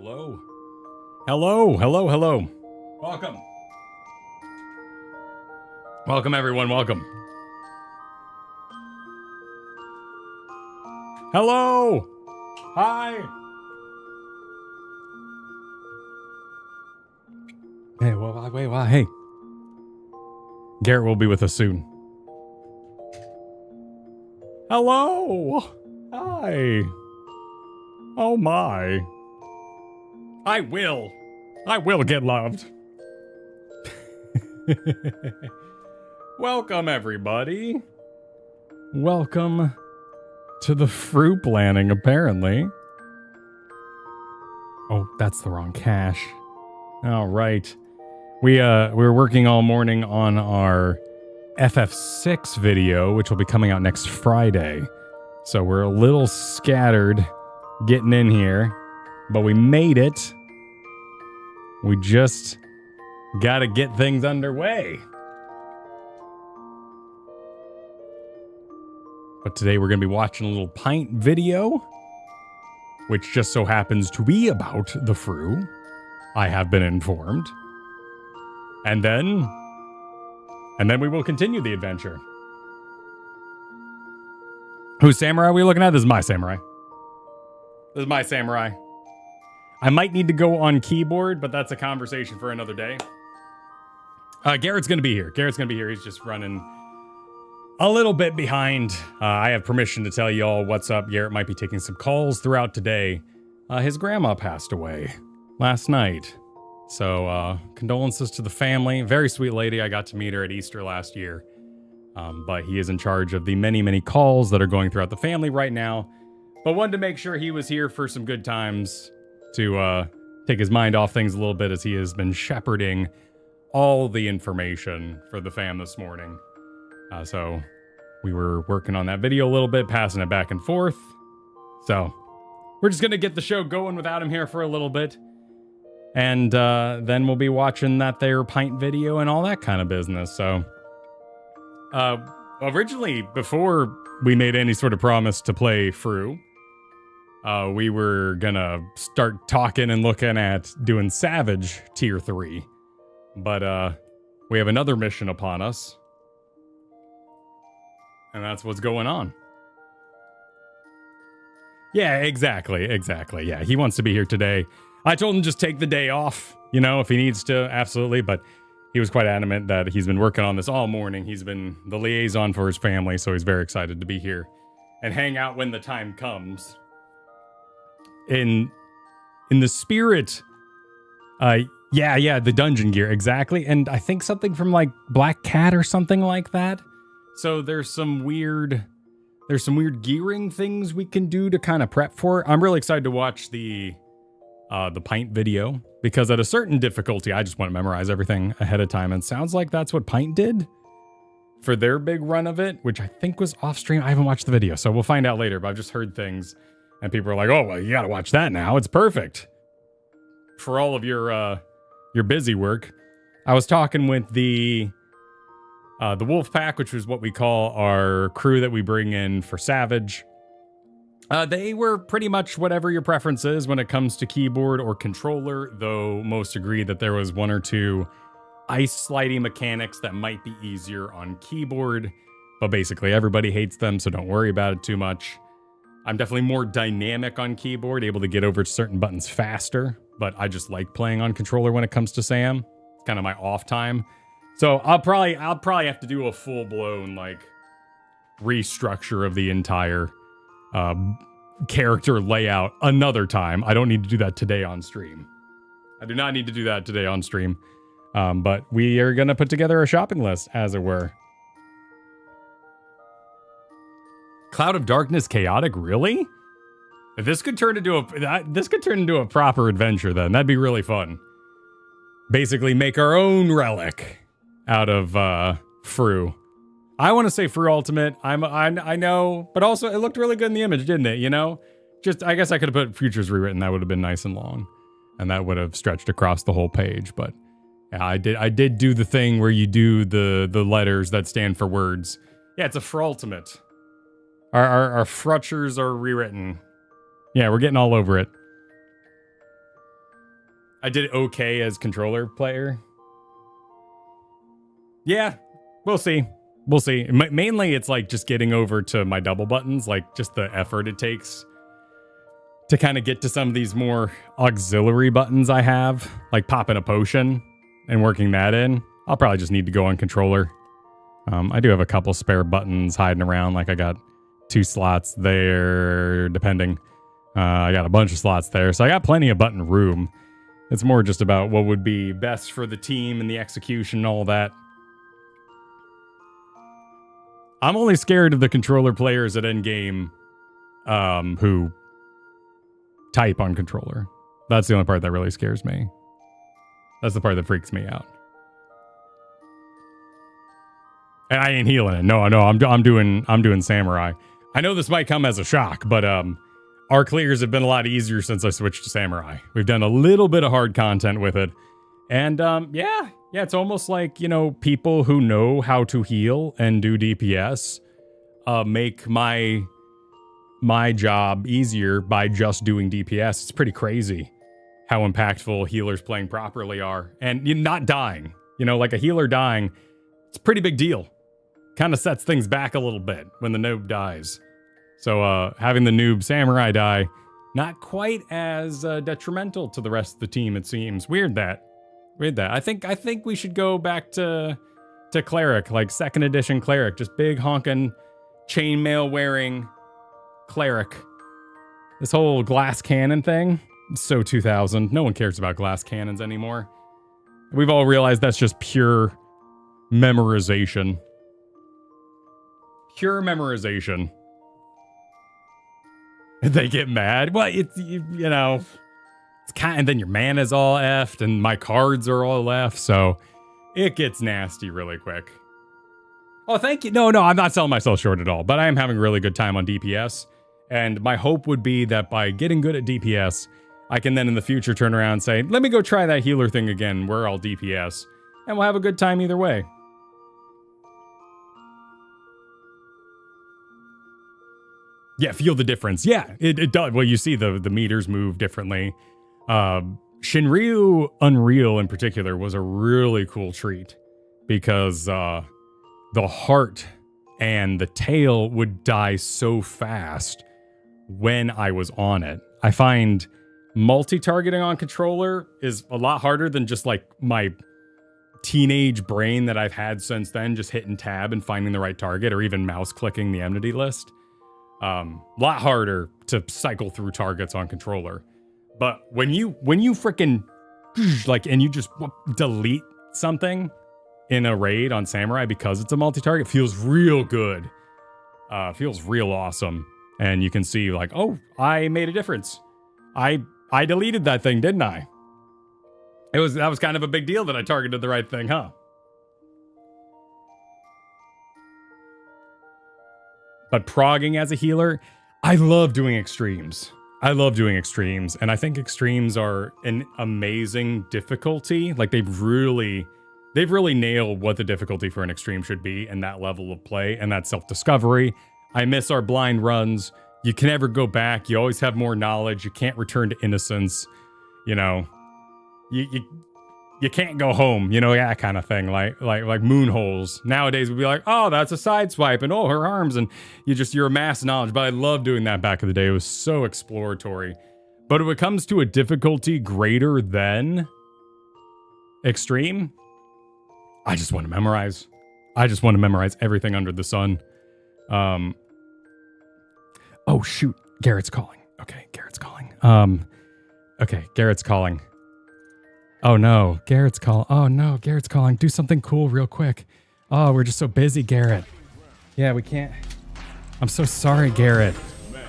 Hello. Hello, hello, hello. Welcome. Welcome, everyone. Welcome. Hello. Hi. Hey, well, wait, wow, hey. Garrett will be with us soon. Hello. Hi. Oh my. I will get loved. Welcome, everybody. Welcome to the FRU planning, apparently. Oh, that's the wrong cache. All right. We were working all morning on our FF6 video, which will be coming out next Friday. So we're a little scattered getting in here, but we made it. We just got to get things underway. But today we're going to be watching a little pint video, which just so happens to be about the FRU. I have been informed. And then we will continue the adventure. Whose samurai are we looking at? This is my samurai. This is my samurai. I might need to go on keyboard, but that's a conversation for another day. Garrett's going to be here. He's just running a little bit behind. I have permission to tell you all what's up. Garrett might be taking some calls throughout today. His grandma passed away last night. So condolences to the family. Very sweet lady. I got to meet her at Easter last year. But he is in charge of the many, many calls that are going throughout the family right now. But wanted to make sure he was here for some good times to take his mind off things a little bit, as he has been shepherding all the information for the fam this morning. So we were working on that video a little bit, passing it back and forth. So we're just going to get the show going without him here for a little bit. And then we'll be watching that there pint video and all that kind of business. So originally, before we made any sort of promise to play FRU, we were gonna start talking and looking at doing Savage Tier 3. But we have another mission upon us. And that's what's going on. Yeah, exactly. Yeah, he wants to be here today. I told him just take the day off, you know, if he needs to, absolutely. But he was quite adamant that he's been working on this all morning. He's been the liaison for his family, so he's very excited to be here and hang out when the time comes. In the spirit, yeah, the dungeon gear, exactly. And I think something from like Black Cat or something like that. So there's some weird gearing things we can do to kind of prep for it. I'm really excited to watch the Pint video, because at a certain difficulty, I just want to memorize everything ahead of time. And it sounds like that's what Pint did for their big run of it, which I think was off stream. I haven't watched the video, so we'll find out later, but I've just heard things and people are like, oh, well, you got to watch that now. It's perfect for all of your busy work. I was talking with the Wolf Pack, which is what we call our crew that we bring in for Savage. They were pretty much whatever your preference is when it comes to keyboard or controller, though most agree that there was one or two ice sliding mechanics that might be easier on keyboard, but basically everybody hates them, so don't worry about it too much. I'm definitely more dynamic on keyboard, able to get over certain buttons faster, but I just like playing on controller when it comes to Sam. It's kind of my off time. So I'll probably have to do a full-blown like restructure of the entire character layout another time. I don't need to do that today on stream. I do not need to do that today on stream. But we are going to put together a shopping list, as it were. Cloud of Darkness Chaotic, really? If this could turn into a proper adventure, then that'd be really fun. Basically make our own relic out of FRU. I want to say FRU Ultimate. I know, but also it looked really good in the image, didn't it? You know, just I guess I could have put Futures Rewritten. That would have been nice and long, and that would have stretched across the whole page. But yeah, I did do the thing where you do the letters that stand for words. Yeah, it's a FRU Ultimate. Our Frutchers are rewritten. Yeah, we're getting all over it. I did okay as controller player. Yeah, we'll see. We'll see. Mainly, it's like just getting over to my double buttons, like just the effort it takes to kind of get to some of these more auxiliary buttons I have, like popping a potion and working that in. I'll probably just need to go on controller. I do have a couple spare buttons hiding around, like I got 2 slots there, depending. I got a bunch of slots there, so I got plenty of button room. It's more just about what would be best for the team and the execution and all that. I'm only scared of the controller players at endgame who type on controller. That's the only part that really scares me. That's the part that freaks me out. And I ain't healing it. No, I'm doing samurai. I know this might come as a shock, but our clears have been a lot easier since I switched to samurai. We've done a little bit of hard content with it. And yeah, it's almost like, you know, people who know how to heal and do DPS make my job easier by just doing DPS. It's pretty crazy how impactful healers playing properly are. And you're not dying. You know, like a healer dying, it's a pretty big deal. Kind of sets things back a little bit when the noob dies. So having the noob samurai die, not quite as detrimental to the rest of the team, it seems. Weird that. I think we should go back to cleric, like 2nd edition cleric, just big honking chainmail wearing cleric. This whole glass cannon thing, so 2000. No one cares about glass cannons anymore. We've all realized that's just pure memorization. Pure memorization. They get mad. Well, it's, you know, it's kind of, and then your mana's all effed and my cards are all left. So it gets nasty really quick. Oh, thank you. No, I'm not selling myself short at all, but I am having a really good time on DPS. And my hope would be that by getting good at DPS, I can then in the future turn around and say, let me go try that healer thing again. We're all DPS and we'll have a good time either way. Yeah, feel the difference. Yeah, it does. Well, you see the meters move differently. Shinryu Unreal in particular was a really cool treat because the heart and the tail would die so fast when I was on it. I find multi-targeting on controller is a lot harder than just like my teenage brain that I've had since then, just hitting tab and finding the right target, or even mouse clicking the enmity list. Lot harder to cycle through targets on controller. But when you freaking like, and you just delete something in a raid on samurai because it's a multi-target, feels real good. Feels real awesome. And you can see like, oh, I made a difference. I deleted that thing, didn't I? That was kind of a big deal that I targeted the right thing, huh? But progging as a healer, I love doing extremes. And I think extremes are an amazing difficulty. Like they've really nailed what the difficulty for an extreme should be and that level of play and that self-discovery. I miss our blind runs. You can never go back. You always have more knowledge. You can't return to innocence. You know, you can't go home, you know, that kind of thing, like moon holes. Nowadays we'd be like, oh, that's a side swipe, and oh, her arms, and you're amass knowledge. But I loved doing that back in the day. It was so exploratory. But when it comes to a difficulty greater than extreme, I just want to memorize. Everything under the sun. Oh shoot, Garrett's calling. Okay, Garrett's calling. Oh no, Garrett's calling. Do something cool real quick. Oh, we're just so busy, Garrett. Yeah, we can't. I'm so sorry, Garrett.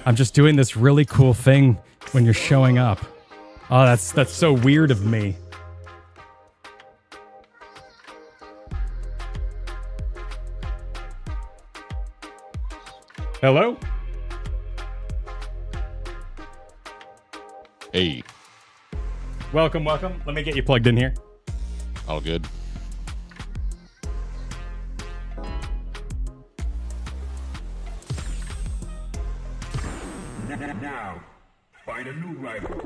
I'm just doing this really cool thing when you're showing up. Oh, that's so weird of me. Hello? Hey. Welcome. Let me get you plugged in here. All good. Now, find a new rival.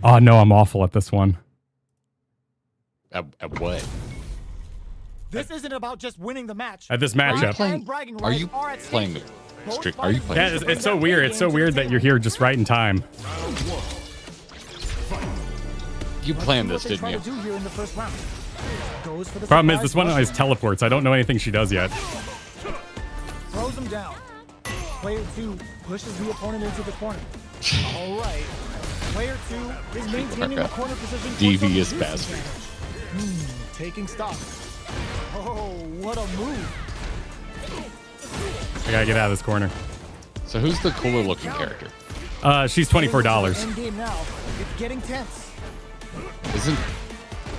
Oh no, I'm awful at this one. At what? This isn't about just winning the match. At this matchup. Are you playing street? Are you playing? Yeah, it's so weird. It's so weird that you're here just right in time. You planned this, didn't you? Problem is, this one always teleports. I don't know anything she does yet. Throws him down. Player 2 pushes the opponent into the corner. All right. Player 2 is maintaining the corner position. Devious bastard. Taking stock. Oh, what a move. I gotta get out of this corner. So who's the cooler looking character? She's $24. Endgame now. It's getting tense. Isn't...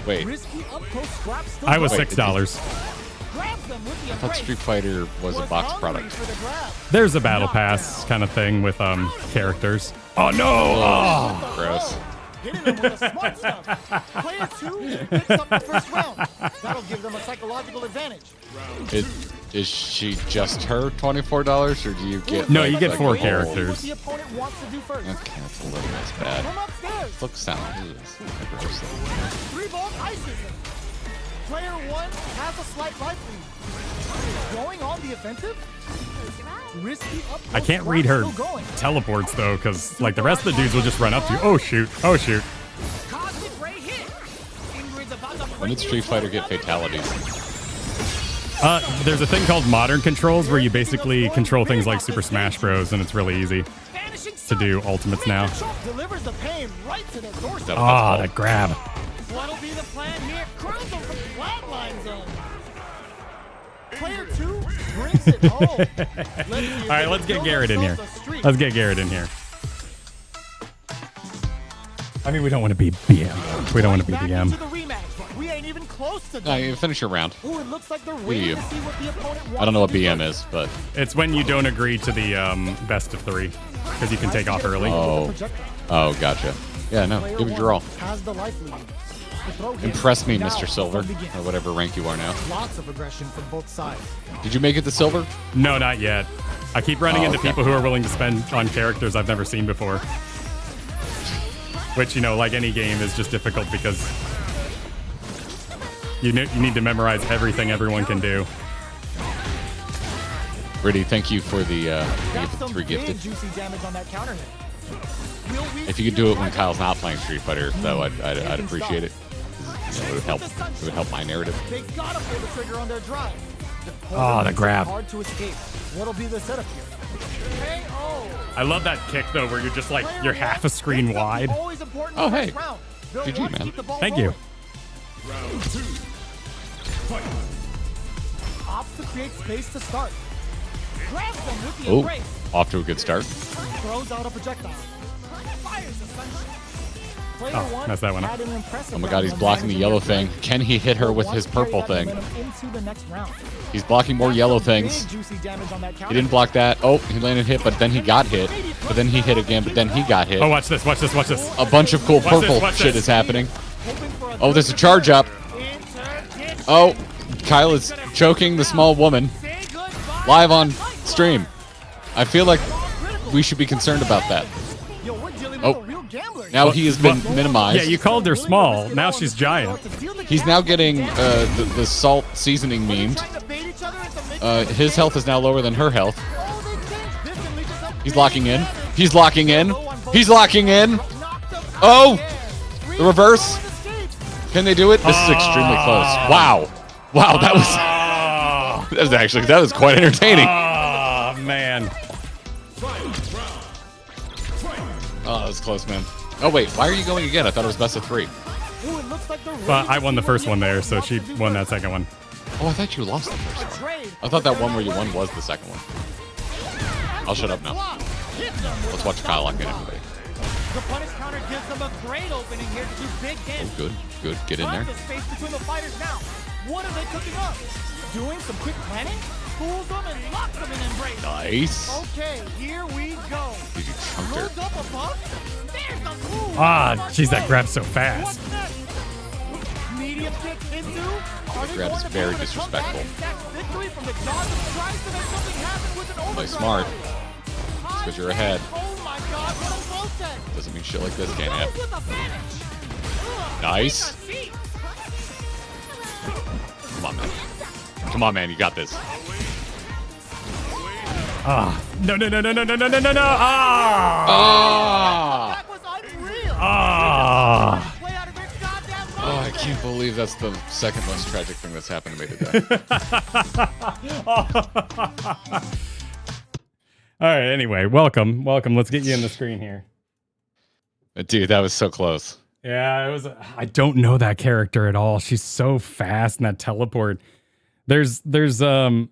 Wait. Risky up close scraps still I was going. $6. Grabs them with the I thought embrace. Street Fighter was a box hungry product. for the grab. There's a battle pass kind of thing with characters. Oh no! Oh, gross. Hitting them with the smart stuff. Player 2 picks up the first round. That'll give them a psychological advantage. Is she just her $24, or do you get? No, like, you get like 4 a whole- characters. What the opponent wants to do first. Okay, that's a little less bad. From upstairs. Look, sound. Gross. 3-ball ices him. Player 1 has a slight life lead. Going on the offensive. Risky up I can't read her teleports though, because like the rest of the dudes will just run up to you. Oh shoot! Oh shoot! When did Street Fighter get fatalities? There's a thing called modern controls where you basically control things like Super Smash Bros. And it's really easy to do ultimates now. Delivers the pain right to their doorstep. Ah, that grab. What'll be the plan here? Curls them from flatline zone. Player 2 brings it home. All right, let's get Garrett in here. Let's get Garrett in here. I mean, we don't want to be BM. We don't want to be BM. We ain't even close to No, you finish your round. Ooh, it looks like they're you. waiting to see what the opponent wants I don't know what to do BM first. is, but It's when you don't agree to the best of 3, because you can take off early. oh, gotcha. Yeah, no, give it your all. Has the life lead. The throw hits. Impress me, Now, Mr. Silver, fun begins. or whatever rank you are now. Lots of aggression from both sides. Did you make it to silver? No, not yet. I keep running Oh, into okay. people who are willing to spend on characters I've never seen before. Which, you know, like any game, is just difficult because you need to memorize everything everyone can do. Riddy, thank you for the That's some 3 big gifted. juicy damage on that counter hit. Will we If you could see do a it when fight? Kyle's not playing Street Fighter, though, I'd appreciate it. You know, it would help. It would help my narrative. They gotta pull the trigger on their drive. Oh, the grab. Hard to escape. What'll be the setup here? KO. I love that kick, though, where you're just like, you're half a screen wide. Always important Oh, in the hey. first round. They'll GG, want to man. keep the ball Thank you. rolling. Opts to create space to start. Grabs them with the Oh, embrace. off to a good start. Throws out a projectile. Fires a sunshot. Player Oh, one messed that one up. had an impressive Oh my round god, he's of blocking the managing yellow their thing. play. Can he hit her with Wants his to carry purple that thing? momentum into the next round. He's blocking more yellow things. Big juicy damage on that He counter. didn't block that. Oh, he landed hit, but then he got hit. But then he hit again, but then he got hit. Oh, watch this, watch this, watch this. A bunch of cool Watch this, purple watch shit this. is happening. Hoping for a Oh, there's a good charge up. interdiction. Oh, Kyle is choking the small woman Say goodbye live to on life. stream. I feel like we should be concerned about that. Yo, we're dealing with Oh. a real gambler. Now he has been Yeah, minimized. you called her small. Now she's giant. He's now getting the salt seasoning memed. His health is now lower than her health. He's locking in. He's locking in. He's locking in. Oh! The reverse. Can they do it? This is extremely close. Wow. Wow, that was quite entertaining. Oh, man. Oh, that was close, man. Oh, wait. Why are you going again? I thought it was best of 3. But I won the first one there, so she won that second one. Oh, I thought you lost the first one. I thought that one where you won was the second one. I'll shut up now. Let's watch Kyle lock in, everybody. The punish counter gives them a great opening here to do big Oh, damage. good. Good. Get in there. Tons of space between the fighters now. What are they cooking up? Doing some quick planning? Fools them and locks them in embrace. Nice. Okay, here we go. Did you chunk her? Loads up above. There's the move. Ah, jeez, that grab's so fast. What's next? Medium kick into. Are they grab going is to be very able to come back disrespectful. and stack victory from the jaws of Christ to make something happen with an Play overdrive? smart. Because you're ahead. Oh my God, what a close set. Doesn't mean shit like this can't happen. With a finish. Ugh, Nice. take a seat. Come on, man. Come on, man. You got this. Ah. No. Ah. Ah! That was unreal. Ah. Play out of your goddamn mind. Oh, I can't believe that's the second most tragic thing that's happened to me today. All right. Anyway, welcome. Let's get you in the screen here. Dude, that was so close. Yeah, it was. I don't know that character at all. She's so fast in that teleport. There's a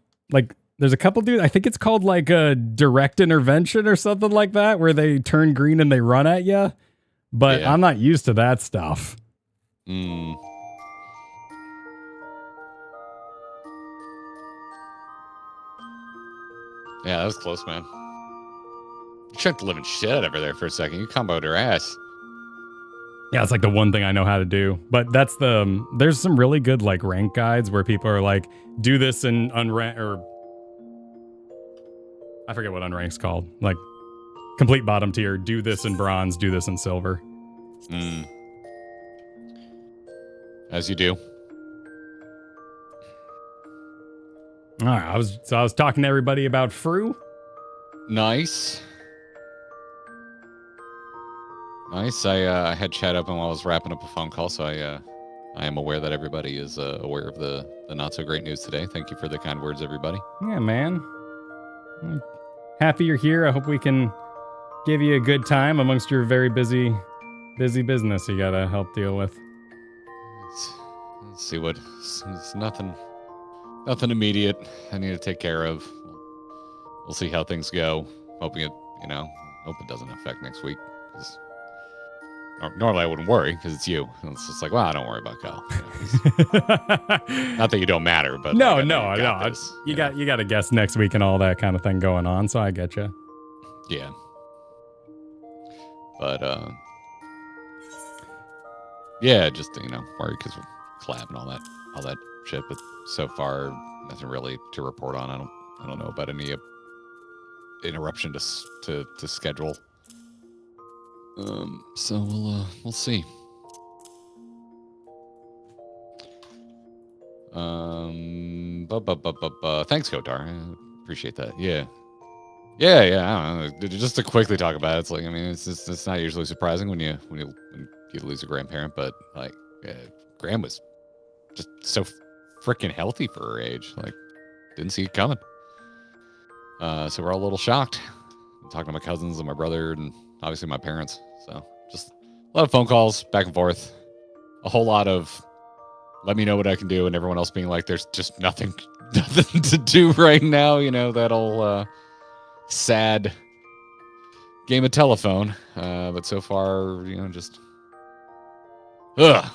couple dudes. I think it's called like a direct intervention or something like that, where they turn green and they run at you. But Yeah. I'm not used to that stuff. Mm. Yeah, that was close, man. You chucked the living shit over there for a second. You comboed her ass. Yeah, it's like the one thing I know how to do. But there's some really good like rank guides where people are like, do this in unrank, or I forget what unranked's called. Like complete bottom tier, do this in bronze, do this in silver. Mm. As you do. All right, I was talking to everybody about FRU. Nice. Nice. I had chat open while I was wrapping up a phone call, so I am aware that everybody is aware of the not so great news today. Thank you for the kind words, everybody. Yeah, man. I'm happy you're here. I hope we can give you a good time amongst your very busy business you gotta help deal with. Let's see what. It's nothing immediate. I need to take care of. We'll see how things go. Hoping it, hope it doesn't affect next week. 'Cause normally I wouldn't worry because it's you. And it's just like, well, don't worry about Kyle. Not that you don't matter, but no. You got a guest next week and all that kind of thing going on. So I get you. Yeah. But yeah, just worry because we're collab and all that shit. But so far, nothing really to report on. I don't know about any interruption to schedule. So we'll see. Thanks, Kotar. I appreciate that. Yeah. I don't know. Just to quickly talk about it, it's like, I mean, it's not usually surprising when you lose a grandparent, but like, Graham was just so freaking healthy for her age. Like, didn't see it coming. So we're all a little shocked. I'm talking to my cousins and my brother and obviously my parents. So just a lot of phone calls back and forth. A whole lot of let me know what I can do, and everyone else being like, there's just nothing to do right now. That old sad game of telephone. But so far, just not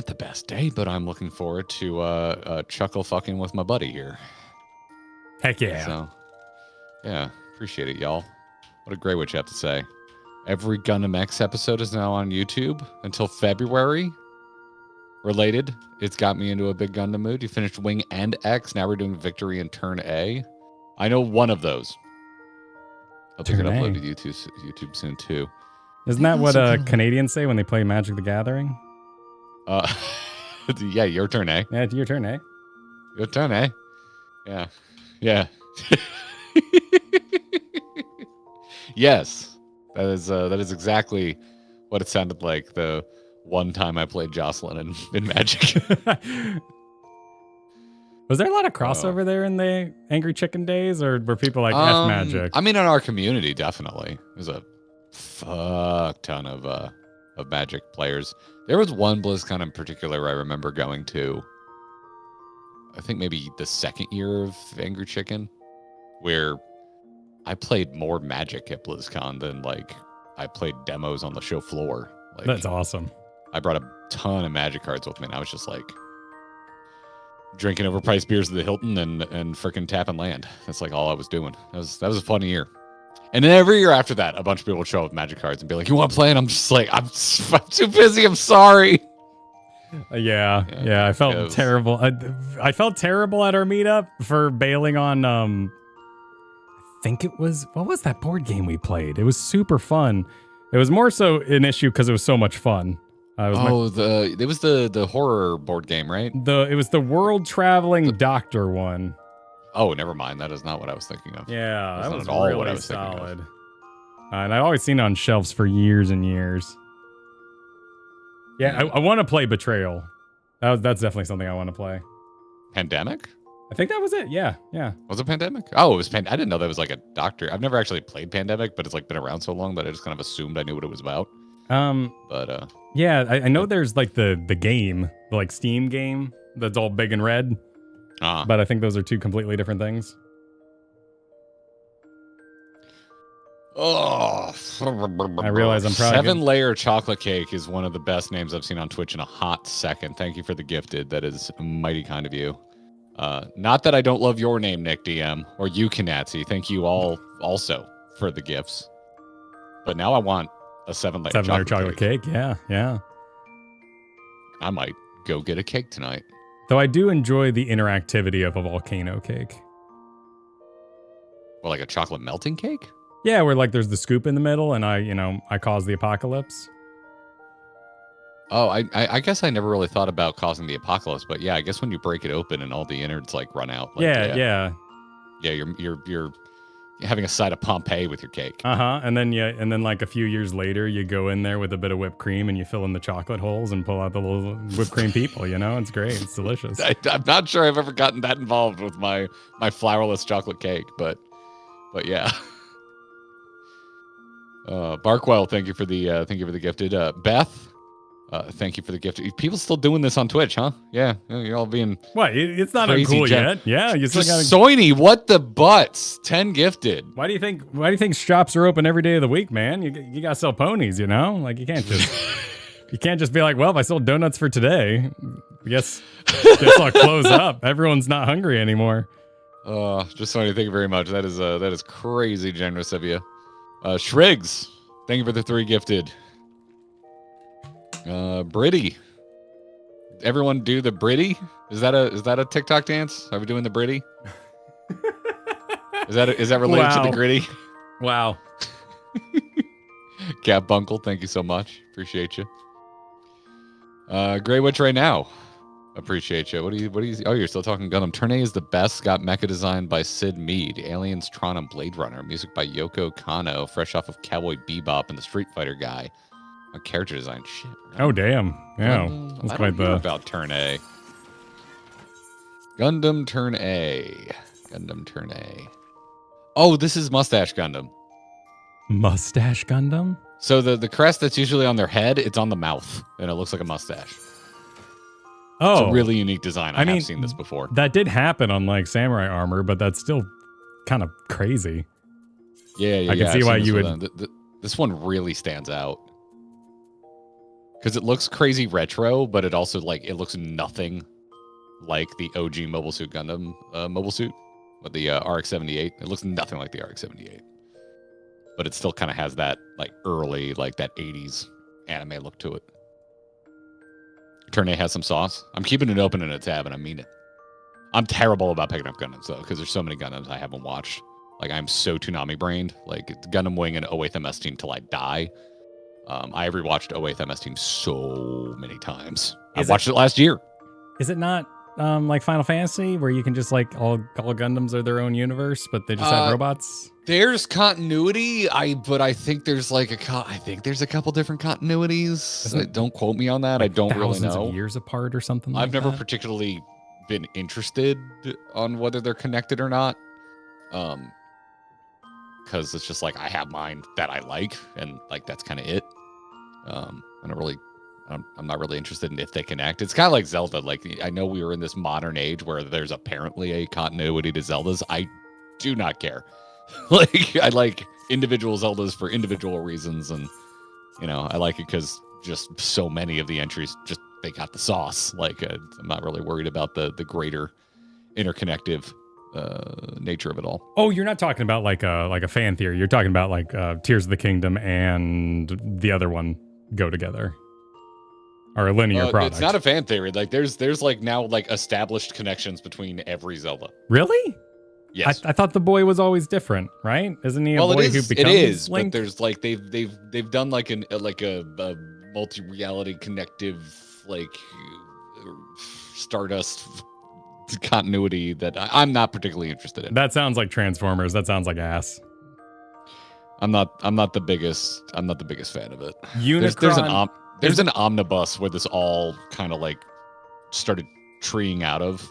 the best day, but I'm looking forward to chuckle fucking with my buddy here. Heck yeah. So, yeah, appreciate it, y'all. What a great what you have to say. Every Gundam X episode is now on YouTube until February. Related, it's got me into a big Gundam mood. You finished Wing and X. Now we're doing Victory and Turn A. I know one of those. I'll get it uploaded to YouTube soon too. Isn't that what Canadians say when they play Magic the Gathering? Yeah, your turn, eh? Yeah, it's your turn, eh? Your turn, eh? Yeah. Yes, that is exactly what it sounded like the one time I played Jocelyn in Magic. Was there a lot of crossover there in the Angry Chicken days, or were people like F Magic? I mean, in our community, definitely. There's a fuck ton of Magic players. There was one BlizzCon in particular I remember going to. I think maybe the second year of Angry Chicken, where I played more Magic at BlizzCon than like I played demos on the show floor. Like, that's awesome. I brought a ton of Magic cards with me, and I was just like drinking overpriced beers at the Hilton and freaking tapping land. That's like all I was doing. That was a fun year. And then every year after that, a bunch of people would show up with Magic cards and be like, "You want to play?" And I'm just like, I'm too busy. I'm sorry. Yeah. I felt terrible. I felt terrible at our meetup for bailing on. I think it was, what was that board game we played? It was super fun. It was more so an issue because it was so much fun. It was the horror board game, right? It was the world traveling doctor one. Oh, never mind. That is not what I was thinking of. Yeah, That's that not was at all really what I was solid. thinking And I've always seen it on shelves for years and years. Yeah, I want to play Betrayal. That's definitely something I want to play. Pandemic? I think that was it. Yeah. Was it Pandemic? Oh, it was I didn't know that was like a doctor. I've never actually played Pandemic, but it's like been around so long that I just kind of assumed I knew what it was about. But yeah, I know there's like the game, the like Steam game that's all big and red. But I think those are two completely different things. Oh, I realize I'm probably 7-layer chocolate cake is one of the best names I've seen on Twitch in a hot second. Thank you for the gifted. That is mighty kind of you. Not that I don't love your name, Nick DM, or you, Kanatsy. Thank you all also for the gifts. But now I want a 7-layer chocolate cake. Yeah. I might go get a cake tonight. Though I do enjoy the interactivity of a volcano cake. Well, like a chocolate melting cake? Yeah, where like there's the scoop in the middle and I cause the apocalypse. Oh, I guess I never really thought about causing the apocalypse, but yeah, I guess when you break it open and all the innards like run out. Like, yeah. You're having a side of Pompeii with your cake. And then like a few years later, you go in there with a bit of whipped cream and you fill in the chocolate holes and pull out the little whipped cream people. It's great. It's delicious. I'm not sure I've ever gotten that involved with my flourless chocolate cake, but yeah. Barkwell, thank you for the gifted. Beth, thank you for the gift. People still doing this on Twitch, huh? Yeah, you're all being what? It's not uncool yet. Yeah, you still got Soiny. What the butts? 10 gifted. Why do you think shops are open every day of the week, man? You got to sell ponies, like you can't just be like, well, if I sold donuts for today, I guess I'll close up. Everyone's not hungry anymore. Just Soiny, thank you very much. That is crazy generous of you. Shriggs, thank you for the 3 gifted. Britty. Everyone do the Britty? Is that a TikTok dance? Are we doing the Britty? Is that related to the gritty? Wow. Cap Bunkle, thank you so much. Appreciate you. Grey Witch right now. Appreciate you. What do you? Oh, you're still talking Gundam. Turn A is the best. Got mecha design by Sid Mead. Aliens, Tron, and Blade Runner. Music by Yoko Kanno. Fresh off of Cowboy Bebop and the Street Fighter guy. A character design. Shit. Right? Oh damn. Yeah. That's quite the about Turn A. Gundam Turn A. Gundam Turn A. Oh, this is Mustache Gundam. Mustache Gundam? So the crest that's usually on their head, it's on the mouth, and it looks like a mustache. Oh, it's a really unique design. I have seen this before. That did happen on like samurai armor, but that's still kind of crazy. Yeah. I can see why you would. This one really stands out because it looks crazy retro, but it also it looks nothing like the OG Mobile Suit Gundam mobile suit with the RX-78. It looks nothing like the RX-78, but it still kind of has that early that 80s anime look to it. Turn A has some sauce. I'm keeping it open in a tab, and I mean it. I'm terrible about picking up Gundams, though, because there's so many Gundams I haven't watched. I'm so Toonami-brained. Gundam Wing and 08th MS Team till I die. I rewatched 08th MS Team so many times. I watched it last year. Is it not like Final Fantasy, where you can just all Gundams are their own universe, but they just have robots? There's continuity, but I think there's a couple different continuities. Don't quote me on that. I don't really know. Thousands of years apart or something. I've never particularly been interested on whether they're connected or not. Because it's just I have mine that I like, and that's kind of it. I'm not really interested in if they connect. It's kind of like Zelda. I know we were in this modern age where there's apparently a continuity to Zeldas. I do not care. I like individual Zeldas for individual reasons, and I like it because just so many of the entries they got the sauce. I'm not really worried about the greater interconnective nature of it all. Oh, you're not talking about like a fan theory. You're talking about Tears of the Kingdom and the other one go together, or a linear product. It's not a fan theory. There's now established connections between every Zelda. Really? Yes. I thought the boy was always different, right? Isn't he a boy who becomes It is, Link? but there's they've done a multi-reality connective, like Stardust continuity that I'm not particularly interested in. That sounds like Transformers. That sounds like ass. I'm not the biggest fan of it. Unicron. There's an omnibus where this all kind of like started treeing out of.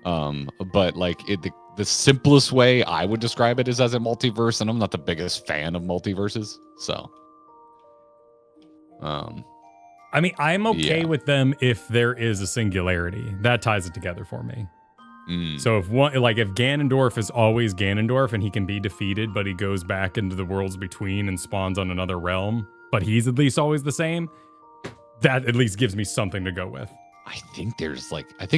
But like the simplest way I would describe it is as a multiverse, and I'm not the biggest fan of multiverses. So I mean, I'm okay with them if there is a singularity. That ties it together for me. So if Ganondorf is always Ganondorf and he can be defeated, but he goes back into the worlds between and spawns on another realm, but he's at least always the same, that at least gives me something to go with. I think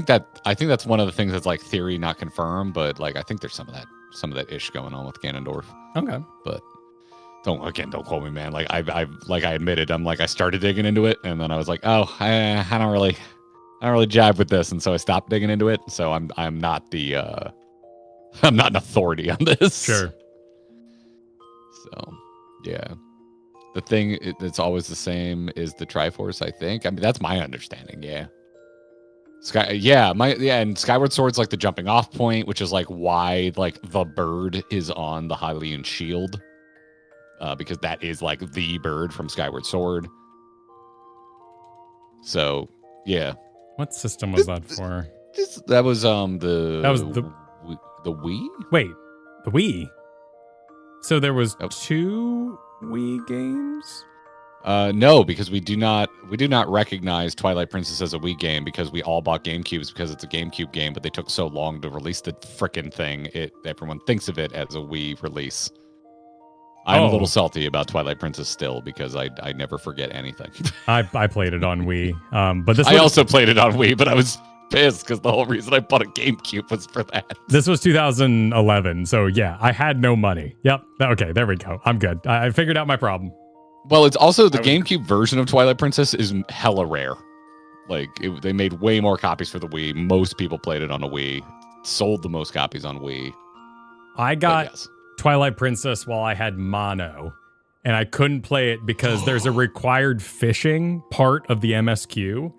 that's one of the things that's like theory, not confirmed, but like I think there's some of that ish going on with Ganondorf. Okay. But don't quote me, man. Like I admitted, I started digging into it, and then I was like, oh, I don't really jive with this, and so I stopped digging into it. So I'm not I'm not an authority on this. Sure. So yeah, the thing that's always the same is the Triforce. I think. I mean, that's my understanding. Yeah. And Skyward Sword's like the jumping off point, which is like why like the bird is on the Hylian shield, because that is like the bird from Skyward Sword. So yeah. What system was that for? That was the Wii. Wait, the Wii. So there was 2 Wii games. No, because we do not recognize Twilight Princess as a Wii game because we all bought GameCubes because it's a GameCube game, but they took so long to release the frickin' thing. Everyone thinks of it as a Wii release. I'm a little salty about Twilight Princess still because I never forget anything. I played it on Wii, but I also played it on Wii, but I was pissed because the whole reason I bought a GameCube was for that. This was 2011, so yeah, I had no money. Yep. Okay, there we go. I'm good. I figured out my problem. Well, it's also the GameCube version of Twilight Princess is hella rare. Like they made way more copies for the Wii. Most people played it on a Wii. Sold the most copies on Wii. I got Twilight Princess while I had mono, and I couldn't play it because there's a required fishing part of the MSQ,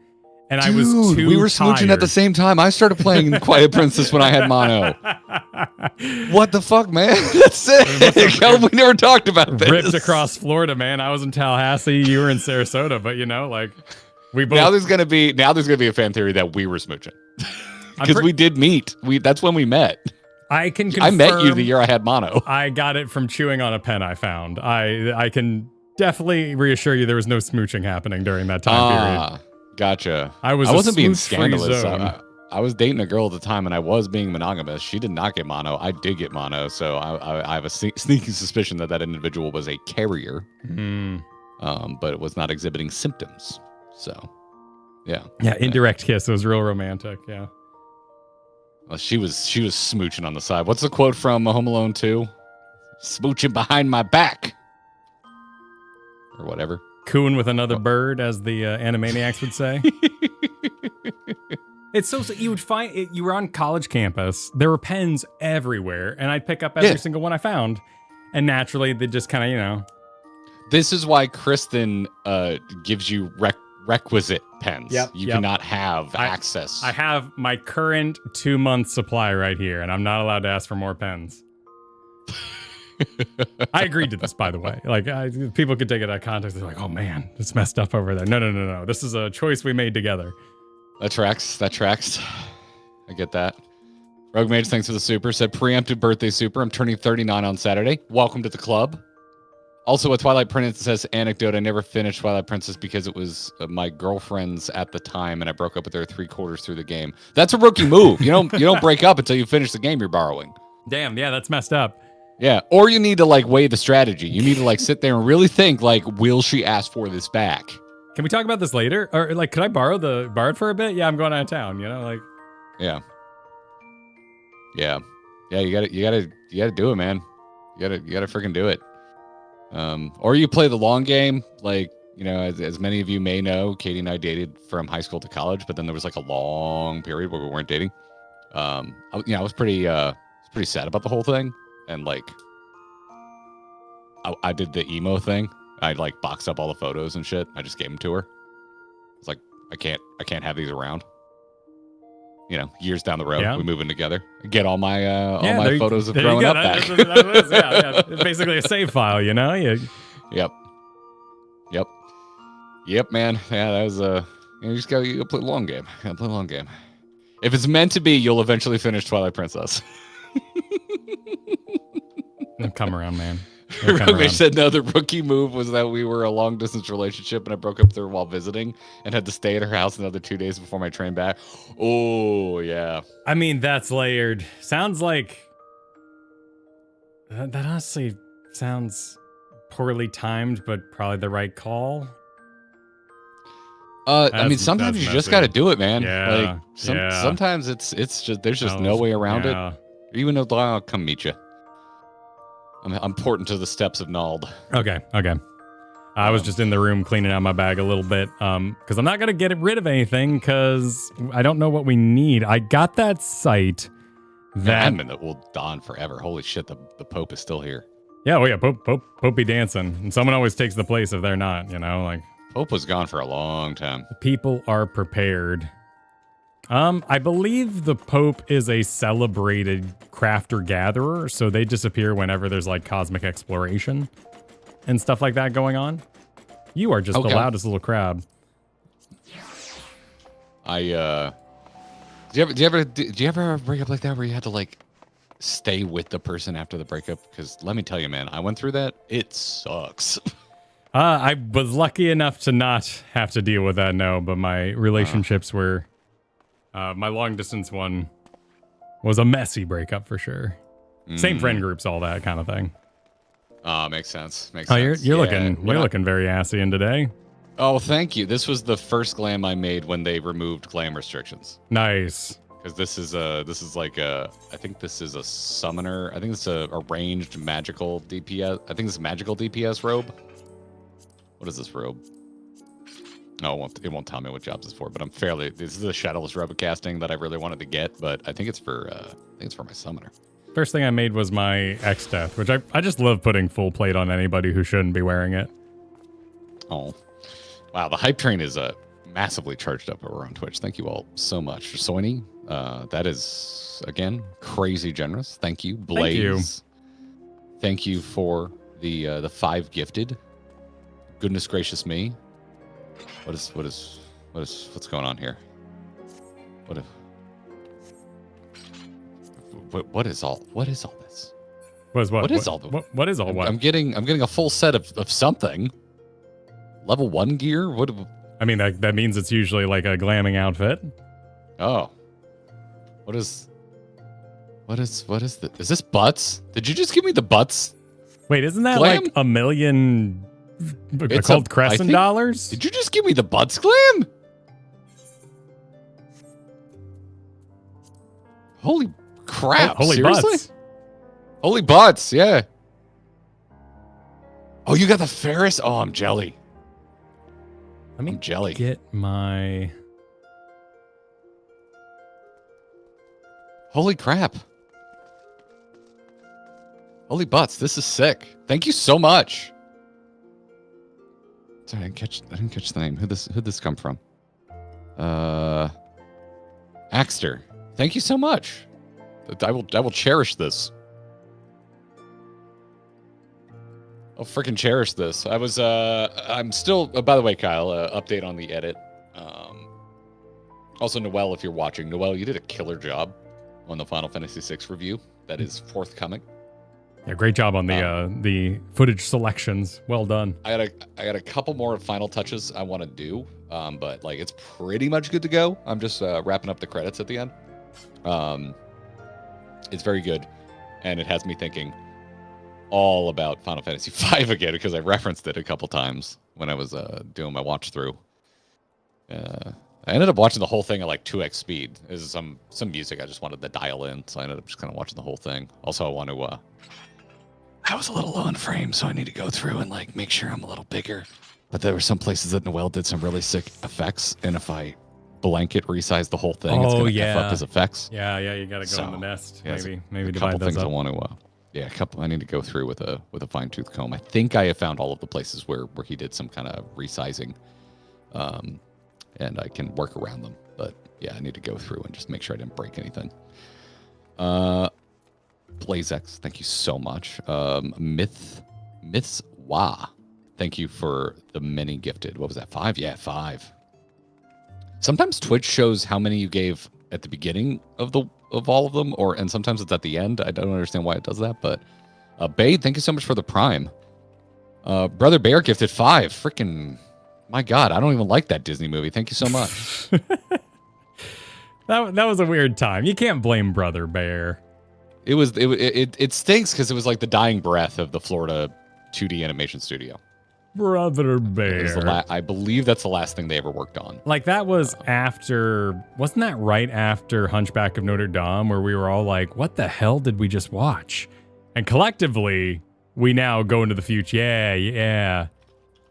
and I was too we were smooching at the same time. I started playing Twilight Princess when I had mono. What the fuck, man? That's sick. We never talked about this. Ripped across Florida, man. I was in Tallahassee. You were in Sarasota, but like we both. Now there's gonna be a fan theory that we were smooching because we did meet. That's when we met. I can confirm, I met you the year I had mono. I got it from chewing on a pen I found. I can definitely reassure you there was no smooching happening during that time period. Gotcha. I wasn't being scandalous. I was dating a girl at the time, and I was being monogamous. She did not get mono. I did get mono, so I have a sneaking suspicion that individual was a carrier, but it was not exhibiting symptoms. So, yeah. Yeah, indirect kiss. It was real romantic, yeah. Well, she was smooching on the side. What's the quote from Home Alone 2? Smooching behind my back. Or whatever. Cooing with another bird, as the Animaniacs would say. It's so you would find it. You were on college campus. There were pens everywhere, and I'd pick up every single one I found. And naturally, they just kind of, This is why Kristen gives you requisite pens. You cannot have access. I have my current 2-month supply right here, and I'm not allowed to ask for more pens. I agreed to this, by the way. Like, people could take it out of context. They're like, "Oh man, it's messed up over there." No. This is a choice we made together. That tracks. I get that. Rogue Mage, thanks for the super. Said preemptive birthday super. I'm turning 39 on Saturday. Welcome to the club. Also, a Twilight Princess anecdote. I never finished Twilight Princess because it was my girlfriend's at the time, and I broke up with her 3/4 through the game. That's a rookie move. You don't break up until you finish the game you're borrowing. Damn, yeah, that's messed up. Yeah, or you need to weigh the strategy. You need to sit there and really think will she ask for this back? Can we talk about this later? Or could I borrow it for a bit? Yeah, I'm going out of town. Yeah. You gotta do it, man. You gotta freaking do it. Or you play the long game, as many of you may know, Katie and I dated from high school to college, but then there was a long period where we weren't dating. I was pretty sad about the whole thing, and I did the emo thing. I like boxed up all the photos and shit. I just gave them to her. It's like, I can't have these around. You know, years down the road, we move in together. Get all my photos of growing up back. It's basically a save file, you know? Yep, man. Yeah, that was you just gotta play the long game. Gotta play the long game. If it's meant to be, you'll eventually finish Twilight Princess. They'll come around, man. They said no, the rookie move was that we were a long distance relationship and I broke up with her while visiting and had to stay at her house another 2 days before my train back. Oh, yeah. I mean, that's layered. Sounds like... That honestly sounds poorly timed, but probably the right call. I mean, sometimes you just got to do it, man. Yeah, sometimes it's just, there's just no way around it. Even though I'll come meet you. I'm important to the steps of Nald. Okay. I was just in the room cleaning out my bag a little bit because I'm not going to get rid of anything because I don't know what we need. I got that site that... I've been gone forever. Holy shit, the Pope is still here. Yeah, Pope be dancing. And someone always takes the place if they're not, you know? Like Pope was gone for a long time. People are prepared. I believe the Pope is a celebrated crafter-gatherer, so they disappear whenever there's like cosmic exploration and stuff like that going on. You are just the loudest little crab. Do you ever break up like that where you had to like stay with the person after the breakup? Because let me tell you, man, I went through that. It sucks. I was lucky enough to not have to deal with that, no, but my relationships were... my long distance one was a messy breakup for sure. Same friend groups, all that kind of thing. Makes sense. You're looking very assy in today. Oh, thank you. This was the first glam I made when they removed glam restrictions. Nice. Because this is I think this is a summoner. I think it's a ranged magical DPS. I think it's a magical DPS robe. What is this robe? No, it won't tell me what jobs it's for, but this is a shadowless robe casting that I really wanted to get, but I think it's for my summoner. First thing I made was my X Death, which I just love putting full plate on anybody who shouldn't be wearing it. Oh, wow! The hype train is massively charged up over on Twitch. Thank you all so much, Soini. That is again crazy generous. Thank you, Blaze. Thank you for the 5 gifted. Goodness gracious me. What's going on here? What is all this? What is all what? I'm getting a full set of something. Level 1 gear? What? I mean, that means it's usually like a glamming outfit. Oh. What is this? Is this butts? Did you just give me the butts? Wait, isn't that glam? Like $1 million called Crescent dollars? Did you just give me the butts glam? Holy crap. Holy seriously? Butts. Holy butts, yeah. Oh, you got the Ferris? Oh, I'm jelly. I'm jelly. Get my... Holy crap. Holy butts, this is sick. Thank you so much. Sorry, I didn't catch the name. Who'd this come from? Axter. Thank you so much. I will cherish this. I'll freaking cherish this. I'm still, by the way, Kyle, update on the edit. Also, Noelle, if you're watching. Noelle, you did a killer job on the Final Fantasy VI review. That is forthcoming. Yeah, great job on the footage selections. Well done. I got a couple more final touches I want to do, but like it's pretty much good to go. I'm just wrapping up the credits at the end. It's very good, and it has me thinking all about Final Fantasy V again because I referenced it a couple times when I was doing my watch through. I ended up watching the whole thing at like 2x speed. There's some music I just wanted to dial in, so I ended up just kind of watching the whole thing. Also, I want to. I was a little low in frame, so I need to go through and like make sure I'm a little bigger. But there were some places that Noelle did some really sick effects, and if I blanket resize the whole thing, it's gonna F up his effects. Yeah, you gotta go in the nest. Yeah, maybe a divide couple those things up. I want to Yeah, a couple. I need to go through with a fine tooth comb. I think I have found all of the places where he did some kind of resizing, and I can work around them. But yeah, I need to go through and just make sure I didn't break anything. BlazeX, thank you so much. Myths Wah, thank you for the many gifted. What was that? 5? Yeah, 5. Sometimes Twitch shows how many you gave at the beginning of all of them, and sometimes it's at the end. I don't understand why it does that, but Bade, thank you so much for the Prime. Brother Bear gifted 5. Freaking, my God, I don't even like that Disney movie. Thank you so much. That was a weird time. You can't blame Brother Bear. It stinks because it was like the dying breath of the Florida 2D animation studio. Brother Bear. I believe that's the last thing they ever worked on. Like that was wasn't that right after Hunchback of Notre Dame, where we were all like, what the hell did we just watch? And collectively, we now go into the future. Yeah.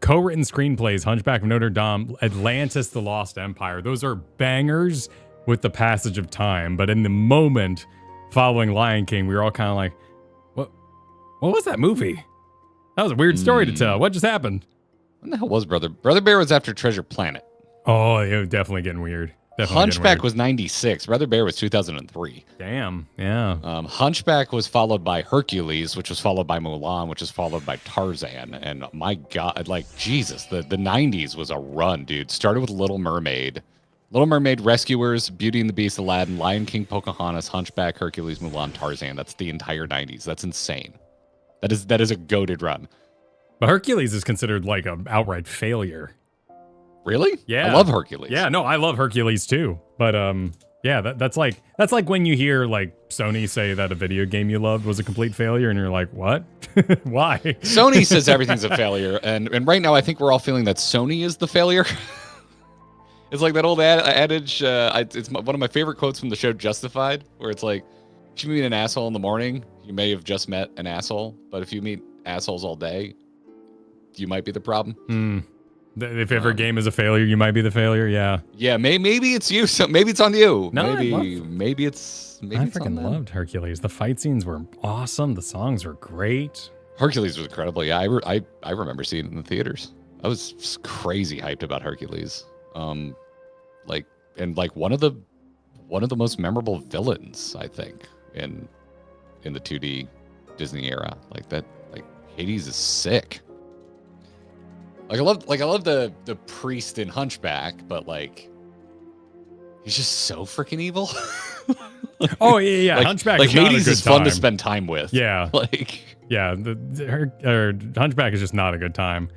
Co-written screenplays, Hunchback of Notre Dame, Atlantis, The Lost Empire. Those are bangers with the passage of time. But in the moment following Lion King, we were all kind of like, what was that movie? That was a weird story to tell. What just happened? When the hell was Brother Bear was after Treasure Planet. Oh, it was definitely getting weird. Hunchback was 96. Brother Bear was 2003. Damn, yeah. Hunchback was followed by Hercules, which was followed by Mulan, which was followed by Tarzan. And my God, like, Jesus, the 90s was a run, dude. Started with Little Mermaid. Little Mermaid, Rescuers, Beauty and the Beast, Aladdin, Lion King, Pocahontas, Hunchback, Hercules, Mulan, Tarzan. That's the entire 90s. That's insane. That is a goated run. But Hercules is considered like an outright failure. Really? Yeah. I love Hercules. Yeah, no, I love Hercules too. But yeah, that's like when you hear like Sony say that a video game you loved was a complete failure, and you're like, what? Why? Sony says everything's a failure, and right now I think we're all feeling that Sony is the failure. It's like that old adage. It's one of my favorite quotes from the show Justified, where it's like, if you meet an asshole in the morning, you may have just met an asshole, but if you meet assholes all day, you might be the problem. If every game is a failure, you might be the failure. Yeah. Yeah. Maybe it's you. So maybe it's on you. No, maybe it's. I freaking loved Hercules. The fight scenes were awesome. The songs were great. Hercules was incredible. Yeah, I remember seeing it in the theaters. I was crazy hyped about Hercules. Like one of the most memorable villains, I think, in the 2D Disney era. Like Hades is sick. I love the priest in Hunchback, but like he's just so freaking evil. Oh yeah. Like, Hunchback like is not Hades a good is fun to time. spend time with. Yeah. Hunchback is just not a good time.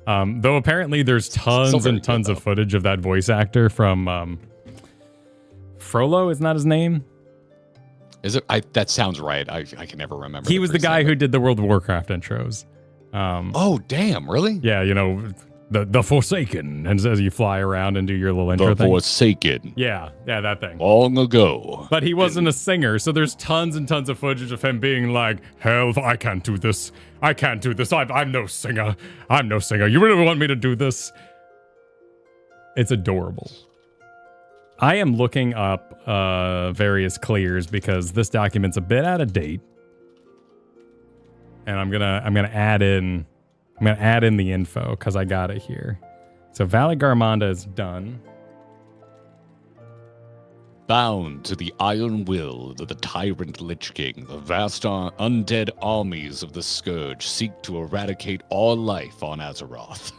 Though apparently there's tons and tons of footage of that voice actor from Frollo, isn't that his name? Is it? That sounds right. I can never remember. He was the guy who did the World of Warcraft intros. Oh damn! Really? Yeah, you know, the Forsaken, and as you fly around and do your little intro thing. The Forsaken. Yeah, that thing. Long ago. But he wasn't a singer, so there's tons and tons of footage of him being like, "Hell, I can't do this. I can't do this. I'm no singer. I'm no singer. You really want me to do this?" It's adorable. I am looking up various clears because this document's a bit out of date. And I'm gonna add in the info because I got it here. So Valley Garmonda is done. Bound to the iron will of the tyrant Lich King, the vast undead armies of the Scourge seek to eradicate all life on Azeroth.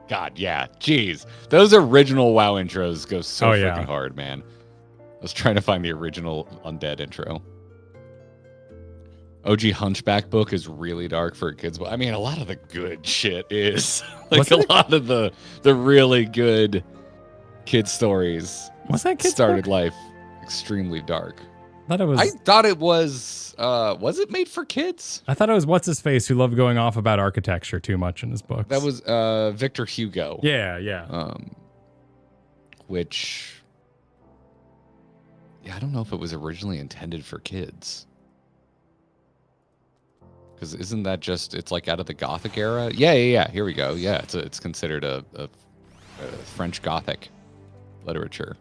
God, yeah, jeez, those original WoW intros go so freaking hard, man. I was trying to find the original undead intro. OG Hunchback book is really dark for a kid's book. I mean, a lot of the good shit is. Like, lot of the really good kid stories started life extremely dark. I thought it was it made for kids? I thought it was What's-His-Face who loved going off about architecture too much in his books. That was Victor Hugo. Yeah. Which, I don't know if it was originally intended for kids. Because isn't that it's like out of the Gothic era? Yeah. Here we go. Yeah, it's considered a French Gothic literature.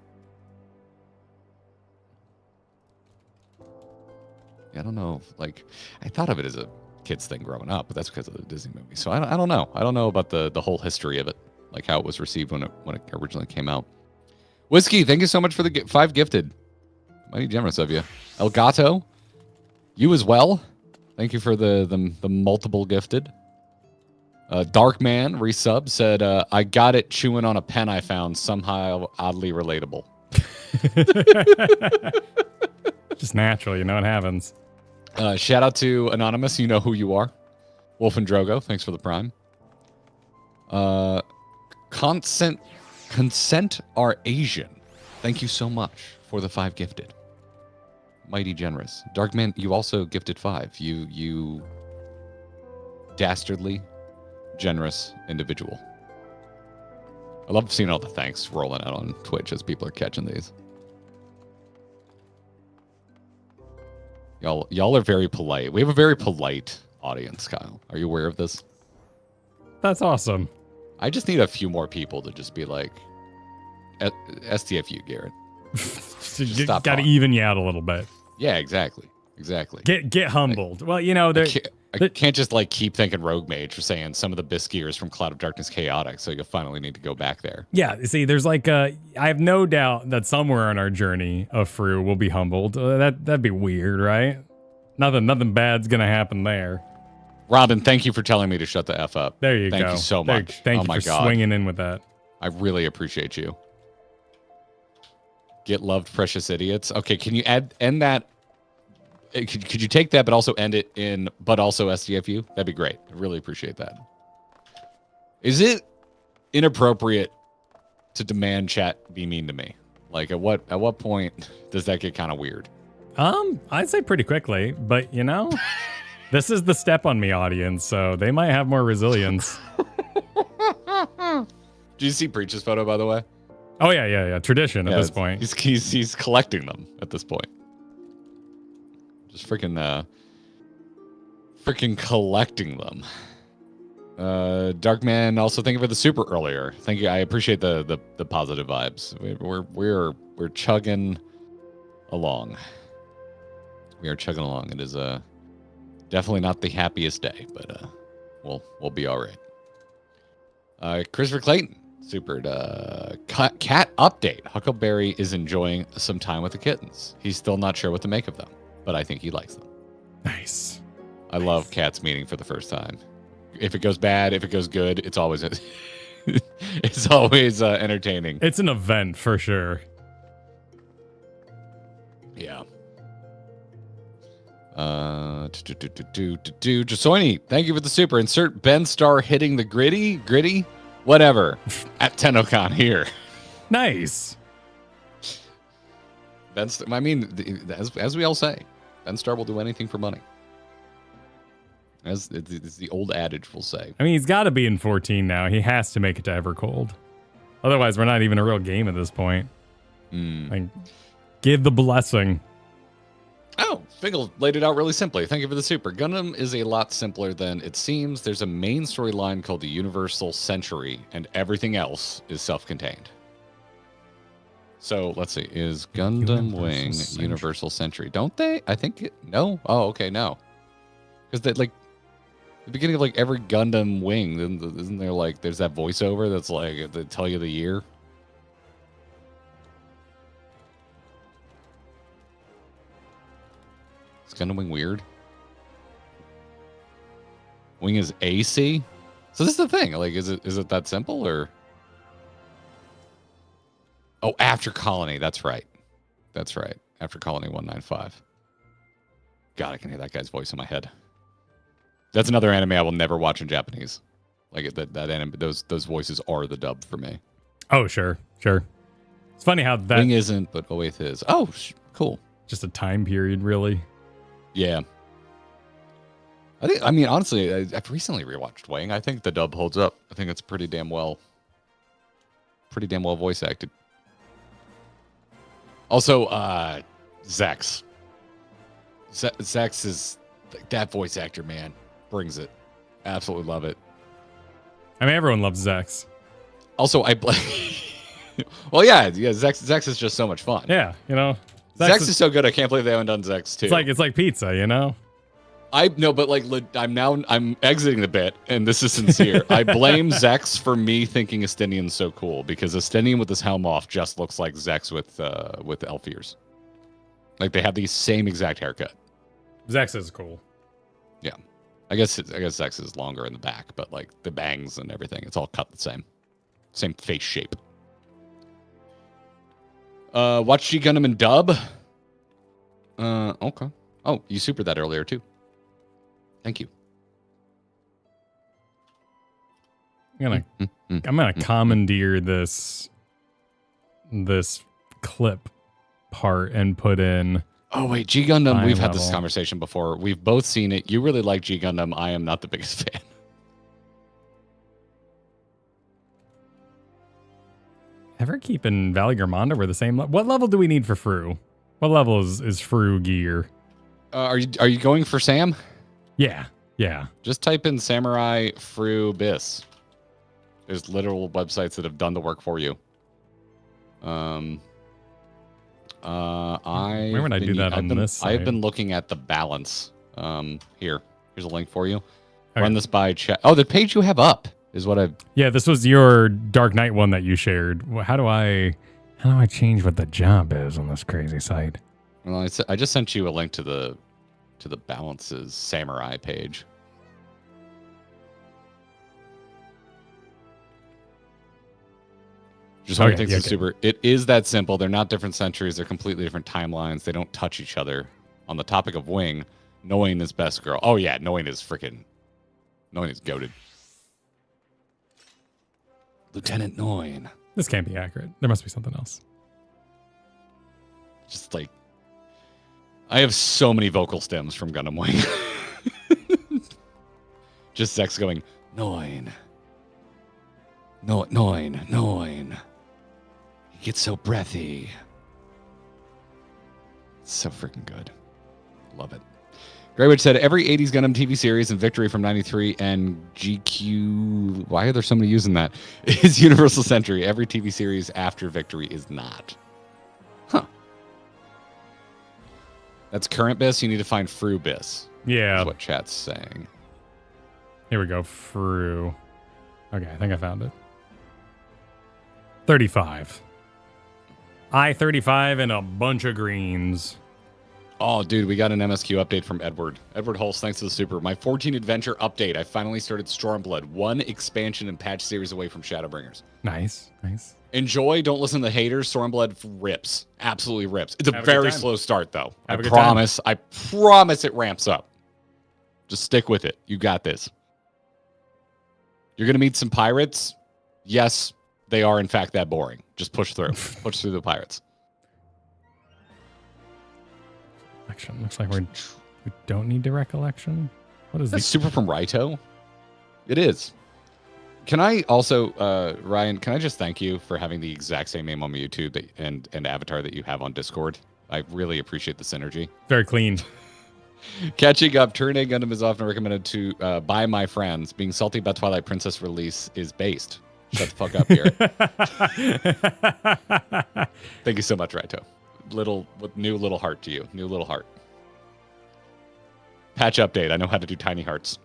I don't know. Like, I thought of it as a kids thing growing up, but that's because of the Disney movie. So I don't know. I don't know about the whole history of it, like how it was received when it originally came out. Whiskey, thank you so much for the 5 gifted. Mighty generous of you. Elgato, you as well. Thank you for the multiple gifted. Dark Man resub said, I got it chewing on a pen I found, somehow oddly relatable. Just natural, you know what happens. Shout out to Anonymous, you know who you are. Wolf and Drogo, thanks for the prime. Consent are Asian. Thank you so much for the 5 gifted. Mighty generous. Darkman, you also gifted 5. You dastardly generous individual. I love seeing all the thanks rolling out on Twitch as people are catching these. Y'all are very polite. We have a very polite audience, Kyle. Are you aware of this? That's awesome. I just need a few more people to just be like, STFU, Garrett. So you got to even you out a little bit. Yeah, exactly. Get humbled. Well, you know, I can't just like keep thinking Rogue Mage for saying some of the Biskiers from Cloud of Darkness Chaotic, so you finally need to go back there. Yeah, see, there's like I have no doubt that somewhere on our journey of FRU will be humbled. That'd be weird, right? Nothing bad's gonna happen there. Robin, thank you for telling me to shut the F up. There you go. Thank you so much. Thank you for swinging in with that. I really appreciate you. Get loved, precious idiots. Okay, can you end that? Could you take that, but also end it in, but also SDFU? That'd be great. I really appreciate that. Is it inappropriate to demand chat be mean to me? Like, at what point does that get kind of weird? I'd say pretty quickly, but you know, this is the Step on Me audience, so they might have more resilience. Do you see Preach's photo, by the way? Oh yeah. Tradition at this point. He's collecting them at this point. Just freaking collecting them. Darkman, also thank you for the super earlier. Thank you. I appreciate the positive vibes. We're chugging along. We are chugging along. It is definitely not the happiest day, but we'll be all right. Christopher Clayton, supered cat update. Huckleberry is enjoying some time with the kittens. He's still not sure what to make of them, but I think he likes them. Nice. I love cats meeting for the first time. If it goes bad, if it goes good, it's always it's always entertaining. It's an event for sure. Yeah. Jasoini, thank you for the super. Insert Ben Star hitting the gritty, whatever. At Tenocon here. Nice. I mean, as we all say, Ben Star will do anything for money. As it's the old adage will say. I mean, he's got to be in 14 now. He has to make it to Evercold. Otherwise, we're not even a real game at this point. Like, give the blessing. Oh, Fingal laid it out really simply. Thank you for the super. Gundam is a lot simpler than it seems. There's a main storyline called the Universal Century, and everything else is self-contained. So let's see. Is Gundam Wing Universal Century? Don't they? I think no. Oh, okay, no. Because they like the beginning of like every Gundam Wing, isn't there like there's that voiceover that's like they tell you the year? Is Gundam Wing weird? Wing is AC? So this is the thing. Like, is it that simple or? Oh, After Colony. That's right. After Colony 195. God, I can hear that guy's voice in my head. That's another anime I will never watch in Japanese. Like that anime, those voices are the dub for me. Oh, sure. It's funny how that Wing isn't, but Oath is. Oh, cool. Just a time period, really. Yeah. I mean, honestly, I've recently rewatched Wing. I think the dub holds up. I think it's pretty damn well voice acted. Also, Zex. Zex is that voice actor, man. Brings it. Absolutely love it. I mean, everyone loves Zex. Also, well, yeah, Zex is just so much fun. Yeah, you know, Zex is so good. I can't believe they haven't done Zex too. It's like pizza, you know. I'm exiting the bit, and this is sincere. I blame Zex for me thinking Estinian's so cool because Estinian with his helm off just looks like Zex with elf ears. Like they have the same exact haircut. Zex is cool. Yeah, I guess Zex is longer in the back, but like the bangs and everything, it's all cut the same face shape. Watch G Gundam and dub. Okay. Oh, you supered that earlier too. Thank you. I'm gonna commandeer this clip part and put in. Oh wait, G Gundam. We've had this conversation before. We've both seen it. You really like G Gundam. I am not the biggest fan. Everkeep and Valley Garmonda were the same. What level do we need for FRU? What level is FRU gear? Are you going for Sam? Yeah. Just type in Samurai FRU Bis. There's literal websites that have done the work for you. Where would I do that on this side? I've been looking at the balance. Here's a link for you. Okay. Run this by chat. Oh, the page you have up is what I've. Yeah, this was your Dark Knight one that you shared. How do I change what the job is on this crazy site? Well, I just sent you a link to the balances Samurai page. Just thinks it's super. It is that simple. They're not different centuries. They're completely different timelines. They don't touch each other. On the topic of Wing, Knowing is best girl. Oh yeah, Knowing is goated. Lieutenant Knowing. This can't be accurate. There must be something else. Just like, I have so many vocal stems from Gundam Wing. Just Zex going, Knowing. Knowing. He gets so breathy. It's so freaking good. Love it. Greywitch said, every 80s Gundam TV series and Victory from 93 and GQ... Why are there so many using that? Is Universal Century. Every TV series after Victory is not. Huh. That's current BIS. You need to find FRU BIS. Yeah. That's what chat's saying. Here we go. FRU. Okay, I think I found it. 35. I-35 and a bunch of greens. Oh, dude, we got an MSQ update from Edward. Edward Hulse, thanks to the super. My 14 adventure update. I finally started Stormblood. One expansion and patch series away from Shadowbringers. Nice. Enjoy. Don't listen to the haters. Stormblood rips. Absolutely rips. It's a very slow start, though. I promise it ramps up. Just stick with it. You got this. You're going to meet some pirates. Yes, they are, in fact, that boring. Just push through. Push through the pirates. Looks like we don't need the recollection. What is this? Super from Raito? It is. Can I also, Ryan, can I just thank you for having the exact same name on YouTube and avatar that you have on Discord? I really appreciate the synergy. Very clean. Catching up, Turn A Gundam is often recommended to by my friends. Being salty about Twilight Princess release is based. Shut the fuck up here. Thank you so much, Raito. New little heart to you. New little heart. Patch update. I know how to do tiny hearts.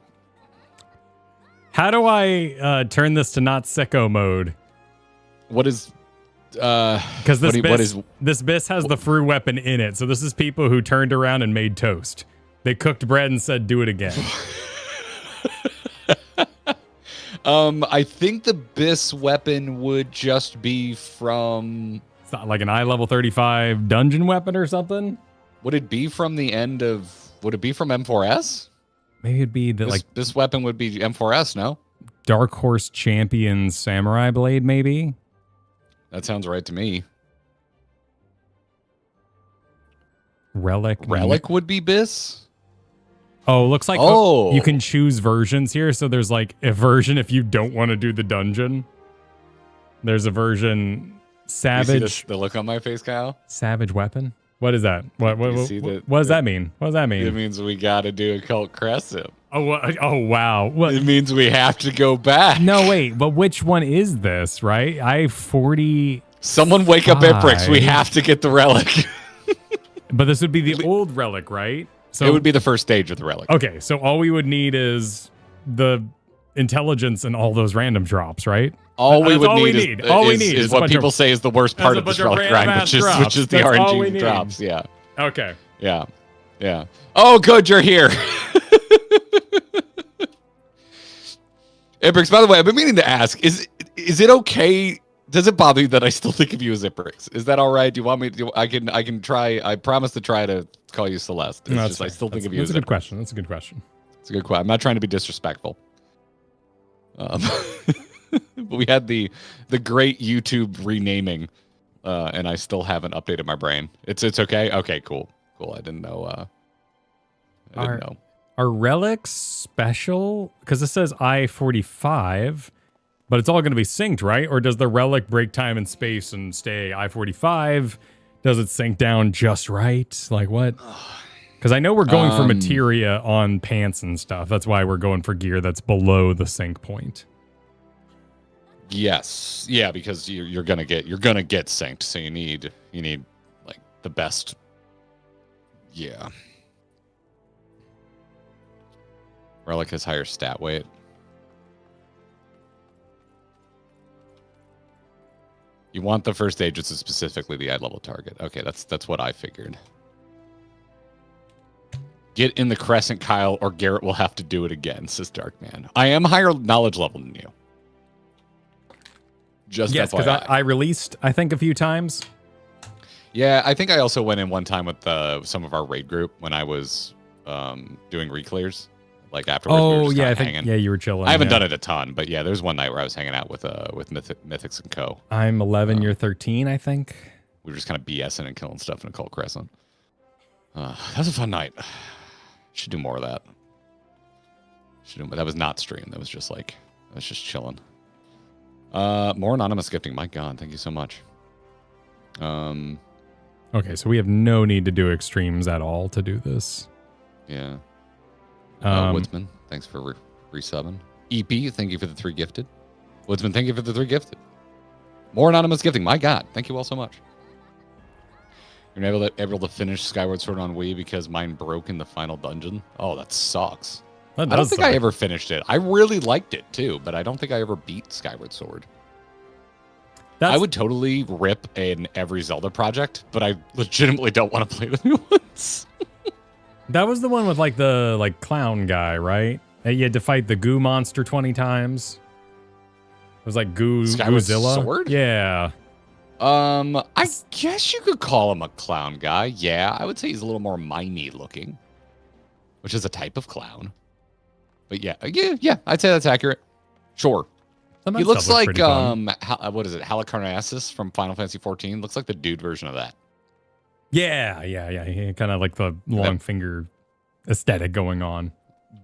How do I turn this to not sicko mode? What is... Because this BIS has the FRU weapon in it. So this is people who turned around and made toast. They cooked bread and said, do it again. I think the BIS weapon would just be from... It's not like an I-level 35 dungeon weapon or something? Would it be from the end of... Would it be from M4S? Maybe it'd be this weapon would be M4S, no? Dark Horse Champion Samurai Blade, maybe? That sounds right to me. Relic would be BIS? Oh, looks like you can choose versions here. So there's like a version if you don't want to do the dungeon. There's a version Savage. You see the look on my face, Kyle? Savage weapon? What is that? What does that mean? What does that mean? It means we got to do a cult Crescent. Oh, wow. What? It means we have to go back. No, wait. But which one is this, right? I-40... Someone wake up Eprix. We have to get the relic. But this would be the old relic, right? So it would be the first stage of the relic. Okay, so all we would need is the intelligence and all those random drops, right? All we would all need we need. All we need is what people say is the worst part of this relic grind, which is the RNG drops. Yeah. Okay. Yeah. Yeah. Oh, good, you're here. Ibrix, by the way, I've been meaning to ask, is it okay? Does it bother you that I still think of you as Ibrix? Is that all right? Do you want me to? I can try. I promise to try to call you Celeste. It's just, I still think of you as That's a good question. That's a good question. It's a good question. I'm not trying to be disrespectful. But we had the great YouTube renaming, and I still haven't updated my brain. It's okay? Okay, cool. I didn't know. I didn't know. Are relics special? Because it says I-45, but it's all going to be synced, right? Or does the relic break time and space and stay I-45? Does it sync down just right? Like what? Because I know we're going for materia on pants and stuff. That's why we're going for gear that's below the sync point. Yes. Yeah, because you're gonna get synced, so you need like the best. Yeah. Relic has higher stat weight. You want the first stage, it's specifically the eye level target. Okay, that's what I figured. Get in the crescent, Kyle, or Garrett will have to do it again, says Darkman. I am higher knowledge level than you. Just yes, because I released, I think, a few times. Yeah, I think I also went in one time with some of our raid group when I was doing reclears. Like afterwards, we were just I hanging. think you were chilling. I haven't done it a ton, but yeah, there's one night where I was hanging out with Mythics and Co. I'm 11, you're 13, I think. We were just kind of BSing and killing stuff in a Occult Crescent. That was a fun night. Should do more of that. That was not stream. That was just chilling. More anonymous gifting. My God, thank you so much. Okay, so we have no need to do extremes at all to do this. Yeah. Woodsman, thanks for resubbing. EP, thank you for the 3 gifted. Woodsman, thank you for the 3 gifted. More anonymous gifting. My God, thank you all so much. You're able to finish Skyward Sword on Wii because mine broke in the final dungeon. Oh, that sucks. I don't think I ever finished it. I really liked it too, but I don't think I ever beat Skyward Sword. I would totally rip in every Zelda project, but I legitimately don't want to play the new ones. That was the one with the clown guy, right? You had to fight the goo monster 20 times. It was like Goozilla. Sword? Yeah. I guess you could call him a clown guy. Yeah, I would say he's a little more mimey looking, which is a type of clown. But yeah, I'd say that's accurate. Sure. He looks like what is it? Halicarnassus from Final Fantasy 14. Looks like the dude version of that. Yeah. He kind of like the long finger aesthetic going on.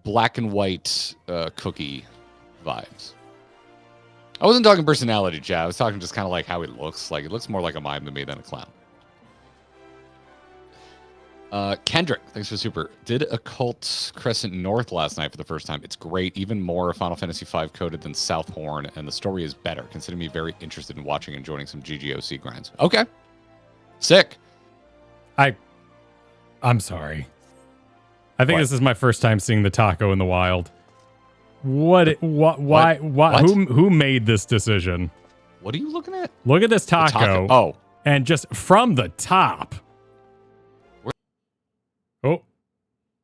Black and white cookie vibes. I wasn't talking personality, Chad. I was talking just kind of like how he looks. Like, it looks more like a mime to me than a clown. Kendrick, thanks for the super. Did Occult Crescent North last night for the first time. It's great. Even more Final Fantasy V coded than South Horn, and the story is better. Consider me very interested in watching and joining some GGOC grinds. Okay. Sick. I'm sorry. I think this is my first time seeing the taco in the wild. Why? Who made this decision? What are you looking at? Look at this taco. Oh. And just from the top. Oh.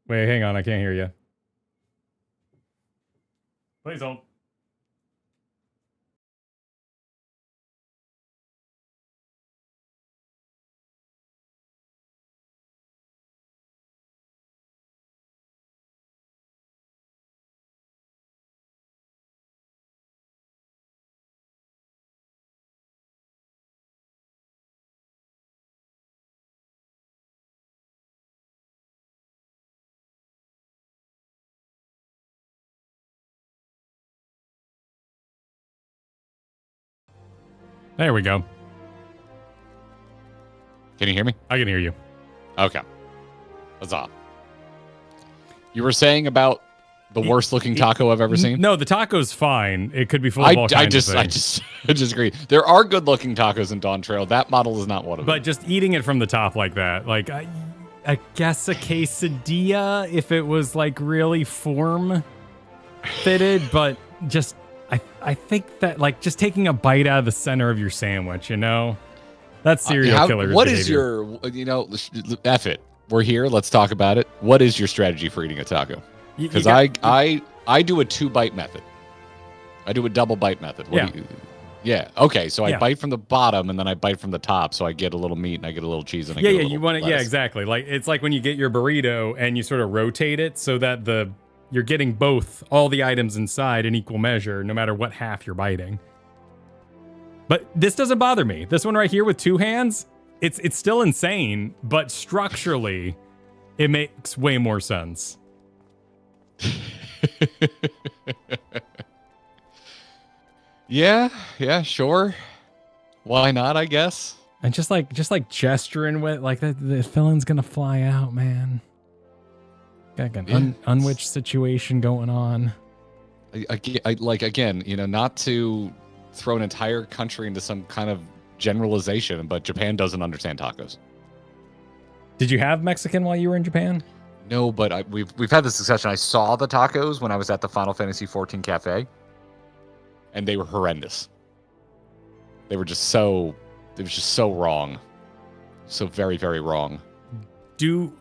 Wait, hang on. I can't hear you. Please don't. There we go. Can you hear me? I can hear you. Okay. Huzzah. You were saying about the worst looking taco I've ever seen? No, the taco's fine. It could be full of all kinds of things. I just agree. There are good looking tacos in Dawn Trail. That model is not one of them. But just eating it from the top like that, I guess a quesadilla if it was like really form fitted, but just I think that like just taking a bite out of the center of your sandwich, that's serial killer. What is your, F it. We're here. Let's talk about it. What is your strategy for eating a taco? Because I do a 2-bite method. I do a double bite method. Yeah. Okay. So I bite from the bottom and then I bite from the top, so I get a little meat and I get a little cheese and I get a little you want it. lettuce. Yeah, exactly. Like it's like when you get your burrito and you sort of rotate it so that you're getting all the items inside in equal measure, no matter what half you're biting. But this doesn't bother me. This one right here with 2 hands, it's still insane, but structurally, it makes way more sense. Yeah, sure. Why not, I guess? And just like gesturing with like the filling's gonna fly out, man. Got an unwitch situation going on. Again, not to throw an entire country into some kind of generalization, but Japan doesn't understand tacos. Did you have Mexican while you were in Japan? No, but we've had this discussion. I saw the tacos when I was at the Final Fantasy XIV cafe, and they were horrendous. They were just so wrong. So very, very wrong. Do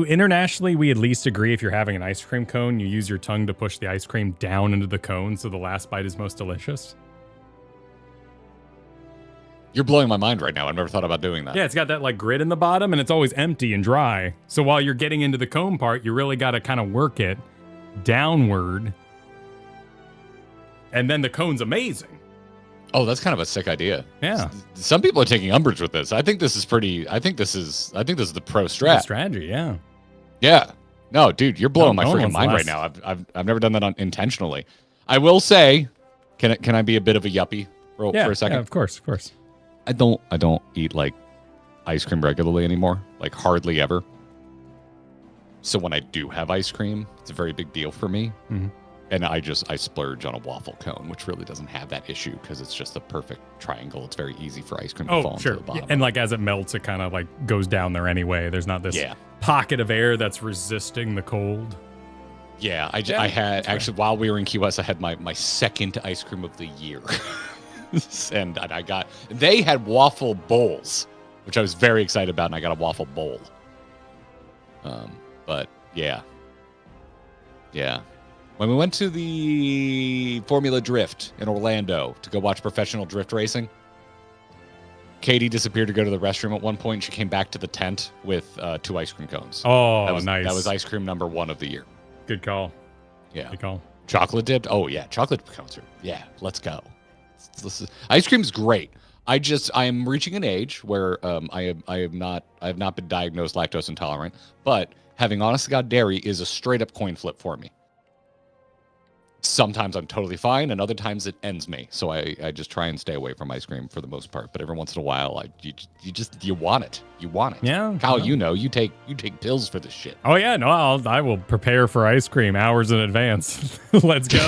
internationally we at least agree if you're having an ice cream cone, you use your tongue to push the ice cream down into the cone so the last bite is most delicious? You're blowing my mind right now. I've never thought about doing that. Yeah, it's got that like grit in the bottom and it's always empty and dry. So while you're getting into the cone part, you really got to kind of work it downward. And then the cone's amazing. Oh, that's kind of a sick idea. Yeah. Some people are taking umbrage with this. I think this is the pro strat. Good strategy, yeah. Yeah. No, dude, you're blowing my freaking mind right now. I've never done that intentionally. I will say, can I be a bit of a yuppie for a second? Yeah, of course. I don't eat like ice cream regularly anymore, like hardly ever. So when I do have ice cream, it's a very big deal for me. Mm-hmm. And I splurge on a waffle cone, which really doesn't have that issue because it's just a perfect triangle. It's very easy for ice cream to fall into the bottom. Yeah, and like as it melts, it kind of like goes down there anyway. There's not this pocket of air that's resisting the cold. Yeah, I had actually while we were in Key West, I had my second ice cream of the year. And they had waffle bowls, which I was very excited about, and I got a waffle bowl. But yeah. When we went to the Formula Drift in Orlando to go watch professional drift racing, Katie disappeared to go to the restroom at one point. She came back to the tent with 2 ice cream cones. Oh, nice. That was ice cream number 1 of the year. Good call. Yeah. Good call. Chocolate dipped? Oh, yeah. Chocolate cones let's go. Ice cream's great. I am reaching an age where I have not been diagnosed lactose intolerant, but having honest to God dairy is a straight up coin flip for me. Sometimes I'm totally fine, and other times it ends me. So I just try and stay away from ice cream for the most part. But every once in a while, you want it. You want it. Yeah. Kyle, you take pills for this shit. Oh yeah, no, I will prepare for ice cream hours in advance. Let's go.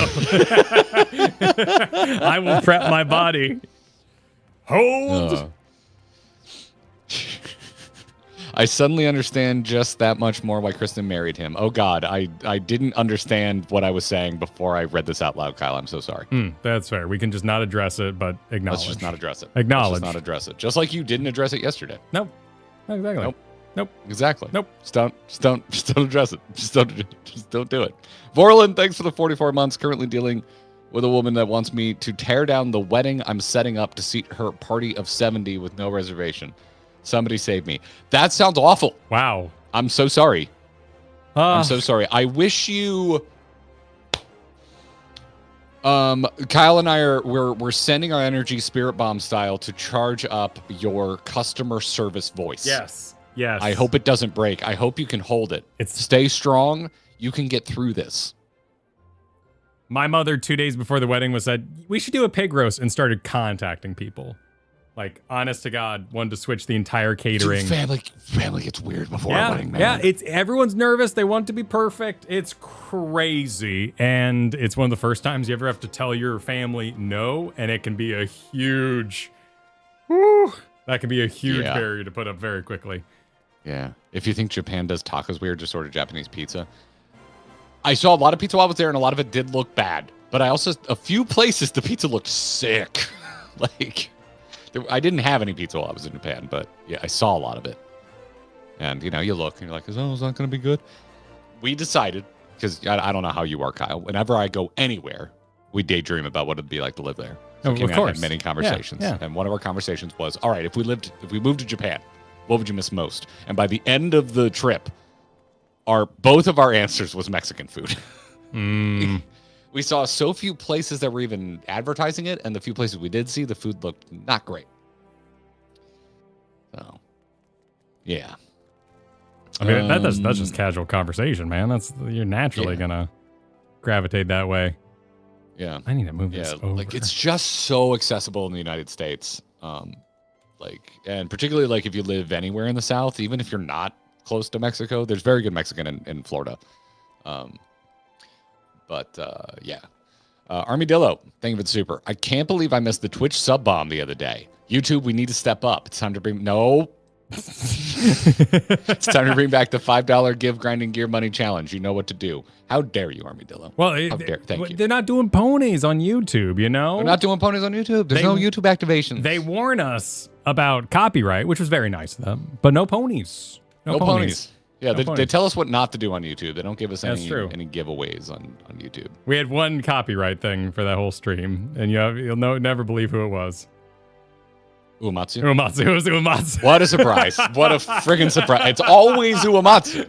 I will prep my body. Hold. I suddenly understand just that much more why Kristen married him. Oh, God, I didn't understand what I was saying before I read this out loud, Kyle. I'm so sorry. That's fair. We can just not address it, but acknowledge. Let's just not address it. Acknowledge. Let's just not address it. Just like you didn't address it yesterday. Nope. Exactly. Nope. Exactly. Nope. Just don't address it. Just don't do it. Vorlin, thanks for the 44 months. Currently dealing with a woman that wants me to tear down the wedding I'm setting up to seat her party of 70 with no reservation. Somebody save me. That sounds awful. Wow. I'm so sorry. I'm so sorry. I wish you... Kyle and I we're sending our energy spirit bomb style to charge up your customer service voice. Yes. I hope it doesn't break. I hope you can hold it. Stay strong. You can get through this. My mother, 2 days before the wedding, said, we should do a pig roast, and started contacting people. Like, honest to God, wanted to switch the entire catering. Dude, family gets weird before a wedding, man. Yeah, everyone's nervous. They want to be perfect. It's crazy. And it's one of the first times you ever have to tell your family no, and it can be a huge, that can be a huge barrier to put up very quickly. Yeah. If you think Japan does tacos weird, just order Japanese pizza. I saw a lot of pizza while I was there, and a lot of it did look bad. But I also, a few places, the pizza looked sick. Like, I didn't have any pizza while I was in Japan, but yeah, I saw a lot of it. And, you know, you look, and you're like, is that going to be good? We decided, because I don't know how you are, Kyle. Whenever I go anywhere, we daydream about what it'd be like to live there. So Kim and I had many conversations. Yeah. And one of our conversations was, all right, if we moved to Japan, what would you miss most? And by the end of the trip, both of our answers was Mexican food. We saw so few places that were even advertising it, and the few places we did see, the food looked not great. So, yeah. I mean, that's just casual conversation, man. You're naturally gonna gravitate that way. Yeah. I need to move this over. Like, it's just so accessible in the United States. And particularly like if you live anywhere in the South, even if you're not close to Mexico, there's very good Mexican in Florida. Yeah. Armadillo, thank you for the super. I can't believe I missed the Twitch sub bomb the other day. YouTube, we need to step up. It's time to bring it's time to bring back the $5 give grinding gear money challenge. You know what to do. How dare you, Armadillo? Well, thank you. They're not doing ponies on YouTube, you know? They're not doing ponies on YouTube. There's no YouTube activation. They warn us about copyright, which was very nice of them, but no ponies. No ponies. Yeah, they tell us what not to do on YouTube. They don't give us any giveaways on YouTube. We had one copyright thing for that whole stream, and you'll never believe who it was. Uematsu? Uematsu. It was Uematsu. What a surprise. What a friggin' surprise. It's always Uematsu.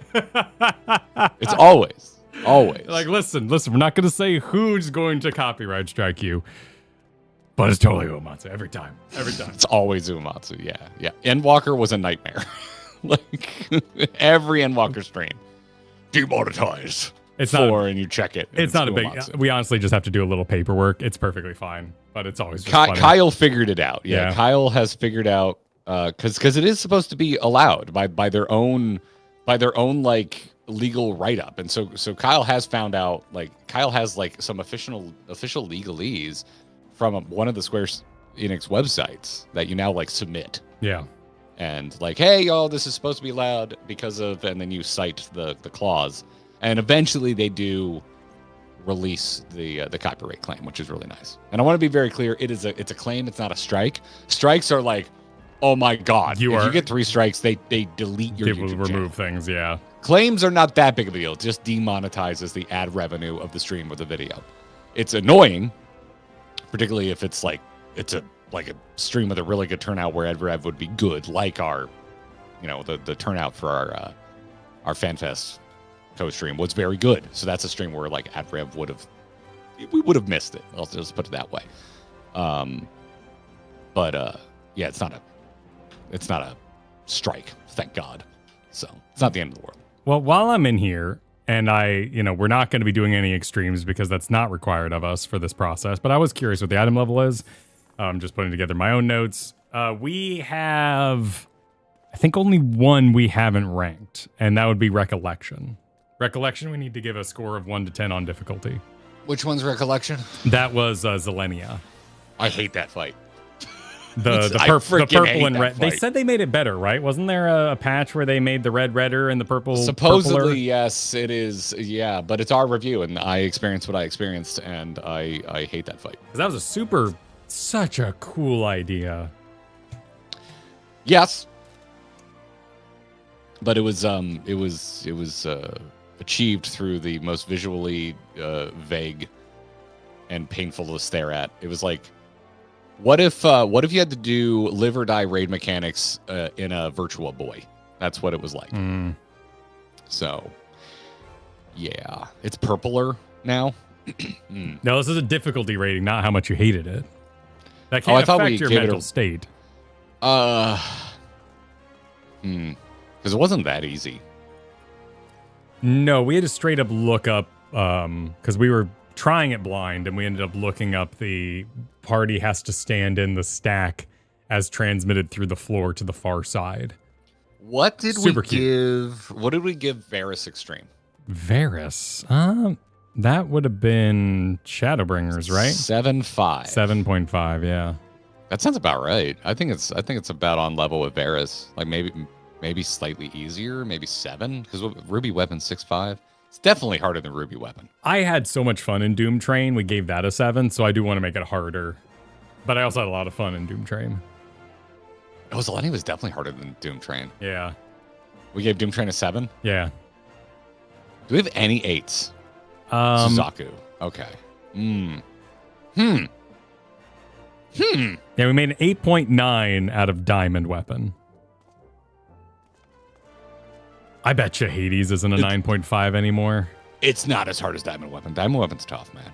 It's always. Like, listen, we're not going to say who's going to copyright strike you, but it's totally Uematsu every time. It's always Uematsu, yeah. Endwalker was a nightmare. Like, every Endwalker stream. Demonetize. It's not, and you check it. It's not Uematsu. a big. We honestly just have to do a little paperwork. It's perfectly fine, but it's always just funny. Kyle figured it out. Yeah, Kyle has figured out because it is supposed to be allowed by their own like legal write up, and so Kyle has found out, like, Kyle has like some official legalese from one of the Square Enix websites that you now like submit. Yeah. And like, hey, y'all, this is supposed to be allowed because of, and then you cite the clause. And eventually they do release the copyright claim, which is really nice. And I want to be very clear, it's a claim, it's not a strike. Strikes are like, oh my God. If you get 3 strikes, they delete your YouTube channel. Remove things, yeah. Claims are not that big of a deal. It just demonetizes the ad revenue of the stream or the video. It's annoying, particularly if it's like a stream with a really good turnout where ad rev would be good, like our, the turnout for our FanFest co-stream was very good. So that's a stream where like ad rev we would have missed it. I'll just put it that way. Yeah, it's not a strike, thank God. So it's not the end of the world. Well, while I'm in here, and we're not going to be doing any extremes because that's not required of us for this process, but I was curious what the item level is. I'm just putting together my own notes. We have, I think, only one we haven't ranked, and that would be Recollection. Recollection, we need to give a score of 1 to 10 on difficulty. Which one's Recollection? That was Zelenia. I hate that fight. The purple and red. They said they made it better, right? Wasn't there a patch where they made the red redder and the purple supposedly purpler? Yes, it is. Yeah, but it's our review, and I experienced what I experienced, and I hate that fight. Because that was such a cool idea. Yes, but it was achieved through the most visually vague and painful to stare at. It was like, what if you had to do live or die raid mechanics in a Virtua Boy? That's what it was like. So, yeah, it's purpler now. No, this is a difficulty rating, not how much you hated it. That can't affect your mental state. Because it wasn't that easy. No, we had to straight up look up, because we were trying it blind, and we ended up looking up the party has to stand in the stack as transmitted through the floor to the far side. What did we give? What did we give Varus Extreme? Varus? That would have been Shadowbringers, right? 7.5. 7.5, yeah. That sounds about right. I think it's about on level with Varus. Like maybe maybe slightly easier, maybe 7, because Ruby Weapon 6.5. It's definitely harder than Ruby Weapon. I had so much fun in Doom Train. We gave that a 7, so I do want to make it harder. But I also had a lot of fun in Doom Train. Oh, Zeleny was definitely harder than Doom Train. Yeah. We gave Doom Train a 7? Yeah. Do we have any 8s? Suzaku. Okay. Yeah, we made an 8.9 out of Diamond Weapon. I bet you Hades isn't a 9.5 anymore. It's not as hard as Diamond Weapon. Diamond Weapon's tough, man.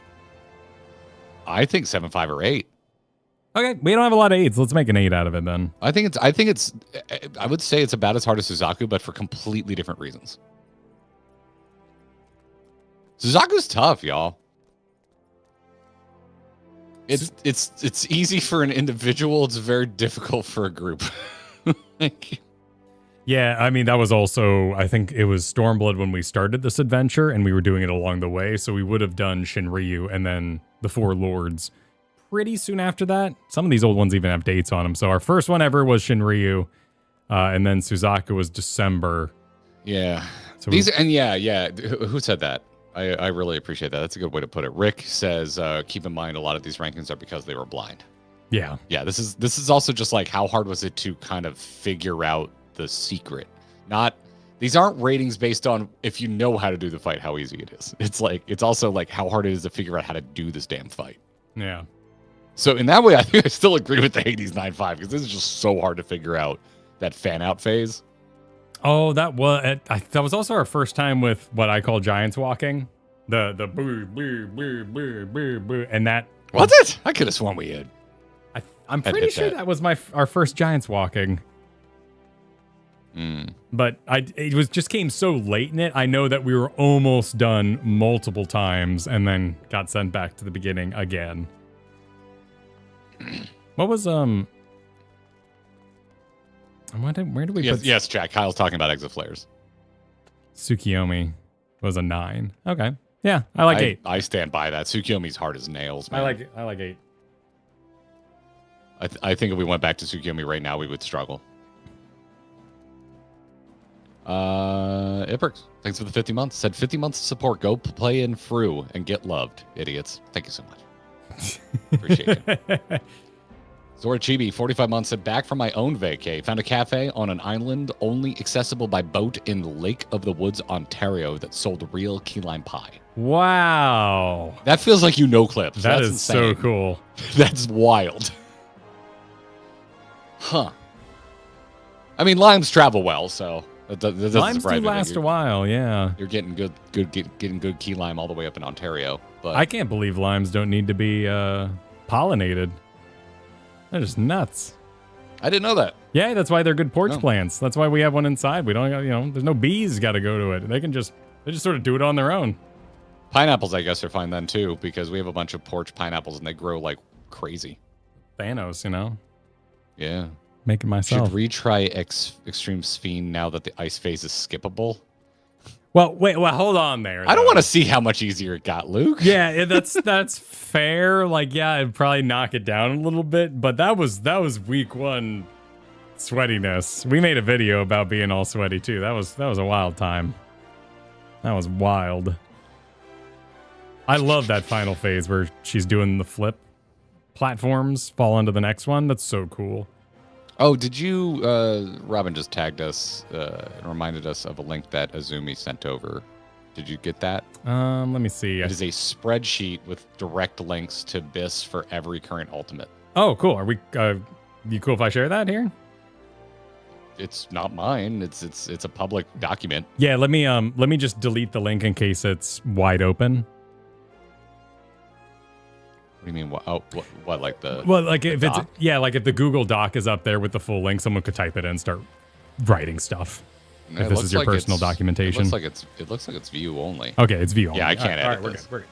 I think 7.5 or 8. Okay, we don't have a lot of 8s. Let's make an 8 out of it then. I would say it's about as hard as Suzaku, but for completely different reasons. Suzaku's tough, y'all. It's easy for an individual. It's very difficult for a group. Yeah, I mean, that was also, I think it was Stormblood when we started this adventure, and we were doing it along the way, so we would have done Shinryu and then the Four Lords pretty soon after that. Some of these old ones even have dates on them. So our first one ever was Shinryu, and then Suzaku was December. Yeah. So Who said that? I really appreciate that. That's a good way to put it. Rick says, keep in mind a lot of these rankings are because they were blind. Yeah. Yeah, this is also just like how hard was it to kind of figure out the secret. These aren't ratings based on if you know how to do the fight, how easy it is. It's also like how hard it is to figure out how to do this damn fight. Yeah. So in that way, I think I still agree with the Hades 9.5 because this is just so hard to figure out that fan out phase. Oh, that was also our first time with what I call giants walking. The boo boo boo boo boo boo, and that was it. I could have sworn we had. I'm pretty sure that was our first giants walking. But it just came so late in it. I know that we were almost done multiple times and then got sent back to the beginning again. What was where did we put? Yes, Jack. Kyle's talking about exit flares. Tsukiyomi was a 9. Okay, yeah, I like 8. I stand by that. Tsukiyomi's hard as nails, man. I like 8. I think if we went back to Tsukiyomi right now, we would struggle. Iperks, thanks for the 50 months. Said 50 months of support. Go play in FRU and get loved, idiots. Thank you so much. Appreciate it. Zora Chibi, 45 months, said back from my own vacay. Found a cafe on an island only accessible by boat in Lake of the Woods, Ontario that sold real key lime pie. Wow. That feels like clips. That's insane. So cool. That's wild. Huh. I mean, limes travel well, so that doesn't limes surprise do me. last a while, yeah. You're getting good key lime all the way up in Ontario. But I can't believe limes don't need to be pollinated. They're just nuts. I didn't know that. Yeah, that's why they're good porch plants. That's why we have one inside. We don't, there's no bees got to go to it. They just sort of do it on their own. Pineapples, I guess, are fine then too, because we have a bunch of porch pineapples and they grow like crazy. Thanos, Yeah. Making myself. Should retry Extreme Sphene now that the ice phase is skippable? Well, hold on there. I don't want to see how much easier it got, Luke. Yeah, that's fair. Like, yeah, it'd probably knock it down a little bit, but that was week 1 sweatiness. We made a video about being all sweaty too. That was a wild time. That was wild. I love that final phase where she's doing the flip platforms, fall onto the next one. That's so cool. Oh, did you, Robin just tagged us and reminded us of a link that Azumi sent over. Did you get that? Let me see. It is a spreadsheet with direct links to BIS for every current ultimate. Oh, cool. Are we, you cool if I share that here? It's not mine. It's a public document. Yeah, let me just delete the link in case it's wide open. What do you mean? What like the? Well, like if doc? like if the Google Doc is up there with the full link, someone could type it in and start writing stuff. If this is your personal documentation, it looks like it's view only. Okay, it's view only. Yeah, I can't edit We're this. good.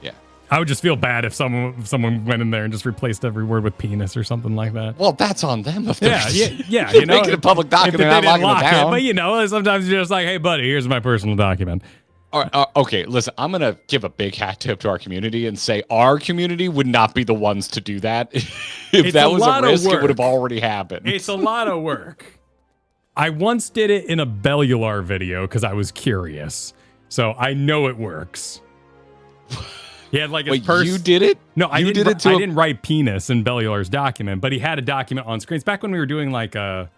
Yeah, I would just feel bad if someone went in there and just replaced every word with penis or something like that. Well, that's on them. If yeah. You know, make it a public document. If they didn't lock it, but sometimes you're just like, hey, buddy, here's my personal document. All right, okay, listen, I'm going to give a big hat tip to our community and say our community would not be the ones to do that. If that was a risk, it would have already happened. It's a lot of work. I once did it in a Bellular video because I was curious. So I know it works. He had like his Wait, you did it? No, I you didn't. Did it I didn't write penis in Bellular's document, but he had a document on screen. It's back when we were doing like we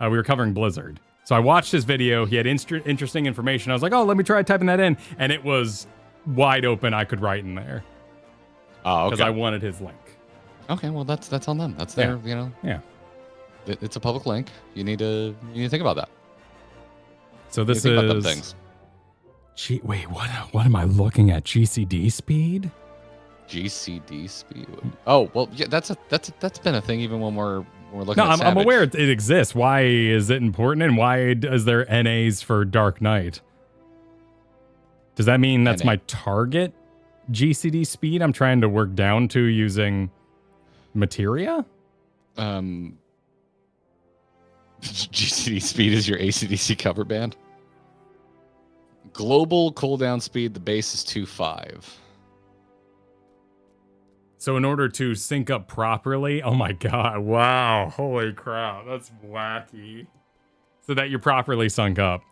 were covering Blizzard. So I watched his video. He had interesting information. I was like, oh, let me try typing that in, and it was wide open. I could write in there. Oh, okay. Because I wanted his link. Okay, well that's on them. That's their, you know. Yeah. It's a public link. You need to think about that. So this is things. Wait, what am I looking at? GCD speed? GCD speed. Oh, well, yeah, that's been a thing even when we're looking at I'm aware it exists. Why is it important, and why is there NAs for Dark Knight? Does that mean that's my target GCD speed I'm trying to work down to using materia? GCD speed is your AC/DC cover band. Global cooldown speed, the base is 2.5. So in order to sync up properly, oh my god, wow, holy crap, that's wacky. So that you're properly sunk up,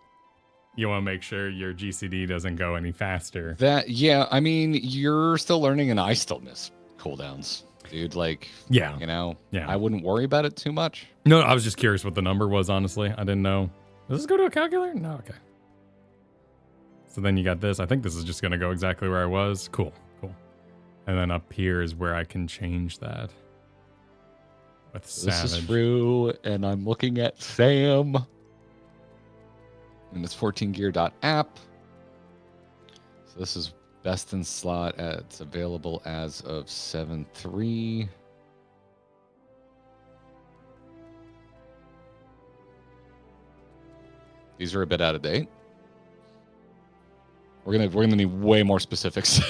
you want to make sure your GCD doesn't go any faster. Yeah, I mean, you're still learning and I still miss cooldowns, dude. Like, yeah, you know, yeah. I wouldn't worry about it too much. No, I was just curious what the number was, honestly. I didn't know. Does this go to a calculator? No, okay. So then you got this. I think this is just going to go exactly where I was. Cool. And then up here is where I can change that. With Savage. This is FRU, and I'm looking at Sam. And it's 14gear.app. So this is best in slot. It's available as of 7.3. These are a bit out of date. We're gonna need way more specifics.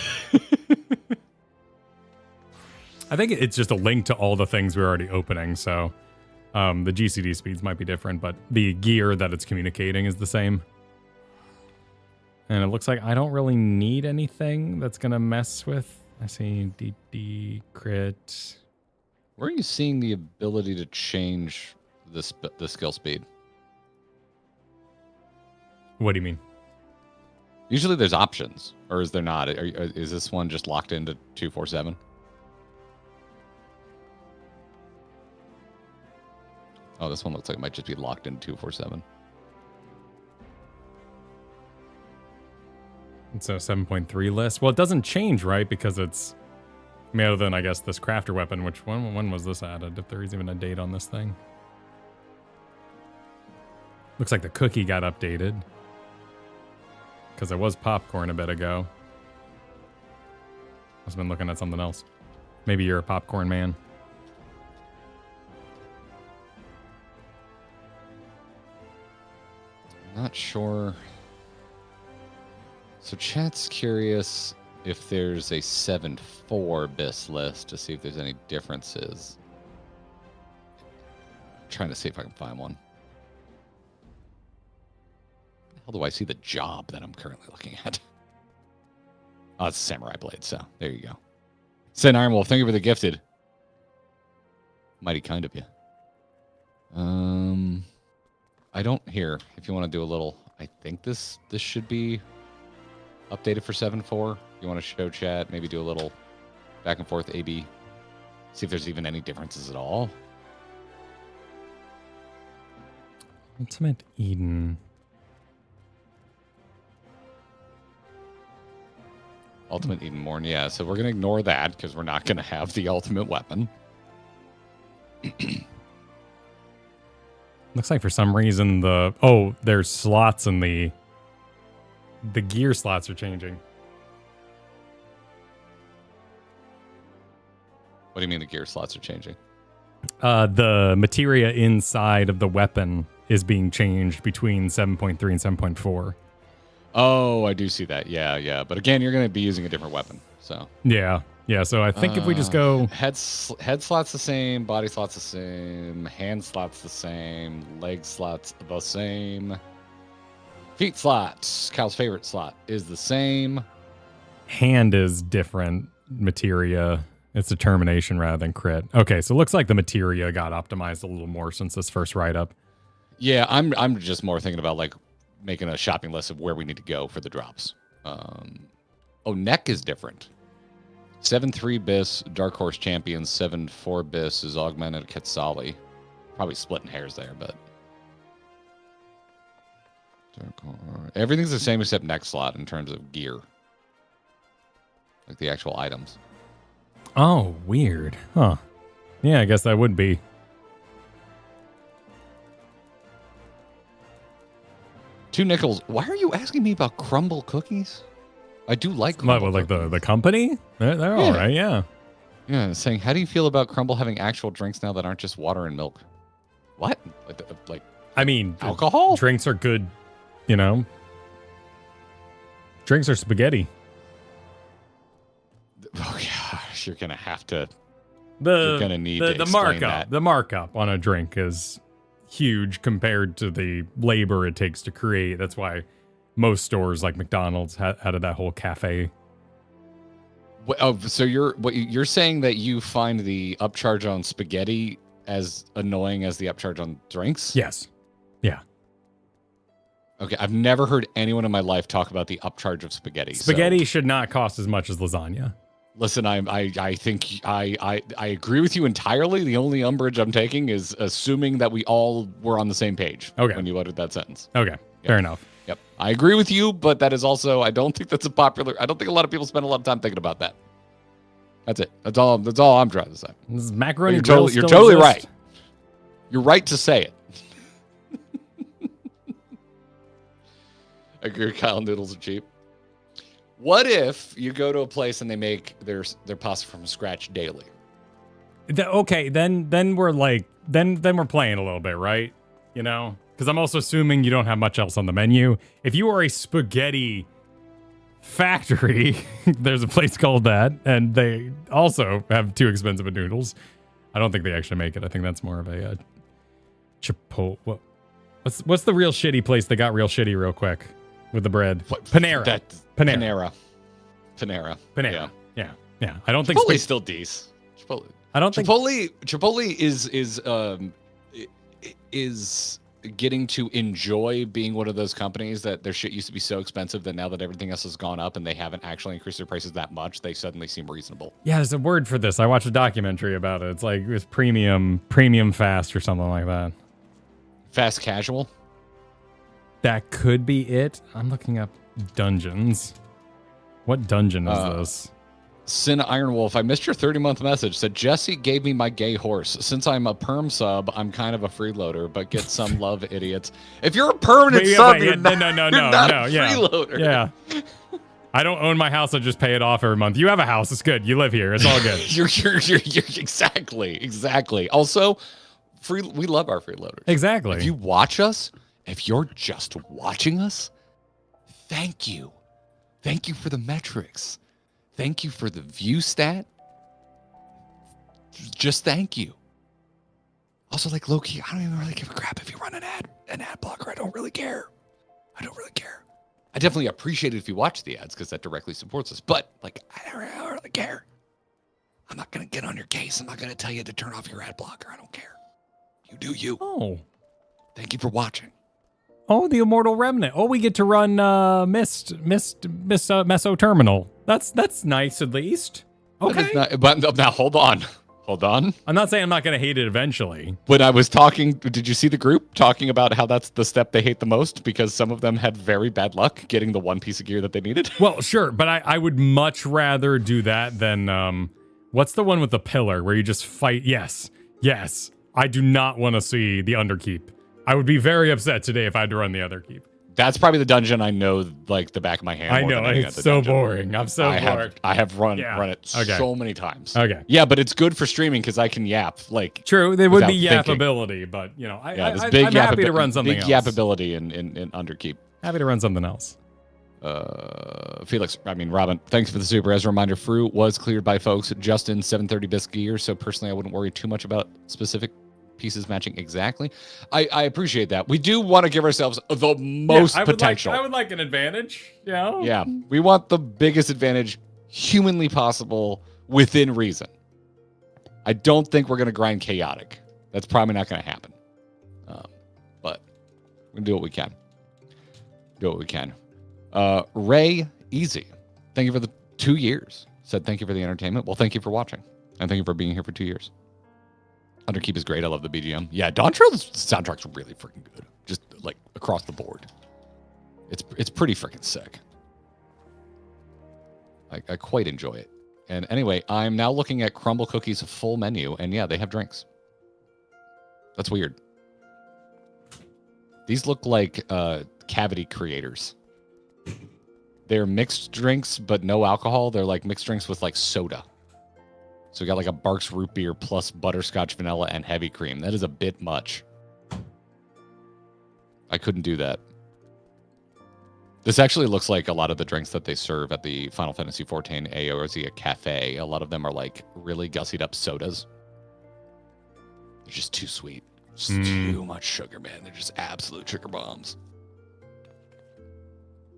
I think it's just a link to all the things we're already opening. So the GCD speeds might be different, but the gear that it's communicating is the same. And it looks like I don't really need anything that's going to mess with. I see DD, crit. Where are you seeing the ability to change the skill speed? What do you mean? Usually there's options, or is there not? Is this one just locked into 247? Oh, this one looks like it might just be locked in 247. It's a 7.3 list. Well, it doesn't change, right? Because it's other than, I guess, this crafter weapon. Which one? When was this added? If there is even a date on this thing. Looks like the cookie got updated. Because it was popcorn a bit ago. I've been looking at something else. Maybe you're a popcorn man. Not sure. So chat's curious if there's a 7.4 BIS list to see if there's any differences. I'm trying to see if I can find one. How do I see the job that I'm currently looking at? Oh, it's a Samurai Blade, so there you go. Sin Iron Wolf, thank you for the gifted. Mighty kind of you. I don't here. If you want to do a little, I think this should be updated for 7.4. You want to show chat, maybe do a little back and forth AB. See if there's even any differences at all. Ultimate Eden. Ultimate Edenborn, yeah. So we're going to ignore that because we're not going to have the ultimate weapon. Looks like for some reason there's slots in the gear slots are changing. What do you mean the gear slots are changing? The materia inside of the weapon is being changed between 7.3 and 7.4. Oh, I do see that. Yeah. But again, you're going to be using a different weapon. So yeah. So I think if we just go head slots the same, body slots the same, hand slots the same, leg slots the same, feet slots. Kyle's favorite slot is the same. Hand is different materia. It's determination rather than crit. Okay, so it looks like the materia got optimized a little more since this first write-up. Yeah, I'm just more thinking about like making a shopping list of where we need to go for the drops. Neck is different. 7-3 Biss, Dark Horse Champions. 7-4 Biss is Augmented Quetzali. Probably splitting hairs there, but everything's the same except neck slot in terms of gear, like the actual items. Oh, weird. Huh. Yeah, I guess that would be. $2. Why are you asking me about crumble cookies? I do like crumble Like cookies. the company? They're all right, yeah. Yeah, saying, how do you feel about Crumble having actual drinks now that aren't just water and milk? What? Like I mean, alcohol? Drinks are good, you know. Drinks are spaghetti. Oh gosh, you're gonna have to. You're You're gonna need to the explain markup. that. The markup on a drink is huge compared to the labor it takes to create. That's why most stores like McDonald's had that whole cafe. So you're saying that you find the upcharge on spaghetti as annoying as the upcharge on drinks? Yes. Yeah. Okay, I've never heard anyone in my life talk about the upcharge of spaghetti. Spaghetti So, should not cost as much as lasagna. listen, I think I agree with you entirely. The only umbrage I'm taking is assuming that we all were on the same page when you uttered that sentence. Okay, fair enough. Yep, I agree with you, but that is also I don't think a lot of people spend a lot of time thinking about that. That's it. That's all I'm trying to say. This is macaroni. You're grill you're still totally exist? right. You're right to say it. I agree. Kyle, noodles are cheap. What if you go to a place and they make their pasta from scratch daily? Okay, then we're like then we're playing a little bit, right? You know, because I'm also assuming you don't have much else on the menu. If you are a spaghetti factory, there's a place called that, and they also have too expensive of noodles. I don't think they actually make it. I think that's more of a Chipotle. What's the real shitty place that got real shitty real quick with the bread? Panera. Panera. Yeah. I don't think Chipotle's still decent. I don't think Chipotle is getting to enjoy being one of those companies that their shit used to be so expensive that now that everything else has gone up and they haven't actually increased their prices that much, they suddenly seem reasonable. Yeah, there's a word for this. I watched a documentary about it. It's like it's premium fast or something like that. Fast casual? That could be it. I'm looking up dungeons. What dungeon is this? Sin Iron Wolf, I missed your 30-month message. Said Jesse gave me my gay horse. Since I'm a perm sub, I'm kind of a freeloader, but get some love, idiots. If you're a permanent sub, you're not a freeloader. Yeah. I don't own my house. I just pay it off every month. You have a house. It's good. You live here. It's all good. you're exactly. Also, we love our freeloaders. Exactly. If you watch us, if you're just watching us, thank you. Thank you for the metrics. Thank you for the view stat. Just thank you. Also, like low-key, I don't even really give a crap if you run an ad blocker. I don't really care. I definitely appreciate it if you watch the ads because that directly supports us. But like, I don't really care. I'm not gonna get on your case. I'm not gonna tell you to turn off your ad blocker. I don't care. You do you. Oh. Thank you for watching. Oh, the Immortal Remnant. Oh, we get to run Meso Terminal. That's nice at least. Okay. But now hold on. I'm not saying I'm not going to hate it eventually. When I was talking, did you see the group talking about how that's the step they hate the most because some of them had very bad luck getting the one piece of gear that they needed? Well, sure, but I would much rather do that than what's the one with the pillar where you just fight? Yes. I do not want to see the Underkeep. I would be very upset today if I had to run the Underkeep. That's probably the dungeon I know like the back of my hand. I know, it's so boring. I'm so bored. I have run it so many times. Okay. Yeah, but it's good for streaming because I can yap. Like true, there would be yappability, but you know, I'm happy to run something else. Big yappability in Underkeep. Happy to run something else. Robin, thanks for the super. As a reminder, FRU was cleared by folks just in 730 bisc gear, so personally I wouldn't worry too much about specific pieces matching exactly. I appreciate that. We do want to give ourselves the most potential. I would like an advantage, you know? Yeah, we want the biggest advantage humanly possible within reason. I don't think we're going to grind chaotic. That's probably not going to happen. But We're gonna do what we can. Do what we can. Ray Easy, thank you for the 2 years. Said thank you for the entertainment. Well, thank you for watching. And thank you for being here for 2 years. Underkeep is great. I love the BGM. Yeah, Dawn Trail's soundtrack's really freaking good. Just like across the board. It's pretty freaking sick. I quite enjoy it. And anyway, I'm now looking at Crumble Cookie's full menu, and yeah, they have drinks. That's weird. These look like cavity creators. They're mixed drinks, but no alcohol. They're like mixed drinks with like soda. So we got like a Barks root beer plus butterscotch vanilla and heavy cream. That is a bit much. I couldn't do that. This actually looks like a lot of the drinks that they serve at the Final Fantasy XIV Eorzea Cafe. A lot of them are like really gussied up sodas. They're just too sweet. Just too much sugar, man. They're just absolute sugar bombs.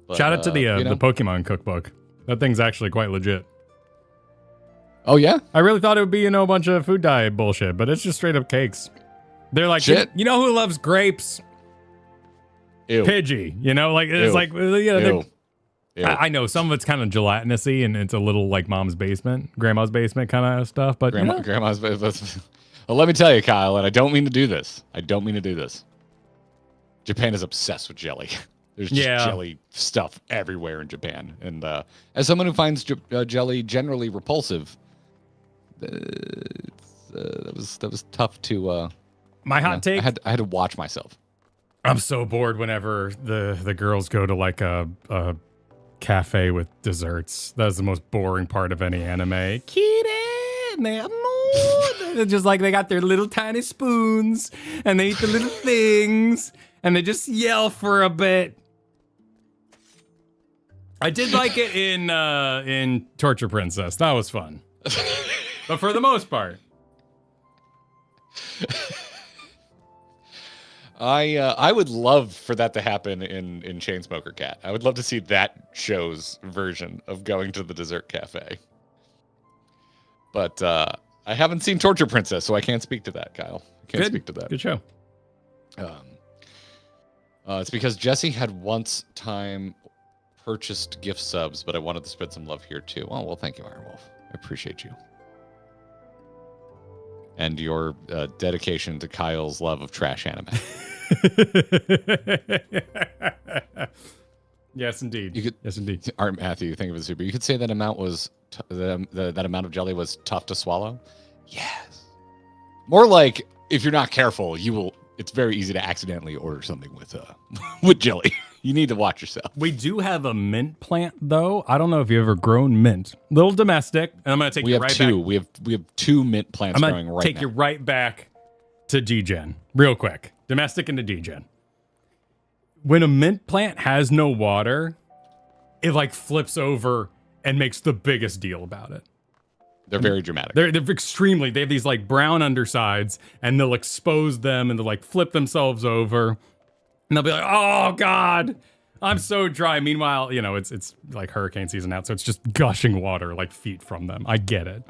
But, shout out to the Pokemon cookbook. That thing's actually quite legit. Oh, yeah? I really thought it would be, a bunch of food dye bullshit, but it's just straight up cakes. They're like, shit. You know who loves grapes? Ew. Pidgey. It's Ew. like, Ew. I know some of it's kind of gelatinous-y and it's a little like mom's basement, grandma's basement kind of stuff, but Grandma's basement. Well, let me tell you, Kyle, and I don't mean to do this. Japan is obsessed with jelly. There's just jelly stuff everywhere in Japan. And as someone who finds jelly generally repulsive, that was tough to. My hot take. I had to watch myself. I'm so bored whenever the girls go to like a cafe with desserts. That's the most boring part of any anime. They're just like they got their little tiny spoons and they eat the little things and they just yell for a bit. I did like it in Torture Princess. That was fun. But for the most part. I would love for that to happen in Chainsmoker Cat. I would love to see that show's version of going to the dessert cafe. But I haven't seen Torture Princess, so I can't speak to that, Kyle. I can't speak to that. Good show. It's because Jesse had once time purchased gift subs, but I wanted to spread some love here too. Oh, well, thank you, Iron Wolf. I appreciate you. And your dedication to Kyle's love of trash anime. Yes, indeed. Yes, indeed. Art Matthew, thank you for the super. You could say that amount was that amount of jelly was tough to swallow. Yes. More like if you're not careful, you will. It's very easy to accidentally order something with jelly. You need to watch yourself. We do have a mint plant, though. I don't know if you've ever grown mint. Little domestic. And I'm going to take you right back. We have two mint plants growing right now. I'm going to take you right back to D-Gen real quick. Domestic into D-Gen. When a mint plant has no water, it like flips over and makes the biggest deal about it. They're very dramatic. They're extremely. They have these like brown undersides, and they'll expose them, and they'll like flip themselves over, and they'll be like, "Oh God, I'm so dry." Meanwhile, it's like hurricane season out, so it's just gushing water like feet from them. I get it.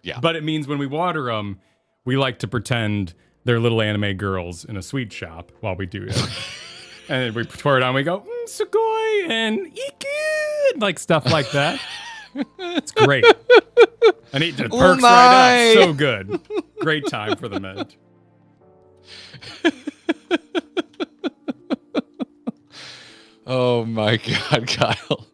Yeah. But it means when we water them, we like to pretend they're little anime girls in a sweet shop while we do it, and then we pour it on. We go Sugoi and Iku, like stuff like that. It's great. And eat the perks right up. So good. Great time for the mint. Oh my God, Kyle.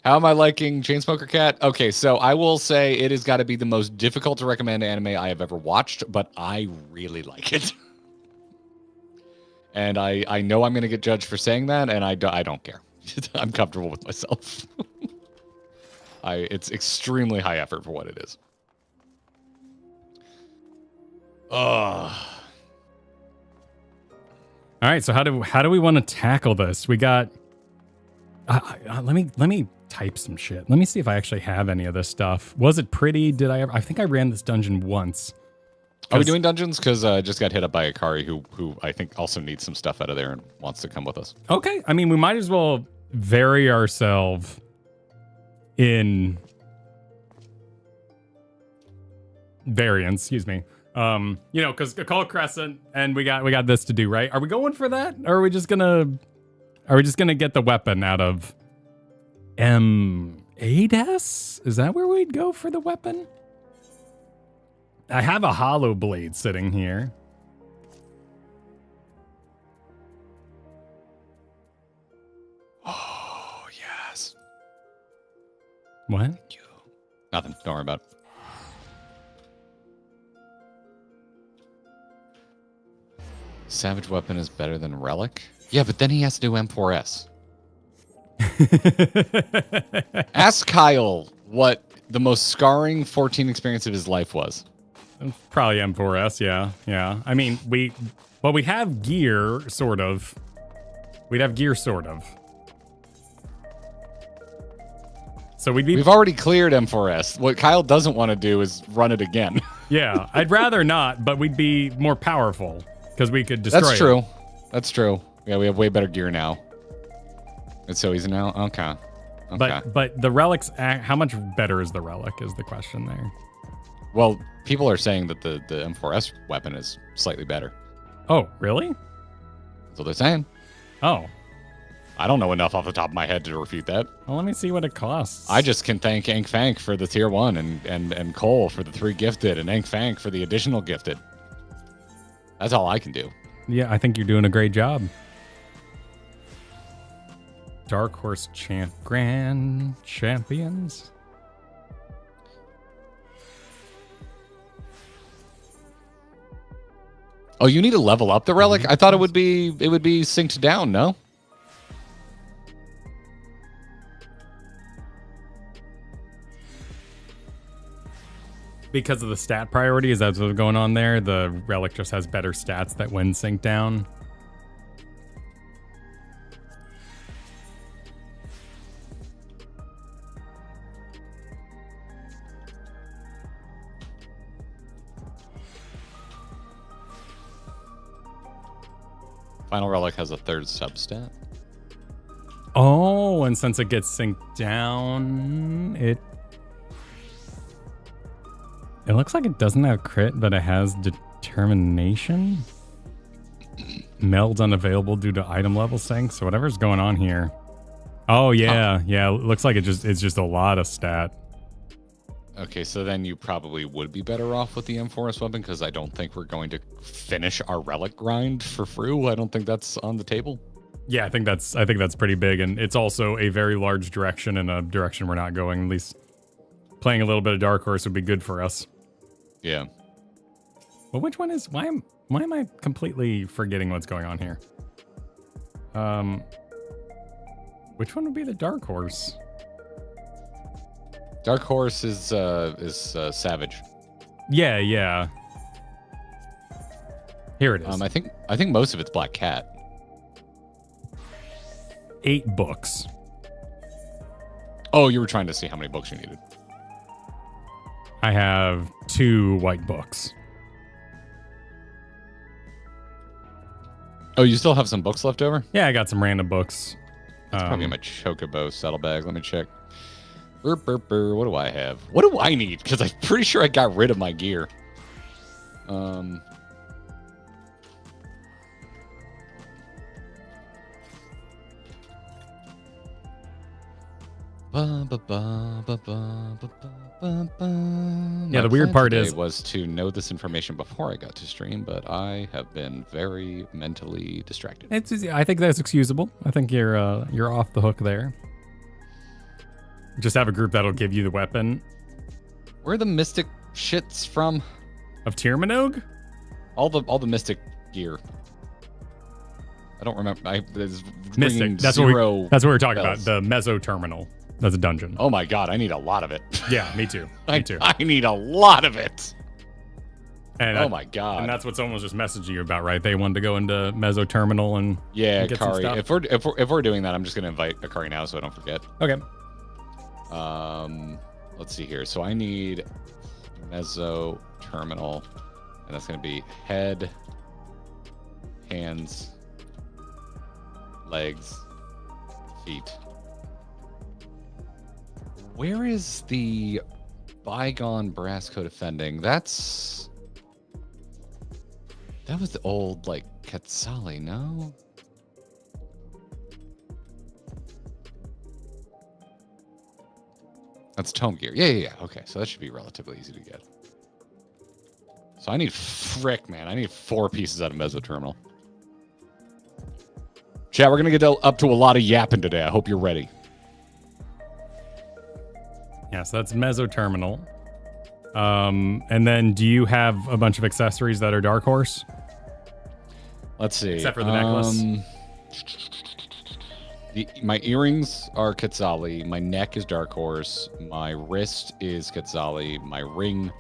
How am I liking Chainsmoker Cat? Okay, so I will say it has got to be the most difficult to recommend anime I have ever watched, but I really like it. And I know I'm going to get judged for saying that, and I don't care. I'm comfortable with myself. It's extremely high effort for what it is. All right, so how do we want to tackle this? We got. Let me type some shit. Let me see if I actually have any of this stuff. Was it pretty? Did I ever? I think I ran this dungeon once. Are we doing dungeons? Because I just got hit up by Akari, who I think also needs some stuff out of there and wants to come with us. Okay, I mean we might as well vary ourselves in variance, excuse me. Because Call Crescent, and we got this to do, right? Are we going for that, or are we just gonna get the weapon out of M8S? Is that where we'd go for the weapon? I have a hollow blade sitting here. Oh, yes. What? Nothing. Don't worry about it. Savage weapon is better than relic? Yeah, but then he has to do M4S. Ask Kyle what the most scarring 14 experience of his life was. Probably M4S, yeah. I mean, we have gear, sort of. We'd have gear, sort of. So We've already cleared M4S. What Kyle doesn't want to do is run it again. Yeah, I'd rather not, but we'd be more powerful because we could destroy That's true. it. That's true. Yeah, we have way better gear now. It's so easy now? Okay. But the relics, how much better is the relic is the question there. Well, people are saying that the M4S weapon is slightly better. Oh, really? That's what they're saying. Oh. I don't know enough off the top of my head to refute that. Well, let me see what it costs. I just can thank Ankh Fank for the tier 1 and Cole for the 3 gifted and Ankh Fank for the additional gifted. That's all I can do. Yeah, I think you're doing a great job. Dark Horse Grand Champions. Oh, you need to level up the relic? I thought it would be synced down, no? Because of the stat priority, is that what's going on there? The relic just has better stats that when synced down. Final relic has a 3rd substat. Oh, and since it gets synced down, it looks like it doesn't have crit, but it has determination. Melds unavailable due to item level sync. So whatever's going on here. Oh yeah, yeah. It looks like it's just a lot of stat. Okay, so then you probably would be better off with the M4S weapon because I don't think we're going to finish our relic grind for FRU. I don't think that's on the table. Yeah, I think that's pretty big, and it's also a very large direction and a direction we're not going. At least playing a little bit of Dark Horse would be good for us. Yeah. Well, which one is why am I completely forgetting what's going on here? Which one would be the Dark Horse? Dark Horse is Savage. Yeah. Here it is. I think most of it's Black Cat. 8 books. Oh, you were trying to see how many books you needed. I have 2 white books. Oh, you still have some books left over? Yeah, I got some random books. That's probably in my Chocobo saddlebag. Let me check. What do I have? What do I need? Because I'm pretty sure I got rid of my gear. Yeah, the weird part is was to know this information before I got to stream, but I have been very mentally distracted. I think that's excusable. I think you're off the hook there. Just have a group that'll give you the weapon. Where are the mystic shits from? Of Tirmanog? All the mystic gear. I don't remember. Mystic. That's what we're talking about. The Meso Terminal. That's a dungeon. Oh my god, I need a lot of it. Yeah, me too. I need a lot of it. And oh my god. And that's what someone was just messaging you about, right? They wanted to go into Meso Terminal and yeah, get Kari. some stuff. If we're doing that, I'm just gonna invite Akari now so I don't forget. Okay. Let's see here. So I need Meso Terminal, and that's gonna be head, hands, legs, feet. Where is the bygone brass co-defending? That's That was the old, like, Quetzali, no? That's Tome Gear. Yeah. Okay, so that should be relatively easy to get. So I need, man. I need 4 pieces out of Meso Terminal. Chat, we're going to get up to a lot of yapping today. I hope you're ready. Yeah, so that's Meso Terminal. And then do you have a bunch of accessories that are Dark Horse? Let's see. Except for the necklace. My earrings are Quetzali. My neck is Dark Horse. My wrist is Quetzali. My ring,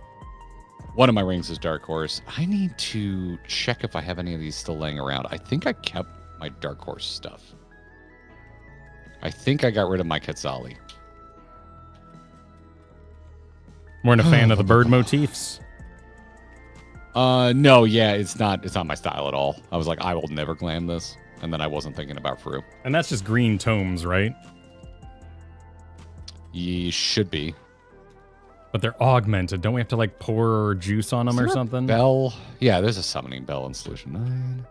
one of my rings is Dark Horse. I need to check if I have any of these still laying around. I think I kept my Dark Horse stuff. I think I got rid of my Quetzali. Weren't a fan of the bird motifs. No, yeah, it's not my style at all. I was like, I will never glam this. And then I wasn't thinking about FRU. And that's just green tomes, right? You should be. But they're augmented. Don't we have to like pour juice on them or something? Bell. Yeah, there's a summoning bell in Solution 9.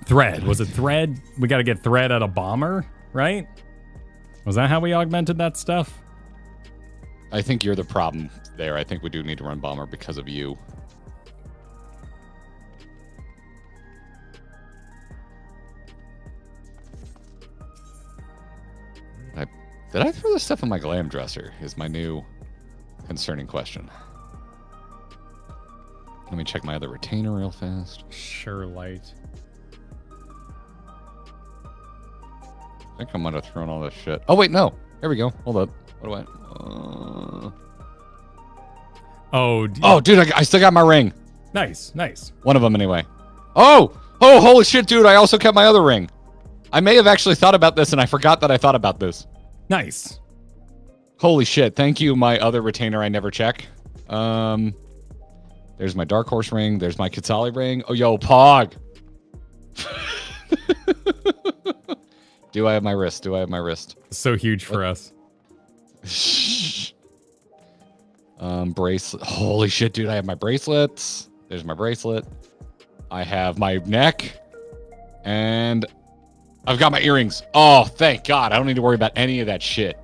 Thread. Was it thread? We got to get thread out of bomber, right? Was that how we augmented that stuff? I think you're the problem there. I think we do need to run bomber because of you. Did I throw this stuff in my glam dresser? Is my new concerning question. Let me check my other retainer real fast. Sure, light. I think I might have thrown all this shit. Oh, wait, no. Here we go. Hold up. What do Oh, dude, I still got my ring. Nice. One of them, anyway. Oh, holy shit, dude. I also kept my other ring. I may have actually thought about this, and I forgot that I thought about this. Nice. Holy shit. Thank you, my other retainer I never check. There's my Dark Horse ring. There's my Quetzali ring. Oh, yo, Pog. Do I have my wrist? So huge for us. Bracelet. Holy shit, dude. I have my bracelets. There's my bracelet. I have my neck. And I've got my earrings. Oh, thank God. I don't need to worry about any of that shit.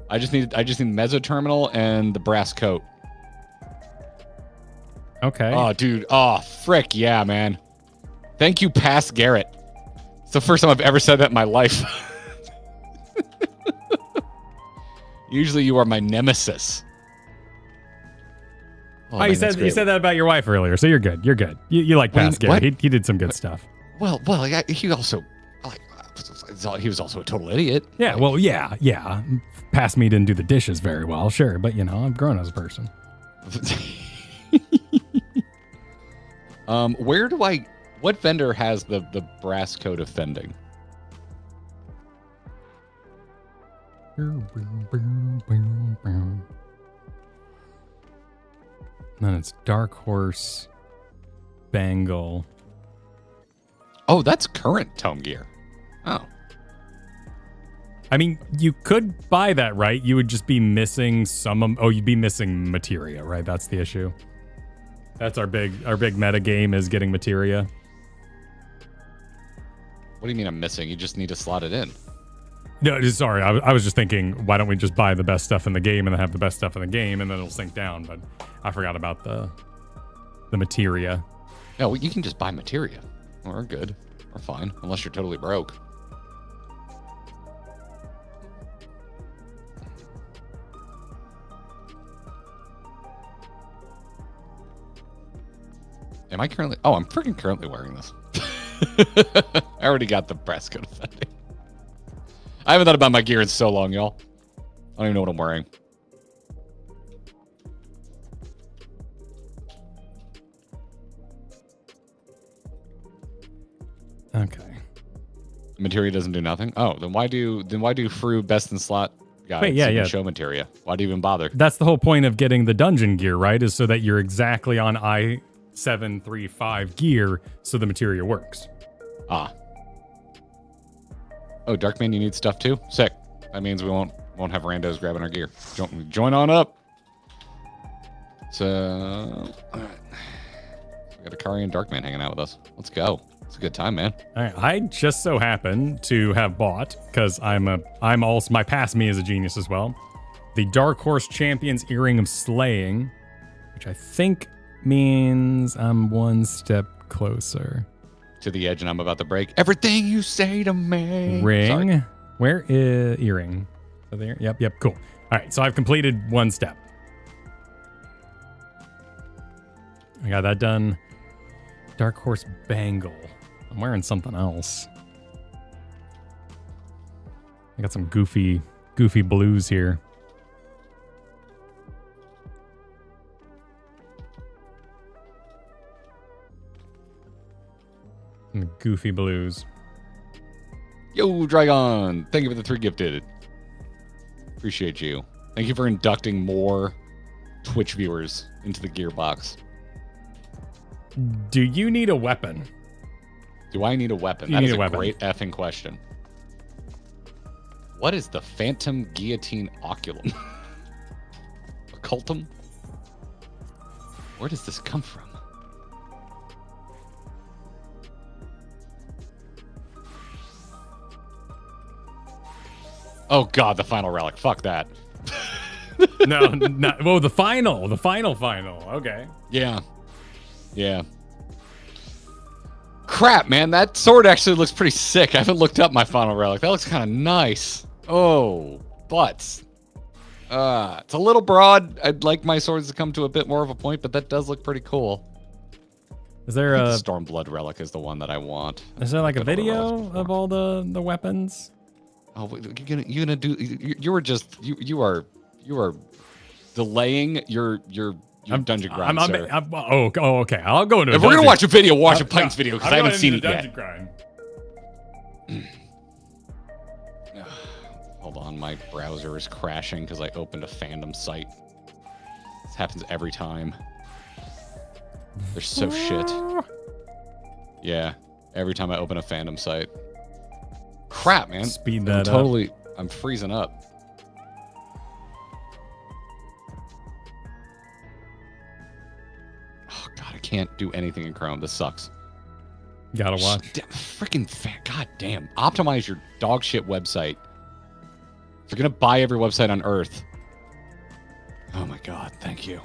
I just need the Meso Terminal and the brass coat. Okay. Oh, dude. Oh, frick. Yeah, man. Thank you, past Garrett. It's the first time I've ever said that in my life. Usually you are my nemesis. Oh, you said that about your wife earlier, so you're good. You like past Garrett. He did some good stuff. Well, he also, he was also a total idiot. Yeah, well, yeah. Past me didn't do the dishes very well, sure, but I'm grown as a person. What vendor has the brass coat of fending? Then it's Dark Horse, Bangle. Oh, that's current Tome Gear. Oh. I mean, you could buy that, right? You would just be missing you'd be missing materia, right? That's the issue. That's our big meta game is getting materia. What do you mean I'm missing? You just need to slot it in. No, sorry. I was just thinking, why don't we just buy the best stuff in the game and then have the best stuff in the game and then it'll sync down. But I forgot about the materia. No, you can just buy materia. We're good. We're fine. Unless you're totally broke. Am I currently... Oh, I'm freaking currently wearing this. I already got the brass coat of fending. I haven't thought about my gear in so long, y'all. I don't even know what I'm wearing. Okay. Materia doesn't do nothing? Oh, then why do FRU best in slot guys show materia? Why do you even bother? That's the whole point of getting the dungeon gear, right? Is so that you're exactly on I-735 gear so the materia works. Ah. Oh, Darkman, you need stuff too? Sick. That means we won't have randos grabbing our gear. Join on up. All right. We got Akari and Darkman hanging out with us. Let's go. It's a good time, man. All right, I just so happen to have bought, because I'm also, my past me is a genius as well, the Dark Horse Champions Earring of Slaying, which I think means I'm one step closer to the edge, and I'm about to break everything you say to me. Ring. Sorry. Where is earring? So there. Yep. Cool. All right, so I've completed one step. I got that done. Dark Horse Bangle. I'm wearing something else. I got some goofy blues here. Goofy blues. Yo, Dragon. Thank you for the 3 gifted. Appreciate you. Thank you for inducting more Twitch viewers into the Gearbox. Do you need a weapon? Do I need a weapon? That is a great effing question. What is the Phantom Guillotine Oculum? Occultum? Where does this come from? Oh god, the final relic. Fuck that. No. Whoa, the final. Okay. Yeah. Crap, man, that sword actually looks pretty sick. I haven't looked up my final relic. That looks kind of nice. Oh, butts. It's a little broad. I'd like my swords to come to a bit more of a point, but that does look pretty cool. Is there a Stormblood relic is the one that I want. Is there like a video of all the weapons? Oh, you're gonna do? You are delaying your dungeon grind, sir. Okay. I'll go into. If we're gonna watch a video, watch a Pints video because I haven't seen it yet. Grind. Hold on, my browser is crashing because I opened a fandom site. This happens every time. They're so shit. Yeah, every time I open a fandom site. Crap, man. Speed that up. I'm freezing up. Oh god, I can't do anything in Chrome. This sucks. Gotta watch. God damn. Optimize your dog shit website. If you're gonna buy every website on Earth. Oh my god, thank you.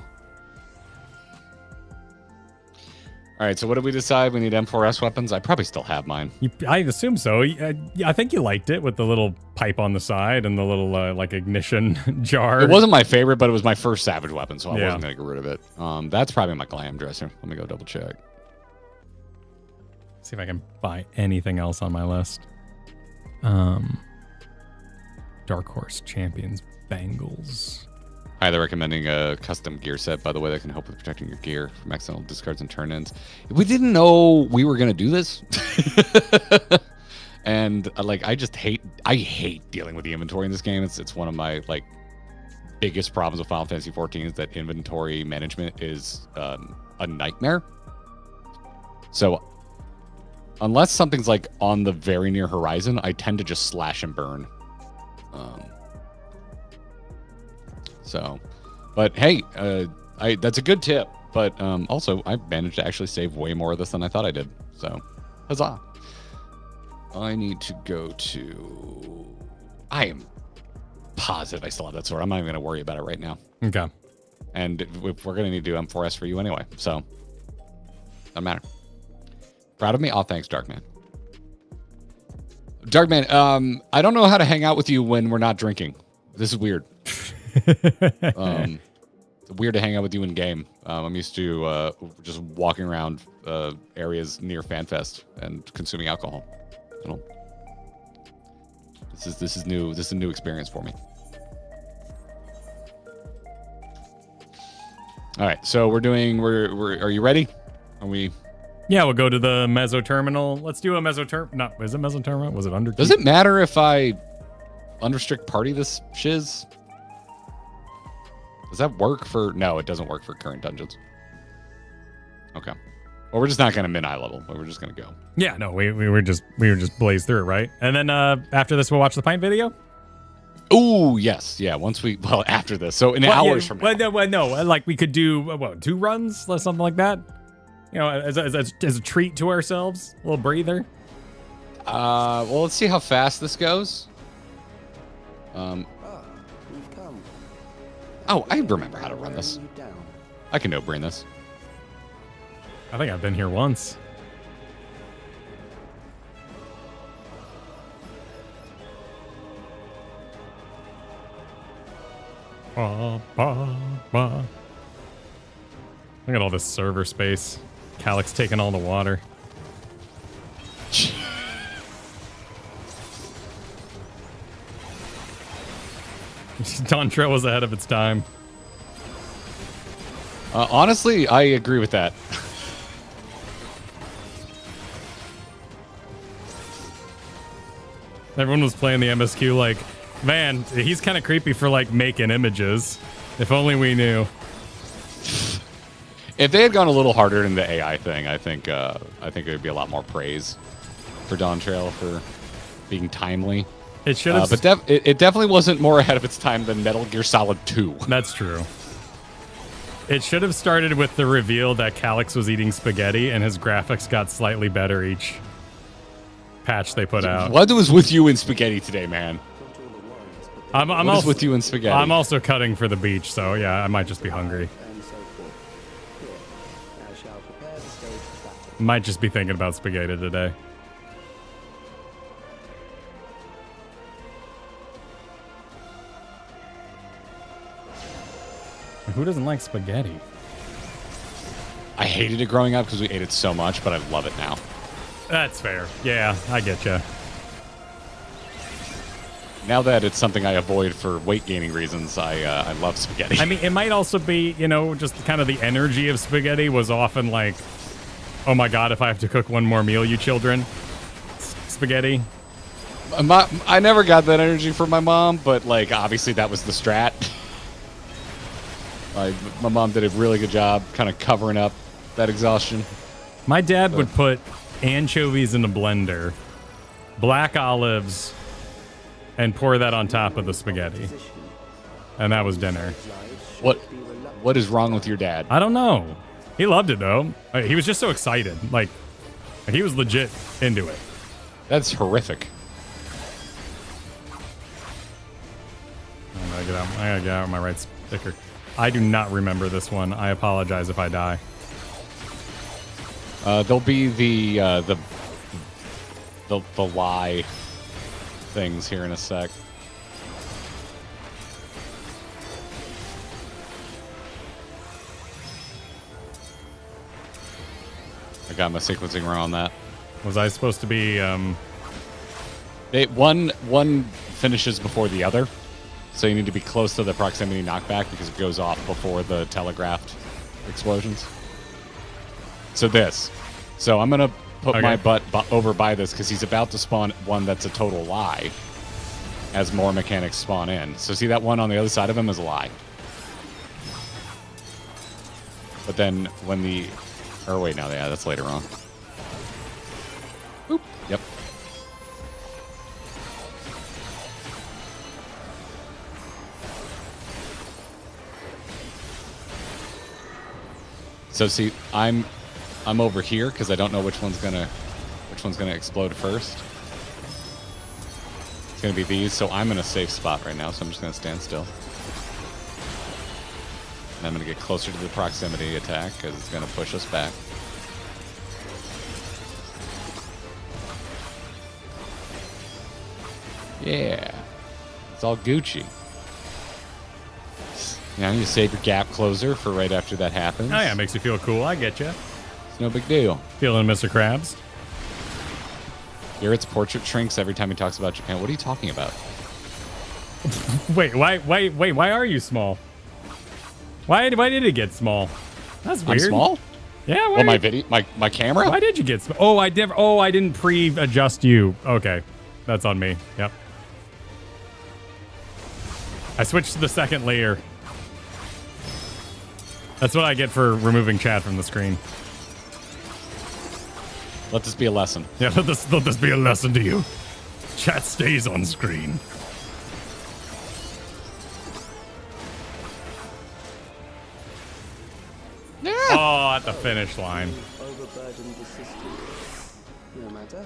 All right, so what did we decide? We need M4S weapons? I probably still have mine. I assume so. I think you liked it with the little pipe on the side and the little like ignition jar. It wasn't my favorite, but it was my first Savage weapon, so I wasn't going to get rid of it. That's probably my glam dresser. Let me go double check. See if I can buy anything else on my list. Dark Horse Champions Bangles. Highly recommending a custom gear set, by the way, that can help with protecting your gear from accidental discards and turn-ins. We didn't know we were going to do this. And I hate dealing with the inventory in this game. It's one of my biggest problems with Final Fantasy XIV is that inventory management is a nightmare. So unless something's on the very near horizon, I tend to just slash and burn. But hey, that's a good tip. But also, I managed to actually save way more of this than I thought I did. So, huzzah! I need to go to. I am positive I still have that sword. I'm not even going to worry about it right now. Okay. And if we're going to need to do M4S for you anyway, so doesn't matter. Proud of me? Oh, thanks, Darkman. Darkman, I don't know how to hang out with you when we're not drinking. This is weird. It's weird to hang out with you in game. I'm used to just walking around areas near FanFest and consuming alcohol. This is new. This is a new experience for me. All right, so we're are you ready? Are we? Yeah, we'll go to the Meso Terminal. Let's do a Meso Terminal. No, is it Meso Terminal? Was it under? Does it matter if I unrestrict party this shiz? Does that work for... No, it doesn't work for current dungeons. Okay. Well, we're just not going to min eye level. We're just going to go. Yeah, no, we were just blazed through it, right? And then after this, we'll watch the pint video? Oh, yes. Yeah, after this. So in hours from now. No, like we could do, 2 runs? Something like that? You know, as a treat to ourselves? A little breather? Well, let's see how fast this goes. We've come. Oh, I remember how to run this. I can no-brain this. I think I've been here once. Look at all this server space. Calyx taking all the water. Dawntrail was ahead of its time. Honestly, I agree with that. Everyone was playing the MSQ like, man, he's kind of creepy for like making images. If only we knew. If they had gone a little harder in the AI thing, I think it would be a lot more praise for Dawntrail for being timely. It should have, but it definitely wasn't more ahead of its time than Metal Gear Solid 2. That's true. It should have started with the reveal that Calyx was eating spaghetti, and his graphics got slightly better each patch they put out. What was with you in spaghetti today, man? I'm what also is with you in spaghetti? I'm also cutting for the beach, so yeah, I might just be hungry. Might just be thinking about spaghetti today. Who doesn't like spaghetti? I hated it growing up because we ate it so much, but I love it now. That's fair. Yeah, I get you. Now that it's something I avoid for weight gaining reasons, I love spaghetti. I mean, it might also be, just kind of the energy of spaghetti was often like, oh my god, if I have to cook one more meal, you children. Spaghetti. I never got that energy from my mom, but like obviously that was the strat. My mom did a really good job kind of covering up that exhaustion. My dad would put anchovies in a blender, black olives, and pour that on top of the spaghetti. And that was dinner. What is wrong with your dad? I don't know. He loved it, though. He was just so excited. Like, he was legit into it. That's horrific. I gotta get out my right sticker. I do not remember this one. I apologize if I die. There'll be the lie things here in a sec. I got my sequencing wrong on that. Was I supposed to be? One finishes before the other, so you need to be close to the proximity knockback because it goes off before the telegraphed explosions. So I'm gonna put my butt over by this because he's about to spawn one that's a total lie as more mechanics spawn in. So see that one on the other side of him is a lie. But then when that's later on. Boop. Yep. So see, I'm over here because I don't know which one's gonna explode first. It's gonna be these, so I'm in a safe spot right now, so I'm just gonna stand still. And I'm gonna get closer to the proximity attack because it's gonna push us back. Yeah, it's all Gucci. Now you save your gap closer for right after that happens. Oh yeah, makes you feel cool. I get you. It's no big deal. Feeling Mr. Krabs. Garrett's portrait shrinks every time he talks about Japan. What are you talking about? Wait, why are you small? Why did it get small? That's weird. I'm small? Yeah. Well, my camera? Why did you get small? Oh, I didn't pre-adjust you. Okay, that's on me. Yep. I switched to the second layer. That's what I get for removing chat from the screen. Let this be a lesson. Yeah, let this be a lesson to you. Chat stays on screen. Oh, at the finish line. Overburdened the system. No matter.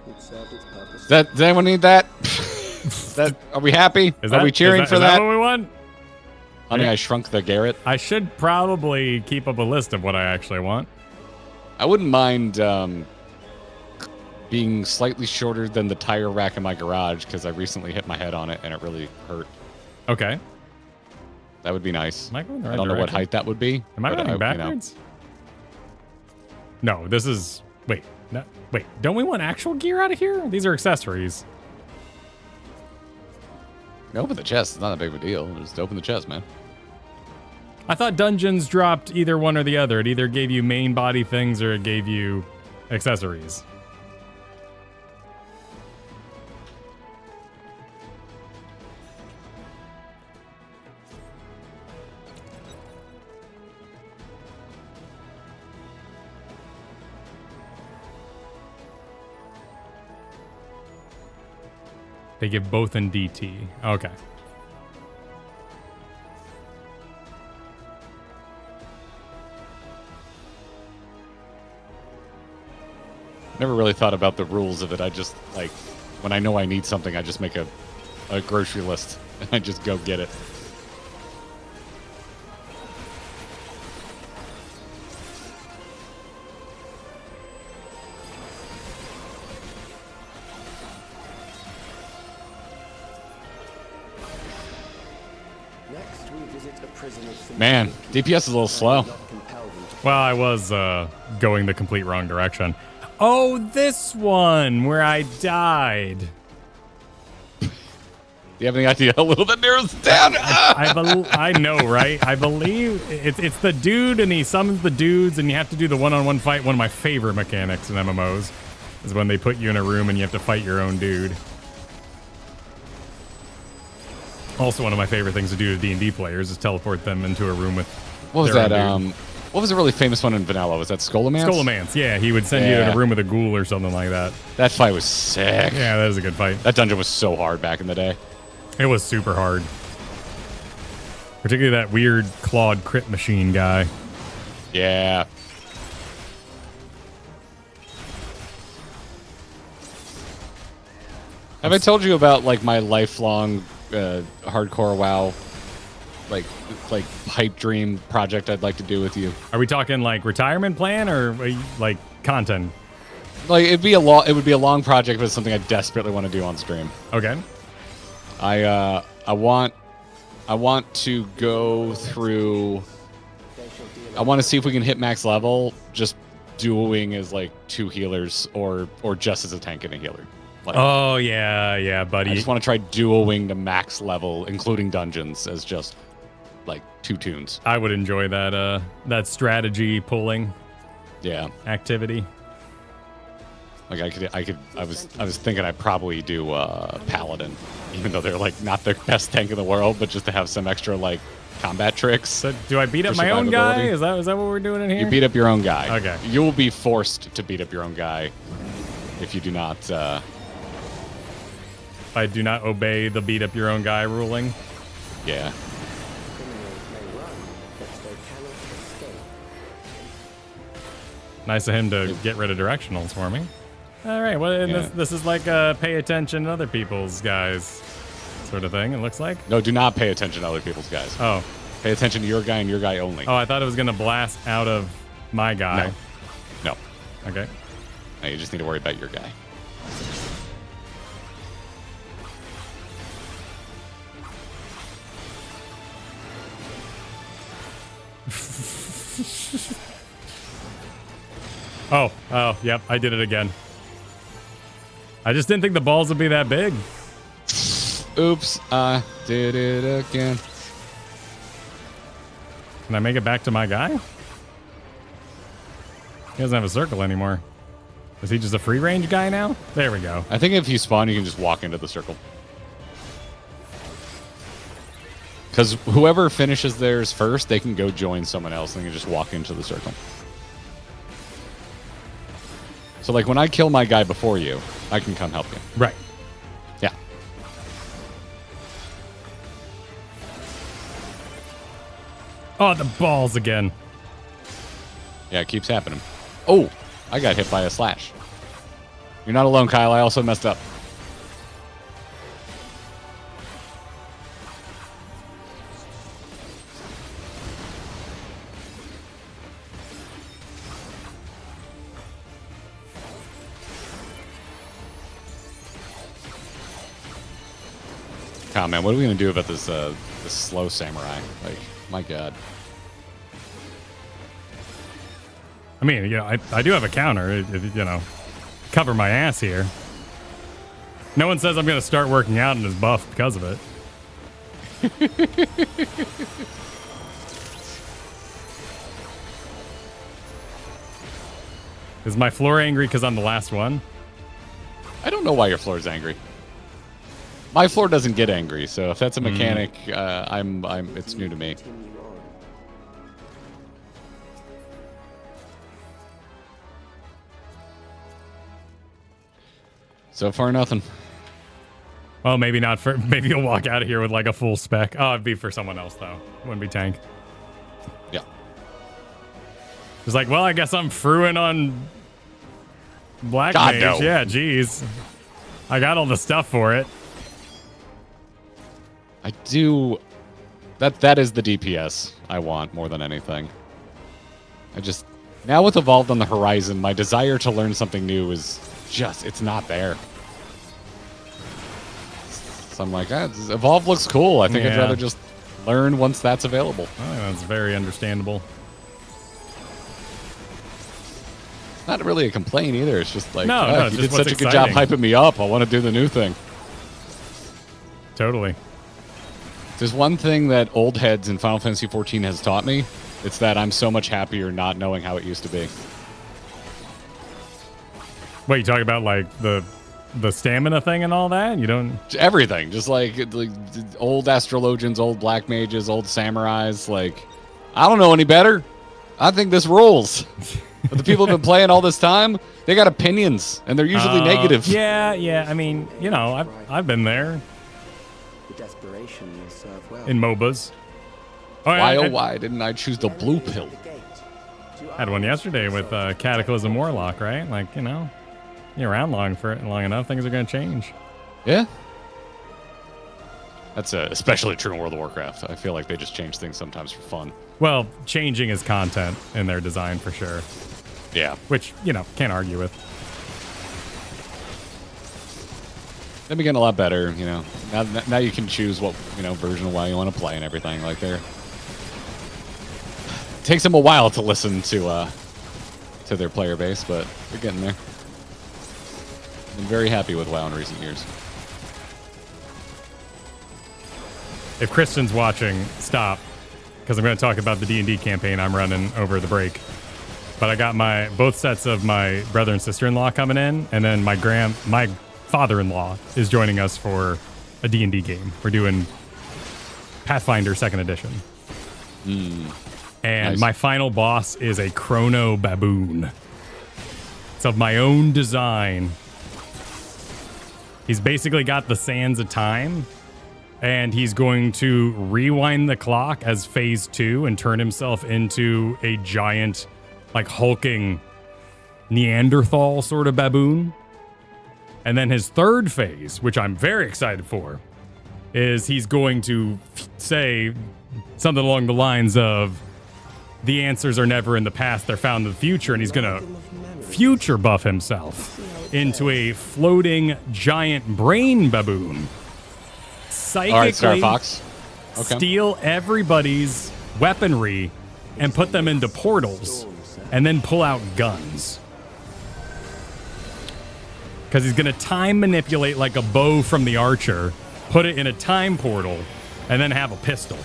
It served its purpose. Does anyone need that? Are we happy? Are we cheering for is that? that what we want? Honey, I Shrunk the Garret. I should probably keep up a list of what I actually want. I wouldn't mind being slightly shorter than the tire rack in my garage because I recently hit my head on it and it really hurt. Okay. That would be nice. Am I going the I right don't know what direction? height that would be. Am I but running backwards? No, this is... Wait. No, wait. Don't we want actual gear out of here? These are accessories. Open the chest. It's not that big of a deal. Just open the chest, man. I thought dungeons dropped either one or the other. It either gave you main body things or it gave you accessories. They give both in DT. Okay. Never really thought about the rules of it. I just, like, when I know I need something, I just make a grocery list and I just go get it. Next, we visit a prison of Man, DPS is a little slow. Well, I was going the complete wrong direction. Oh, this one where I died. Do you have any idea how little that narrows down? I know, right? I believe it's the dude, and he summons the dudes, and you have to do the one-on-one fight. One of my favorite mechanics in MMOs is when they put you in a room and you have to fight your own dude. Also, one of my favorite things to do to D&D players is teleport them into a room with. What was their that? own dude. What was a really famous one in Vanilla? Was that Skullomance? Skullomance, yeah. He would send you in a room with a ghoul or something like that. That fight was sick. Yeah, that was a good fight. That dungeon was so hard back in the day. It was super hard. Particularly that weird clawed crit machine guy. Yeah. Have I told you about like my lifelong hardcore WoW like pipe dream project I'd like to do with you? Are we talking like retirement plan or like content? Like it would be a long project, but it's something I desperately want to do on stream. Okay. I want to go through. I want to see if we can hit max level just duoing as like two healers or just as a tank and a healer. Like, oh yeah, buddy. I just want to try duoing to max level, including dungeons, as just like two tunes. I would enjoy that that strategy pulling activity. Like I was thinking I'd probably do Paladin, even though they're like not the best tank in the world, but just to have some extra like combat tricks. So do I beat up my own guy? Is that what we're doing in here? You beat up your own guy. Okay. You will be forced to beat up your own guy if you do not. If I do not obey the beat up your own guy ruling. Yeah. Nice of him to get rid of directionals for me. All right, well, this is like pay attention to other people's guys sort of thing, it looks like. No, do not pay attention to other people's guys. Oh. Pay attention to your guy and your guy only. Oh, I thought it was going to blast out of my guy. No. Okay. No, you just need to worry about your guy. Oh, yep, I did it again. I just didn't think the balls would be that big. Oops, I did it again. Can I make it back to my guy? He doesn't have a circle anymore. Is he just a free range guy now? There we go. I think if you spawn, you can just walk into the circle. Because whoever finishes theirs first, they can go join someone else and they can just walk into the circle. So, like, when I kill my guy before you, I can come help you. Right. Yeah. Oh, the balls again. Yeah, it keeps happening. Oh, I got hit by a slash. You're not alone, Kyle. I also messed up. Oh, man, what are we going to do about this this slow samurai? Like, my God. I mean, yeah, I do have a counter. You know, cover my ass here. No one says I'm going to start working out in his buff because of it. Is my floor angry because I'm the last one? I don't know why your floor is angry. My floor doesn't get angry, so if that's a mechanic, it's new to me. Continue on. So far, nothing. Well, maybe not for. Maybe you'll walk out of here with like a full spec. Oh, it'd be for someone else though. Wouldn't be tank. Yeah. It's like, well, I guess I'm fruing on Black God, Mage. no. Yeah, geez. I got all the stuff for it. I do. That is the DPS I want more than anything. I just now with Evolved on the horizon, my desire to learn something new is it's not there. So I'm like, Evolve looks cool. I think I'd Yeah. rather just learn once that's available. I think that's very understandable. Not really a complaint either. It's just like, No, no, it's you just did what's such a good job exciting. hyping me up. I want to do the new thing. Totally. There's one thing that old heads in Final Fantasy XIV has taught me. It's that I'm so much happier not knowing how it used to be. What, you talking about like the stamina thing and all that? You don't. Everything, just like old astrologians, old black mages, old samurais. Like, I don't know any better. I think this rules. But the people have been playing all this time, they got opinions, and they're usually negative. Yeah. I mean, you know, I've been there The desperation will serve well. in MOBAs. Oh, Why didn't I choose the blue pill? The gate. To had one yesterday with Cataclysm Warlock, right? Like, you know, you're around long enough, things are going to change. Yeah. That's especially true in World of Warcraft. I feel like they just change things sometimes for fun. Well, changing is content in their design for sure, Yeah. which, you know, can't argue with. They've been getting a lot better, you know. Now you can choose what, version of WoW you want to play and everything. Like, takes them a while to listen to their player base, but they're getting there. Been very happy with WoW in recent years. If Kristen's watching, stop, because I'm going to talk about the D&D campaign I'm running over the break. But I got both sets of my brother and sister-in-law coming in, and then my father-in-law is joining us for a D&D game. We're doing Pathfinder 2nd Edition. And Nice. my final boss is a chrono baboon. It's of my own design. He's basically got the sands of time, and he's going to rewind the clock as phase 2 and turn himself into a giant, like hulking Neanderthal sort of baboon. And then his third phase, which I'm very excited for, is he's going to say something along the lines of, the answers are never in the past, they're found in the future, and he's going to future buff himself into a floating giant brain baboon. Psychically All right, Star Fox. Okay. steal everybody's weaponry and put them into portals and then pull out guns. Because he's going to time manipulate like a bow from the archer, put it in a time portal, and then have a pistol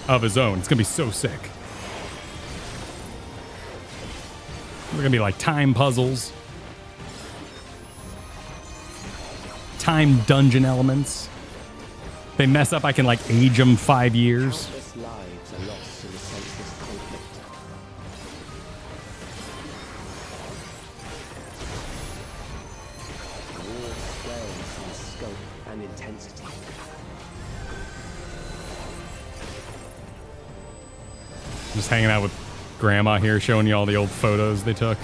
of his own. It's going to be so sick. They're going to be like time puzzles, time dungeon elements. If they mess up, I can like age them 5 years. Countless lives are lost in the senseless conflict. War swells in scope and intensity. Just hanging out with grandma here showing you all the old photos they took.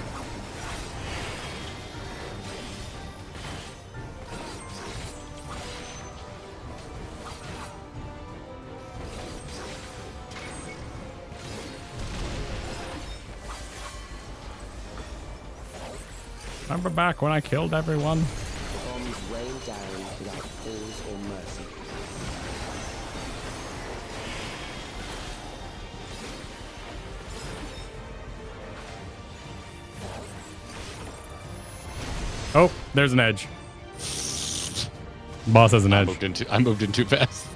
Remember back when I killed everyone? Bombs rain down without pause or mercy. Oh, there's an edge. Boss has an edge. I moved in too fast.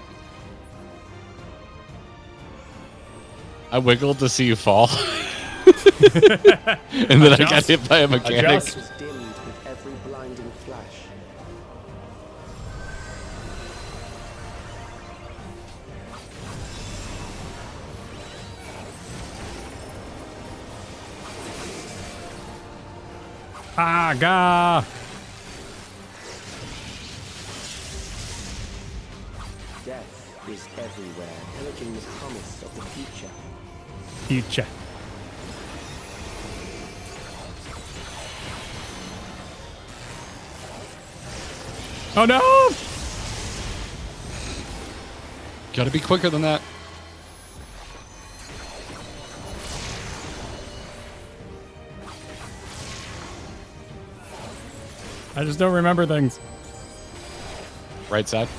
I wiggled to see you fall. And then I got hit by a mechanic. Adjust. Was dimmed with every blinding flash. Ah, gah. Death is everywhere, pillaging the promise of the future. Future. Oh no! Gotta be quicker than that. I just don't remember things. Right side.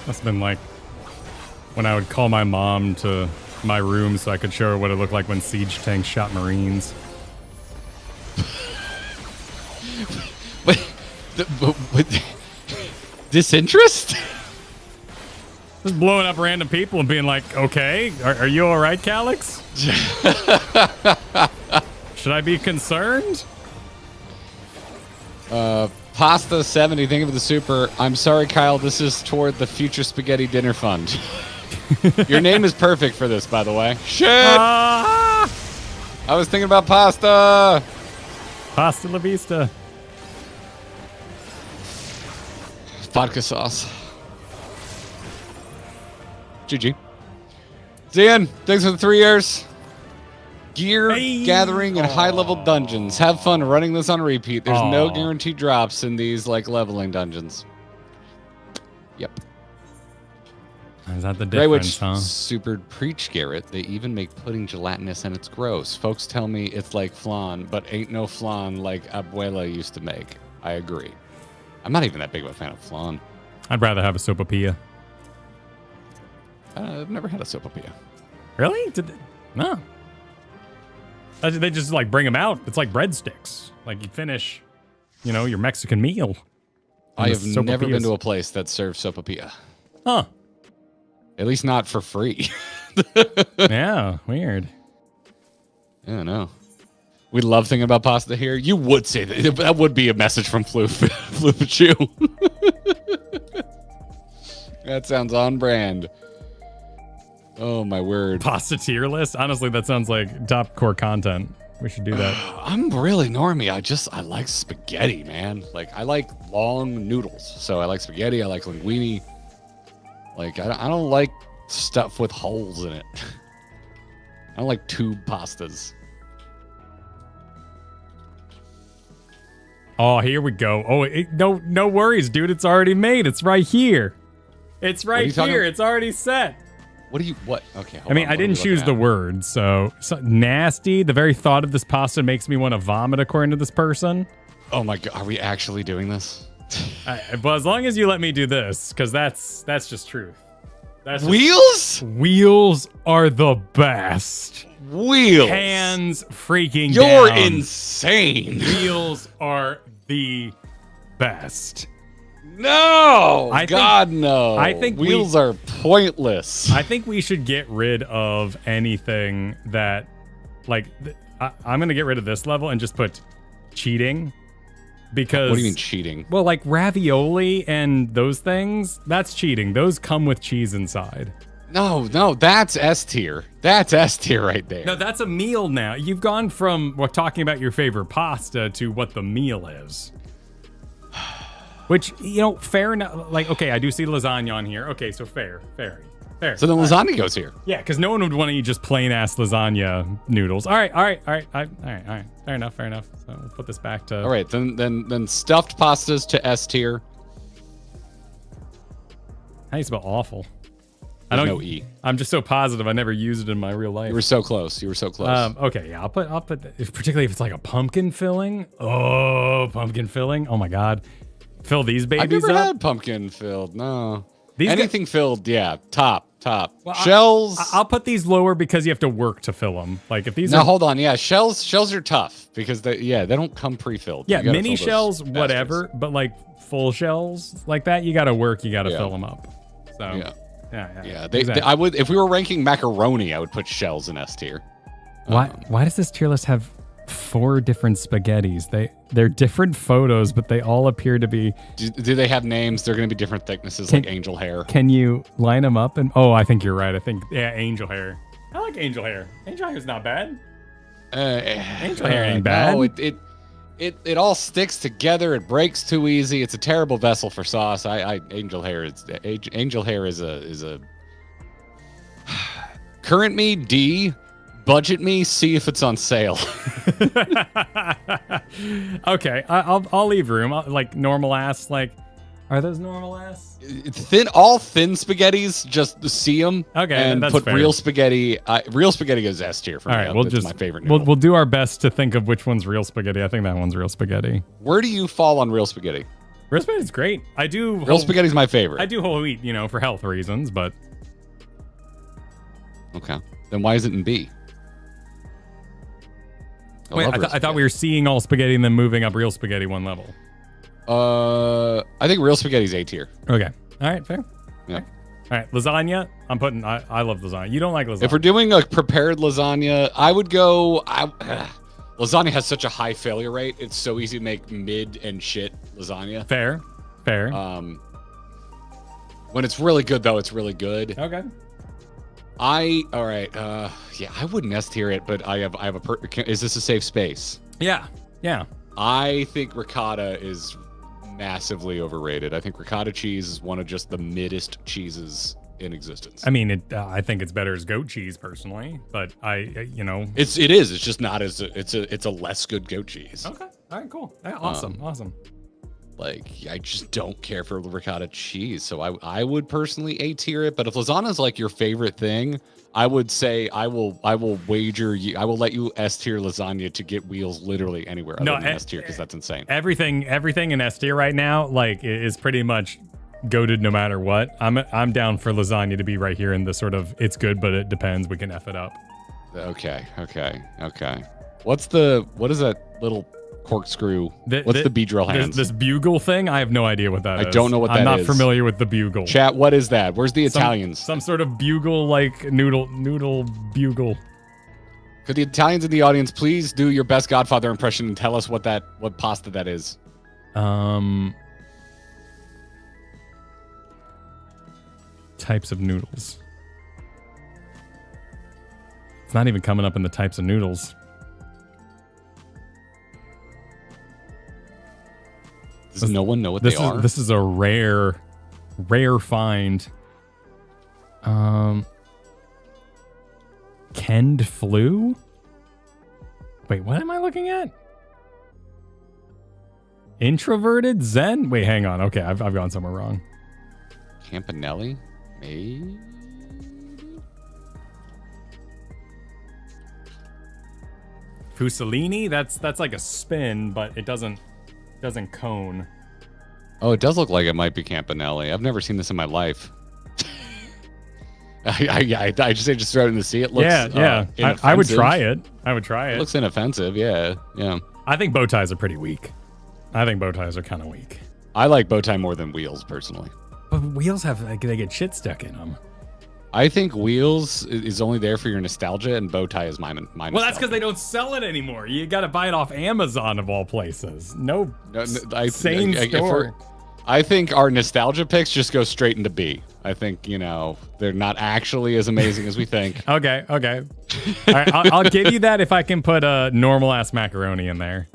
Must have been like when I would call my mom to my room so I could show her what it looked like when siege tanks shot Marines. But disinterest? Just blowing up random people and being like, okay, are you all right, Calyx? Should I be concerned? Pasta 70, thank you for the super. I'm sorry, Kyle, this is toward the future spaghetti dinner fund. Your name is perfect for this, by the way. Shit! I was thinking about pasta. Pasta la vista. Vodka sauce. GG. Zian, thanks for the 3 years. Gear gathering and high-level dungeons. Have fun running this on repeat. There's no guaranteed drops in these like leveling dungeons. Yep. Is that the Greywitch difference, huh? super preach, Garrett. They even make pudding gelatinous and it's gross. Folks tell me it's like flan, but ain't no flan like Abuela used to make. I agree. I'm not even that big of a fan of flan. I'd rather have a sopapilla. I've never had a sopapilla. Really? No. They just like bring them out. It's like breadsticks. Like you finish, your Mexican meal. I have never been to a place that serves sopapilla. Huh. At least not for free. Yeah, weird. Yeah, no. We love thinking about pasta here. You would say that. That would be a message from Floopachu. That sounds on brand. Oh, my word. Pasta tier list? Honestly, that sounds like top core content. We should do that. I'm really normie. I like spaghetti, man. Like, I like long noodles. So I like spaghetti. I like linguine. Like, I don't like stuff with holes in it. I don't like tube pastas. Oh, here we go. Oh, no worries, dude. It's already made. It's right here. It's right here. It's already set. What? Okay. I mean, I didn't choose the word, so nasty. The very thought of this pasta makes me want to vomit, according to this person. Oh my God. Are we actually doing this? Well, as long as you let me do this, because that's just truth. That's Wheels? Wheels are the best. Wheels. Hands freaking You're down. insane. Wheels are the best. No. I think- God, no. I think Wheels are pointless. I think we should get rid of anything that, like, I'm going to get rid of this level and just put cheating. Because What do you mean cheating? Well, like ravioli and those things, that's cheating. Those come with cheese inside. No, that's S tier. That's S tier right there. No, that's a meal now. You've gone from talking about your favorite pasta to what the meal is. Which, fair enough. Like, okay, I do see lasagna on here. Okay, so fair. So then lasagna goes here. Yeah, because no one would want to eat just plain ass lasagna noodles. All right. Fair enough. So we'll put this back to. All right, then stuffed pastas to S tier. How do you spell awful? There's no E. I'm just so positive I never used it in my real life. You were so close. Okay, yeah, I'll put particularly if it's like a pumpkin filling. Oh, pumpkin filling. Oh my god. Fill these babies I've never up. had pumpkin filled. No. These Anything filled, yeah. Top. Well, Shells. I'll put these lower because you have to work to fill them. Like if these Now are hold on, yeah. Shells are tough because they don't come pre-filled. yeah, You gotta mini fill those shells, bastards. whatever, but like full shells like that, you got to work, you got to Yeah. fill them up. So Yeah. exactly. I would, if we were ranking macaroni, I would put shells in S tier. Why does this tier list have 4 different spaghettis? They're different photos, but they all appear to be. Do they have names? They're going to be different thicknesses, like angel hair. Can you line them up? And I think you're right. I think angel hair. I like angel hair. Angel hair is not bad. Angel hair ain't bad. No, it all sticks together. It breaks too easy. It's a terrible vessel for sauce. Angel hair is a current me D. Budget me, see if it's on sale. Okay, I'll leave room. Like normal ass. Like, are those normal ass? All thin spaghettis, just see them. Okay, and that's put fair. real spaghetti. Real spaghetti goes S tier for All me. right, we'll It's just my favorite. we'll do our best to think of which one's real spaghetti. I think that one's real spaghetti. Where do you fall on real spaghetti? Real spaghetti's great. I do. Real spaghetti's my favorite. I do whole wheat, for health reasons, but Okay, then why is it in B? wait, I thought we were seeing all spaghetti and then moving up real spaghetti one level. I think real spaghetti's A tier. Okay. All right. Fair. Yeah. All right. Lasagna. I love lasagna. You don't like lasagna. If we're doing a prepared lasagna, I would go. Lasagna has such a high failure rate. It's so easy to make mid and shit lasagna. Fair. When it's really good, though, it's really good. Okay. All right. Yeah, I wouldn't S tier it, but I have is this a safe space? Yeah. I think ricotta is massively overrated. I think ricotta cheese is one of just the middest cheeses in existence. I mean, I think it's better as goat cheese personally, but it is. It's just not as it's a less good goat cheese. Okay. All right. Cool. Yeah, awesome. Like, I just don't care for ricotta cheese, so I would personally A tier it. But if lasagna is like your favorite thing, I would say I will wager you. I will let you S tier lasagna to get wheels literally anywhere other than S tier because that's insane. Everything in S tier right now, like, is pretty much goated no matter what. I'm down for lasagna to be right here in the sort of it's good, but it depends. We can F it up. Okay. What is that little corkscrew? What's the B-drill hands? This bugle thing? I have no idea what that is. I don't know what that is. I'm not familiar with the bugle. Chat, what is that? Where's the Italians? Some sort of bugle, like noodle bugle. Could the Italians in the audience please do your best Godfather impression and tell us what pasta that is? Types of noodles. It's not even coming up in the types of noodles. Does no one know what they are? This is a rare find. Kend flu? Wait, what am I looking at? Introverted Zen? Wait, hang on. Okay, I've gone somewhere wrong. Campanelli? Maybe? Fusellini? That's like a spin, but it doesn't cone. Oh, it does look like it might be Campanelli. I've never seen this in my life. I just throw it in the sea. It looks I would try it. I would try It it. looks inoffensive. Yeah. I think bow ties are pretty weak. I think bow ties are kind of weak. I like bow tie more than wheels personally. But wheels have they get shit stuck in them. I think wheels is only there for your nostalgia, and bow tie is my Well, that's nostalgia. because they don't sell it anymore. You got to buy it off Amazon of all places. No, sane store. I think our nostalgia picks just go straight into B. I think, they're not actually as amazing as we think. Okay. All right, I'll give you that if I can put a normal ass macaroni in there.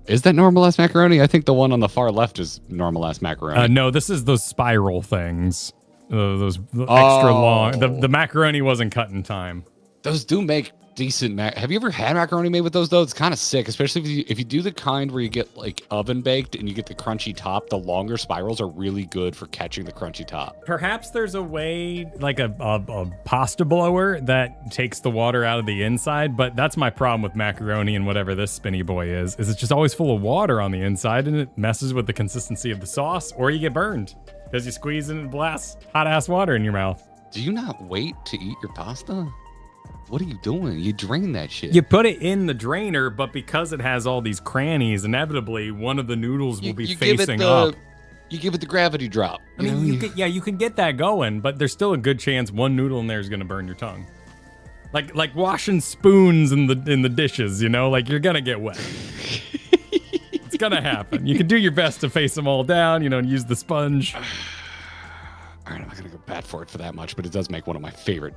Is that normal ass macaroni? I think the one on the far left is normal ass macaroni. No, this is those spiral things. Those extra long. The macaroni wasn't cut in time. Those do make decent have you ever had macaroni made with those though? It's kind of sick, especially if you do the kind where you get like oven baked and you get the crunchy top. The longer spirals are really good for catching the crunchy top. Perhaps there's a way, like a pasta blower that takes the water out of the inside, but that's my problem with macaroni and whatever this spinny boy is it's just always full of water on the inside and it messes with the consistency of the sauce, or you get burned because you squeeze and blast hot ass water in your mouth. Do you not wait to eat your pasta? What are you doing? You drain that shit. You put it in the drainer, but because it has all these crannies, inevitably one of the noodles will be facing up. You give it the gravity drop. I mean, you can get that going, but there's still a good chance one noodle in there is going to burn your tongue. Like washing spoons in the dishes, like you're going to get wet. It's going to happen. You can do your best to face them all down, and use the sponge. All right, I'm not going to go bad for it for that much, but it does make one of my favorite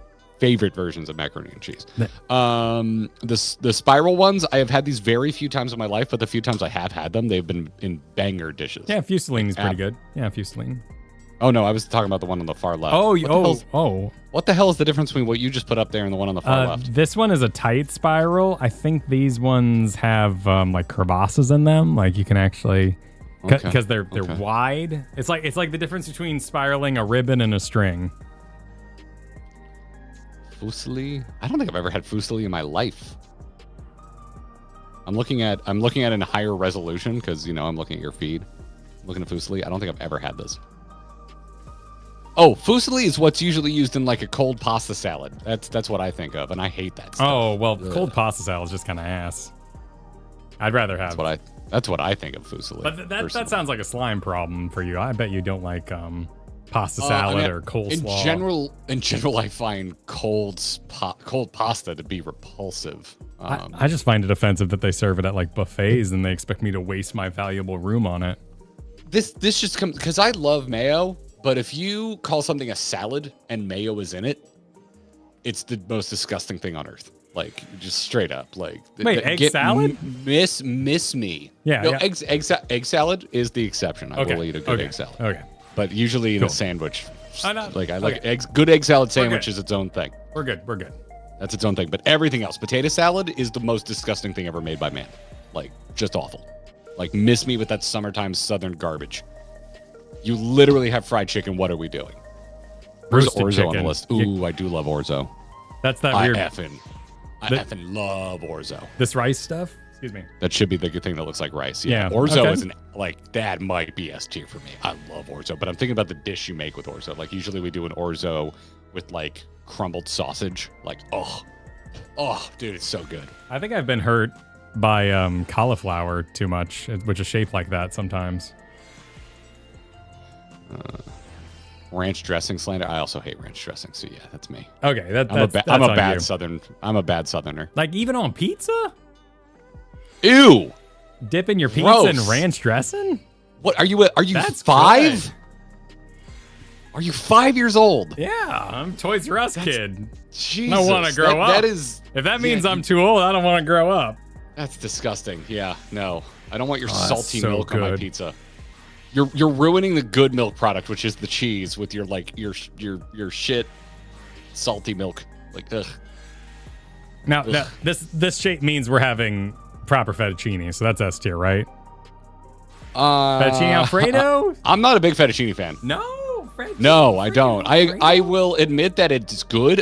versions of macaroni and cheese. The spiral ones, I have had these very few times in my life, but the few times I have had them, they've been in banger dishes. Yeah, Fusilline is pretty good. Yeah, Fusilline. Oh no, I was talking about the one on the far left. What the hell is the difference between what you just put up there and the one on the far left? This one is a tight spiral. I think these ones have like crevasses in them. Like you can actually, because they're wide. It's like the difference between spiraling a ribbon and a string. Fusilli? I don't think I've ever had fusilli in my life. I'm looking at it in a higher resolution because I'm looking at your feed. I'm looking at fusilli. I don't think I've ever had this. Oh, fusilli is what's usually used in like a cold pasta salad. That's what I think of, and I hate that stuff. Oh well, cold pasta salad is just kind of ass. I'd rather have. That's what I think of fusilli. But that sounds like a slime problem for you. I bet you don't like pasta salad or coleslaw. In general, I find cold pasta to be repulsive. I just find it offensive that they serve it at like buffets and they expect me to waste my valuable room on it. This just comes because I love mayo, but if you call something a salad and mayo is in it, it's the most disgusting thing on earth. Like just straight up. Like wait, egg salad? Miss me. Yeah. No, yeah. Egg salad is the exception. I will eat a good egg salad. Okay. But usually in a sandwich, I like eggs. Good egg salad sandwich is its own thing. We're good. That's its own thing. But everything else, potato salad is the most disgusting thing ever made by man. Like just awful. Like miss me with that summertime southern garbage. You literally have fried chicken. What are we doing? Where's orzo on the list? Ooh, I do love orzo. That's that weird. I effing love orzo. This rice stuff. Excuse me. That should be the good thing that looks like rice. Yeah. Orzo isn't that might be S tier for me. I love orzo, but I'm thinking about the dish you make with orzo. Like usually we do an orzo with like crumbled sausage. Like, oh, dude, it's so good. I think I've been hurt by cauliflower too much, which is shaped like that sometimes. Ranch dressing slander. I also hate ranch dressing. So yeah, that's me. Okay, I'm a bad southerner. Like even on pizza? Ew! Dipping your pizza in ranch dressing? What are you? That's 5? Good. Are you 5 years old? Yeah, I'm a Toys R Us kid. Jesus, I don't want to grow up. If that means I'm too old, I don't want to grow up. That's disgusting. Yeah, no, I don't want your salty milk on my pizza. You're ruining the good milk product, which is the cheese, with your your shit salty milk. Like ugh. Now this shape means we're having proper fettuccine, so that's S tier, right? Fettuccine Alfredo? I'm not a big fettuccine fan. No, no, I don't. I will admit that it's good.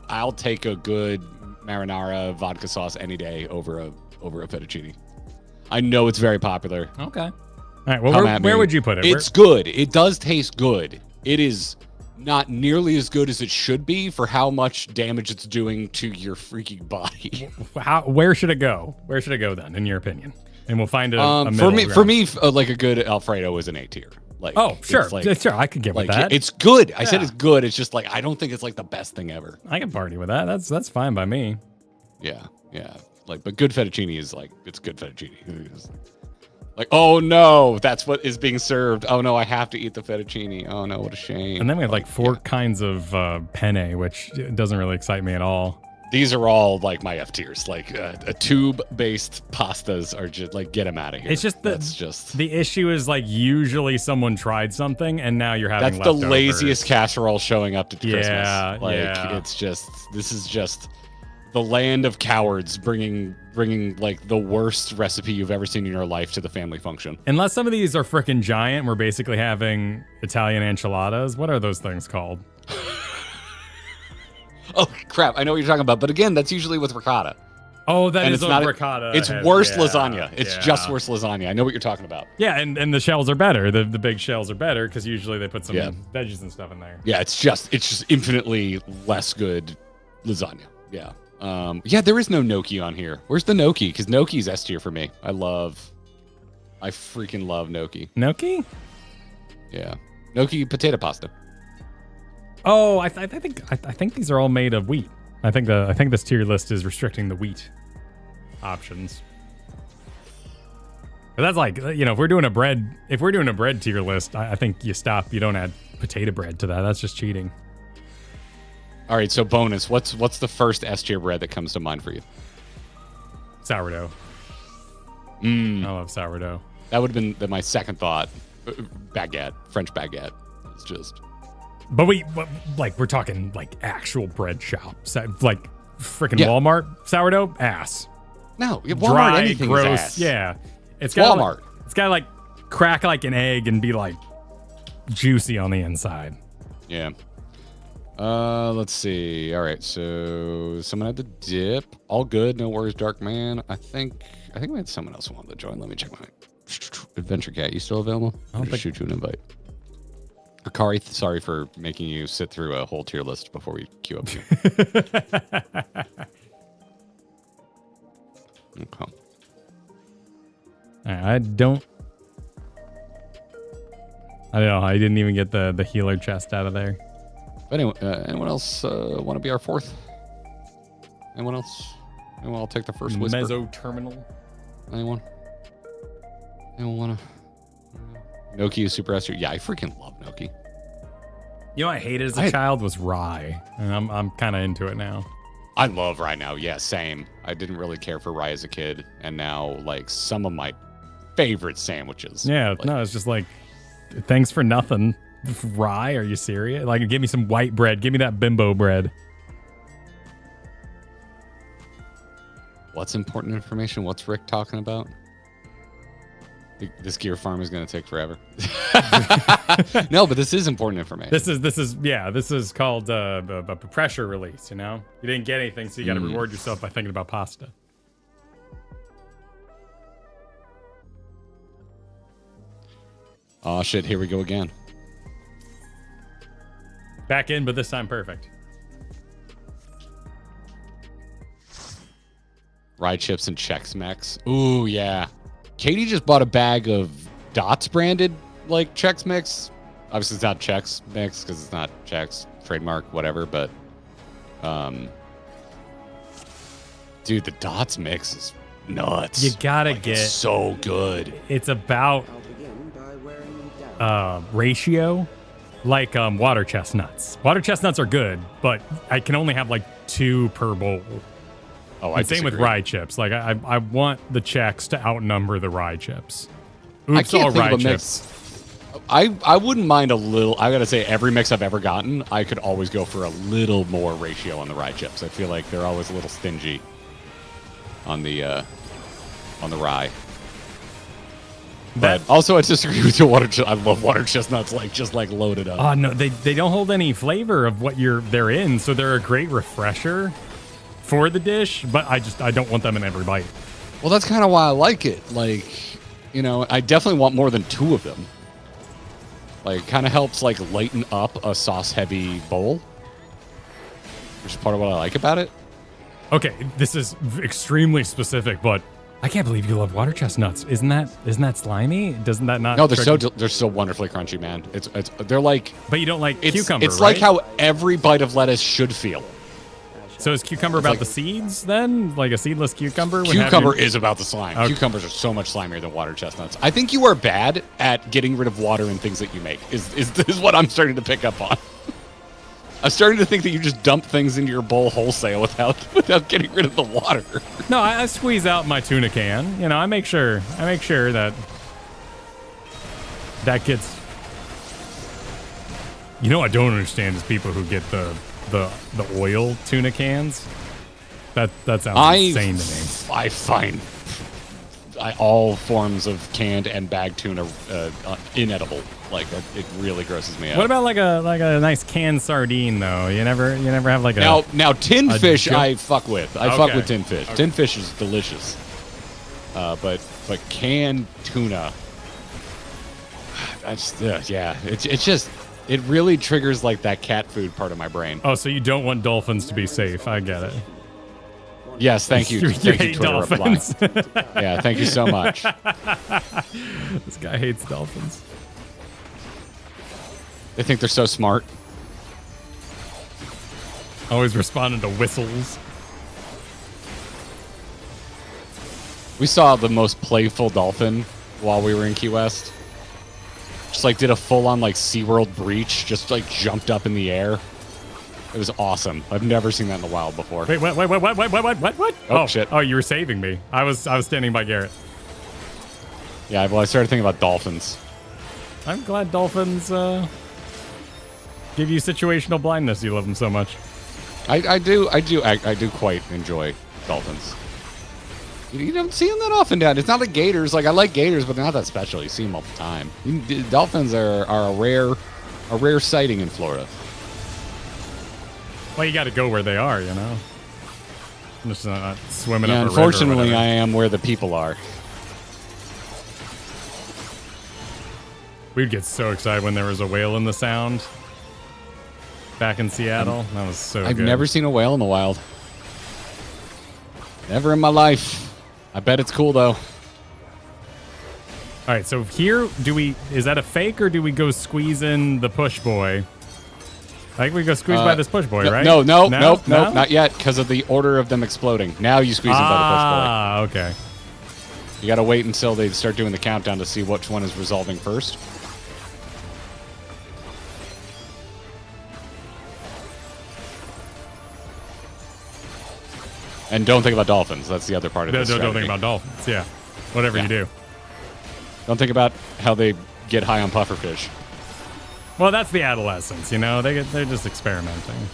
I'll take a good marinara vodka sauce any day over a fettuccine. I know it's very popular. Okay. All right. Well, where would you put it? It's good. It does taste good. It is not nearly as good as it should be for how much damage it's doing to your freaking body. Where should it go? Where should it go then, in your opinion? And we'll find a for middle me, ground. like a good Alfredo is an A tier. Like, Oh, sure, it's like, sure, I could get with like that. it's good. I said Yeah. it's good. It's just like I don't think it's like the best thing ever. I can party with that. That's fine by me. Yeah, yeah. Like, but good fettuccine is like it's good fettuccine. It's like, oh no, that's what is being served. Oh no, I have to eat the fettuccine. Oh no, what a shame. And then we have like four kinds of penne, which doesn't really excite me at all. These are all like my F tiers. Like a tube-based pastas are just like get them out of here. It's just that's just the issue is like usually someone tried something and now you're having that's the leftovers. laziest casserole showing up to Christmas. Yeah, Like yeah. it's just this is just the land of cowards bringing like the worst recipe you've ever seen in your life to the family function. Unless some of these are freaking giant, we're basically having Italian enchiladas. What are those things called? Oh crap! I know what you're talking about, but again, that's usually with ricotta. Oh, that And is it's not ricotta. It's head. worse Yeah, lasagna. It's yeah. just worse lasagna. I know what you're talking about. Yeah, and the shells are better. The big shells are better because usually they put some Yeah. veggies and stuff in there. Yeah, it's just infinitely less good lasagna. Yeah. Yeah, there is no gnocchi on here. Where's the gnocchi? Because gnocchi's S tier for me. I freaking love gnocchi. Gnocchi? Yeah. Gnocchi potato pasta. Oh, I think these are all made of wheat. I think this tier list is restricting the wheat options. But that's like, you know, if we're doing a bread tier list, I think you stop. You don't add potato bread to that. That's just cheating. All right, so bonus. What's the first S tier bread that comes to mind for you? Sourdough. I love sourdough. That would have been my second thought. Baguette, French baguette. It's just. But we're talking like actual bread shops, like freaking Yeah. Walmart sourdough ass. No, Walmart, Dry, anything gross. is ass. Yeah, it's got Walmart. It's got to like crack like an egg and be like juicy on the inside. Yeah. Let's see. All right, so someone had the dip. All good. No worries, Dark Man. I think we had someone else who wanted to join. Let me check my Adventure Cat. You still available? I'll just shoot you an invite. Akari, sorry for making you sit through a whole tier list before we queue up you. Okay. I don't know. I didn't even get the healer chest out of there. But anyway, anyone else want to be our fourth? Anyone else? Anyone? I'll take the first whisper. Mezzo terminal. Anyone? Anyone want to? Gnocchi is super S. Yeah, I freaking love gnocchi. You know, what I hated as a child was rye, and I'm kind of into it now. I love rye now. Yeah, same. I didn't really care for rye as a kid, and now like some of my favorite sandwiches. Yeah, like, no, it's just like, thanks for nothing. Rye? Are you serious? Like, give me some white bread. Give me that bimbo bread. What's important information? What's Rick talking about? This gear farm is going to take forever. No, but this is important information. This is called a pressure release. You know, you didn't get anything, so you got to reward yourself by thinking about pasta. Oh shit! Here we go again. Back in, but this time perfect. Rye chips and Chex Mix. Ooh yeah. Katie just bought a bag of Dots branded like Chex Mix. Obviously it's not Chex Mix because it's not Chex trademark whatever, but dude, the Dots mix is nuts. You gotta Like, get. it's so good. It's about I'll begin by wearing you down. ratio, like water chestnuts. Water chestnuts are good, but I can only have like 2 per bowl. Oh, I And same with disagree. rye chips. Like I want the Chex to outnumber the rye chips. I Oops, can't all think rye of a chips. mix. I wouldn't mind a little. I gotta say, every mix I've ever gotten, I could always go for a little more ratio on the rye chips. I feel like they're always a little stingy on the rye. But also, I disagree with your water. I love water chestnuts, like just like loaded up. Oh no, they don't hold any flavor of what they're in, so they're a great refresher for the dish. But I don't want them in every bite. Well, that's kind of why I like it. Like, you know, I definitely want more than 2 of them. Like, kind of helps like lighten up a sauce-heavy bowl, which is part of what I like about it. Okay, this is extremely specific, but I can't believe you love water chestnuts. Isn't that slimy? Doesn't that not? No, they're so wonderfully crunchy, man. They're like. But you don't like It's, cucumber, it's right? like how every bite of lettuce should feel. So is cucumber about like- the seeds then? Like a seedless cucumber? would have Cucumber you- is about the slime. Okay. Cucumbers are so much slimier than water chestnuts. I think you are bad at getting rid of water in things that you make. Is what I'm starting to pick up on. I'm starting to think that you just dump things into your bowl wholesale without getting rid of the water. No, I squeeze out my tuna can. You know, I make sure that gets. You know, I don't understand is people who get the oil tuna cans. That sounds insane to me. I find all forms of canned and bagged tuna inedible. Like it really grosses me out. What about like a nice canned sardine though? You never have like a now tin fish jo- I fuck with. I fuck Okay. with tin fish. Okay. Tin fish is delicious. But canned tuna. It really triggers like that cat food part of my brain. Oh, so you don't want dolphins to be safe? I get it. Yes, thank you. You Thank you, hate Twitter dolphins. reply. Yeah, thank you so much. This guy hates dolphins. They think they're so smart. Always responding to whistles. We saw the most playful dolphin while we were in Key West. Just like did a full-on like SeaWorld breach, just like jumped up in the air. It was awesome. I've never seen that in the wild before. Wait, what? Oh, shit. Oh, you were saving me. I was standing by Garrett. Yeah, well, I started thinking about dolphins. I'm glad dolphins give you situational blindness. You love them so much. I do quite enjoy dolphins. You don't see them that often, Dad. It's not like gators. Like I like gators, but they're not that special. You see them all the time. Dolphins are a rare sighting in Florida. Well, you got to go where they are, you know. I'm just not swimming Yeah, up a river or unfortunately, whatever. I am where the people are. We'd get so excited when there was a whale in the sound. Back in Seattle, that was so I've good. never seen a whale in the wild. Never in my life. I bet it's cool though. All right, so here, is that a fake or do we go squeeze in the push boy? I think we go squeeze by this push boy, right? No, not yet, because of the order of them exploding. Now you squeeze them by the Ah, okay. push boy. You gotta wait until they start doing the countdown to see which one is resolving first. And don't think about dolphins. That's the other part of Don't this think strategy. about dolphins. Yeah, whatever Yeah. you do. Don't think about how they get high on pufferfish. Well, that's the adolescence, you know. They're just experimenting.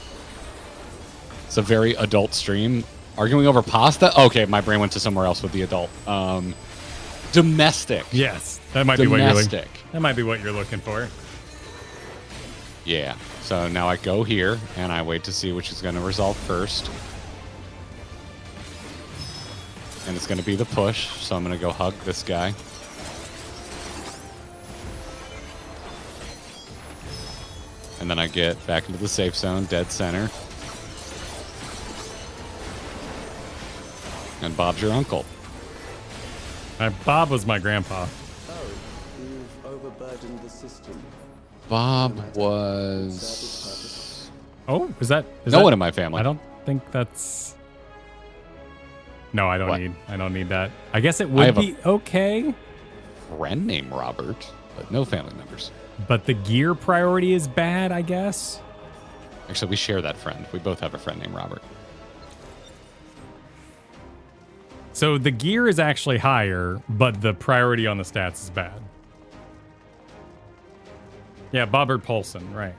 It's a very adult stream. Arguing over pasta? Okay, my brain went to somewhere else with the adult. Domestic. Yes, that might be what you're looking. Domestic. That might be what you're looking for. Yeah. So now I go here and I wait to see which is going to resolve first. And it's going to be the push, so I'm going to go hug this guy. And then I get back into the safe zone, dead center. And Bob's your uncle. Bob was my grandpa. Oh, you've overburdened the system. Bob Serve its was... Oh, is that No one in my family. I don't think that's. No, I don't What? need that. I guess it I would have a- be okay, Friend named Robert, but no family members. but the gear priority is bad, I guess. Actually, we share that friend. We both have a friend named Robert. So the gear is actually higher, but the priority on the stats is bad. Yeah, Bobbert Paulson, right.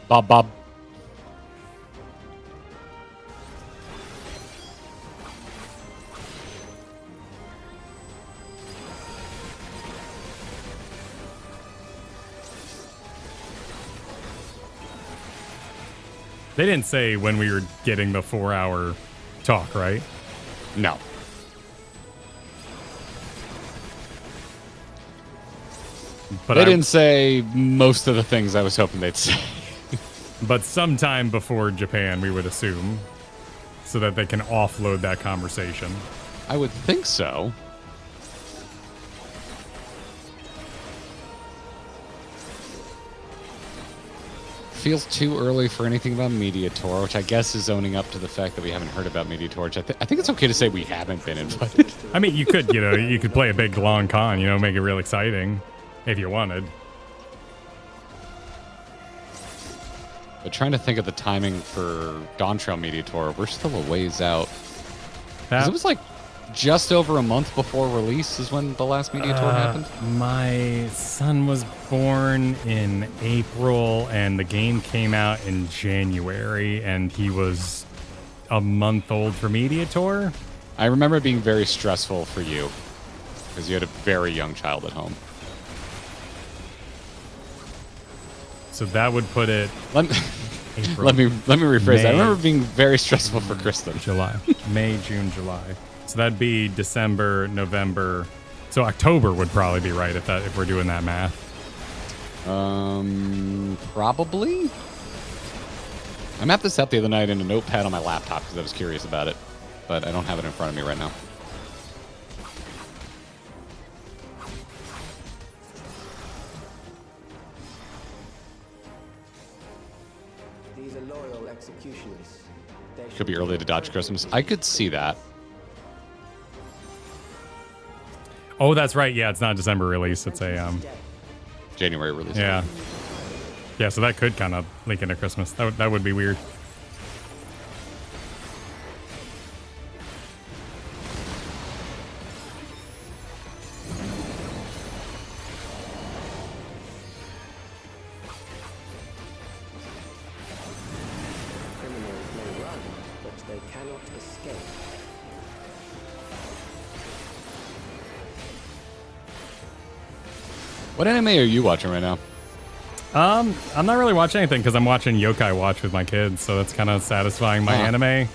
Bob. They didn't say when we were getting the 4-hour talk, right? No. But They didn't say most of the things I was hoping they'd say. But sometime before Japan, we would assume, so that they can offload that conversation. I would think so. Feels too early for anything about Media Tour, which I guess is owning up to the fact that we haven't heard about Media Tour. Which I think it's okay to say we haven't been invited. I mean, you could, you could play a big long con, make it real exciting if you wanted. But trying to think of the timing for Dawn Trail Media Tour, we're still a ways out. 'Cause it was like just over a month before release is when the last Media Tour happened. My son was born in April, and the game came out in January, and he was a month old for Media Tour. I remember it being very stressful for you because you had a very young child at home. So that would put it Let me rephrase that. I May. remember it being very stressful for Kristen. July, May, June, July. So that'd be December, November. So October would probably be right if we're doing that math. Probably. I mapped this out the other night in a notepad on my laptop because I was curious about it, but I don't have it in front of me right now. These are loyal executioners. They Could be early to dodge Christmas. I could see that. Oh, that's right. Yeah, it's not a December release. It's a January release. yeah. Yeah, so that could kind of link into Christmas. That would be weird. criminals may run, but they cannot escape. What anime are you watching right now? I'm not really watching anything because I'm watching Yokai Watch with my kids, so that's kind of satisfying my anime.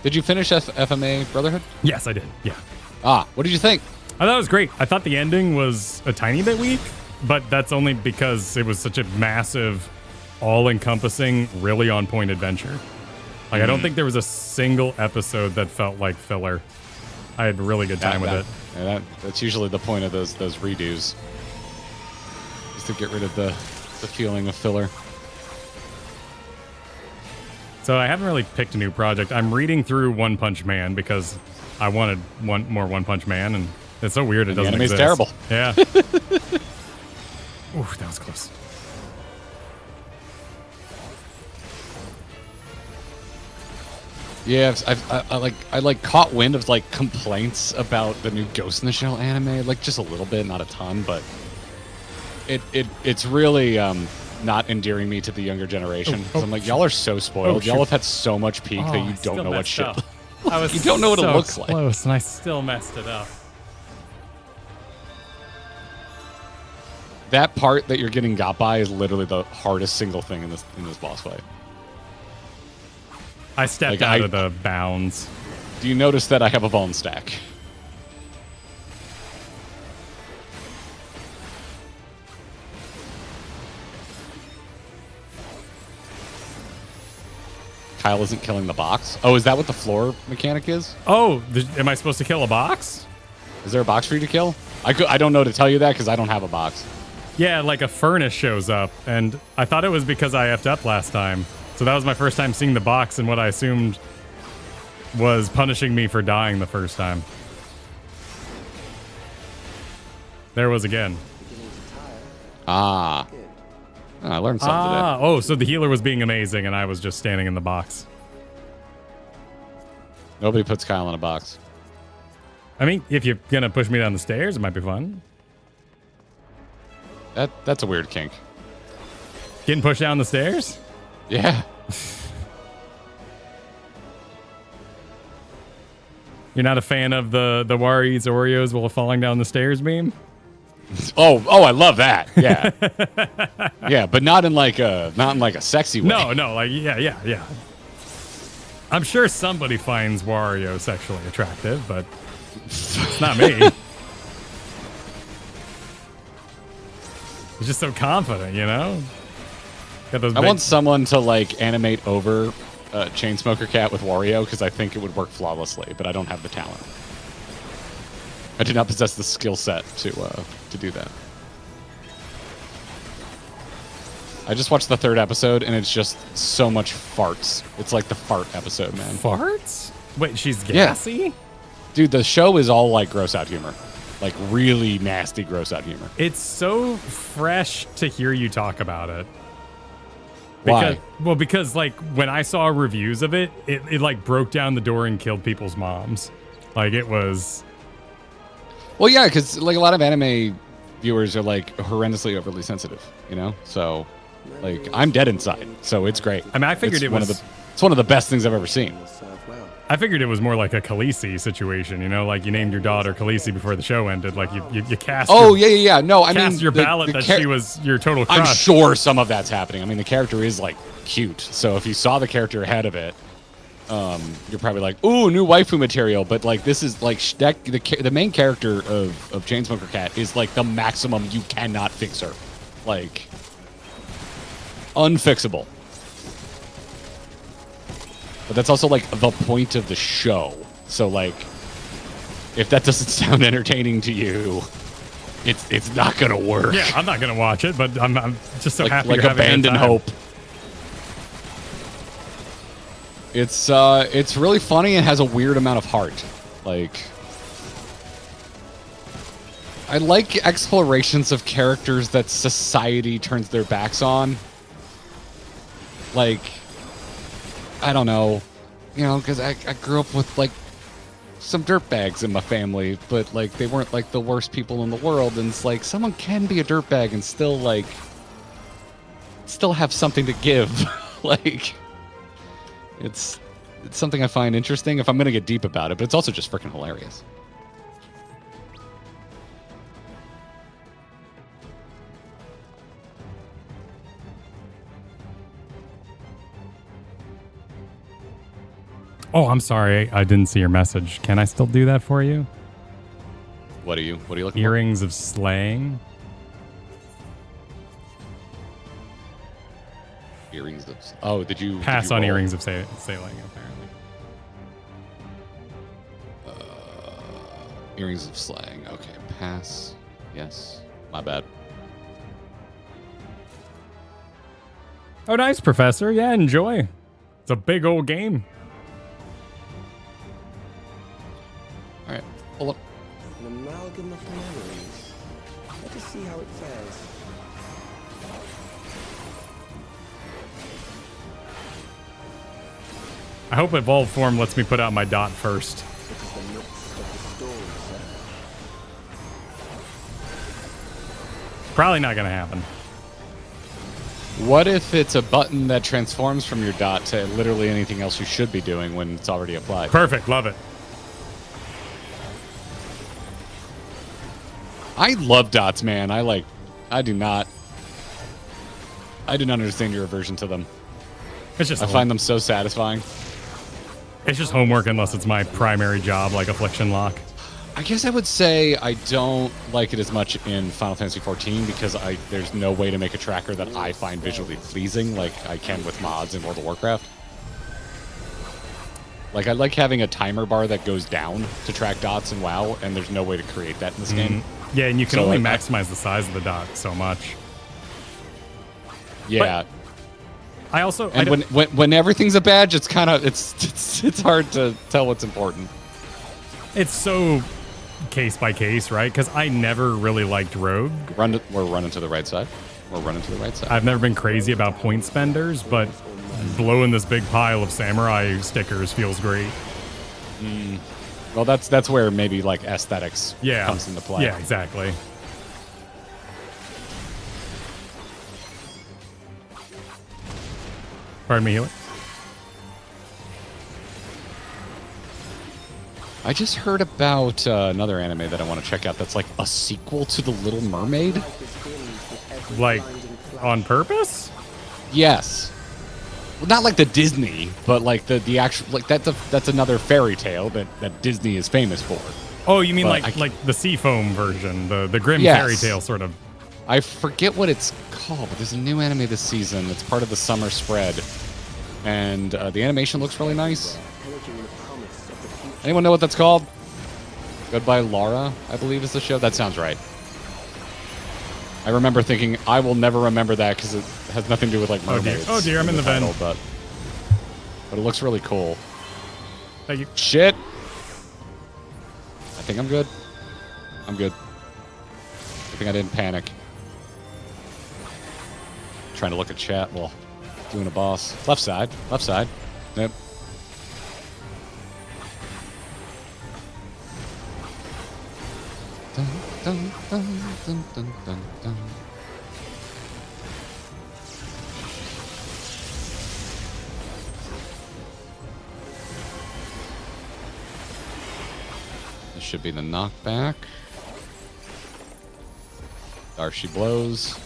Did you finish FMA Brotherhood? Yes, I did. Yeah. What did you think? I thought it was great. I thought the ending was a tiny bit weak, but that's only because it was such a massive, all-encompassing, really on-point adventure. Like, I don't think there was a single episode that felt like filler. I had a really good time with it. Yeah, that's usually the point of those redos. Is to get rid of the feeling of filler. So I haven't really picked a new project. I'm reading through One Punch Man because I wanted more One Punch Man, and it's so weird it doesn't anime's exist. terrible. Yeah. Ooh, that was close. Yeah, I like caught wind of like complaints about the new Ghost in the Shell anime, like just a little bit, not a ton, but it's really not endearing me to the younger generation. 'Cause I'm like, y'all are so spoiled. Y'all have had so much peak that you don't know what shit. I was You don't know what it so looks like. close, and I still messed it up. That part that you're getting got by is literally the hardest single thing in this boss fight. I stepped out of the bounds. Do you notice that I have a bone stack? Kyle isn't killing the box. Oh, is that what the floor mechanic is? Oh, am I supposed to kill a box? Is there a box for you to kill? I don't know to tell you that because I don't have a box. Yeah, like a furnace shows up, and I thought it was because I effed up last time. So that was my first time seeing the box, and what I assumed was punishing me for dying the first time. There was again. I learned something today. Oh, so the healer was being amazing, and I was just standing in the box. Nobody puts Kyle in a box. I mean, if you're gonna push me down the stairs, it might be fun. That's a weird kink. Getting pushed down the stairs? Yeah. You're not a fan of the Wario eats Oreos while falling down the stairs meme? Oh, I love that. Yeah. Yeah, but not in like a sexy way. No, like yeah. I'm sure somebody finds Wario sexually attractive, but it's not me. He's just so confident, you know? Got those I want someone to like animate over Chainsmoker Cat with Wario because I think it would work flawlessly, but I don't have the talent. I do not possess the skill set to do that. I just watched the 3rd episode and it's just so much farts. It's like the fart episode, man. Farts? Wait, she's gassy? Yeah. Dude, the show is all like gross out humor. Like really nasty gross out humor. It's so fresh to hear you talk about it. Why? Well, because like when I saw reviews of it, it like broke down the door and killed people's moms. Like it was. Well, yeah, because like a lot of anime viewers are like horrendously overly sensitive, you know. So, like, I'm dead inside, so it's great. I mean, I figured it's one of the best things I've ever seen. I figured it was more like a Khaleesi situation, you know, like you named your daughter Khaleesi before the show ended, like you cast. Oh yeah. No, I mean, your ballot that she was your total crush. I'm sure some of that's happening. I mean, the character is like cute, so if you saw the character ahead of it, you're probably like, ooh, new waifu material. But like, this is like the main character of Chainsmoker Cat is like the maximum. You cannot fix her, like unfixable. But that's also like the point of the show. So like, if that doesn't sound entertaining to you, it's not gonna work. Yeah, I'm not gonna watch it, but I'm just so happy like you're having a good abandon time. hope. It's really funny and has a weird amount of heart. Like, I like explorations of characters that society turns their backs on. Like, I don't know, you know, because I grew up with like some dirtbags in my family, but like they weren't like the worst people in the world. And it's like someone can be a dirtbag and still have something to give. Like, it's something I find interesting if I'm gonna get deep about it, but it's also just freaking hilarious. Oh, I'm sorry. I didn't see your message. Can I still do that for you? What are you looking Earrings of slaying. for? Earrings of... Oh, did you Pass did you on roll? earrings of sailing, apparently. Earrings of slang. Okay, pass. Yes. My bad. Oh, nice, Professor. Yeah, enjoy. It's a big old game. All right. Hold up. An amalgam of memories. Let us see how it fares. I hope Evolve Form lets me put out my dot first. It is the midst of the story, sir. Probably not going to happen. What if it's a button that transforms from your dot to literally anything else you should be doing when it's already applied? Perfect. Love it. I love dots, man. I do not understand your aversion to them. It's just I find them so satisfying. It's just homework unless it's my primary job, like Affliction Lock. I guess I would say I don't like it as much in Final Fantasy XIV because there's no way to make a tracker that I find visually pleasing like I can with mods in World of Warcraft. Like, I like having a timer bar that goes down to track dots in WoW, and there's no way to create that in this game. Yeah, and you can So, only like, maximize the size of the dot so much. Yeah. I also... And when everything's a badge, it's kind of it's hard to tell what's important. It's so case by case, right? Because I never really liked Rogue. We're running to the right side. We're running to the right side. I've never been crazy about point spenders, but blowing this big pile of samurai stickers feels great. Well, that's where maybe like aesthetics comes into play. Yeah, exactly. Pardon me, Healer. I just heard about another anime that I want to check out that's like a sequel to The Little Mermaid. Like, on purpose? Yes. Well, not like the Disney, but like the actual, like that's another fairy tale that Disney is famous for. Oh, you mean But like the Seafoam version, the grim Yes. fairy tale sort of. I forget what it's called, but there's a new anime this season. It's part of the summer spread. And the animation looks really nice. Anyone know what that's called? Goodbye Laura, I believe is the show. That sounds right. I remember thinking, I will never remember that because it has nothing to do with like mermaids. Oh dear, I'm in the title, vent. But it looks really cool. Thank you. Shit! I think I'm good. I'm good. I think I didn't panic. Trying to look at chat while doing a boss. Left side. Left side. Yep. Dun, dun, dun, dun, dun, dun, dun. This should be the knockback. There she blows.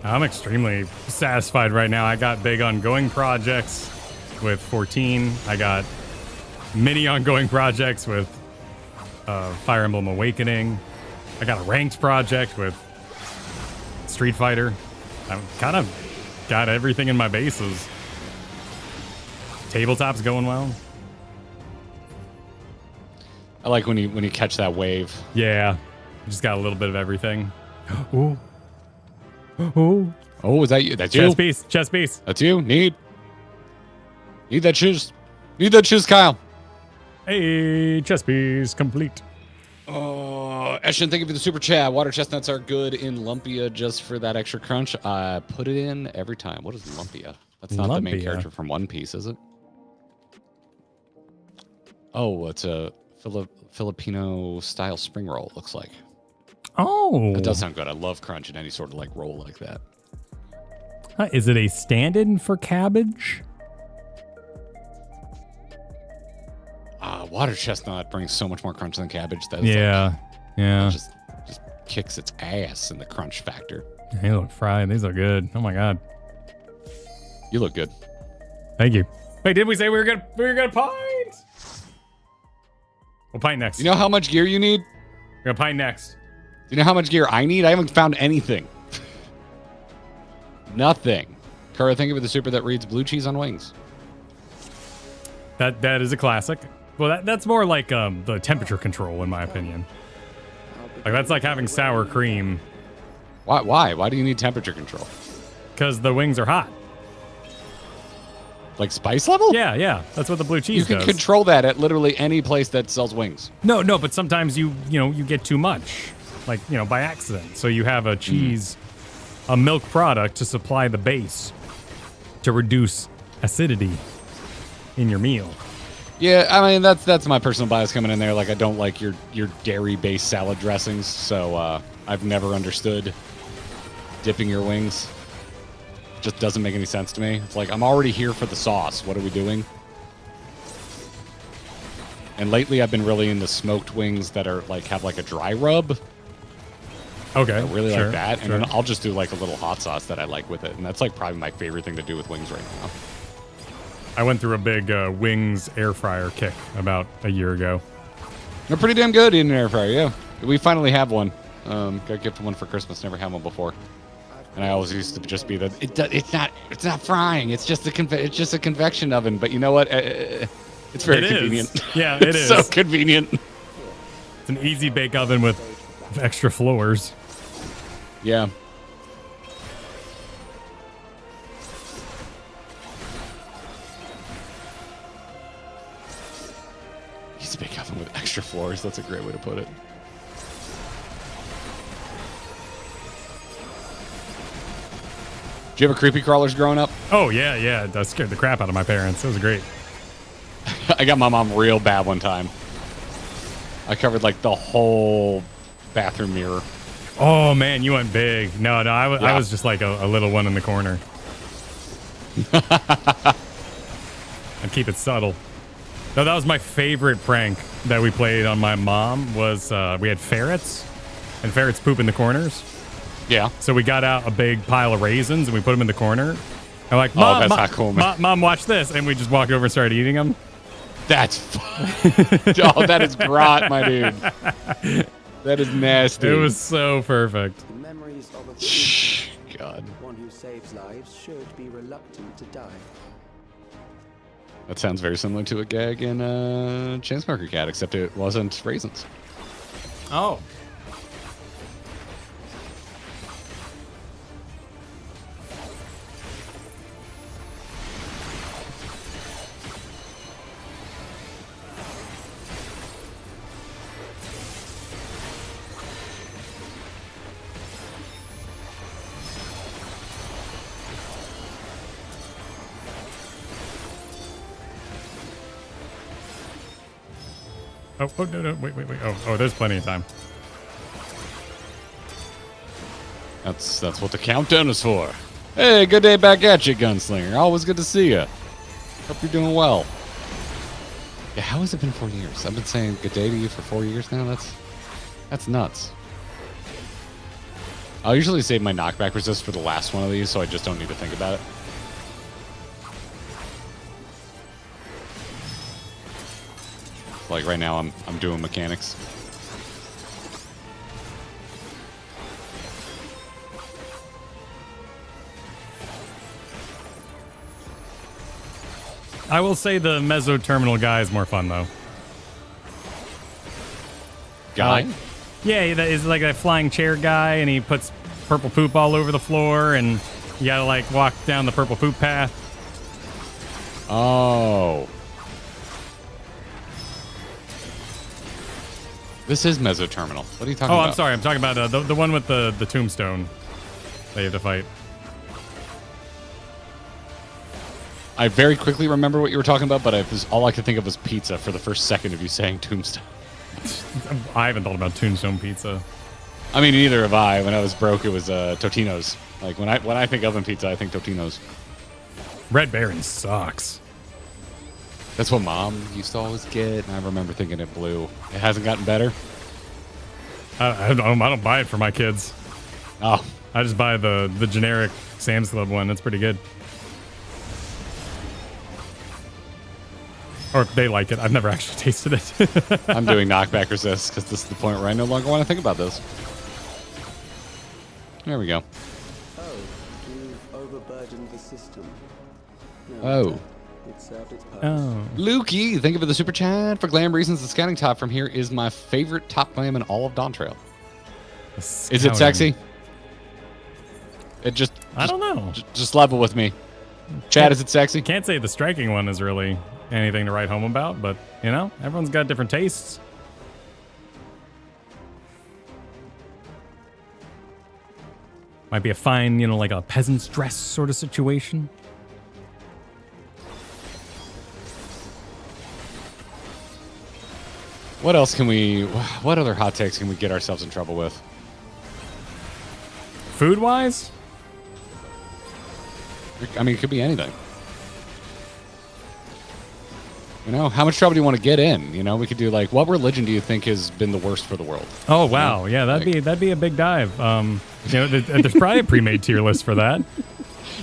I'm extrememly satisfied right now. I got big ongoing projects with 14. I got mini ongoing projects with Fire Emblem Awakening. I got a ranked project with Street Fighter. I've kind of got everything in my bases. Tabletop's going well. I like when you catch that wave. Yeah, just got a little bit of everything. Ooh. Ooh. Oh, is that you? That's Chess you? piece. Chess piece. That's you? Need that shoes. Need that shoes, Kyle. Hey, chess piece complete. Oh, Eshin, thank you for the super chat. Water chestnuts are good in Lumpia just for that extra crunch. I put it in every time. What is Lumpia? That's not the main Lumpia. character from One Piece, is it? Oh, it's a Filipino style spring roll, it looks like. Oh. That does sound good. I love crunch in any sort of like roll like that. Is it a stand-in for cabbage? Water chestnut brings so much more crunch than cabbage. That is Yeah. Yeah. like, just kicks its ass in the crunch factor. They look fried. These are good. Oh my god. You look good. Thank you. Wait, did we say we were gonna pint? We'll pint next. You know how much gear you need? We're gonna pint next. You know how much gear I need? I haven't found anything. Nothing. Kara, thank you for the super that reads blue cheese on wings. That is a classic. Well, that's more like the temperature control, in my opinion. Like that's like having sour cream. Why? Why do you need temperature control? Because the wings are hot. Like spice level? Yeah. That's what the blue cheese You can does. control that at literally any place that sells wings. No, but sometimes you get too much, like by accident. So you have a cheese, a milk product to supply the base to reduce acidity in your meal. Yeah, I mean that's my personal bias coming in there. Like I don't like your dairy-based salad dressings, so I've never understood dipping your wings. Just doesn't make any sense to me. It's like I'm already here for the sauce. What are we doing? And lately I've been really into smoked wings that are like have like a dry rub. Okay, I really sure, like that, and sure. then I'll just do like a little hot sauce that I like with it, and that's like probably my favorite thing to do with wings right now. I went through a big wings air fryer kick about a year ago. They're pretty damn good in an air fryer, yeah. We finally have one. Got gifted one for Christmas. Never had one before. And I always used to just be it's not frying. It's just a convection oven. But you know what? It's very convenient. Yeah, it it's is. so convenient. It's an easy bake oven with extra floors. Yeah. Easy bake oven with extra floors. That's a great way to put it. Did you have a creepy crawlers growing up? Oh yeah. That scared the crap out of my parents. It was great. I got my mom real bad one time. I covered like the whole bathroom mirror Oh man, you went big. No, I Yeah. was just like a little one in the corner. And keep it subtle. No, that was my favorite prank that we played on my mom. Was we had ferrets, and ferrets poop in the corners. Yeah. So we got out a big pile of raisins and we put them in the corner. And like, Oh, Mom, that's not cool, man. Mom, watch this, and we just walked over and started eating them. That's oh, that is grot, my dude. That is nasty. It was so perfect. The memories of a God. one who saves lives should be reluctant to die. That sounds very similar to a gag in Chainsmoker Cat, except it wasn't raisins. Oh. Oh, no, wait. Oh, there's plenty of time. That's what the countdown is for. Hey, good day back at you, Gunslinger. Always good to see you. Hope you're doing well. Yeah, how has it been 4 years? I've been saying good day to you for 4 years now. That's nuts. I'll usually save my knockback resist for the last one of these, so I just don't need to think about it. Like right now, I'm doing mechanics. I will say the Mezzo Terminal guy is more fun, though. Guy? Yeah, that is like a flying chair guy, and he puts purple poop all over the floor, and you gotta like walk down the purple poop path. Oh. This is Mezzo Terminal. What are you talking Oh, about? I'm sorry. I'm talking about the one with the tombstone that you have to fight. I very quickly remember what you were talking about, but all I could think of was pizza for the first second of you saying Tombstone. I haven't thought about tombstone pizza. I mean, neither have I. When I was broke, it was Totino's. Like when I think oven pizza, I think Totino's. Red Baron sucks. That's what Mom used to always get, and I remember thinking it blew. It hasn't gotten better. I don't buy it for my kids. Oh, I just buy the generic Sam's Club one. That's pretty good. Or they like it. I've never actually tasted it. I'm doing knockback resist because this is the point where I no longer want to think about this. There we go. Oh, you've overburdened the system. No Oh. matter. It served its purpose. Oh. Lukey, thank you for the super chat. For glam reasons, the scouting top from here is my favorite top glam in all of Dawntrail. Is it sexy? It just I don't know. Just level with me. Chad, is it sexy? Can't say the striking one is really anything to write home about, but you know, everyone's got different tastes. Might be a fine, like a peasant's dress sort of situation. What else what other hot takes can we get ourselves in trouble with? Food wise? I mean, it could be anything. How much trouble do you want to get in? We could do like, what religion do you think has been the worst for the world? Oh wow, yeah, that'd be a big dive. There's probably a pre-made tier list for that.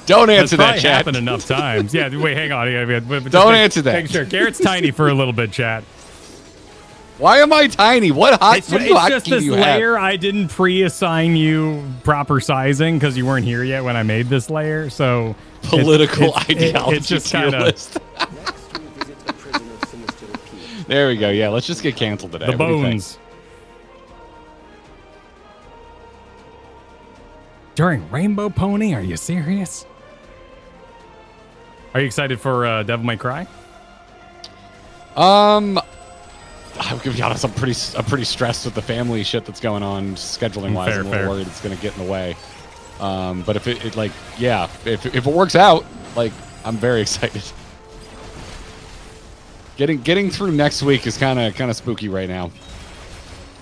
Don't answer that, That's chat. happened enough times. Yeah, wait, hang on. Don't answer that. Make sure Garrett's tiny for a little bit, chat. Why am I tiny? What It's just this layer I didn't pre-assign you proper sizing because you weren't here yet when I made this layer. So Political ideology it's just tier kind of list. Next, we visit a prison of sinister repute. There we go. Yeah, let's just get canceled today. the What do you think? bones. During Rainbow Pony? Are you serious? Are you excited for Devil May Cry? I'm gonna be honest. I'm pretty stressed with the family shit that's going on, scheduling wise. I'm a little worried it's gonna get in the way. But if if it works out, like I'm very excited. Getting through next week is kind of spooky right now.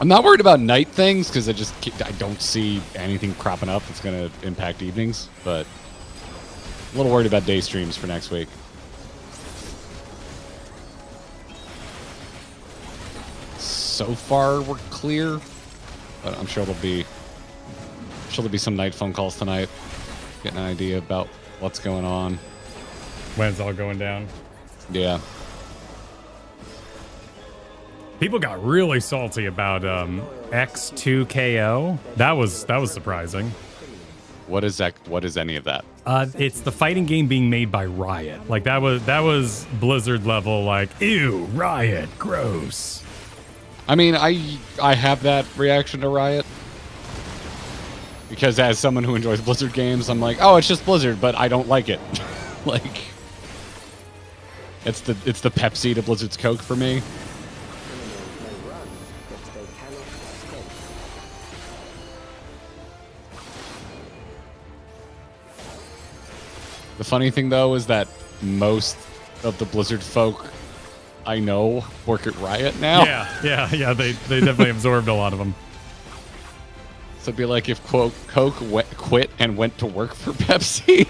I'm not worried about night things because I don't see anything cropping up that's going to impact evenings, but a little worried about day streams for next week. So far, we're clear, but I'm sure there'll be some night phone calls tonight. Get an idea about what's going on. When it's all going down. Yeah. People got really salty about X2KO. That was surprising. What is that? What is any of that? It's the fighting game being made by Riot. Like that was Blizzard level. Like, ew, Riot, gross. I mean, I have that reaction to Riot because as someone who enjoys Blizzard games, I'm like, oh, it's just Blizzard, but I don't like it. Like, it's the Pepsi to Blizzard's Coke for me. The funny thing, though, is that most of the Blizzard folk I know work at Riot now. Yeah. They definitely absorbed a lot of them. So it'd be like if Coke quit and went to work for Pepsi.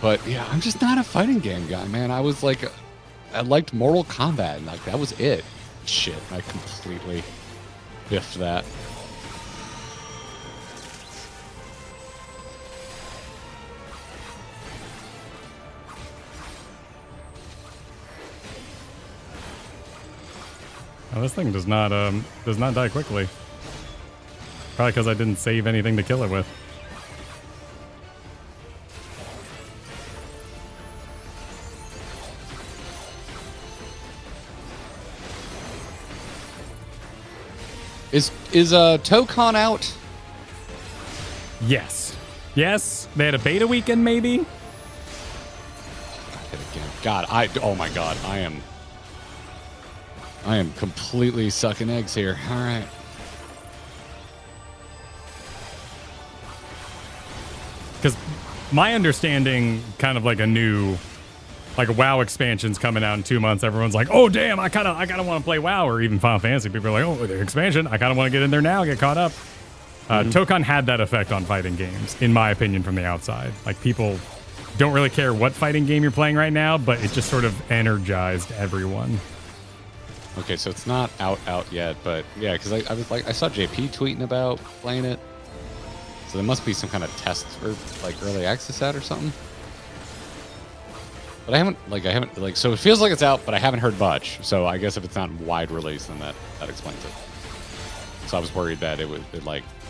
But yeah, I'm just not a fighting game guy, man. I was like, I liked Mortal Kombat, and like that was it. Shit, I completely biffed that. Oh, this thing does not die quickly. Probably because I didn't save anything to kill it with. Is ToeCon out? Yes. They had a beta weekend, maybe. Hit again. God, oh my God, I am completely sucking eggs here. All right. Because my understanding, kind of like a WoW expansion's coming out in 2 months. Everyone's like, oh damn, I kind of want to play WoW, or even Final Fantasy. People are like, oh, the expansion, I kind of want to get in there now, get caught up. ToeCon had that effect on fighting games, in my opinion, from the outside. Like, people don't really care what fighting game you're playing right now, but it just sort of energized everyone. Okay, so it's not out yet, but yeah, because I was like, I saw JP tweeting about playing it, so there must be some kind of test or like early access out or something. But I haven't so it feels like it's out, but I haven't heard much. So I guess if it's not wide release, then that explains it. So I was worried that it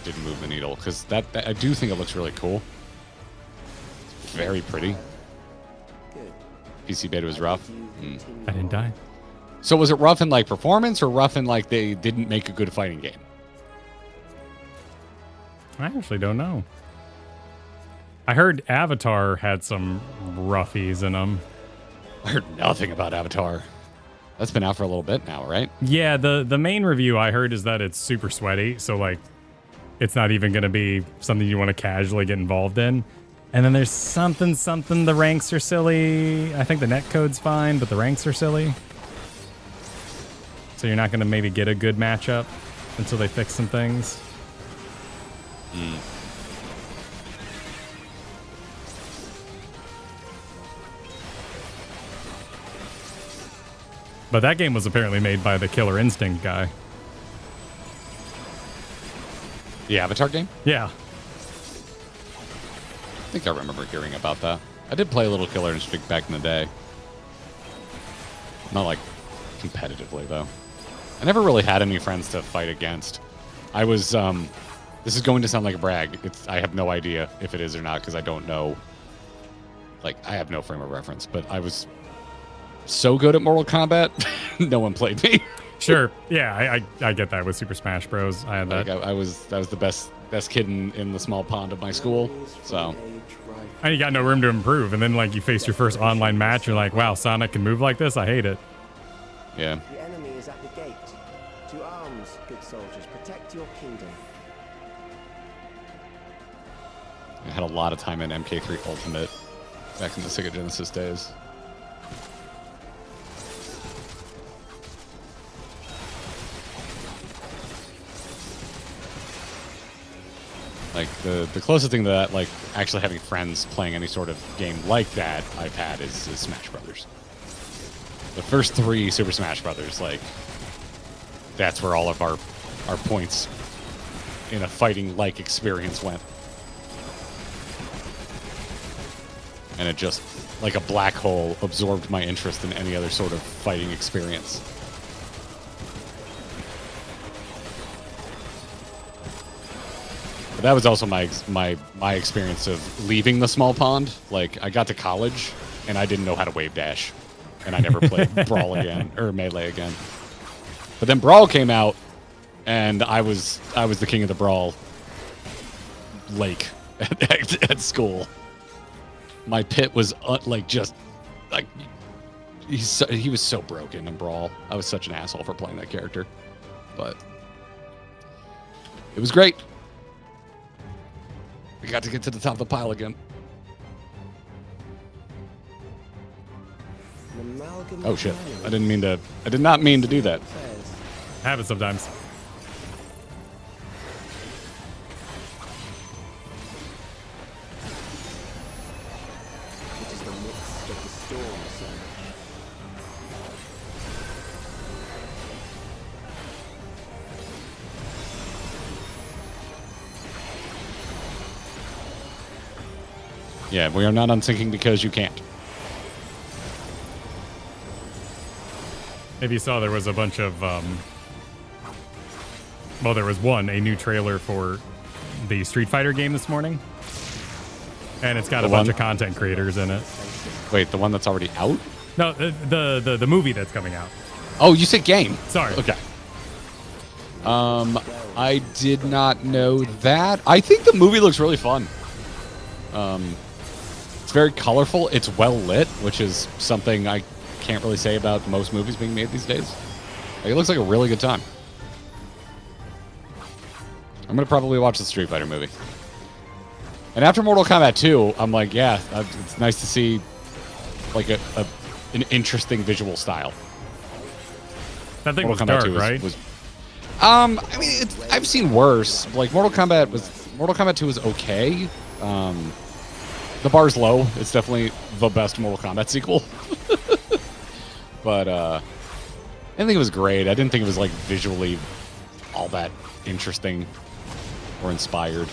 didn't move the needle, because that I do think it looks really cool. It's very pretty. PC beta was rough. I didn't die. So was it rough in like performance, or rough in like they didn't make a good fighting game? I actually don't know. I heard Avatar had some roughies in them. I heard nothing about Avatar. That's been out for a little bit now, right? Yeah, the main review I heard is that it's super sweaty, so like it's not even going to be something you want to casually get involved in. And then there's something, the ranks are silly. I think the netcode's fine, but the ranks are silly. So you're not going to maybe get a good matchup until they fix some things. But that game was apparently made by the Killer Instinct guy. The Avatar game? Yeah. I think I remember hearing about that. I did play a little Killer Instinct back in the day. Not like competitively, though. I never really had any friends to fight against. I was, this is going to sound like a brag. I have no idea if it is or not, because I don't know. Like, I have no frame of reference, but I was so good at Mortal Kombat, no one played me. Sure. Yeah, I get that with Super Smash Bros. I had that. Like, I was the best kid in the small pond of my school, so. And you got no room to improve, and then like you face your first online match, you're like, wow, Sonic can move like this? I hate it. Yeah. The enemy is at the gate. To arms, good soldiers. Protect your kingdom. I had a lot of time in MK3 Ultimate back in the Sega Genesis days. Like the closest thing to that, like actually having friends playing any sort of game like that I've had is Smash Brothers. The first 3 Super Smash Brothers, like that's where all of our points in a fighting like experience went. And it just, like a black hole, absorbed my interest in any other sort of fighting experience. But that was also my experience of leaving the small pond. Like, I got to college, and I didn't know how to wave dash. And I never played Brawl again, or Melee again. But then Brawl came out, and I was the king of the Brawl lake at school. My pit was just like he was so broken in Brawl. I was such an asshole for playing that character, but it was great. We got to get to the top of the pile again. Oh shit! I did not mean to do that. Happens sometimes. Yeah, we are not unsyncing because you can't. If you saw, there was a bunch of, well, there was a new trailer for the Street Fighter game this morning. And it's got a bunch of content creators in it. Wait, the one that's already out? No, the movie that's coming out. Oh, you said game. Sorry. Okay. I did not know that. I think the movie looks really fun. It's very colorful. It's well lit, which is something I can't really say about most movies being made these days. Like, it looks like a really good time. I'm gonna probably watch the Street Fighter movie. And after Mortal Kombat 2, I'm like, yeah, it's nice to see like an interesting visual style. That thing was dark, right? I mean, I've seen worse. Like Mortal Kombat 2 was okay. The bar's low. It's definitely the best Mortal Kombat sequel. But I didn't think it was great. I didn't think it was like visually all that interesting or inspired.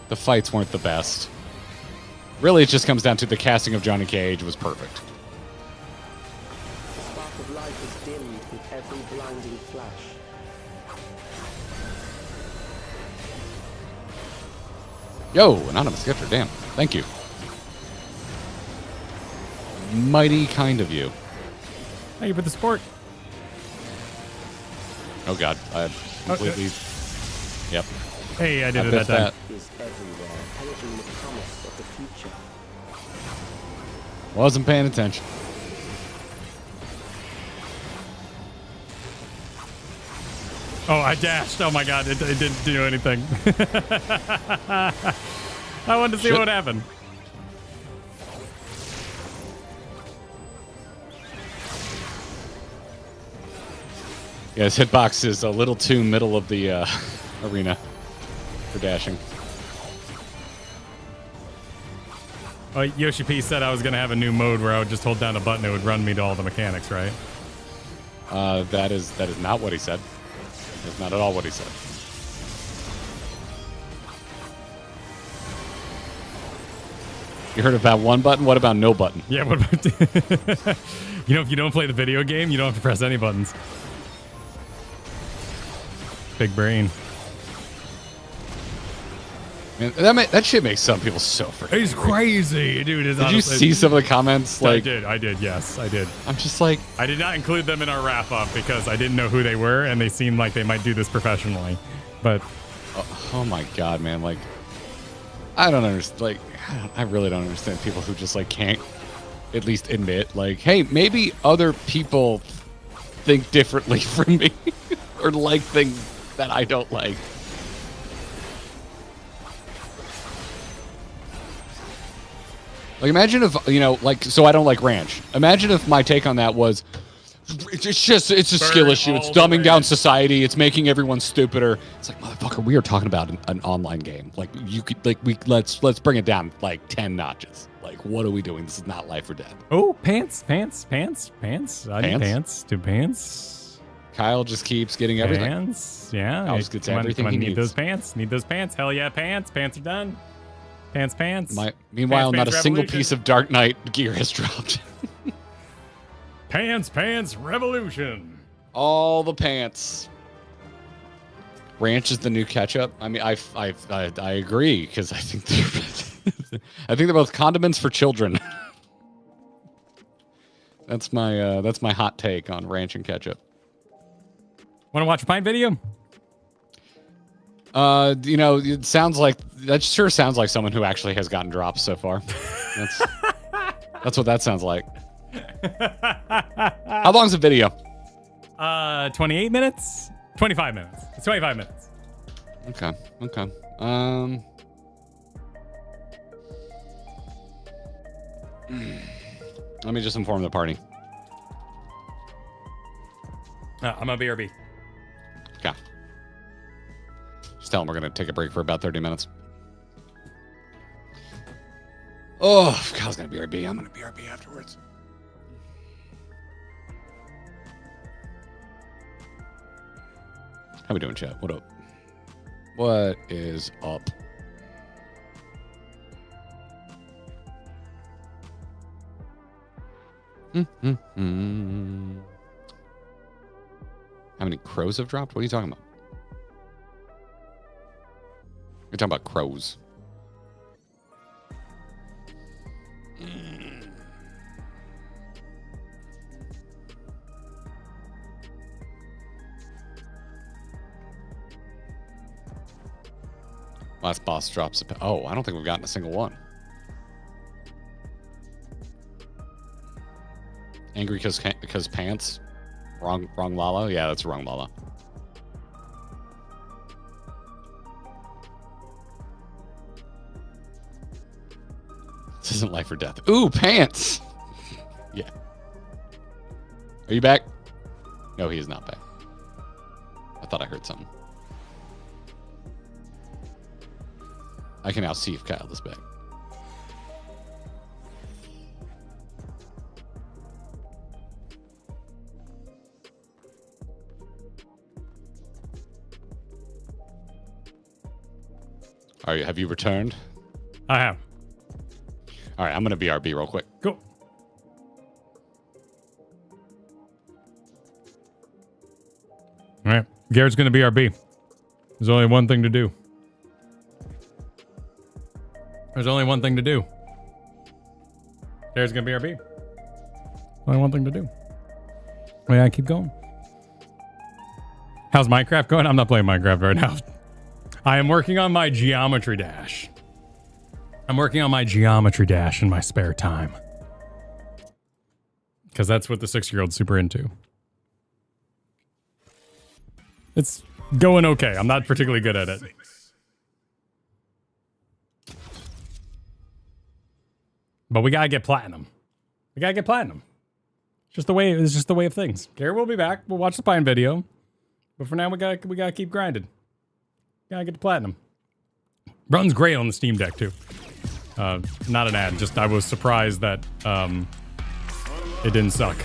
The fights weren't the best. Really, it just comes down to the casting of Johnny Cage was perfect. The spark of life is dimmed with every blinding flash. Yo, anonymous gifter, damn. Thank you. Mighty kind of you. Thank you for the support. Oh god, I completely... Yep. Hey, I did it that time. Is everywhere, heralding the promise of the future. Wasn't paying attention. Oh, I dashed. Oh my god, it didn't do anything. I wanted to see what happened. Yeah, his hitbox is a little too middle of the arena for dashing. Oh, Yoshi P said I was going to have a new mode where I would just hold down a button. It would run me to all the mechanics, right? That is not what he said. That's not at all what he said. You heard about one button? What about no button? Yeah, what about... You know, if you don't play the video game, you don't have to press any buttons. Big brain. Man, that shit makes some people so freaking It's crazy, dude. Did you see some of the comments? Like, I did, yes, I did. I'm just like... I did not include them in our wrap-up because I didn't know who they were, and they seemed like they might do this professionally. But... Oh my god, man. Like, I don't understand. Like, I really don't understand people who just, like, can't at least admit, like, hey, maybe other people think differently from me or like things that I don't like. Like, imagine if, you know, like, so I don't like ranch. Imagine if my take on that was, It's a skill issue. It's dumbing down society. It's making everyone stupider. It's like, motherfucker, we are talking about an online game. Like you could, like let's bring it down like 10 notches. Like, what are we doing? This is not life or death. Oh, pants. I need pants. Two pants. Kyle just keeps getting everything. Pants. Yeah. Kyle just gets everything he needs. Need those pants. Hell yeah, pants. Pants are done. Pants. Meanwhile, Pants not a single revolution. piece of Dark Knight gear has dropped. Pants revolution. All the pants. Ranch is the new ketchup. I mean, I agree because I think they're both condiments for children. That's my hot take on ranch and ketchup. Want to watch a pint video? It sounds like that. Sure sounds like someone who actually has gotten drops so far. That's what that sounds like. How long's the video? 28 minutes. 25 minutes. It's 25 minutes. Okay. Let me just inform the party. I'm a BRB. Okay. Just tell them we're going to take a break for about 30 minutes. Oh, if Kyle's going to BRB, I'm going to BRB afterwards. How we doing, chat? What up? What is up? How many crows have dropped? What are you talking about? You're talking about crows. Last boss drops a... Oh, I don't think we've gotten a single one. Angry because pants? Wrong Lala? Yeah, that's wrong Lala. This isn't life or death. Ooh, pants! Yeah. Are you back? No, he is not back. I thought I heard something. I can now see if Kyle is back. Have you returned? I have. All right, I'm going to BRB real quick. Cool. All right. Garrett's going to BRB. There's only one thing to do. Garrett's going to BRB. Only one thing to do. Oh, yeah, keep going. How's Minecraft going? I'm not playing Minecraft right now. I am working on my geometry dash. I'm working on my geometry dash in my spare time. Because that's what the 6-year-old's super into. It's going okay. I'm not particularly good at it. But we gotta get platinum. It's just the way of things. Garrett will be back. We'll watch the Pine video. But for now, we gotta keep grinding. Gotta get to platinum. Runs great on the Steam Deck too. Not an ad. Just I was surprised that it didn't suck.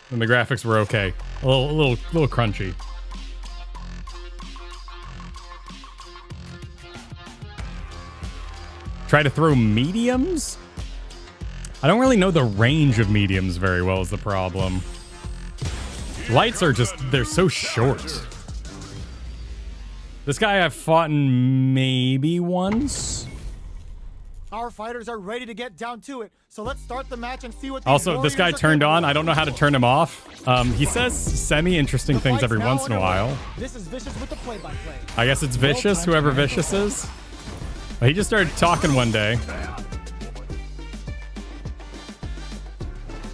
And the graphics were okay. A little crunchy. Try to throw mediums? I don't really know the range of mediums very well is the problem. Lights are just, they're so short. This guy I've fought maybe once. Our fighters are ready to get down to it, so let's start the match and see what. Also, this guy turned on. I don't know how to turn him off. He says semi-interesting things every once in a while. This is Vicious with the play-by-play. I guess it's Vicious, whoever Vicious is. He just started talking one day.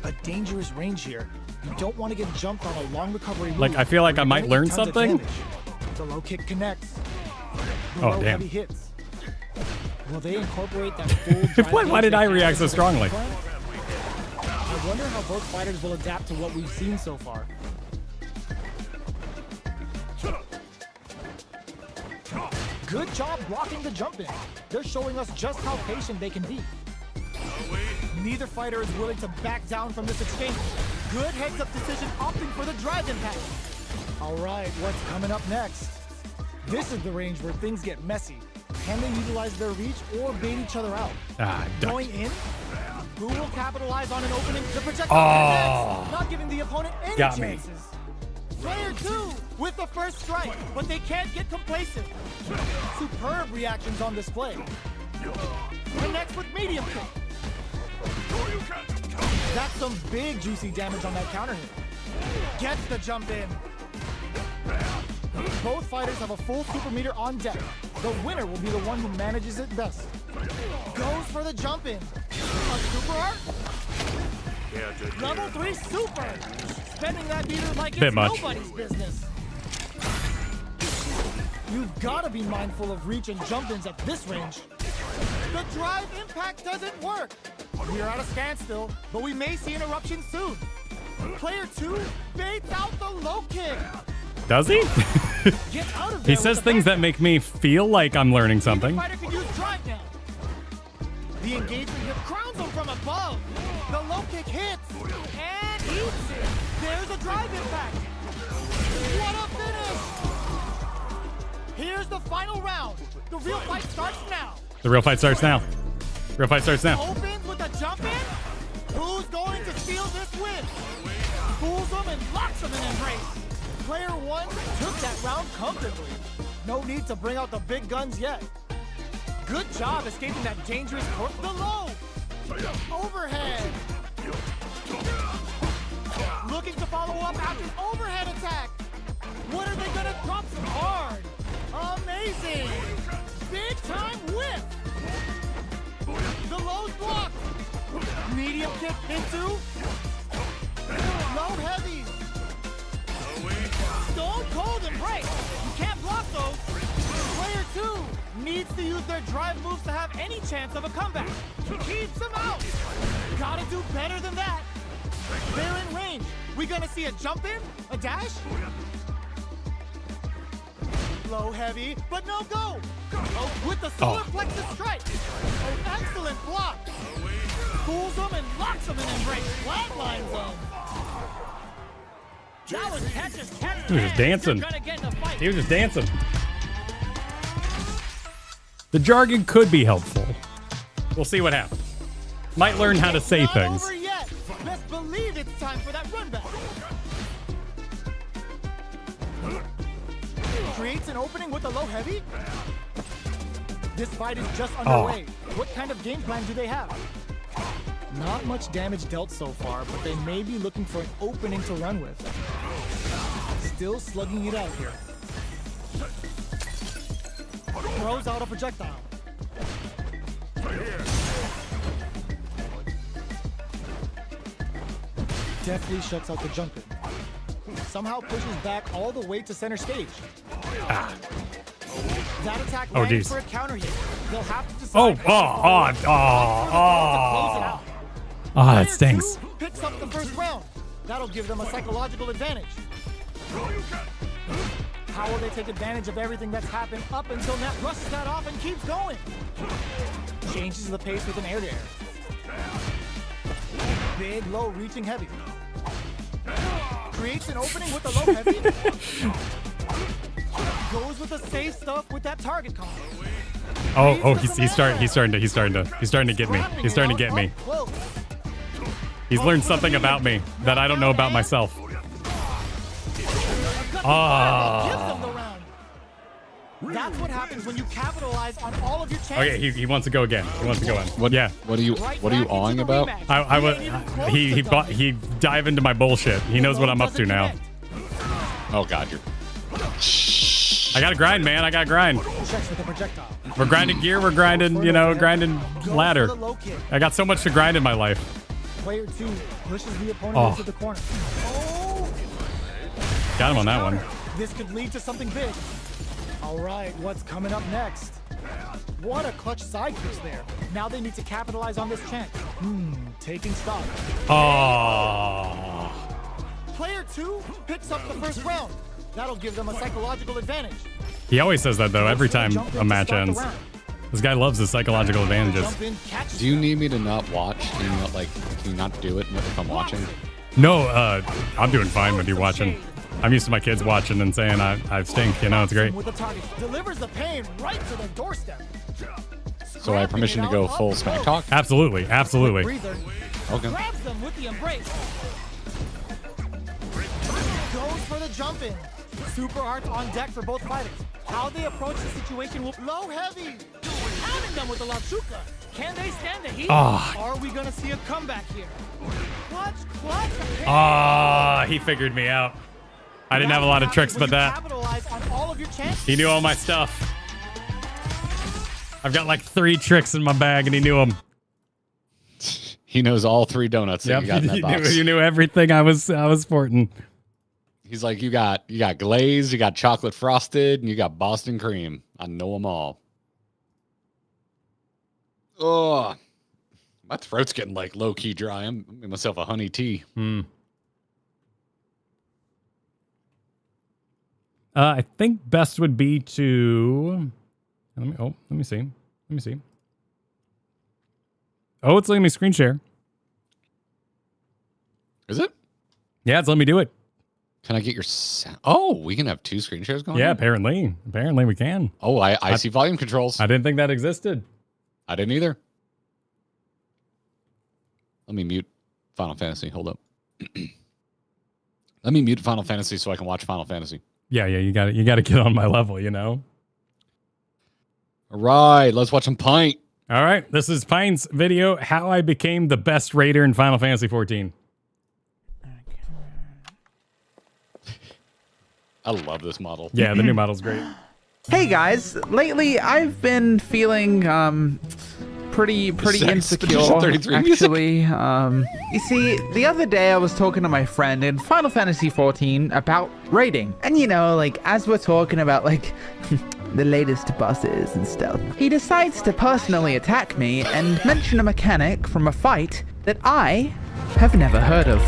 A dangerous range here. You don't want to get jumped on a long recovery move. Like, I feel like I might learn something. The low kick connects. Oh, damn. Heavy hits. Will they incorporate that full Why did I react so strongly? I I wonder how both fighters will adapt to what we've seen so far. Good job blocking the jump in. They're showing us just how patient they can be. Neither fighter is willing to back down from this exchange. Good heads-up decision opting for the drive impact. All right, what's coming up next? This is the range where things get messy. Can they utilize their reach or bait each other out? Going in? Who will capitalize on an opening? The projectile next, not giving the opponent any chances. Player 2 with the first strike, but they can't get complacent. Superb reactions on display. Connects with medium kick. That's some big juicy damage on that counter hit. Gets the jump in. Both fighters have a full super meter on deck. The winner will be the one who manages it best. Goes for the jump in. A super art? Level 3 super. Spending that meter like it's nobody's business. You've got to be mindful of reach and jump-ins at this range. The drive impact doesn't work. We're at a standstill, but we may see an eruption soon. Player 2 baits out the low kick. Does he? Get out of there. He says things that make me feel like I'm learning something. The fighter can use drive now. The engagement here crowns him from above. The low kick hits and eats it. There's a drive impact. What a finish! Here's the final round. The real fight starts now. The real fight starts now. Real fight starts now. Opens with a jump in. Who's going to steal this win? Fools him and locks him in embrace. Player 1 took that round comfortably. No need to bring out the big guns yet. Good job escaping that dangerous court. The low. Overhead. Looking to follow up after an overhead attack. What are they gonna drop some hard? Amazing. Big time whip. The low's blocked. Medium kick into. Low heavy. Stone cold embrace. You can't block those. Player 2 needs to use their drive moves to have any chance of a comeback. Keeps them out. Gotta do better than that. They're in range. We gonna see a jump in? A dash? Low heavy, but no go. Oh, with the solar plexus strike. Oh, excellent block. Fools them and locks them in embrace. Flatlines them. That was catches. He was just dancing. He was just dancing. The jargon could be helpful. We'll see what happens. Might learn how to say things. Over yet. Best believe it's time for that run back. Creates an opening with a low heavy. This fight is just underway. What kind of game plan do they have? Not much damage dealt so far, but they may be looking for an opening to run with. Still slugging it out here. Throws out a projectile. Deftly shuts out the jump in. Somehow pushes back all the way to center stage. That attack lands for a counter hit. They'll have to decide. That stinks. Picks up the first round. That'll give them a psychological advantage. How will they take advantage of everything that's happened up until Nat rushes that off and keeps going? Changes the pace with an air-to-air. Big, low, reaching heavy. Creates an opening with a low heavy. Goes with the safe stuff with that target combo. He's starting to get me. He's starting to get me. He's learned something about me that I don't know about myself. That's what happens when you capitalize on all of your chances. Okay, he wants to go again. He wants to go in. What are you awing about? He dive into my bullshit. He knows what I'm up to now. Oh God, I gotta grind, man. I gotta grind. We're grinding gear. We're grinding, grinding ladder. I got so much to grind in my life. Player 2 pushes the opponent into the corner. Got him on that one. This could lead to something big. All right, what's coming up next? What a clutch side switch there. Now they need to capitalize on this chance. Taking stock. Oh. Player 2 picks up the first round. That'll give them a psychological advantage. He always says that, though, every time a match ends. This guy loves his psychological advantages. Do you need me to not watch? Can you not, can you not do it if I'm watching? No, I'm doing fine with you watching. I'm used to my kids watching and saying I stink. You know, it's great. With the target, delivers the pain right to their doorstep. So I have permission to go full smack talk? Absolutely, absolutely. Okay. Grabs them with the embrace. Goes for the jump in. Super hearts on deck for both fighters. How they approach the situation will low heavy. Pounding them with the Latsuka. Can they stand the heat? Oh. Are we gonna see a comeback here? Clutch. Ah, he figured me out. I didn't have a lot of tricks but that. Capitalize on all of your chances. He knew all my stuff. I've got like 3 tricks in my bag and he knew them. He knows all 3 donuts that you got in that box. You knew everything I was sporting. He's like, you got glazed, you got chocolate frosted, and you got Boston cream. I know them all. Oh, my throat's getting like low key dry. I'm making myself a honey tea. I think best would be to. Let me see. Oh, it's letting me screen share. Is it? Yeah, it's letting me do it. Can I get your sound? Oh, we can have 2 screen shares going? Yeah, on? apparently we can. Oh, I see volume controls. I didn't think that existed. I didn't either. Let me mute Final Fantasy. Hold up. Let me mute Final Fantasy so I can watch Final Fantasy. Yeah, you got to get on my level, you know. All right, let's watch some Pint. All right, this is Pine's video, How I Became the Best Raider in Final Fantasy 14. I love this model. Yeah, the new model's great. Hey guys, lately I've been feeling pretty insecure actually. You see, the other day I was talking to my friend in Final Fantasy 14 about raiding. And you know, as we're talking about the latest bosses and stuff, he decides to personally attack me and mention a mechanic from a fight that I have never heard of.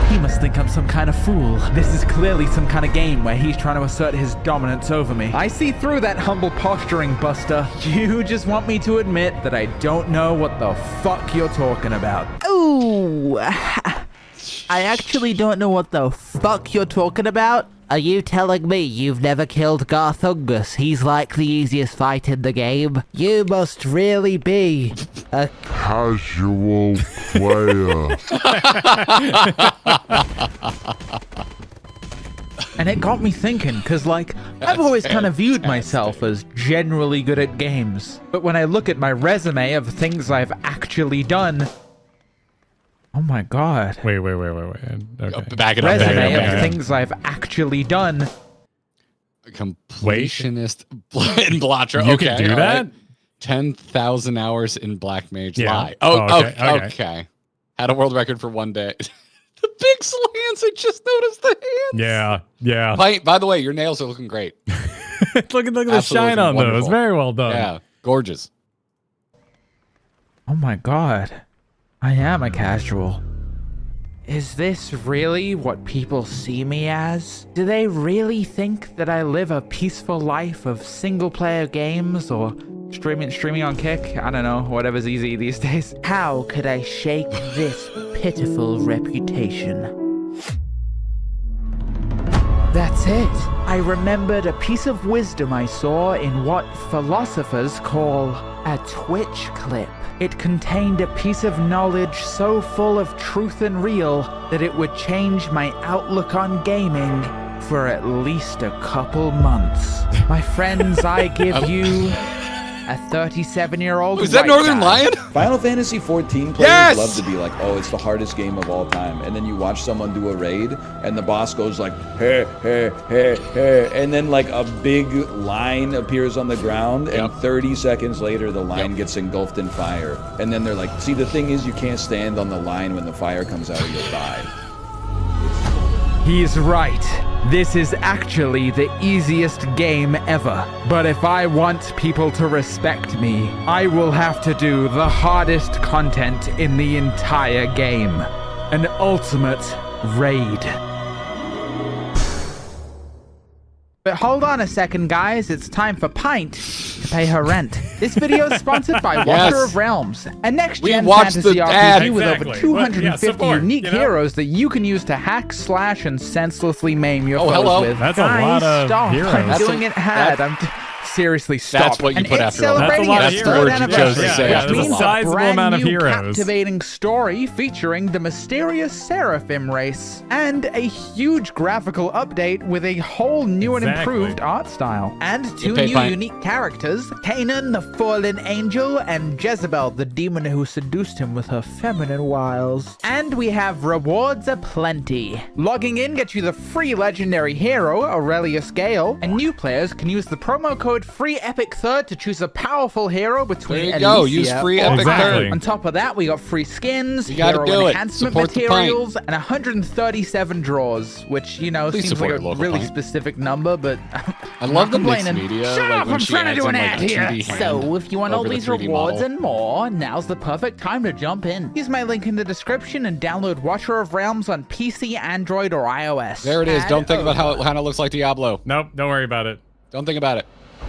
He must think I'm some kind of fool. This is clearly some kind of game where he's trying to assert his dominance over me. I see through that humble posturing, Buster. You just want me to admit that I don't know what the fuck you're talking about. Ooh, I actually don't know what the fuck you're talking about. Are you telling me you've never killed Garthungus? He's like the easiest fight in the game. You must really be a casual player. And it got me thinking, because I've always kind of viewed myself as generally good at games. But when I look at my resume of things I've actually done, oh my god. Wait. Okay. Back it up. Resume of things I've actually done. Completionist in Blotcher. You can do that? Right. 10,000 hours in Black Mage Yeah. Lie. Okay. Had a world record for 1 day. The big slants. I just noticed the hands. Yeah. By the way, your nails are looking great. look at the shine on those. Very well done. Yeah, gorgeous. Oh my god. I am a casual. Is this really what people see me as? Do they really think that I live a peaceful life of single-player games or streaming on Kick? I don't know, whatever's easy these days. How could I shake this pitiful reputation? That's it. I remembered a piece of wisdom I saw in what philosophers call a Twitch clip. It contained a piece of knowledge so full of truth and real that it would change my outlook on gaming for at least a couple months. My friends, I give you a 37-year-old Was that Northern guy. Lion? Final Fantasy 14 players Yes! love to be like, oh, it's the hardest game of all time. And then you watch someone do a raid, and the boss goes like, hey, and then a big line appears on the ground, and 30 seconds later, the line gets engulfed in fire. And then they're like, see, the thing is, you can't stand on the line when the fire comes out or you'll die. He's right. This is actually the easiest game ever. But if I want people to respect me, I will have to do the hardest content in the entire game. An ultimate raid. But hold on a second, guys. It's time for Pint to pay her rent. This video is sponsored by Watcher of Realms, a next-gen fantasy RPG with over 250 unique heroes that you can use to hack, slash, and senselessly maim your foes with. That's a lot of heroes. I'm doing it hard. I'm seriously stop. That's what you put after all. That's a lot of That's the word you chose to say. That's a sizable amount of heroes. Captivating story featuring the mysterious Seraphim race and a huge graphical update with a whole new and improved art style. And two new unique characters, Canaan, the fallen angel, and Jezebel, the demon who seduced him with her feminine wiles. And we have rewards aplenty. Logging in gets you the free legendary hero, Aurelius Gale, and new players can use the promo code FREEEPIC3rd to choose a powerful hero between There you go. Use free Epic Third. On top of that, we got free skins, hero enhancement materials, and 137 draws, which, you know, seems like a really specific number, but I love the mixed media. Shut up, I'm trying to do an ad here. So, if you want all these rewards and more, now's the perfect time to jump in. Use my link in the description and download Watcher of Realms on PC, Android, or iOS. There it is. Don't think about how it kind of looks like Diablo. Nope, don't worry about it. Don't think about it.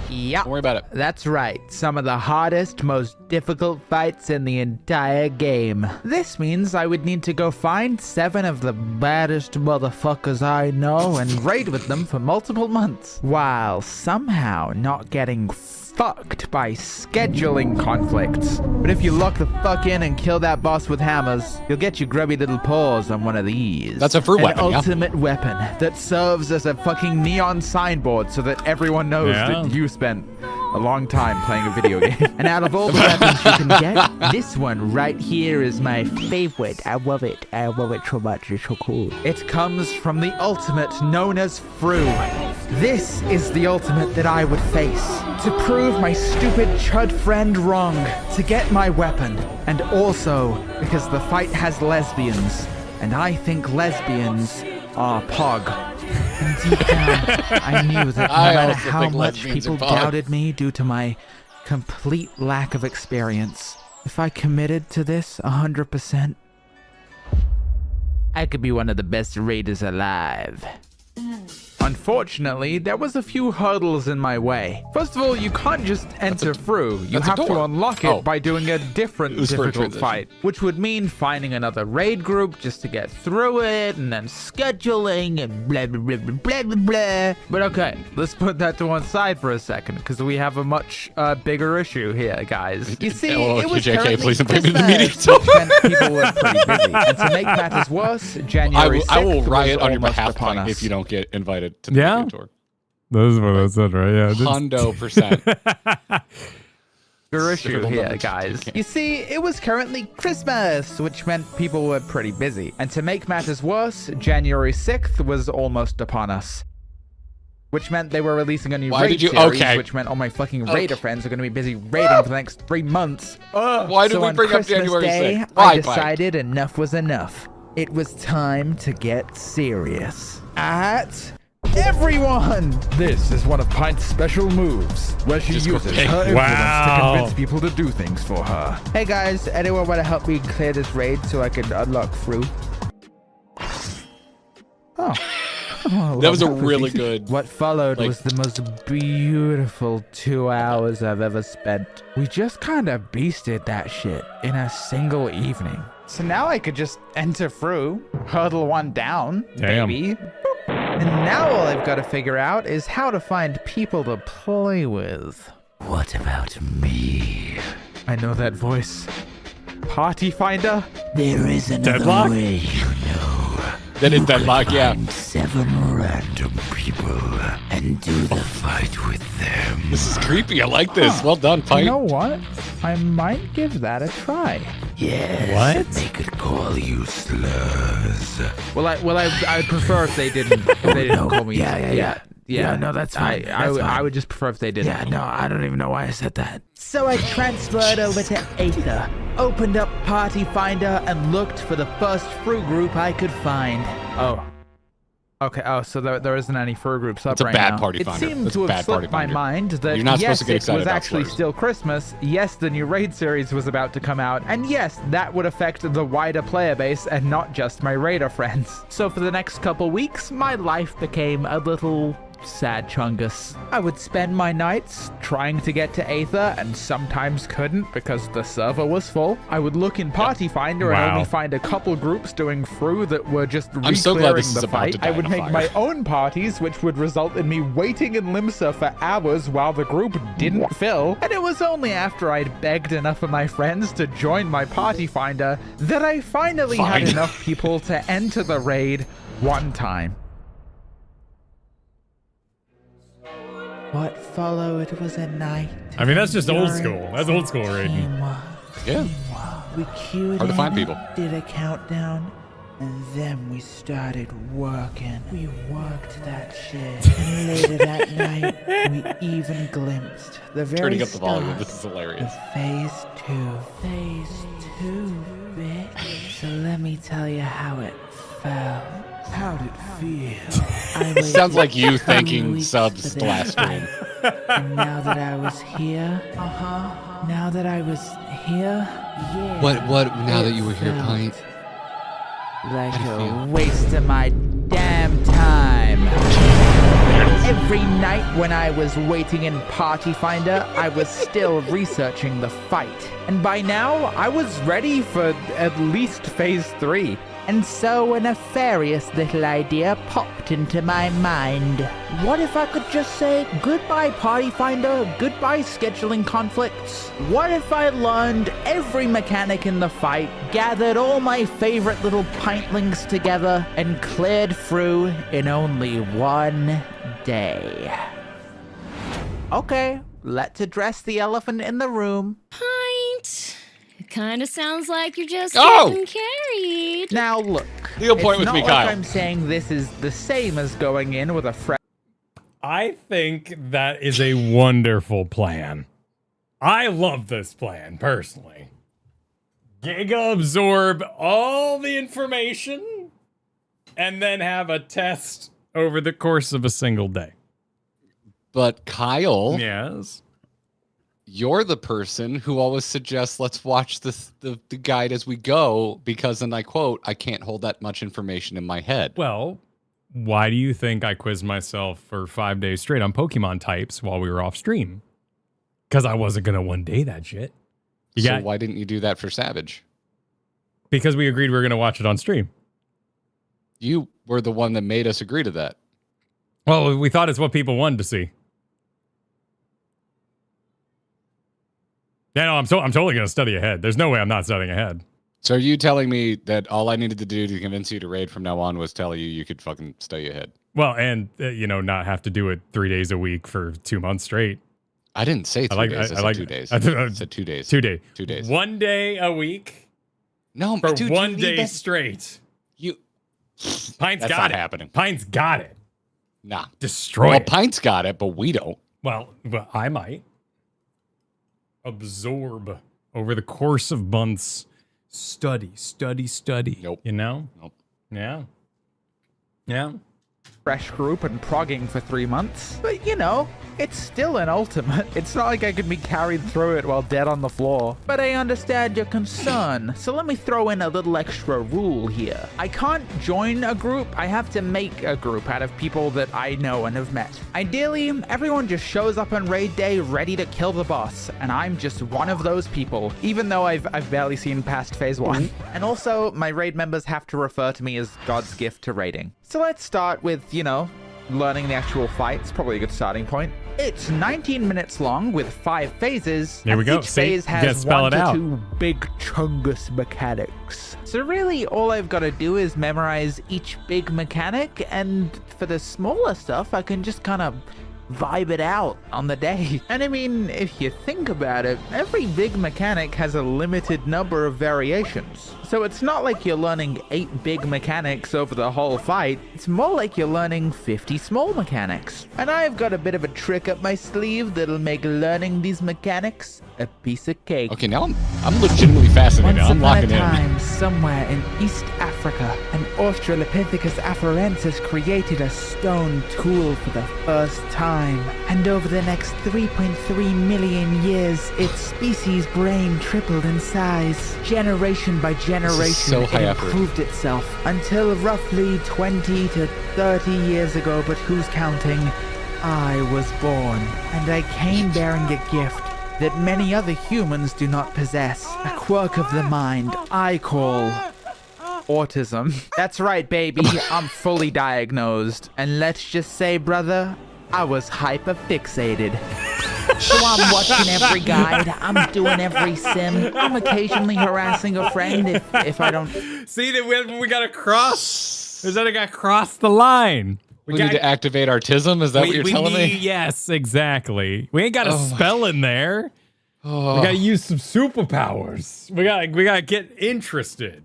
Yep. Don't worry about it. That's right. Some of the hardest, most difficult fights in the entire game. This means I would need to go find 7 of the baddest motherfuckers I know and raid with them for multiple months, while somehow not getting fucked by scheduling conflicts. But if you lock the fuck in and kill that boss with hammers, you'll get your grubby little paws on one of these. That's a fruit weapon, An ultimate weapon that serves as a fucking neon signboard so that everyone knows that you spent a long time playing a video game. And out of all the weapons you can get, this one right here is my favorite. I love it. I love it so much. It's so cool. It comes from the ultimate known as FRU. This is the ultimate that I would face to prove my stupid chud friend wrong, to get my weapon, and also because the fight has lesbians, and I think lesbians are pog. And deep down, I knew that no matter how much people doubted me due to my complete lack of experience, if I committed to this 100%, I could be one of the best raiders alive. Unfortunately, there was a few hurdles in my way. First of all, you can't just enter FRU. You have to unlock it by doing a different difficult fight, which would mean finding another raid group just to get through it, and then scheduling, and blah, blah, blah, blah, blah, blah. But okay, let's put that to one side for a second, because we have a much bigger issue here, guys. You see, it was JK, please don't bring me to the Christmas, meeting. which meant people were pretty busy. And to make matters worse, January 6th I will riot was on your almost behalf upon us. if you don't get invited to the meeting tour. That is what I said, right? Yeah. Hundo%. Bigger issue here, guys. You see, it was currently Christmas, which meant people were pretty busy. And to make matters worse, January 6th was almost upon us. Which meant they were releasing a new raid series, which meant all my fucking raider friends are going to be busy raiding for the next 3 months. Why did we bring up January 6th? I decided enough was enough. It was time to get serious. Everyone! This is one of Pint's special moves, where she uses her influence to convince people to do things for her. Hey guys, anyone want to help me clear this raid so I can unlock FRU? Oh. That was a really good... What followed was the most beautiful 2 hours I've ever spent. We just kind of beasted that shit in a single evening. So now I could just enter FRU, hurdle one down, baby. And now all I've got to figure out is how to find people to play with. What about me? I know that voice. Party finder? There is another way, you know. That is Deadlock, yeah. 7 random people and do the fight with them. This is creepy. I like this. Well done, Pint. You know what? I might give that a try. Yes. What? They could call you slurs. Well, I'd prefer if they didn't. If they didn't call me. Yeah. No, that's fine. I would just prefer if they didn't. Yeah. No, I don't even know why I said that. So I transferred over to Aether, opened up Party Finder, and looked for the first FRU group I could find. Okay, so there isn't any FRU groups up It's a right bad now. party finder. It seemed It's to a bad have party slipped my finder. mind that You're not supposed yes, to get it excited was about actually slurs. still Christmas. Yes, the new raid series was about to come out, and yes, that would affect the wider player base and not just my raider friends. So for the next couple weeks, my life became a little sad chungus. I would spend my nights trying to get to Aether and sometimes couldn't because the server was full. I would look in Party Finder and Wow. only find a couple groups doing FRU that were just I'm so glad re-clearing this is the about fight. to die I would in a make fire. my own parties, which would result in me waiting in Limsa for hours while the group didn't fill. And it was only after I'd begged enough of my friends to join my Party Finder that I finally had Fine. enough people to enter the raid one time. What followed was a night. I mean, that's just old endurance school. That's old school and raiding. teamwork. Yeah. We queued Hard to find in, people. did a countdown, and then we started working. We worked that shit. And later that night, we even glimpsed the very Turning up the volume. start This is hilarious. of Phase 2. Phase 2, bitch. So let me tell you how it felt. How'd it feel? I waited Sounds like you 2 thanking weeks subs for the last this. stream. And now that I was here, now that I was here, yeah. What, now that you were here, felt Pint? like How do you a feel? waste of my damn time. Every night when I was waiting in Party Finder, I was still researching the fight. And by now, I was ready for at least Phase 3. And so a nefarious little idea popped into my mind. What if I could just say, goodbye Party Finder, goodbye scheduling conflicts? What if I learned every mechanic in the fight, gathered all my favorite little pintlings together, and cleared through in only one day? Okay, let's address the elephant in the room. Pint. It kind of sounds like you're just Oh! getting carried. Now look, Deal point it's with not me, like Kyle. I'm saying this is the same as going in with a fresh I think that is a wonderful plan. I love this plan, personally. Giga absorb all the information and then have a test over the course of a single day. But Kyle, Yes. you're the person who always suggests let's watch the guide as we go because, and I quote, I can't hold that much information in my head. Well, why do you think I quizzed myself for 5 days straight on Pokemon types while we were off stream? Because I wasn't going to one day that shit. You So got, why didn't you do that for Savage? because we agreed we were going to watch it on stream. You were the one that made us agree to that. Well, we thought it's what people wanted to see. Yeah, no, I'm totally going to study ahead. There's no way I'm not studying ahead. So are you telling me that all I needed to do to convince you to raid from now on was tell you could fucking study ahead? Well, and, not have to do it 3 days a week for 2 months straight. I didn't say 2 days. I said 2 days. I said 2 days. 2 days. 2 days. 1 day a week No, for dude, 1 you need day that- straight. You. Pint's That's got not it. happening. Pint's got it. Nah. Destroy Well, it. Pint's got it, but we don't. Well, I might absorb over the course of months. Study. Nope. You know? Nope. Yeah. Yeah. fresh group and progging for 3 months. But it's still an ultimate. It's not like I could be carried through it while dead on the floor. But I understand your concern, so let me throw in a little extra rule here. I can't join a group, I have to make a group out of people that I know and have met. Ideally, everyone just shows up on raid day ready to kill the boss, and I'm just one of those people, even though I've barely seen past phase 1. And also, my raid members have to refer to me as God's gift to raiding. So let's start with, learning the actual fight. It's probably a good starting point. It's 19 minutes long with 5 phases. There we and go. Each See? phase You gotta has spell 1 it to out. 2 big chungus mechanics. So really, all I've got to do is memorize each big mechanic, and for the smaller stuff, I can just kind of vibe it out on the day. And I mean, if you think about it, every big mechanic has a limited number of variations. So it's not like you're learning 8 big mechanics over the whole fight. It's more like you're learning 50 small mechanics. And I've got a bit of a trick up my sleeve that'll make learning these mechanics a piece of cake. Okay, now I'm legitimately fascinated. Once I'm upon a locking in. time, somewhere in East Africa, Africa, an Australopithecus afarensis created a stone tool for the first time. And over the next 3.3 million years, its species' brain tripled in size. Generation by generation, it improved itself until roughly 20 to 30 years ago, but who's counting? I was born, and I came bearing a gift that many other humans do not possess. A quirk of the mind I call autism. That's right, baby. I'm fully diagnosed. And let's just say, brother, I was hyper-fixated. So I'm watching every guide. I'm doing every sim. I'm occasionally harassing a friend if I don't... See, that we gotta cross. Is that I got crossed the line? We need to activate autism? Is that what you're telling me? Yes, exactly. We ain't got a spell in there. Oh. We gotta use some superpowers. We gotta get interested.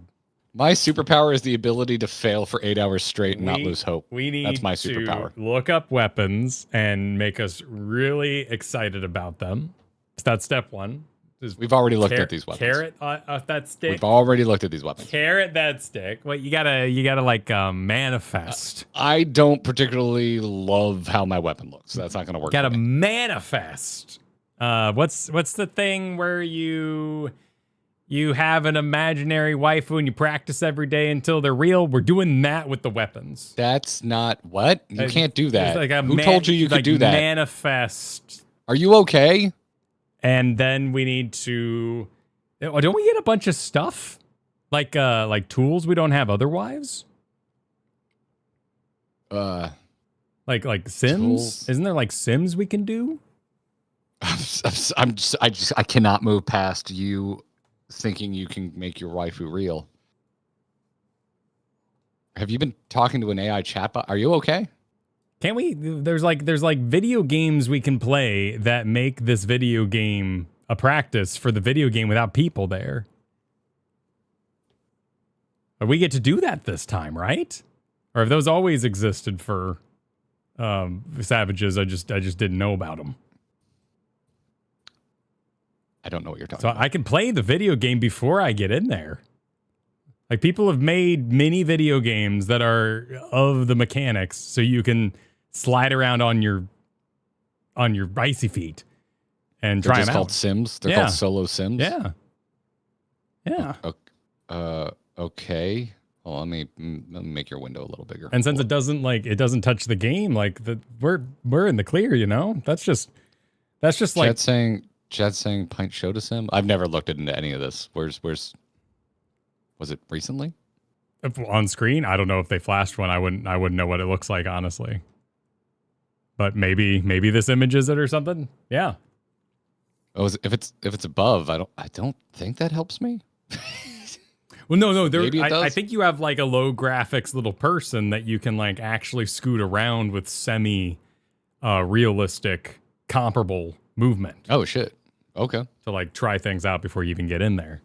My superpower is the ability to fail for 8 hours straight and not lose hope. That's my superpower. Look up weapons and make us really excited about them. So that's step one. We've already looked at these weapons. Carrot that stick. We've already looked at these weapons. Carrot that stick. Well, you gotta like manifest. I don't particularly love how my weapon looks. So that's not gonna work. Gotta manifest. What's the thing where you have an imaginary waifu and you practice every day until they're real? We're doing that with the weapons. That's not what? You can't do that. Like Who told you could do that? Manifest. Are you okay? And then we need to... Don't we get a bunch of stuff? Like tools we don't have otherwise? Like Sims? Tools? Isn't there like Sims we can do? I cannot move past you thinking you can make your waifu real. Have you been talking to an AI chatbot? Are you okay? Can't we? There's like video games we can play that make this video game a practice for the video game without people there. But we get to do that this time, right? Or have those always existed for savages? I just didn't know about them. I don't know what you're talking so about. I can play the video game before I get in there. Like people have made mini video games that are of the mechanics so you can slide around on your icy feet and try them out. They're called Sims. They're called solo Sims. Yeah. Yeah. Okay. Well, let me make your window a little bigger. And since it doesn't touch the game, like we're in the clear, you know? That's just like Chat's saying Pint showed a sim. I've never looked into any of this. Where's was it recently? On screen? I don't know if they flashed one. I wouldn't know what it looks like, honestly. But maybe this images it or something. Yeah. Oh, if it's above, I don't think that helps me. Well, no. I think you have like a low graphics little person that you can like actually scoot around with semi realistic comparable movement. Oh shit. Okay. To like try things out before you even get in there.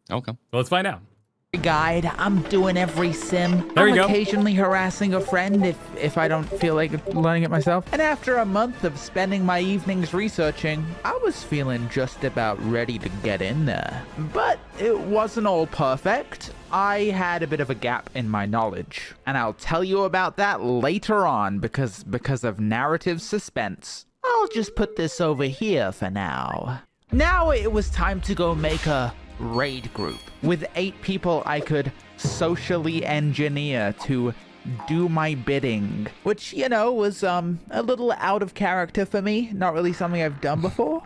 Okay. So let's find out. Guide. I'm doing every sim. There you go. Occasionally harassing a friend if I don't feel like learning it myself. And after a month of spending my evenings researching, I was feeling just about ready to get in there. But it wasn't all perfect. I had a bit of a gap in my knowledge, and I'll tell you about that later on because of narrative suspense. I'll just put this over here for now. Now it was time to go make a raid group with 8 people I could socially engineer to do my bidding, which, you know, was a little out of character for me. Not really something I've done before.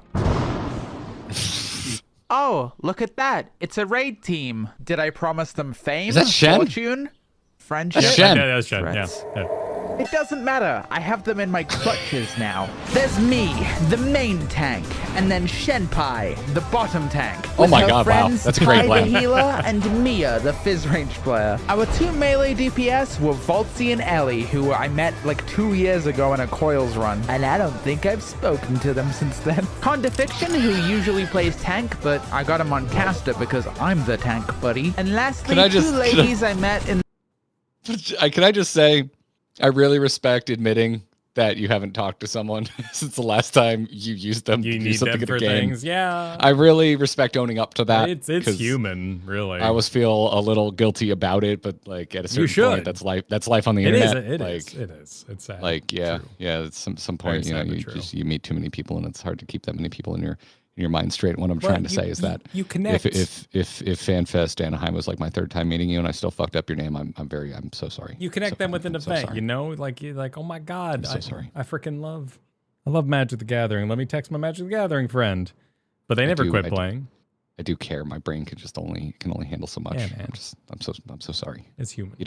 Oh, look at that. It's a raid team. Did I promise them fame, is that Shen? fortune, friendship? That's Shen. Yeah, that's Shen. Yeah. It doesn't matter. I have them in my clutches now. There's me, the main tank, and then Shenpai, the bottom tank. Oh my her god, wow. friends, That's a great Tai plan. the healer, and Mia, the fizz range player. Our 2 melee DPS were Voltzy and Ellie, who I met like 2 years ago in a Coils run. And I don't think I've spoken to them since then. Condafiction, who usually plays tank, but I got him on caster because I'm the tank buddy. And lastly, 2 ladies I met in... Can I just say, I really respect admitting that you haven't talked to someone since the last time you used them You to do need something them in for the game. things. Yeah. I really respect owning up to that. It's 'cause human, really. I always feel a little guilty about it, but like at a certain point, that's life. That's life on the internet. It like, is. It's sad. Like, yeah, True. yeah. At some point, Very you know, sad, but you meet too many people, and it's hard to keep that many people in your mind straight. What I'm trying to say is that you connect. if FanFest Anaheim was like my third time meeting you, and I still fucked up your name, I'm so sorry. You connect them with an event, sorry. you know, like you're like, oh my god, I'm so sorry. I freaking love Magic the Gathering. Let me text my Magic the Gathering friend, but they never quit playing. I do care. My brain can only handle so much. Yeah, man. I'm so sorry. It's human. You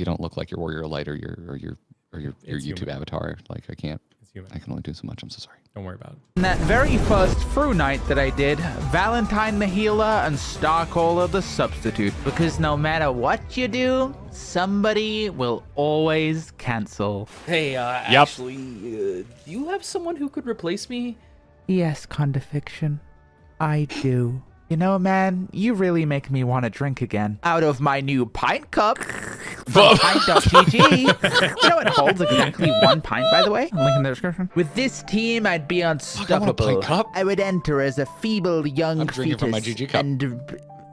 don't look like your Warrior Light or your It's YouTube human. avatar. Like I can't. It's human. I can only do so much. I'm so sorry. Don't worry about it. In that very first FRU night that I did, Valentine the healer and Starcaller the substitute. Because no matter what you do, somebody will always cancel. Hey, actually, do you have someone who could replace me? Yes, Condofiction. I do. You know, man, you really make me want to drink again. Out of my new pint cup from pint.gg. You know, it holds exactly 1 pint, by the way. Link in the description. With this team, I'd be unstoppable. pint cup? I would enter as a feeble young I'm drinking from my fetus GG cup.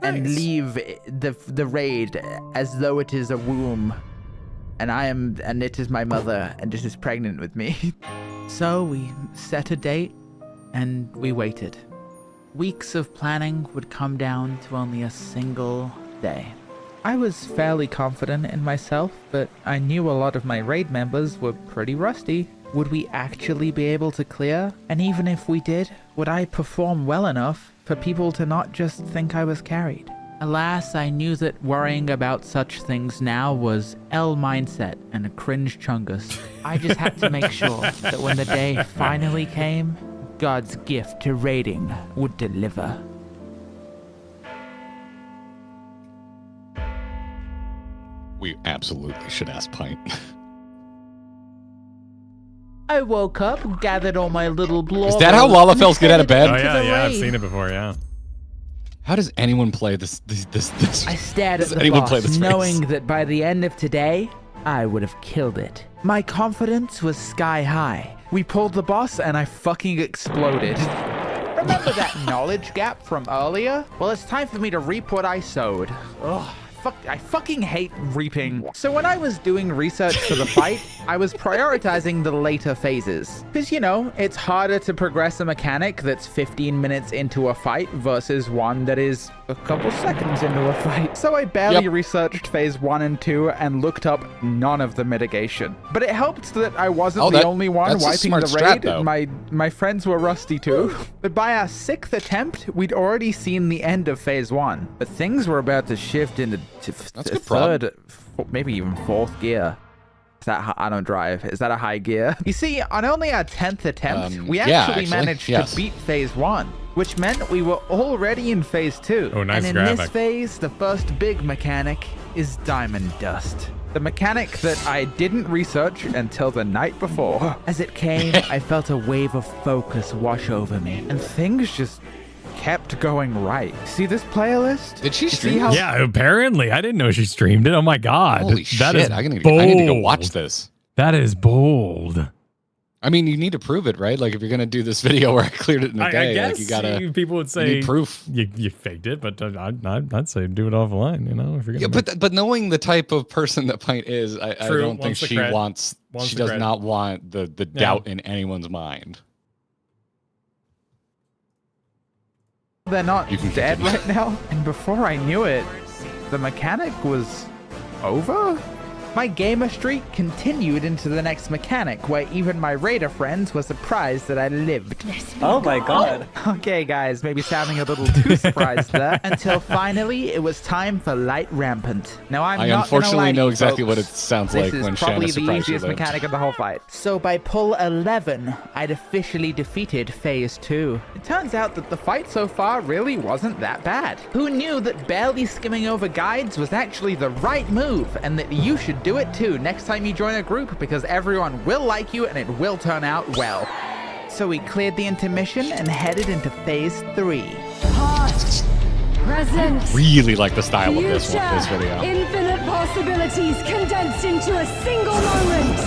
and Nice. leave the raid as though it is a womb. And it is my mother, and it is pregnant with me. So we set a date, and we waited. Weeks of planning would come down to only a single day. I was fairly confident in myself, but I knew a lot of my raid members were pretty rusty. Would we actually be able to clear? And even if we did, would I perform well enough for people to not just think I was carried? Alas, I knew that worrying about such things now was L mindset and a cringe chungus. I just had to make sure that when the day finally came, God's gift to raiding would deliver. We absolutely should ask Pint. I woke up, gathered all my little blobs. Is that how Lalafels get out of bed? Oh yeah, I've seen it before. Yeah. How does anyone play this? I stared at Does the anyone play boss, this knowing race? that by the end of today, I would have killed it. My confidence was sky high. We pulled the boss and I fucking exploded. Remember that knowledge gap from earlier? Well, it's time for me to reap what I sowed. Ugh. I fucking hate reaping. So when I was doing research for the fight, I was prioritizing the later phases. Because, you know, it's harder to progress a mechanic that's 15 minutes into a fight versus one that is a couple seconds into a fight. So I barely researched phase 1 and 2 and looked up none of the mitigation. But it helped that I wasn't the only one that's a wiping smart the strat, raid. though. My friends were rusty too. But by our 6th attempt, we'd already seen the end of phase 1. But things were about to shift into That's a good prod. third, maybe even 4th gear. Is that I don't drive? Is that a high gear? You see, on only our 10th attempt, we actually managed to beat phase 1, which meant we were already in phase 2. Oh, nice and in graphic. this phase, the first big mechanic is Diamond Dust. The mechanic that I didn't research until the night before. As it came, I felt a wave of focus wash over me, and things just kept going right. See this playlist? Did she You see stream how this? Yeah, apparently. I didn't know she streamed it. Oh my god. Holy That shit! is I need bold. to go watch this. That is bold. I mean, you need to prove it, right? Like if you're gonna do this video where I cleared it in a I day, guess like you gotta. people would You say need proof. You faked it, but I'd say do it offline. You know, if you're gonna Yeah, but knowing the type of person that Pint is, I True, don't think wants the she cred. wants. Wants She the does cred. not want the doubt in anyone's mind. they're not You can dead continue. right now. And before I knew it, the mechanic was over? My gamer streak continued into the next mechanic, where even my raider friends were surprised that I lived. Oh my god. Okay, guys, maybe sounding a little too surprised there. Until finally, it was time for Light Rampant. Now, I'm I not unfortunately gonna lie to know you exactly what folks. it sounds This like is when probably Shanna the surprised you easiest lived. mechanic of the whole fight. So by pull 11, I'd officially defeated Phase 2. It turns out that the fight so far really wasn't that bad. Who knew that barely skimming over guides was actually the right move, and that you should do it too next time you join a group, because everyone will like you and it will turn out well. So we cleared the intermission and headed into Phase 3. Past, present, Really like the style of this future, this video. infinite possibilities condensed into a single moment.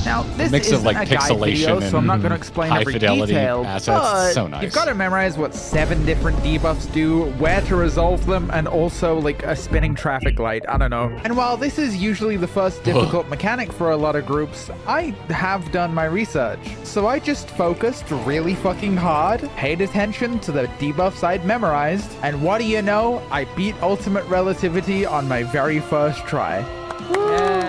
Now, Now, this mix isn't of like a guide pixelation video, so I'm not and going to explain high every fidelity detail, assets. but So nice. you've got to memorize what 7 different debuffs do, where to resolve them, and also like a spinning traffic light. I don't know. And while this is usually the first difficult mechanic for a lot of groups, I have done my research. So I just focused really fucking hard, paid attention to the debuffs I'd memorized, and what do you know? I beat Ultimate Relativity on my very first try.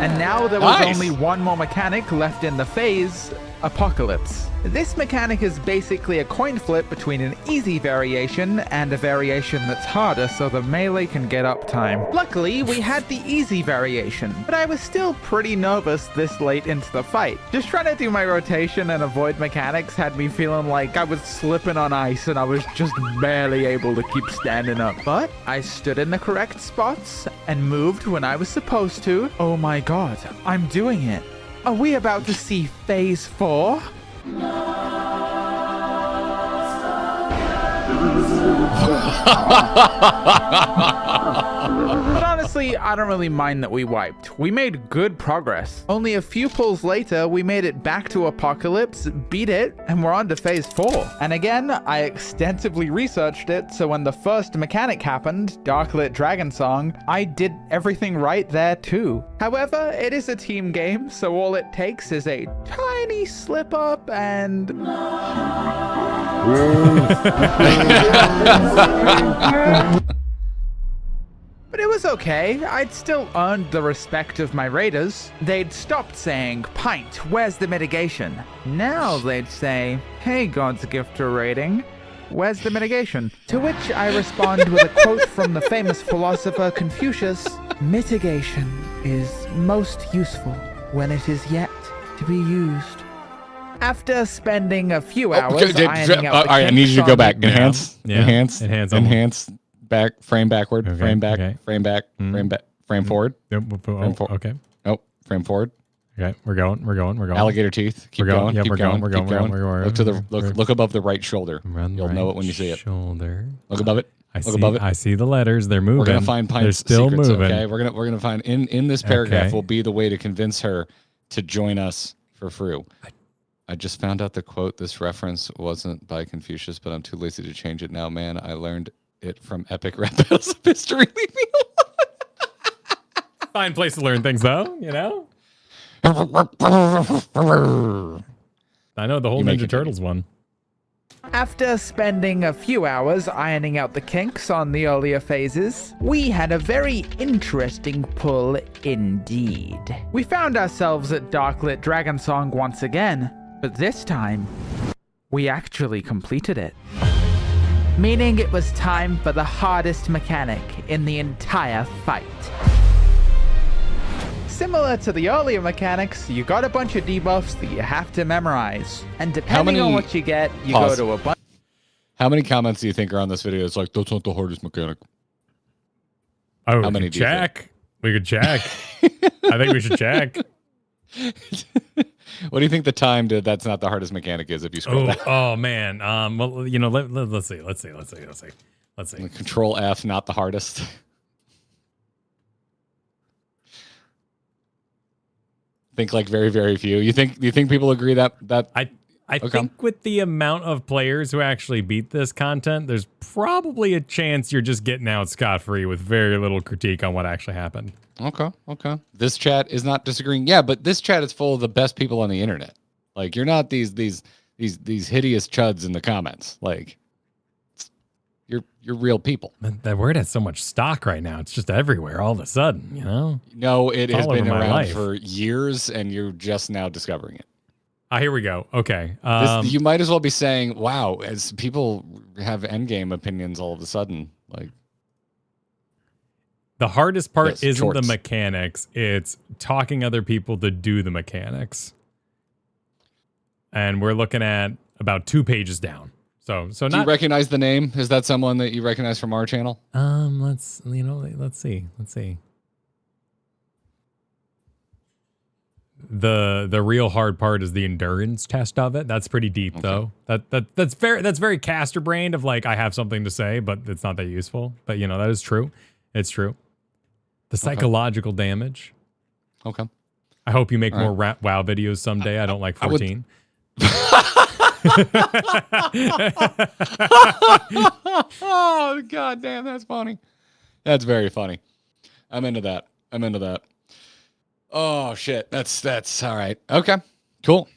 And now there was only one more mechanic left in the phase, Apocalypse. This mechanic is basically a coin flip between an easy variation and a variation that's harder so the melee can get up time. Luckily, we had the easy variation, but I was still pretty nervous this late into the fight. Just trying to do my rotation and avoid mechanics had me feeling like I was slipping on ice and I was just barely able to keep standing up. But I stood in the correct spots and moved when I was supposed to. Oh my god, I'm doing it. Are we about to see phase 4? But honestly, I don't really mind that we wiped. We made good progress. Only a few pulls later, we made it back to Apocalypse, beat it, and we're on to phase 4. And again, I extensively researched it, so when the first mechanic happened, Darklit Dragon Song, I did everything right there too. However, it is a team game, so all it takes is a tiny slip up and... But it was okay. I'd still earned the respect of my raiders. They'd stopped saying, "Pint, where's the mitigation?" Now they'd say, "Hey, God's gift to raiding, where's the mitigation?" To which I respond with a quote from the famous philosopher Confucius: "Mitigation is most useful when it is yet to be used." After spending a few hours ironing out the I need you to go back. Enhance. Back, frame backward, Okay, frame back, okay. frame back, frame back, frame forward. Okay. Nope, frame forward. Okay, we're going. Alligator teeth. Keep We're going. going. Yeah, Keep we're going. going. Keep going. Look to the We're- look above the right shoulder. You'll know it when you see it. Shoulder. Look above it. Look above it. I see the letters. They're moving. We're gonna find They're Pine's still secrets. moving. Okay, we're gonna find in this paragraph Okay. will be the way to convince her to join us for FRU. I just found out the quote. This reference wasn't by Confucius, but I'm too lazy to change it now. Man, I learned it from epic rap battles of history. Leave me alone. Fine place to learn things, though. You know. I know the whole You may Ninja continue. Turtles one. After spending a few hours ironing out the kinks on the earlier phases, we had a very interesting pull indeed. We found ourselves at Darklit Dragon Song once again, but this time, we actually completed it. Meaning it was time for the hardest mechanic in the entire fight. Similar to the earlier mechanics, you got a bunch of debuffs that you have to memorize. And depending on what you get, you go to a bunch. How many comments do you think are on this video? It's like, that's not the hardest mechanic. Oh, How we many could do you think? check. We could check. I think we should check. What do you think the time to that's not the hardest mechanic is if you scroll down? Oh man. Well, you know, let's see. Control F, not the hardest. Think like very, very few. You think people agree that I Okay. think with the amount of players who actually beat this content, there's probably a chance you're just getting out scot-free with very little critique on what actually happened. Okay. This chat is not disagreeing. Yeah, but this chat is full of the best people on the internet. Like you're not these hideous chuds in the comments. Like you're real people. That word has so much stock right now. It's just everywhere all of a sudden, you know? No, it It's has all been over my around life. for years, and you're just now discovering it. Here we go. Okay. You might as well be saying, "Wow!" As people have endgame opinions all of a sudden, like the hardest part Yes, isn't the shorts. mechanics. It's talking other people to do the mechanics. And we're looking at about 2 pages down. So do not you recognize the name? Is that someone that you recognize from our channel? let's see. The real hard part is the endurance test of it. That's pretty deep though. That's very caster brained of like I have something to say, but it's not that useful. But you know, that is true. It's true. The psychological damage. Okay. I hope you make All more WoW videos someday. I don't like 14. Oh, God damn, that's funny. That's very funny. I'm into that. Oh, shit. That's all right. Okay, cool.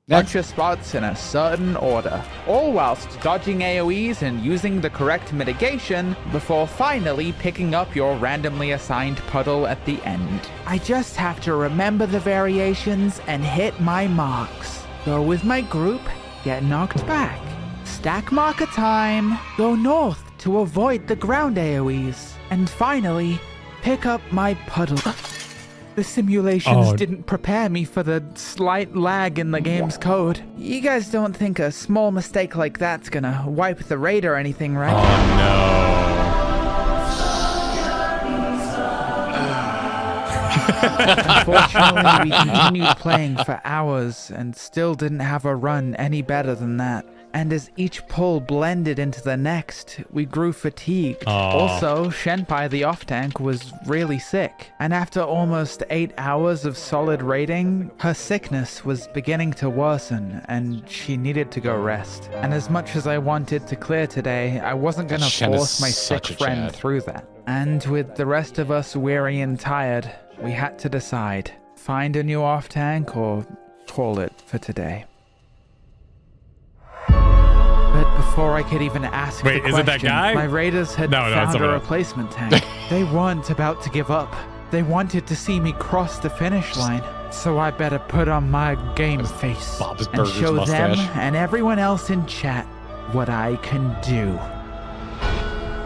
Bunch of spots in a certain order, all whilst dodging AoEs and using the correct mitigation before finally picking up your randomly assigned puddle at the end. I just have to remember the variations and hit my marks. Go with my group, get knocked back. Stack marker time, go north to avoid the ground AoEs, and finally, pick up my puddle. The simulations didn't prepare me for the slight lag in the game's code. You guys don't think a small mistake like that's gonna wipe the raid or anything, right? Unfortunately, we continued playing for hours and still didn't have a run any better than that. And as each pull blended into the next, we grew fatigued. Also, Shenpai the off-tank was really sick. And after almost 8 hours of solid raiding, her sickness was beginning to worsen and she needed to go rest. And as much as I wanted to clear today, I wasn't gonna force my sick friend through that. And with the rest of us weary and tired, we had to decide. Find a new off-tank or call it for today. But before I could even ask the question, is it that guy? My raiders had found a replacement tank. They weren't about to give up. They wanted to see me cross the finish line. So I better put on my game face and show them and everyone else in chat what I can do.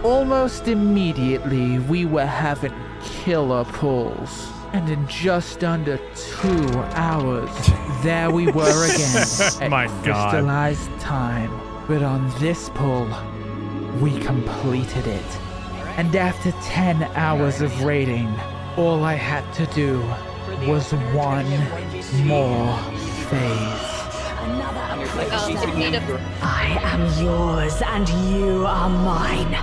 Almost immediately, we were having killer pulls. And in just under 2 hours, there we were again at crystallized time. But on this pull, we completed it. And after 10 hours of raiding, all I had to do was one more phase. I am yours and you are mine.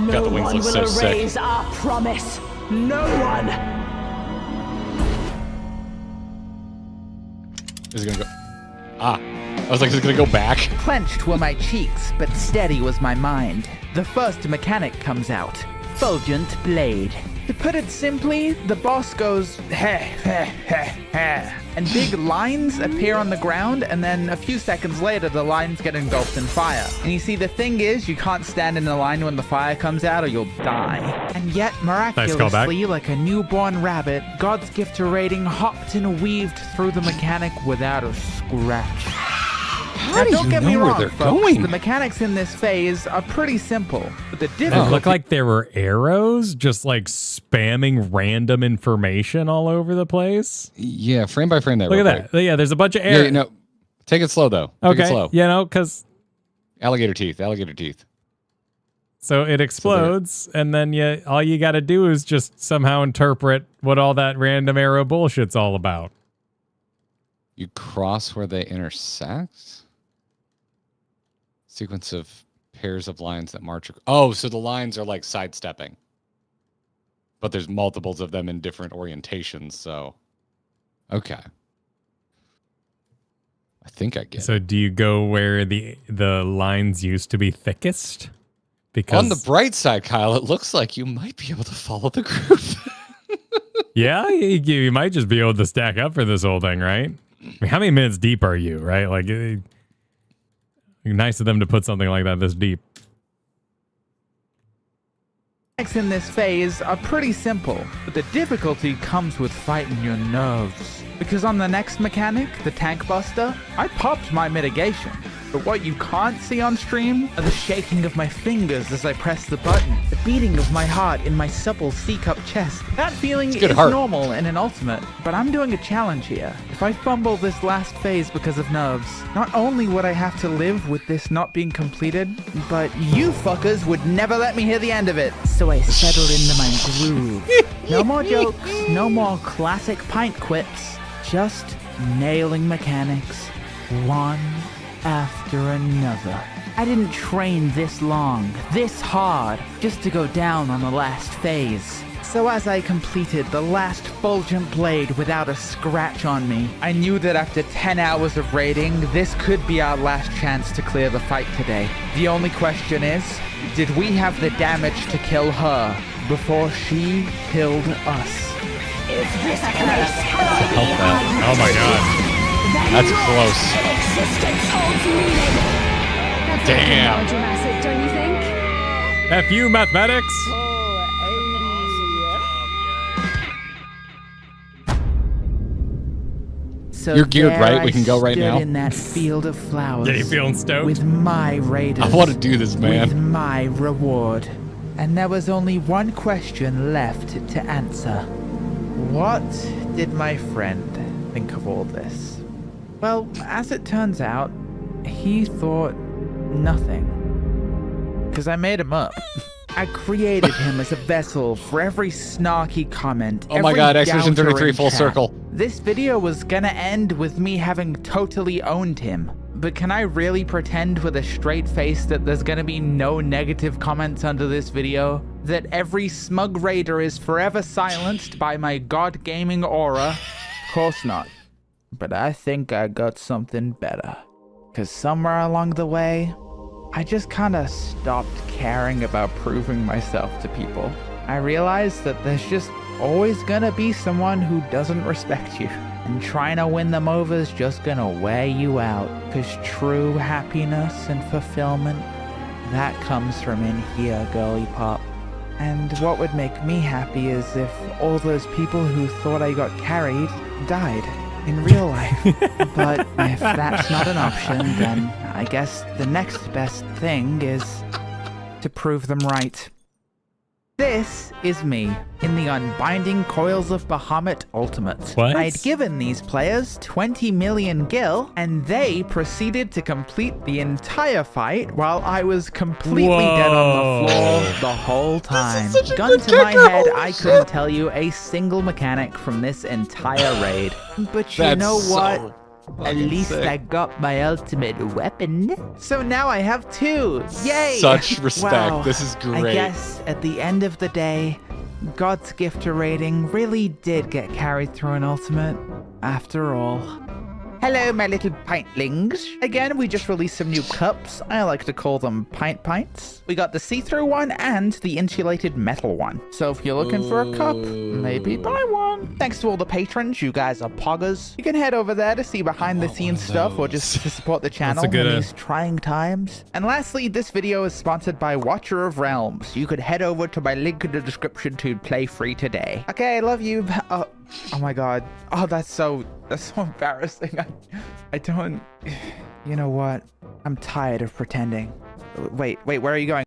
No one will erase our promise. No one. Is it gonna go? I was like, is it gonna go back? Clenched were my cheeks, but steady was my mind. The first mechanic comes out. Fulgent Blade. To put it simply, the boss goes heh heh heh heh, and big lines appear on the ground, and then a few seconds later the lines get engulfed in fire. And you see, the thing is, you can't stand in a line when the fire comes out or you'll die. And yet, miraculously, like a newborn rabbit, God's gift to raiding hopped and weaved through the mechanic without a scratch. Now, don't get me wrong, folks. The mechanics in this phase are pretty simple, but the difficulty... It looked like there were arrows just like spamming random information all over the place. Yeah, frame by frame there. Look at that. Yeah, there's a bunch of arrows. Yeah, no, take it slow, though. Okay, take it slow. You know, because... Alligator teeth. So it explodes, and then all you got to do is just somehow interpret what all that random arrow bullshit's all about. You cross where they intersect? Sequence of pairs of lines that march. Oh, so the lines are like sidestepping. But there's multiples of them in different orientations, so... Okay. I think I get it. So do you go where the lines used to be thickest? Because on the bright side, Kyle, it looks like you might be able to follow the group. Yeah, you might just be able to stack up for this whole thing, right? I mean, how many minutes deep are you, right? Like... Nice of them to put something like that this deep. In this phase are pretty simple, but the difficulty comes with fighting your nerves. Because on the next mechanic, the Tank Buster, I popped my mitigation. But what you can't see on stream are the shaking of my fingers as I press the button, the beating of my heart in my supple C-cup chest. That feeling is normal in an ultimate, but I'm doing a challenge here. If I fumble this last phase because of nerves, not only would I have to live with this not being completed, but you fuckers would never let me hear the end of it. So I settled into my groove. No more jokes, no more classic pint quips, just nailing mechanics, one after another. I didn't train this long, this hard, just to go down on the last phase. So as I completed the last fulgent blade without a scratch on me, I knew that after 10 hours of raiding, this could be our last chance to clear the fight today. The only question is, did we have the damage to kill her before she killed us? If this place cannot be Oh my god. That's close. existence holds meaning. Damn. Melodramatic, don't you think? FU mathematics. So You're geared, there right? I We can go right stood now? in that field of flowers. Yeah, you feeling stoked? With my raiders. I want to do this, man. With my reward. And there was only one question left to answer. What did my friend think of all this? Well, as it turns out, he thought nothing. Because I made him up. I created him as a vessel for every snarky comment. Oh my god, Expedition 33 full circle. This video was gonna end with me having totally owned him. But can I really pretend with a straight face that there's gonna be no negative comments under this video? That every smug raider is forever silenced by my god gaming aura? Of course not. But I think I got something better. Cause somewhere along the way, I just kinda stopped caring about proving myself to people. I realized that there's just always gonna be someone who doesn't respect you. And trying to win them over is just gonna wear you out. Cause true happiness and fulfillment, that comes from in here, girly pop. And what would make me happy is if all those people who thought I got carried died in real life. But if that's not an option, then I guess the next best thing is to prove them right. This is me in the Unbinding Coils of Bahamut Ultimate. What? I'd given these players 20 million gil, and they proceeded to complete the entire fight while I was completely dead on the floor the whole time. Gun to my head, I couldn't tell you a single mechanic from this entire raid. But you know what? At least I got my ultimate weapon. So now I have two. Yay! Such respect. Wow. This is great. I guess at the end of the day, God's gift to raiding really did get carried through an ultimate, after all. Hello, my little pintlings. Again, we just released some new cups. I like to call them pint pints. We got the see-through one and the insulated metal one. So if you're looking for a cup, maybe buy one. Thanks to all the patrons, you guys are poggers. You can head over there to see behind-the-scenes stuff or just to support the channel in these trying times. And lastly, this video is sponsored by Watcher of Realms. You could head over to my link in the description to play free today. Okay, I love you. Oh my god. Oh, that's so embarrassing. I don't... You know what? I'm tired of pretending. Wait, where are you going?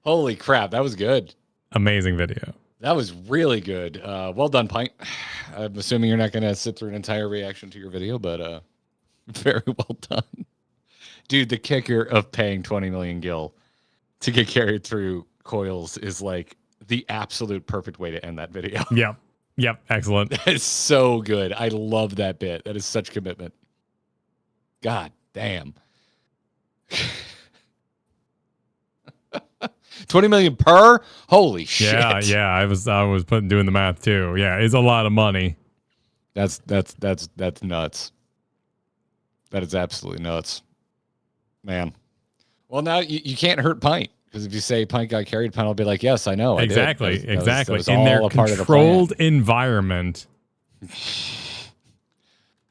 Holy crap, that was good. Amazing video. That was really good. Well done, Pint. I'm assuming you're not going to sit through an entire reaction to your video, but very well done. Dude, the kicker of paying 20 million gil to get carried through coils is like the absolute perfect way to end that video. Yep. Excellent. That is so good. I love that bit. That is such commitment. God damn. 20 million per? Holy shit. Yeah. I was doing the math too. Yeah, it's a lot of money. That's nuts. That is absolutely nuts. Man. Well, now you can't hurt Pint. Because if you say Pint got carried, Pint will be like, yes, I know. Exactly. That was in all their a part of the controlled plan. environment.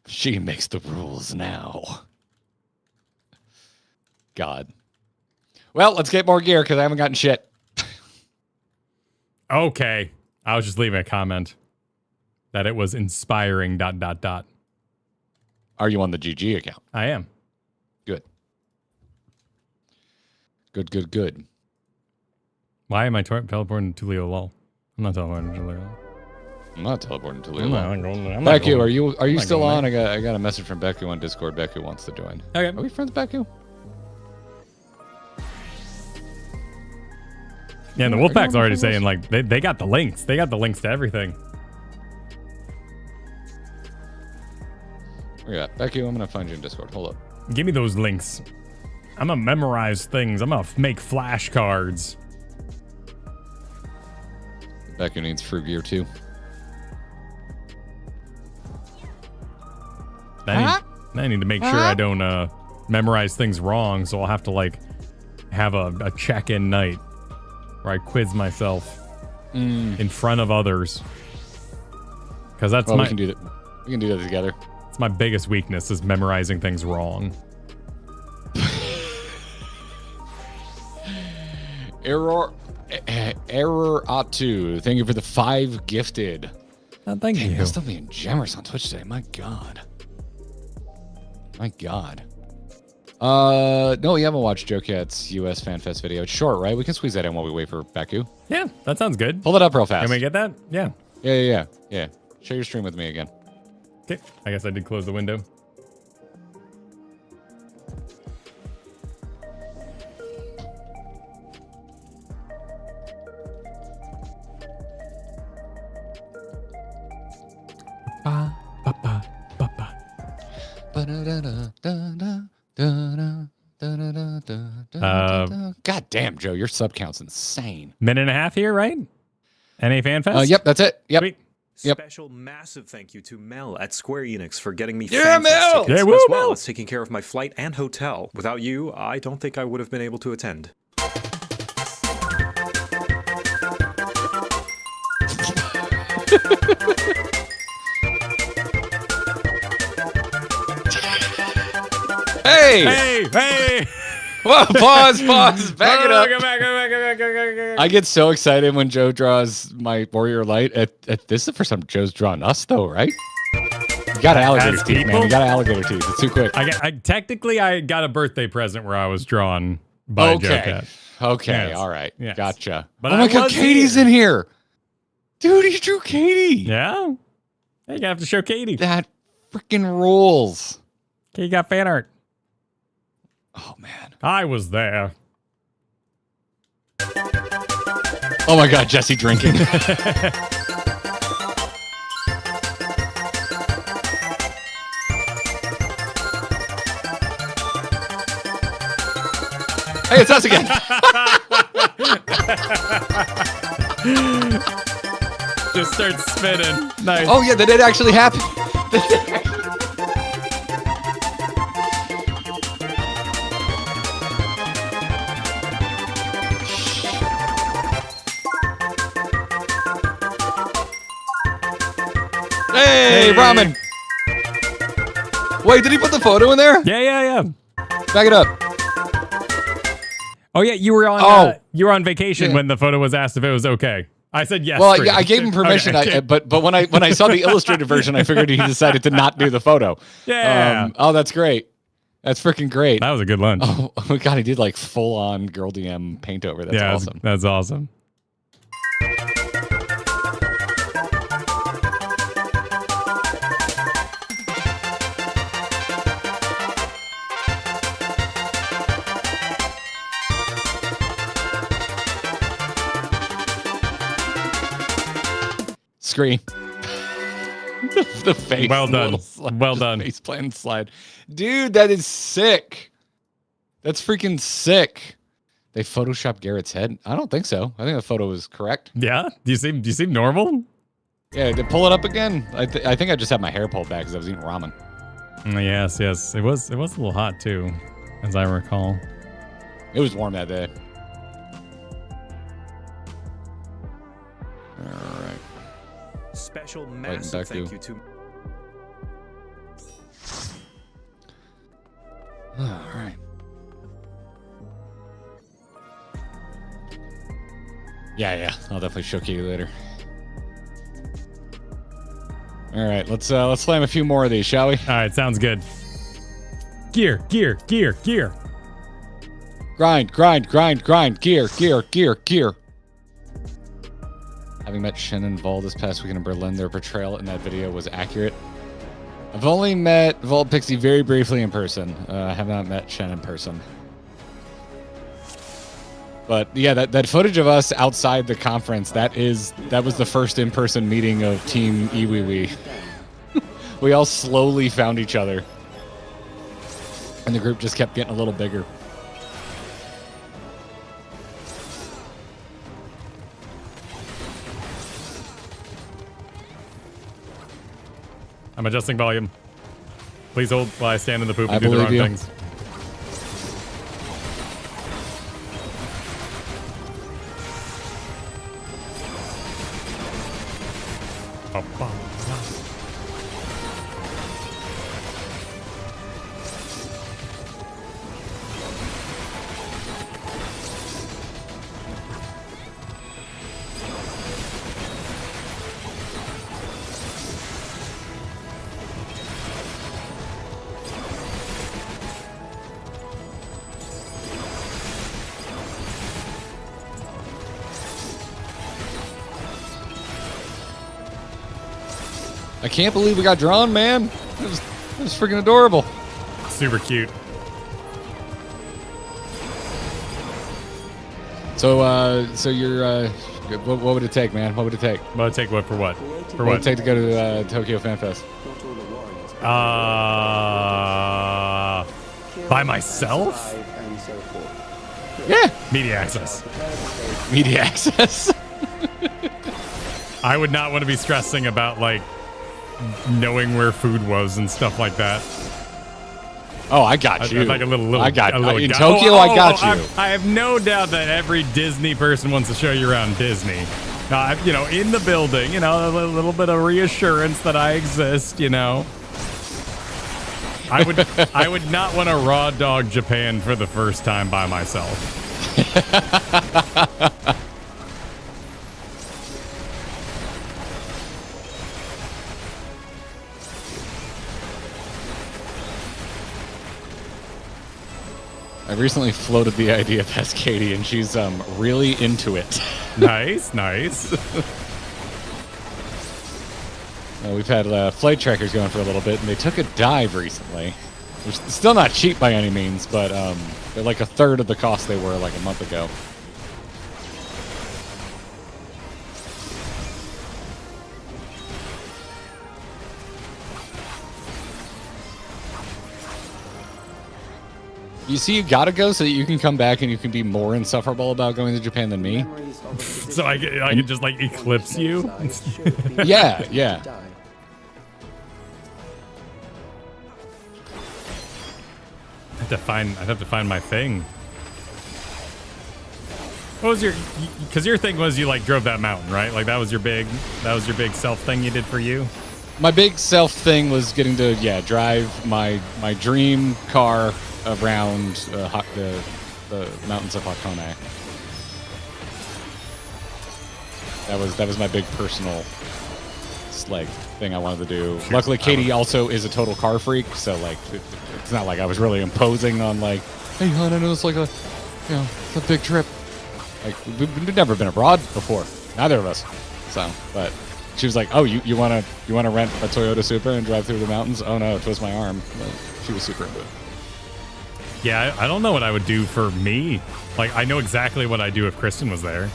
She makes the rules now. God. Well, let's get more gear because I haven't gotten shit. Okay. I was just leaving a comment that it was inspiring ... Are you on the GG account? I am. Good. Good. Why am I teleporting to Leo lol? I'm not teleporting to Leo. I'm not teleporting to Leo. I'm not Becky, going. are you still on? there. I got a message from Becky on Discord. Becky wants to join. Okay. Are we friends, Becky? Yeah, and the Wolfpack's already saying like they got the links. They got the links to everything. Where you at? Becky, I'm going to find you in Discord. Hold up. Give me those links. I'm going to memorize things. I'm going to make flashcards. Becky needs FRU gear too. I need to make sure I don't memorize things wrong, so I'll have to like have a check-in night where I quiz myself in front of others. Because that's we can do that. We can do that together. It's my biggest weakness is memorizing things wrong. Error Atu. Thank you for the 5 gifted. Thank you. You're still being jammers on Twitch today. My God. My God. No, we haven't watched Joe Cat's US Fan Fest video. It's short, right? We can squeeze that in while we wait for Beku. Yeah, that sounds good. Pull it up real fast. Can we get that? Yeah. Yeah. Share your stream with me again. Okay. I guess I did close the window. God damn, Joe, your sub count's insane. Minute and a half here, right? NA Fan Fest? Yep, that's it. Yep. Sweet. Special massive thank you to Mel at Square Enix for getting me Yeah, FanFest Mel! tickets, Yeah, woo, as well Mel! as taking care of my flight and hotel. Without you, I don't think I would have been able to attend. Hey! Whoa, pause. Back it up. Go back. I get so excited when Joe draws my Warrior Light. This is the first time Joe's drawn us, though, right? You got alligator As teeth, man. people? You got alligator teeth. It's too quick. Technically, I got a birthday present where I was drawn by Joe Cat. Okay. Yes. All right. Yes. Gotcha. But oh my I God, was Katie's here. in here. Dude, he drew Katie. Yeah? Hey, you have to show Katie. That freaking rules. Katie got fan art. Oh, man. I was there. Oh, my God, Jesse drinking. Hey, it's us again. Just starts spinning. Nice. Oh, yeah, that did actually happen. Hey, ramen. Wait, did he put the photo in there? Yeah. Back it up. Oh yeah, you were on vacation when the photo was asked if it was okay. I said yes. Well, yeah, I gave him permission. Okay. But when I saw the illustrated version, I figured he decided to not do the photo. Yeah. Oh, that's great. That's freaking great. That was a good lunch. Oh my God, he did like full on Girl DM paint over. That's awesome. That's awesome. Screen. the face. Well done. Well the done. Face plant slide. Dude, that is sick. That's freaking sick. They photoshopped Garrett's head? I don't think so. I think the photo was correct. Yeah? Do you seem normal? Yeah, to pull it up again. I think I just had my hair pulled back because I was eating ramen. Yes. It was a little hot too, as I recall. It was warm that day. All right. Special massive thank you to... All right. Yeah. I'll definitely show you later. All right, let's slam a few more of these, shall we? All right, sounds good. Gear. Grind. Gear. Having met Shen and Vol this past weekend in Berlin, their portrayal in that video was accurate. I've only met Vol Pixie very briefly in person. I have not met Shen in person. But yeah, that footage of us outside the conference, that was the first in-person meeting of Team Iwiwi. We all slowly found each other. And the group just kept getting a little bigger. I'm adjusting volume. Please hold while I stand in the poop I and do the wrong believe you. things. I can't believe we got drawn, man. It was freaking adorable. Super cute. So you're, what would it take, man? What would it take? What would it take what for what? For What would what? it take to go to Tokyo Fan Fest? By myself? And so forth. Yeah. Media access. Media access. I would not want to be stressing about like knowing where food was and stuff like that. Oh, I got you. Like a little I got a little in guy. Tokyo. I got you. I have no doubt that every Disney person wants to show you around Disney. You know, in the building, you know, a little bit of reassurance that I exist. You know, I would not want to raw dog Japan for the first time by myself. I recently floated the idea past Katie, and she's really into it. Nice, nice. We've had flight trackers going for a little bit, and they took a dive recently. Which is still not cheap by any means, but they're like a third of the cost they were like a month ago. You see, you gotta go so that you can come back and you can be more insufferable about going to Japan than me. So I can just like eclipse you. Yeah, yeah. I'd have to find my thing. What was your? Because your thing was you like drove that mountain, right? Like that was your big self thing you did for you. My big self thing was getting to drive my dream car around the mountains of Hakone. That was my big personal slag thing I wanted to do. Luckily, Katie also is a total car freak, so like it's not like I was really imposing on like, hey hon, I know it's like it's a big trip. Like we've never been abroad before, neither of us. So, but she was like, oh, you wanna rent a Toyota Supra and drive through the mountains? Oh no, twist my arm. But she was super into it. Yeah, I don't know what I would do for me. Like I know exactly what I'd do if Kristen was there.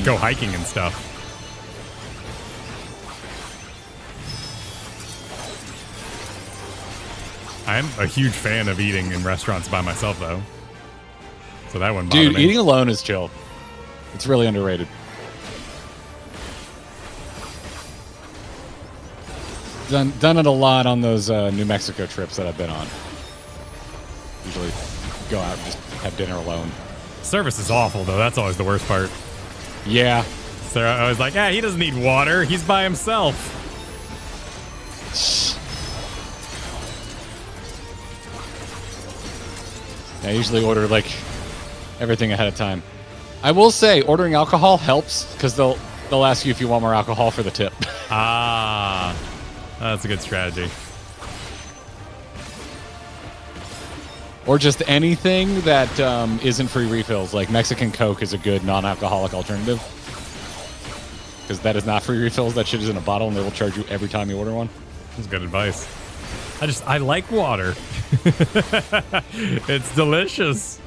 Go hiking and stuff. I'm a huge fan of eating in restaurants by myself, though. So that wouldn't bother Dude, me. eating alone is chill. It's really underrated. Done it a lot on those New Mexico trips that I've been on. Usually go out and just have dinner alone. Service is awful, though. That's always the worst part. Yeah. So I was like, he doesn't need water. He's by himself. I usually order like everything ahead of time. I will say ordering alcohol helps because they'll ask you if you want more alcohol for the tip. Ah, that's a good strategy. Or just anything that isn't free refills. Like Mexican Coke is a good non-alcoholic alternative. Because that is not free refills. That shit is in a bottle and they will charge you every time you order one. That's good advice. I like water. It's delicious.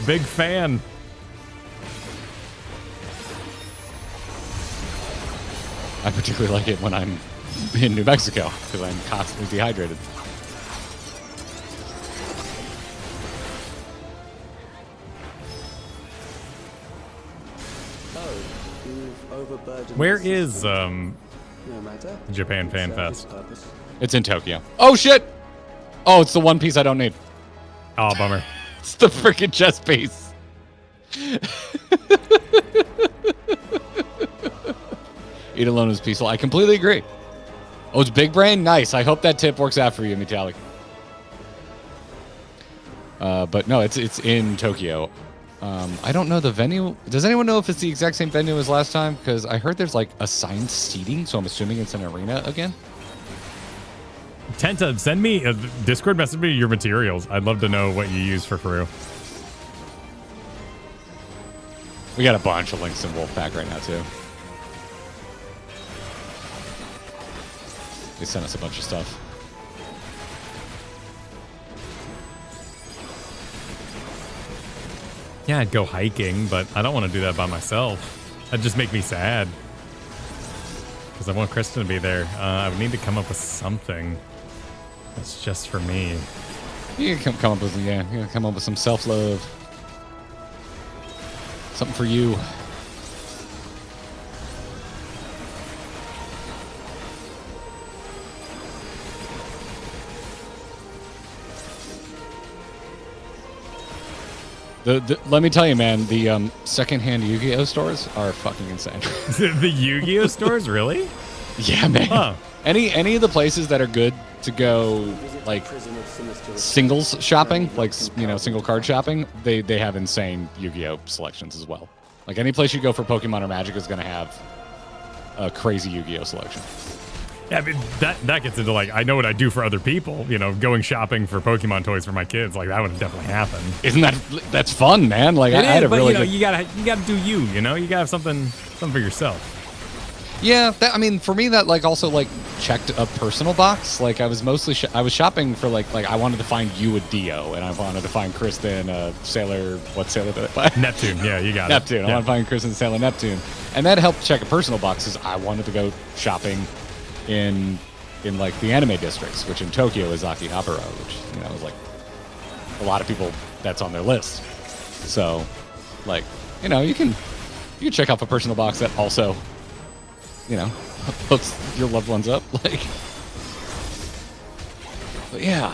Big fan. I particularly like it when I'm in New Mexico because I'm constantly dehydrated. Where is Japan Fan Fest? It's in Tokyo. Oh shit! Oh, it's the one piece I don't need. Oh, bummer. It's the freaking chest piece. Eat alone is peaceful. I completely agree. Oh, it's big brain? Nice. I hope that tip works out for you, Metallic. But no, it's in Tokyo. I don't know the venue. Does anyone know if it's the exact same venue as last time? Because I heard there's like assigned seating, so I'm assuming it's an arena again. Tenta, send me a Discord message me your materials. I'd love to know what you use for FRU. We got a bunch of links in Wolfpack right now, too. They sent us a bunch of stuff. Yeah, I'd go hiking, but I don't want to do that by myself. That'd just make me sad. Because I want Kristen to be there. I would need to come up with something that's just for me. You can come up with, yeah, you can come up with some self-love. Something for you. Let me tell you, man, the secondhand Yu-Gi-Oh stores are fucking insane. The Yu-Gi-Oh stores, really? Yeah, man. Huh. Any of the places that are good to go, like singles shopping, like single card shopping, they have insane Yu-Gi-Oh selections as well. Like any place you go for Pokemon or Magic is going to have a crazy Yu-Gi-Oh selection. Yeah, I mean, that gets into like I know what I do for other people. Going shopping for Pokemon toys for my kids, like that would definitely happen. Isn't that's fun, man? Like I had a really good... you gotta do you. You gotta have something for yourself. Yeah, I mean, for me, that like also like checked a personal box. Like I was mostly I was shopping for like I wanted to find you a Dio, and I wanted to find Kristen Sailor. What Sailor did I buy? Neptune. Yeah, you got Neptune. it. I want to find Kristen Sailor Neptune, and that helped check a personal box because I wanted to go shopping in like the anime districts, which in Tokyo is Akihabara, which is like a lot of people that's on their list. So, like you can check off a personal box that also hooks your loved ones up. Like, but yeah.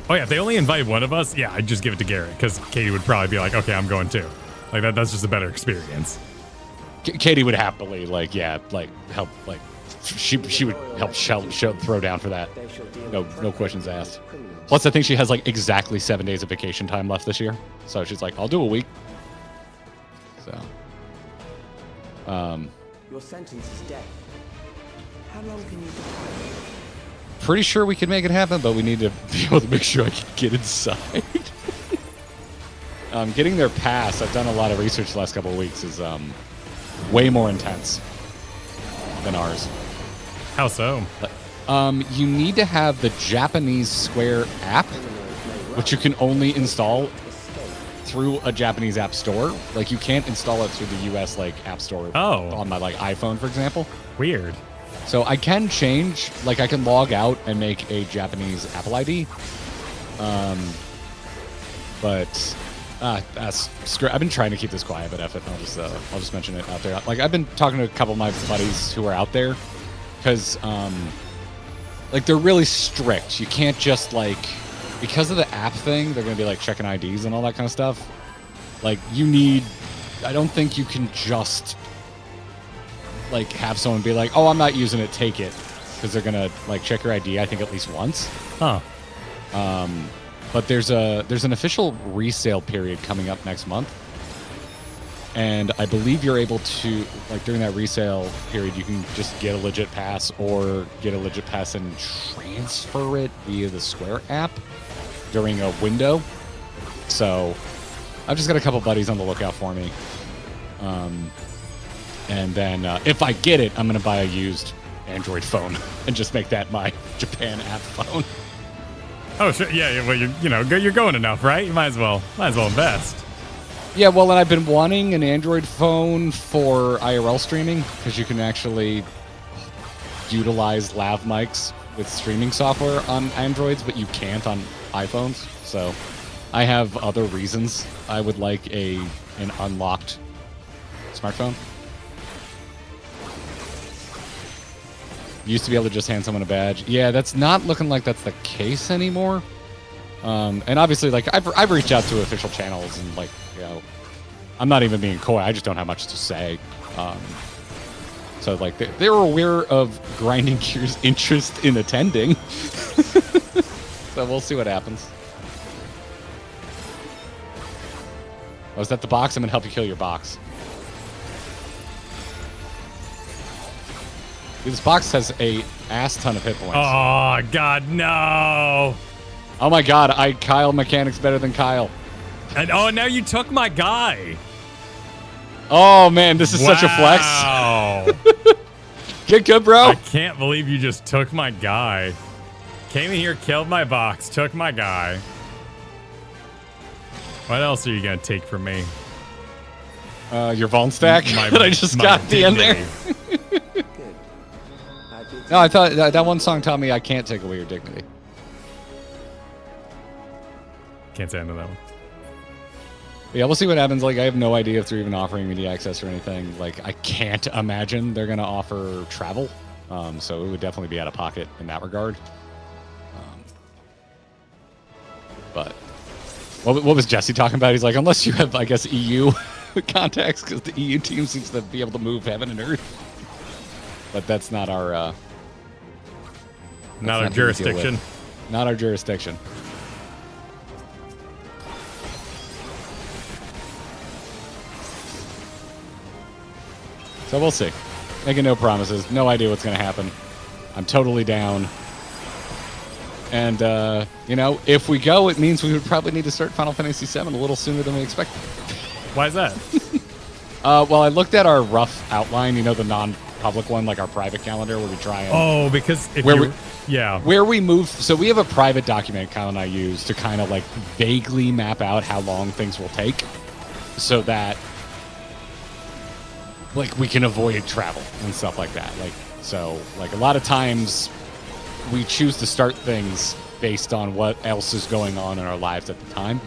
Oh yeah, if they only invite one of us, yeah, I'd just give it to Garrett because Katie would probably be like, okay, I'm going too. Like that's just a better experience. Katie would happily help she would help throw down for that. No questions asked. Plus, I think she has like exactly 7 days of vacation time left this year, so she's like, I'll do a week. So, your sentence is death. How long can you defy? Pretty sure we can make it happen, but we need to be able to make sure I can get inside. Getting their pass, I've done a lot of research the last couple of weeks, is way more intense than ours. How so? You need to have the Japanese Square app, which you can only install through a Japanese app store. Like you can't install it through the US app store on my iPhone, for example. Weird. So I can change, I can log out and make a Japanese Apple ID. But I've been trying to keep this quiet, but F it. I'll just mention it out there. I've been talking to a couple of my buddies who are out there, because they're really strict. You can't just because of the app thing, they're gonna be checking IDs and all that kind of stuff. I don't think you can just have someone be like, oh, I'm not using it, take it, because they're gonna check your ID, I think at least once. Huh. But there's an official resale period coming up next month, and I believe you're able to during that resale period you can just get a legit pass or get a legit pass and transfer it via the Square app during a window. So I've just got a couple buddies on the lookout for me, and then if I get it, I'm gonna buy a used Android phone and just make that my Japan app phone. Oh, sure. Yeah. Well, you're going enough, right? You might as well invest. Yeah. Well, and I've been wanting an Android phone for IRL streaming because you can actually utilize lav mics with streaming software on Androids, but you can't on iPhones. So I have other reasons I would like an unlocked smartphone. Used to be able to just hand someone a badge. Yeah, that's not looking like that's the case anymore. And obviously, like, I've reached out to official channels and, like, you know, I'm not even being coy. I just don't have much to say. So, like, they were aware of Grinding Gear's interest in attending. So we'll see what happens. Oh, is that the box? I'm going to help you kill your box. Dude, this box has a ass ton of hit points. Oh, God, no. Oh, my God. Kyle mechanics better than Kyle. And now you took my guy. Oh, man, this is such a flex. Wow. Get good, bro. I can't believe you just took my guy. Came in here, killed my box, took my guy. What else are you going to take from me? Your Vuln stack that I just got at the end there. No, I thought that one song taught me I can't take away your dignity. Can't say I know that one. Yeah, we'll see what happens. Like, I have no idea if they're even offering media access or anything. Like, I can't imagine they're going to offer travel. So it would definitely be out of pocket in that regard. But what was Jesse talking about? He's like, unless you have, I guess, EU contacts, because the EU team seems to be able to move heaven and earth. But that's not our... not our jurisdiction. Not our jurisdiction. So we'll see. Making no promises. No idea what's going to happen. I'm totally down. And, you know, if we go, it means we would probably need to start Final Fantasy VII a little sooner than we expected. Why is that? Well, I looked at our rough outline, you know, the non-public one, like our private calendar where we try and... Oh, because if where we move... So we have a private document Kyle and I use to kind of, like, vaguely map out how long things will take so that... like, we can avoid travel and stuff like that. Like, so, like, a lot of times we choose to start things based on what else is going on in our lives at the time.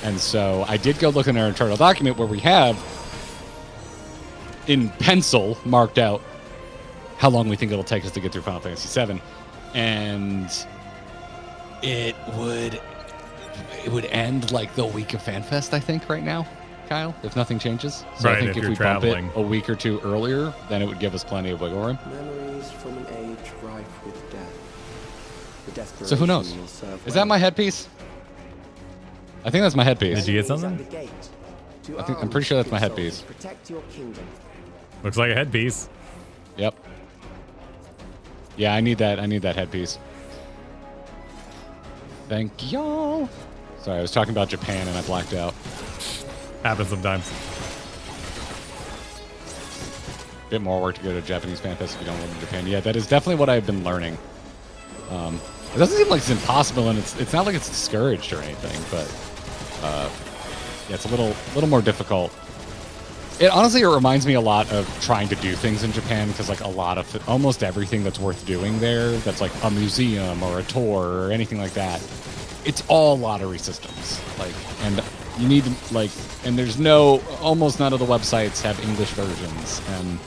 And so I did go look in our internal document where we have, in pencil, marked out how long we think it'll take us to get through Final Fantasy VII. And it would end, like, the week of FanFest, I think, right now. Kyle, if nothing changes. So right, I think if we bump traveling it a week or two earlier, then it would give us plenty of wiggle room. Memories from an age rife with death. The So who knows? Is that my headpiece? I think that's my headpiece. Did you get something? I'm pretty sure that's my headpiece. Looks like a headpiece. Yep. Yeah, I need that headpiece. Thank y'all. Sorry, I was talking about Japan and I blacked out. Happens sometimes. Bit more work to go to Japanese FanFest if you don't live in Japan. Yeah, that is definitely what I've been learning. It doesn't seem like it's impossible, and it's not like it's discouraged or anything, but yeah, it's a little more difficult. It reminds me a lot of trying to do things in Japan, because like almost everything that's worth doing there, that's like a museum or a tour or anything like that, it's all lottery systems. Like, and you need to, like, and there's almost none of the websites have English versions, and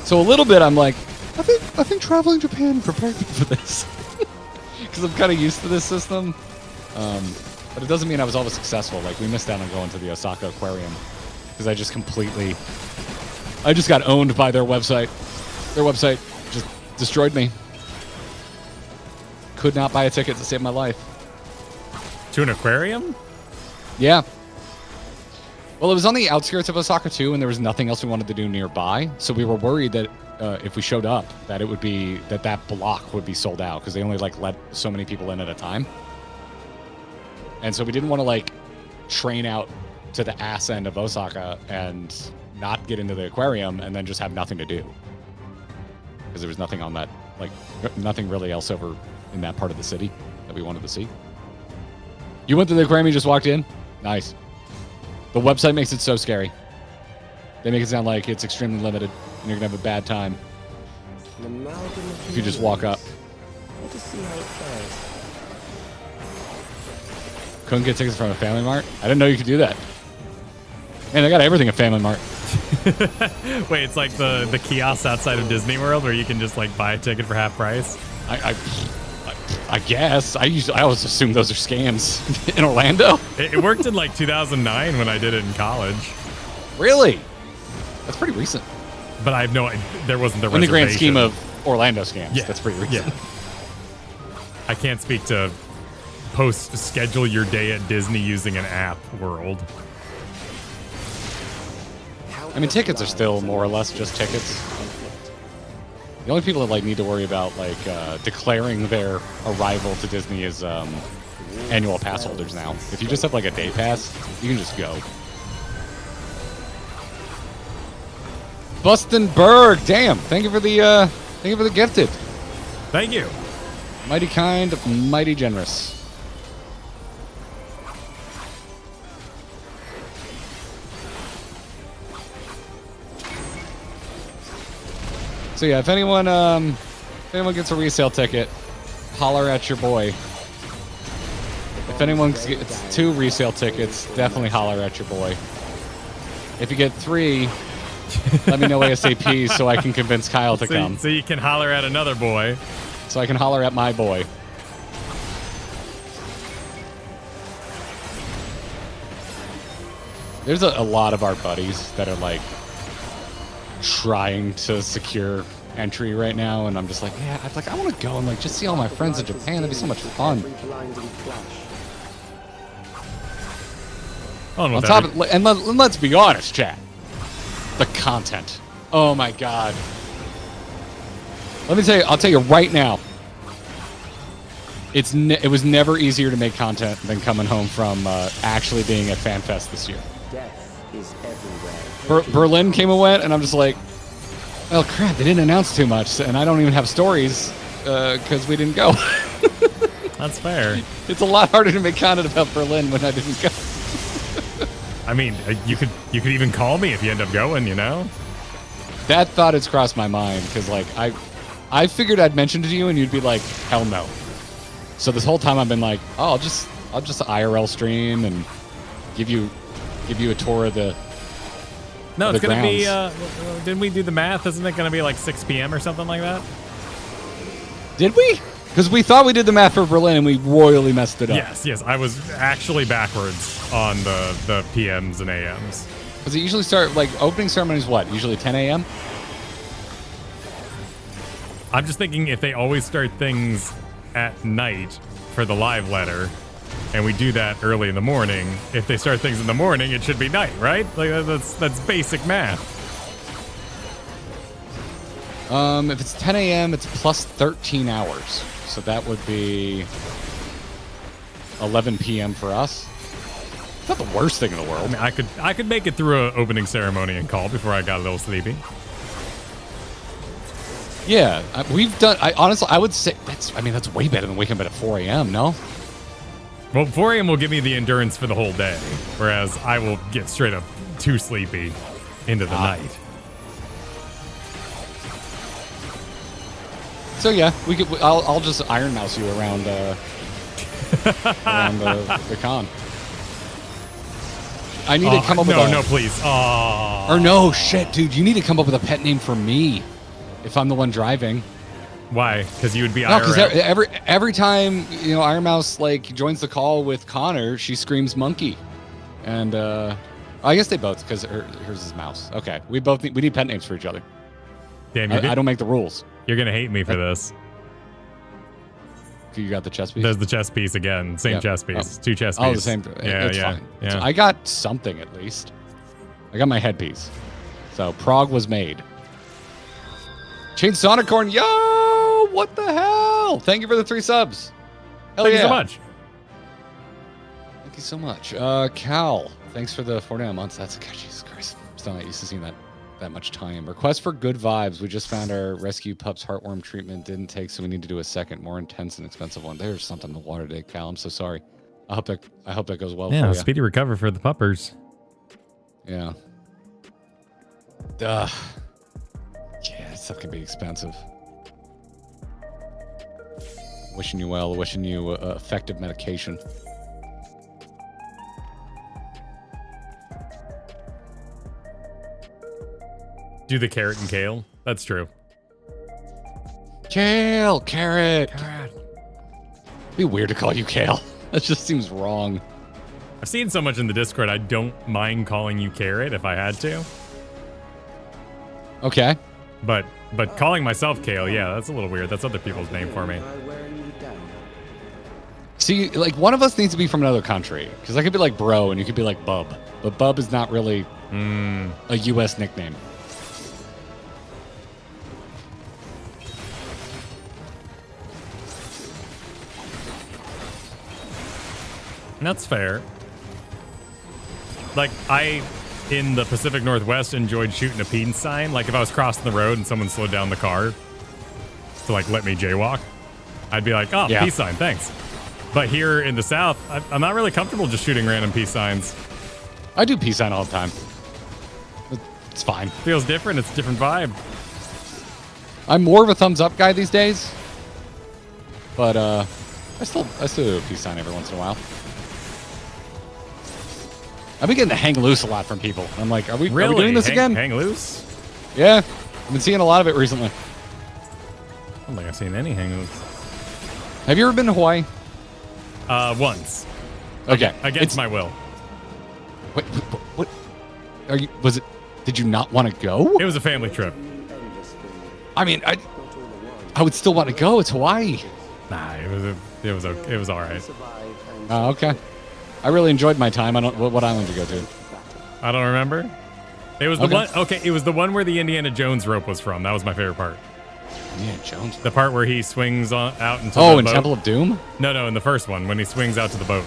so a little bit I'm like, I think traveling Japan prepared me for this, because I'm kind of used to this system. But it doesn't mean I was always successful. Like, we missed out on going to the Osaka Aquarium because I just got owned by their website. Their website just destroyed me. Could not buy a ticket to save my life. To an aquarium? Yeah. Well, it was on the outskirts of Osaka too, and there was nothing else we wanted to do nearby. So we were worried that if we showed up, that it would be that block would be sold out, because they only like let so many people in at a time. And so we didn't want to like train out to the ass end of Osaka and not get into the aquarium and then just have nothing to do, because there was nothing on that, like nothing really else over in that part of the city that we wanted to see. You went to the aquarium, you just walked in? Nice. The website makes it so scary. They make it sound like it's extremely limited and you're gonna have a bad time. If you just walk up. Let us see how it fares. Couldn't get tickets from a Family Mart? I didn't know you could do that. Man, they got everything at Family Mart. Wait, it's like the kiosks outside of Disney World where you can just like buy a ticket for half price? I guess. I always assume those are scams in Orlando. It worked in like 2009 when I did it in college. Really? That's pretty recent. But I have no idea. There wasn't the in the grand reservation. scheme of Orlando scams. Yeah. That's pretty recent. Yeah. I can't speak to schedule your day at Disney using an app world. I mean, tickets are still more or less just tickets. The only people that like need to worry about like declaring their arrival to Disney is annual pass holders now. If you just have like a day pass, you can just go. Bustenberg, damn! Thank you for the gifted. Thank you. Mighty kind, mighty generous. So yeah, if anyone gets a resale ticket, holler at your boy. If anyone gets 2 resale tickets, definitely holler at your boy. If you get 3, let me know ASAP so I can convince Kyle to come. So you can holler at another boy. So I can holler at my boy. There's a lot of our buddies that are like trying to secure entry right now, and I'm just like, yeah, I want to go and like just see all my friends in Japan. That'd be so much fun. On top of, and let's be honest, chat. The content. Oh my god. Let me tell you. I'll tell you right now. It was never easier to make content than coming home from actually being at FanFest this year. Death is everywhere. Berlin came and went, and I'm just like, well, crap, they didn't announce too much, and I don't even have stories because we didn't go. That's fair. It's a lot harder to make content about Berlin when I didn't go. I mean, you could even call me if you end up going, you know? That thought has crossed my mind, because like I figured I'd mention to you, and you'd be like, hell no. So this whole time I've been like, oh, I'll just IRL stream and give you a tour of the. No, it's going to be, grounds. didn't we do the math? Isn't it going to be like 6 p.m. or something like that? Did we? Because we thought we did the math for Berlin and we royally messed it up. Yes. I was actually backwards on the PMs and AMs. Does it usually start, like, opening ceremonies, what? Usually 10 a.m.? I'm just thinking if they always start things at night for the live letter, and we do that early in the morning, if they start things in the morning, it should be night, right? Like that's basic math. If it's 10 a.m., it's plus 13 hours. So that would be 11 p.m. for us. It's not the worst thing in the world. I mean, I could make it through an opening ceremony and call before I got a little sleepy. Yeah, we've done. Honestly, I would say that's way better than waking up at 4 a.m. No. Well, 4 a.m. will give me the endurance for the whole day, whereas I will get straight up too sleepy into the night. So yeah, I'll just Iron Mouse you around around the con. I need to come up with no, please. Aww. Or no, shit, dude. You need to come up with a pet name for me if I'm the one driving. Why? Because you would be no, IRL. because every time Iron Mouse like joins the call with Connor, she screams monkey, and I guess they both because hers is mouse. Okay, we need pet names for each other. Damn, I don't make the rules. You're gonna hate me for this. You got the chess piece. There's the chess piece again. Same chess piece. 2 chess pieces. Oh, the same. It's fine. Yeah. I got something at least. I got my headpiece. So Prague was made. Chain Sonicorn, yo! What the hell? Thank you for the 3 subs. Hell Thank yeah. you so much. Thank you so much. Cal, thanks for the 49 months. That's God, Jesus Christ. I'm still not used to seeing that much time. Request for good vibes. We just found our rescue pup's heartworm treatment didn't take, so we need to do a second, more intense and expensive one. There's something in the water today, Cal. I'm so sorry. I hope that goes well for you. Speedy recover for the puppers. Yeah. Yeah, stuff can be expensive. Wishing you well. Wishing you effective medication. Do the carrot and kale. That's true. Kale, carrot. It'd be weird to call you Kale. That just seems wrong. I've seen so much in the Discord, I don't mind calling you Carrot if I had to. Okay. But calling myself Kale, yeah, that's a little weird. That's other people's name for me. See, like, one of us needs to be from another country. Because I could be like Bro, and you could be like Bub. But Bub is not really a U.S. nickname. That's fair. Like, in the Pacific Northwest, enjoyed shooting a peace sign. Like, if I was crossing the road and someone slowed down the car to, like, let me jaywalk, I'd be like, oh, yeah. Peace sign, thanks. But here in the South, I'm not really comfortable just shooting random peace signs. I do peace sign all the time. It's fine. Feels different. It's a different vibe. I'm more of a thumbs up guy these days. But, I still do a peace sign every once in a while. I've been getting to hang loose a lot from people. I'm like, are we doing this again? Hang loose? Yeah. I've been seeing a lot of it recently. I don't think I've seen any hang loose. Have you ever been to Hawaii? Once. Okay. Against my will. Wait, what? Are you? Was it? Did you not want to go? It was a family trip. I mean, I would still want to go. It's Hawaii. Nah, it was all right. Oh, okay. I really enjoyed my time. I don't. What island did you go to? I don't remember. It was the one. Okay, it was the one where the Indiana Jones rope was from. That was my favorite part. Yeah, Jones. The part where he swings out into the boat. Temple of Doom? No, in the first one when he swings out to the boat.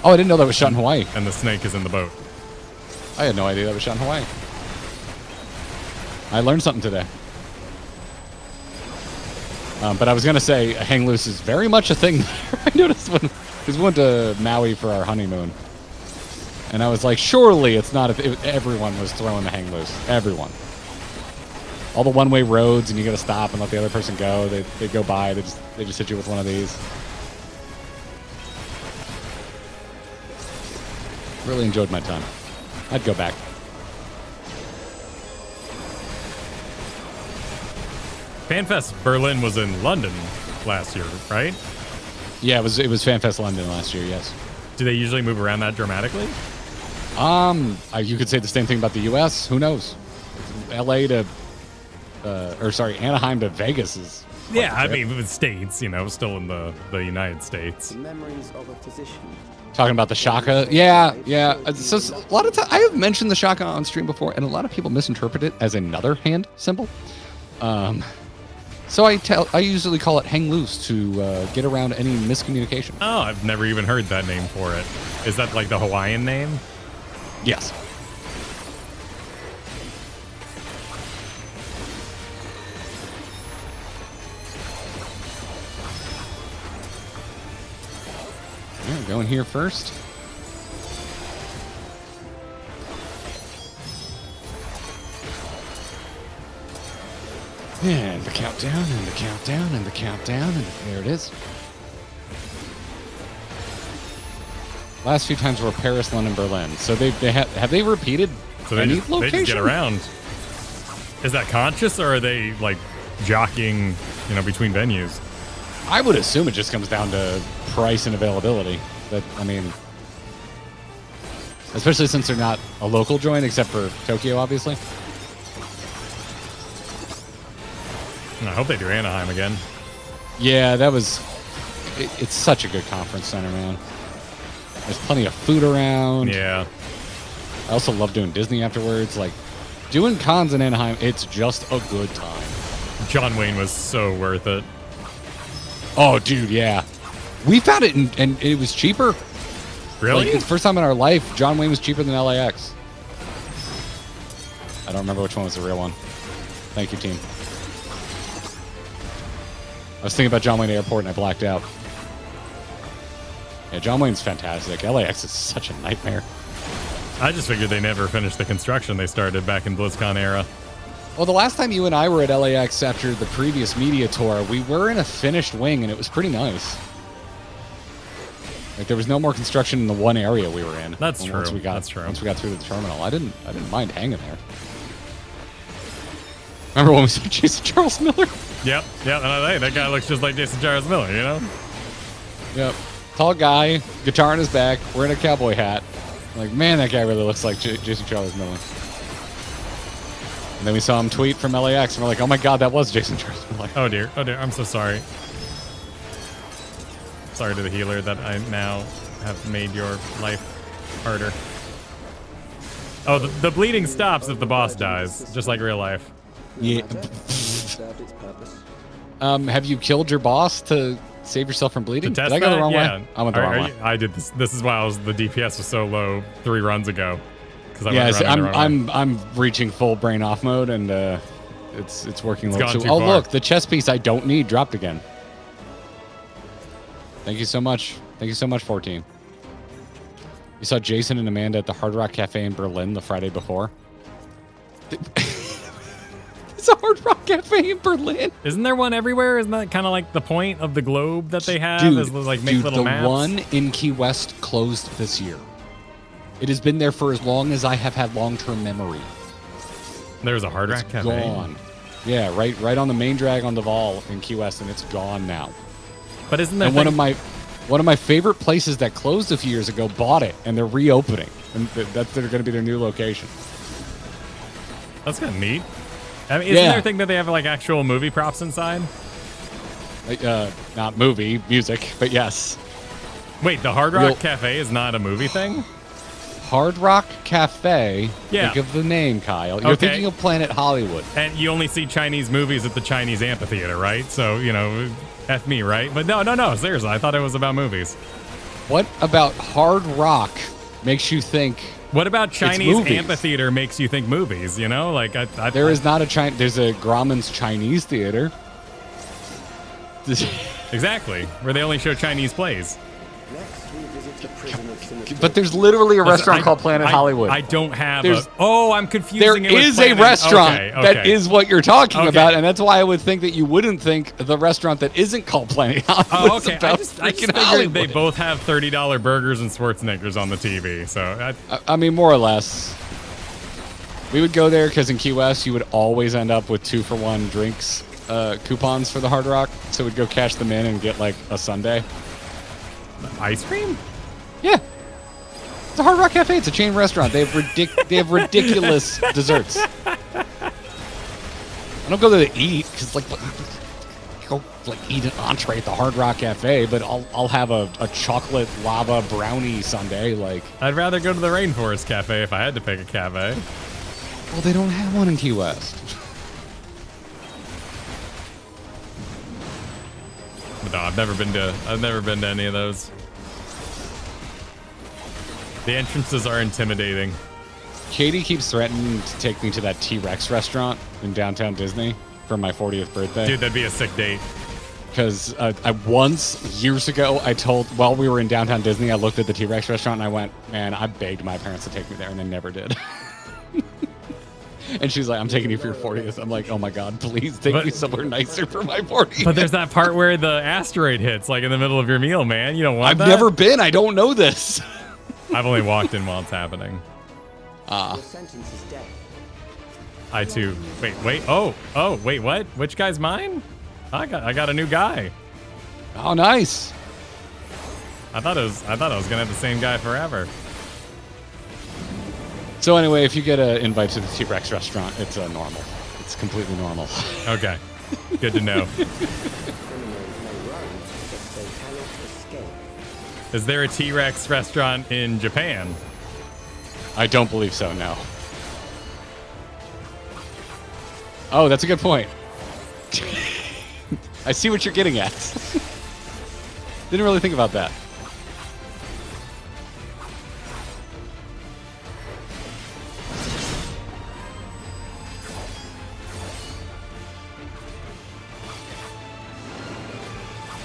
Oh, I didn't know that was shot in Hawaii. And the snake is in the boat. I had no idea that was shot in Hawaii. I learned something today. But I was gonna say, hang loose is very much a thing. I noticed because we went to Maui for our honeymoon, and I was like, surely it's not if everyone was throwing the hang loose. Everyone. All the one-way roads, and you got to stop and let the other person go. They go by. They just hit you with one of these. Really enjoyed my time. I'd go back. FanFest Berlin was in London last year, right? Yeah, it was FanFest London last year. Yes. Do they usually move around that dramatically? You could say the same thing about the U.S. Who knows? L.A. to Anaheim to Vegas is. Yeah, I mean, with states, still in the United States. Memories of a physician. Talking about the shaka. Yeah. So a lot of times, I have mentioned the shaka on stream before, and a lot of people misinterpret it as another hand symbol. So I usually call it hang loose to get around any miscommunication. Oh, I've never even heard that name for it. Is that like the Hawaiian name? Yes. Yeah, going here first. And the countdown, and the countdown, and the countdown, and there it is. Last few times were Paris, London, Berlin. So have they repeated any location? They just get around. Is that conscious, or are they like jockeying, between venues? I would assume it just comes down to price and availability. Especially since they're not a local joint, except for Tokyo, obviously. I hope they do Anaheim again. Yeah, it's such a good conference center, man. There's plenty of food around. Yeah. I also love doing Disney afterwards. Like, doing cons in Anaheim, it's just a good time. John Wayne was so worth it. Oh, dude, yeah. We found it, and it was cheaper. Really? Like, it's the first time in our life, John Wayne was cheaper than LAX. I don't remember which one was the real one. Thank you, team. I was thinking about John Wayne Airport, and I blacked out. Yeah, John Wayne's fantastic. LAX is such a nightmare. I just figured they never finished the construction they started back in BlizzCon era. Well, the last time you and I were at LAX after the previous media tour, we were in a finished wing, and it was pretty nice. Like there was no more construction in the one area we were in. That's true. Once we got through the terminal, I didn't mind hanging there. Remember when we saw Jason Charles Miller? Yep. Hey, that guy looks just like Jason Charles Miller, you know? Yep. Tall guy, guitar in his back, wearing a cowboy hat. Like, man, that guy really looks like Jason Charles Miller. And then we saw him tweet from LAX, and we're like, oh my god, that was Jason Charles Miller. Oh dear, I'm so sorry. Sorry to the healer that I now have made your life harder. Oh, the bleeding stops if the boss dies, just like real life. Yeah. Have you killed your boss to save yourself from bleeding? Did I go the wrong way? I went the wrong way. I did this. This is why the DPS was so low 3 runs ago. I'm reaching full brain off mode, and it's working. It's gone too oh far. Look, the chess piece I don't need dropped again. Thank you so much. Thank you so much, 14. You saw Jason and Amanda at the Hard Rock Cafe in Berlin the Friday before. It's a Hard Rock Cafe in Berlin. Isn't there one everywhere? Isn't that kind of like the point of the globe that they have? Dude, is like make little maps? The one in Key West closed this year. It has been there for as long as I have had long-term memory. There's a Hard Rock Cafe. Gone. Yeah, right on the main drag on the Vol in Key West, and it's gone now. But isn't there one of my favorite places that closed a few years ago bought it, and they're reopening, and they're going to be their new location. That's kind of neat. I mean, isn't there a thing that they have like actual movie props inside? Not movie, music, but yes. Wait, the Hard Rock Cafe is not a movie thing? Hard Rock Cafe. Yeah. Think of the name, Kyle. You're thinking of Planet Hollywood. And you only see Chinese movies at the Chinese amphitheater, right? So, F me, right? But no, seriously, I thought it was about movies. What about Hard Rock makes you think? What about Chinese amphitheater makes you think movies? There is not a there's a Grauman's Chinese theater. Exactly, where they only show Chinese plays. But there's literally a restaurant called Planet Hollywood. I don't have I'm confusing There it with is a restaurant that is what you're talking about, and that's why I would think that you wouldn't think the restaurant that isn't called Planet Hollywood. Oh, okay. I just figured they both have $30 burgers and Schwarzeneggers on the TV. So I mean, more or less. We would go there because in Key West, you would always end up with 2-for-1 drinks coupons for the Hard Rock. So we'd go cash them in and get like a sundae. Ice cream? Yeah. It's a Hard Rock Cafe. It's a chain restaurant. They have ridiculous desserts. I don't go there to eat because go eat an entree at the Hard Rock Cafe, but I'll have a chocolate lava brownie sundae. I'd rather go to the Rainforest Cafe if I had to pick a cafe. Well, they don't have one in Key West. But no, I've never been to any of those. The entrances are intimidating. Katie keeps threatening to take me to that T-Rex restaurant in downtown Disney for my 40th birthday. Dude, that'd be a sick date. Because once, years ago, while we were in downtown Disney, I looked at the T-Rex restaurant and I went, man, I begged my parents to take me there, and they never did. And she's like, I'm taking you for your 40th. I'm like, oh my God, please take me somewhere nicer for my 40th. But there's that part where the asteroid hits, in the middle of your meal, man. You don't want that? I've never been. I don't know this. I've only walked in while it's happening. I too. Wait. Oh, wait, what? Which guy's mine? I got a new guy. Oh, nice. I thought I was gonna have the same guy forever. So anyway, if you get an invite to the T-Rex restaurant, it's normal. It's completely normal. Okay, good to know. Is there a T-Rex restaurant in Japan? I don't believe so, no. Oh, that's a good point. I see what you're getting at. Didn't really think about that.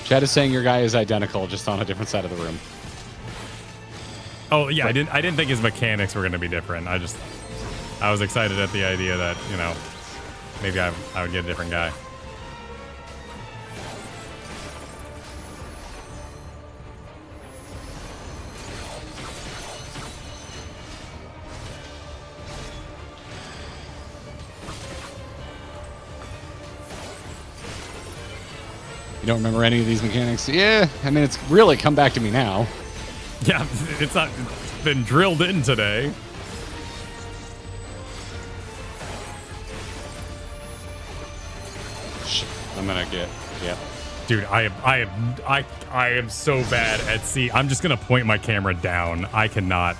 Chad is saying your guy is identical, just on a different side of the room. Oh yeah, I didn't think his mechanics were going to be different. I was excited at the idea that maybe I would get a different guy. You don't remember any of these mechanics? Yeah, I mean, it's really come back to me now. Yeah, it's been drilled in today. I'm gonna get, yeah. Dude, I am so bad at see. I'm just gonna point my camera down. I cannot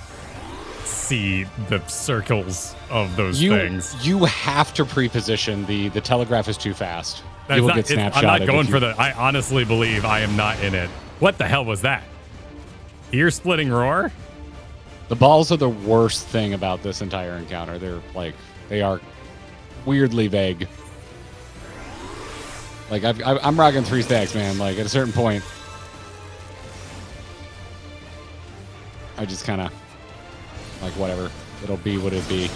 see the circles of those things. You have to pre-position. The telegraph is too fast. You will get snapshotted. I'm not going for the. I honestly believe I am not in it. What the hell was that? Ear-splitting roar? The balls are the worst thing about this entire encounter. They are weirdly vague. Like I'm rocking 3 stacks, man. Like at a certain point, I just kind of like whatever. It'll be what it be.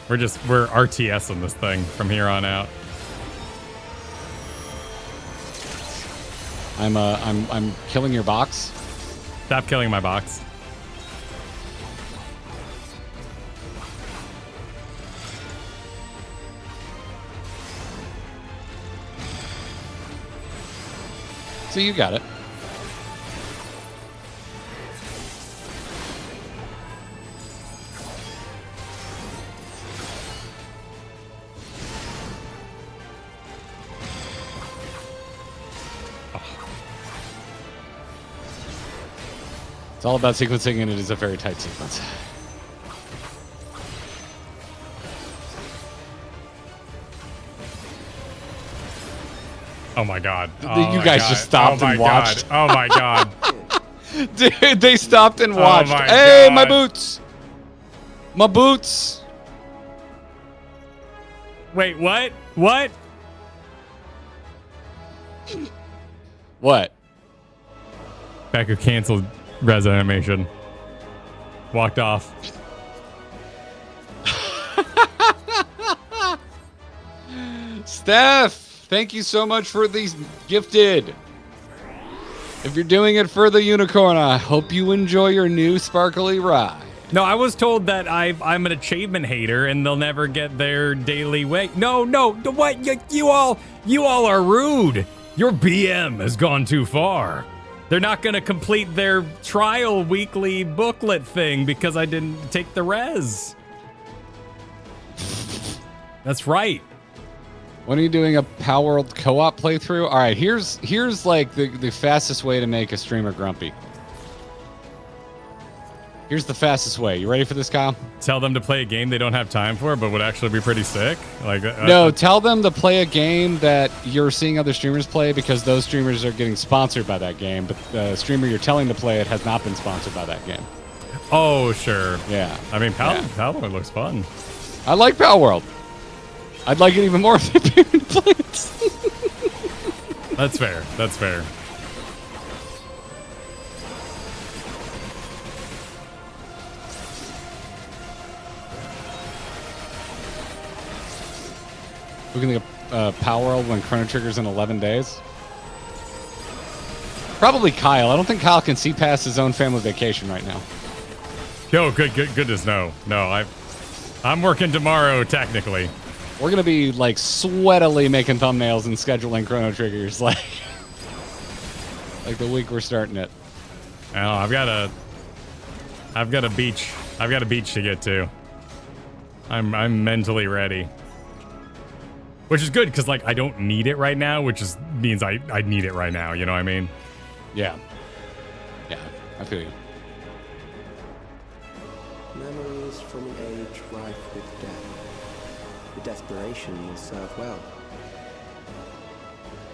We're RTSing this thing from here on out. I'm killing your box. Stop killing my box. So you got it. It's all about sequencing, and it is a very tight sequence. Oh my god. You guys just stopped and watched. Oh my god. Dude, they stopped and watched. My hey, god. my boots! My boots! Wait, what? What? What? Becker canceled res animation. Walked off. Steph, thank you so much for these gifted. If you're doing it for the unicorn, I hope you enjoy your new sparkly ride. No, I was told that I'm an achievement hater and they'll never get their daily wage. No, what? You all are rude. Your BM has gone too far. They're not going to complete their trial weekly booklet thing because I didn't take the res. That's right. When are you doing a Power World co-op playthrough? All right, here's like the fastest way to make a streamer grumpy. Here's the fastest way. You ready for this, Kyle? Tell them to play a game they don't have time for, but would actually be pretty sick. Like no, tell them to play a game that you're seeing other streamers play because those streamers are getting sponsored by that game, but the streamer you're telling to play it has not been sponsored by that game. Oh, sure. Yeah. I mean, Power World looks fun. I like Power World. I'd like it even more if they paid me to play it. That's fair. That's fair. We can get Power World when Chrono Trigger's in 11 days. Probably Kyle. I don't think Kyle can see past his own family vacation right now. Yo, goodness, no. I'm working tomorrow, technically. We're gonna be like sweatily making thumbnails and scheduling Chrono Triggers like the week we're starting it. Oh, I've got a beach to get to. I'm mentally ready. Which is good because like I don't need it right now, which means I need it right now, you know what I mean? Yeah. Yeah, I feel you. Memories from an age rife with death. The desperation will serve well.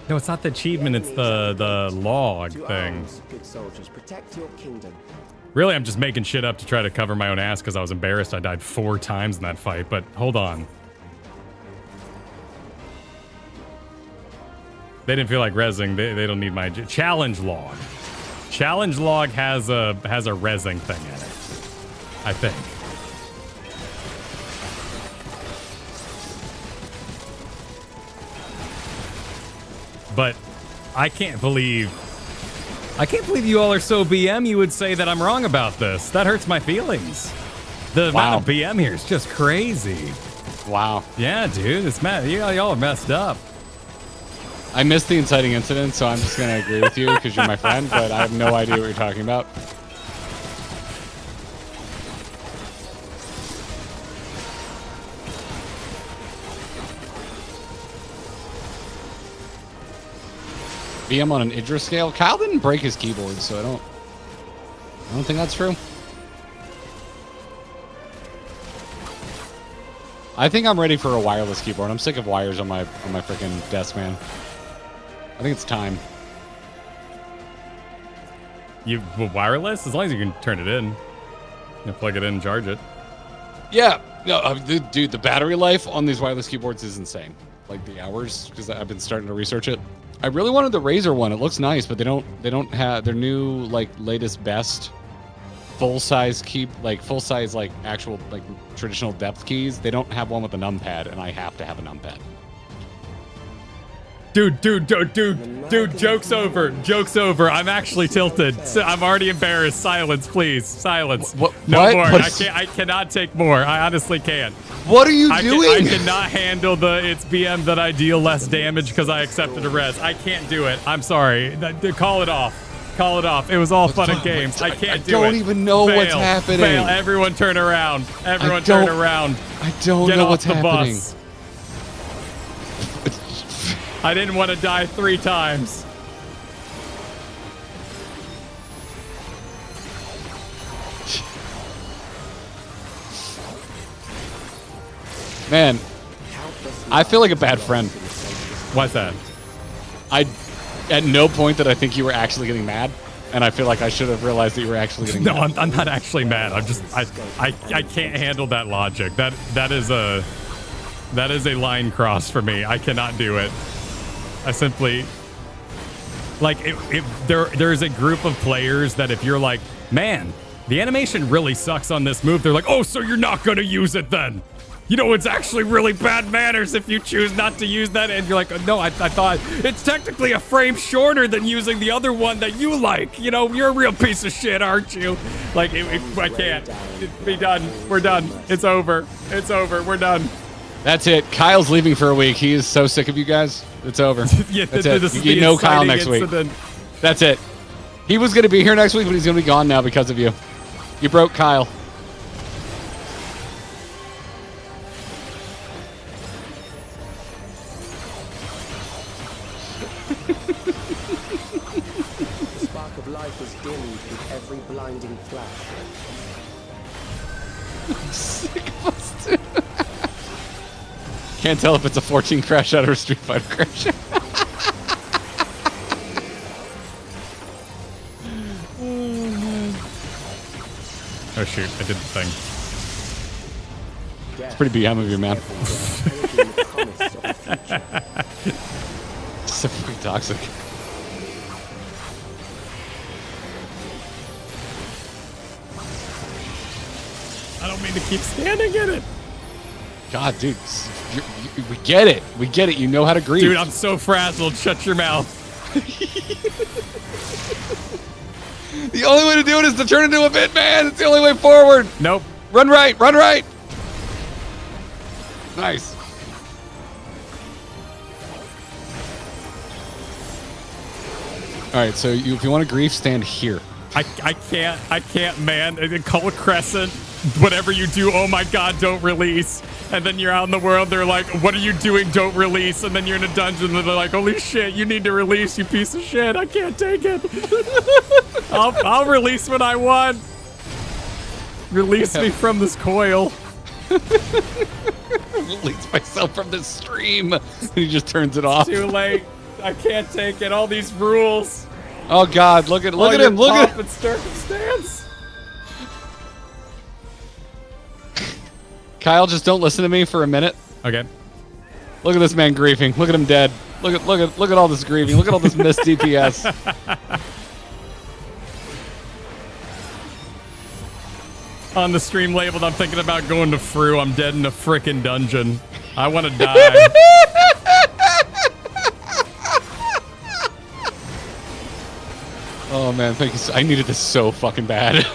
No, it's not the achievement, it's the log thing. Arms, good soldiers, protect your kingdom. Really, I'm just making shit up to try to cover my own ass because I was embarrassed I died 4 times in that fight, but hold on. They didn't feel like rezzing. They don't need my challenge log. Challenge log has a rezzing thing in it, I think. but I can't believe you all are so BM. You would say that I'm wrong about this. That hurts my feelings. The amount of BM here is just crazy. Wow. Yeah, dude, it's mad. Y'all are messed up. I missed the inciting incident, so I'm just gonna agree with you because you're my friend, but I have no idea what you're talking about. BM on an Idris scale. Kyle didn't break his keyboard, so I don't think that's true. I think I'm ready for a wireless keyboard. I'm sick of wires on my freaking desk, man. I think it's time. Wireless? As long as you can turn it in. You plug it in and charge it. Yeah. No, dude, the battery life on these wireless keyboards is insane. Like the hours, because I've been starting to research it. I really wanted the Razer one. It looks nice, but they don't have their new like latest best full size actual like traditional depth keys. They don't have one with a numpad, and I have to have a numpad. Dude, joke's over. Joke's over. I'm actually tilted. So I'm already embarrassed. Silence, please. Silence. What? No more. I cannot take more. I honestly can't. What are you doing? I cannot handle it's BM that I deal less damage because I accepted a res. I can't do it. I'm sorry. Call it off. Call it off. It was all fun and games. I can't do it. I don't even know what's happening. Fail. Everyone turn around. Everyone turn around. I don't know what's happening. Bus. I didn't want to die 3 times. Man, I feel like a bad friend. Why's that? At no point did I think you were actually getting mad, and I feel like I should have realized that you were actually getting mad. No, I'm not actually mad. I can't handle that logic. That is a line cross for me. I cannot do it. I simply like there's a group of players that if you're like, man, the animation really sucks on this move, they're like, oh, so you're not gonna use it then? You know, it's actually really bad manners if you choose not to use that. And you're like, no, I thought it's technically a frame shorter than using the other one that you like. You know, you're a real piece of shit, aren't you? Like, I can't. Be done. We're done. It's over. It's over. We're done. That's it. Kyle's leaving for a week. He is so sick of you guys. It's over. Yeah, that's it. You know Kyle next week. That's it. He was going to be here next week, but he's going to be gone now because of you. You broke Kyle. The spark of life is dimmed with every blinding flash. Sick of us too. Can't tell if it's a 14 crash out or a Street Fighter crash. Oh shoot, I did the thing. It's pretty BM of you, man. So fucking toxic. I don't mean to keep standing in it. God, dude, we get it. We get it. You know how to grieve. Dude, I'm so frazzled. Shut your mouth. The only way to do it is to turn into a bit man. It's the only way forward. Nope. Run right. Run right. Nice. All right, so if you want to grief, stand here. I can't, man. Call a crescent. Whatever you do, oh my god, don't release. And then you're out in the world, they're like, what are you doing? Don't release. And then you're in a dungeon and they're like, holy shit, you need to release, you piece of shit. I can't take it. I'll release when I want. Release me from this coil. Release myself from this stream. He just turns it off. Too late. I can't take it. All these rules. Oh god, look at him. Look at him. Circumstance. Kyle, just don't listen to me for a minute. Okay. Look at this man griefing. Look at him dead. Look at all this grieving. Look at all this missed DPS. On the stream labeled, I'm thinking about going to FRU. I'm dead in a frickin' dungeon. I want to die. Oh man, thank you. I needed this so fucking bad.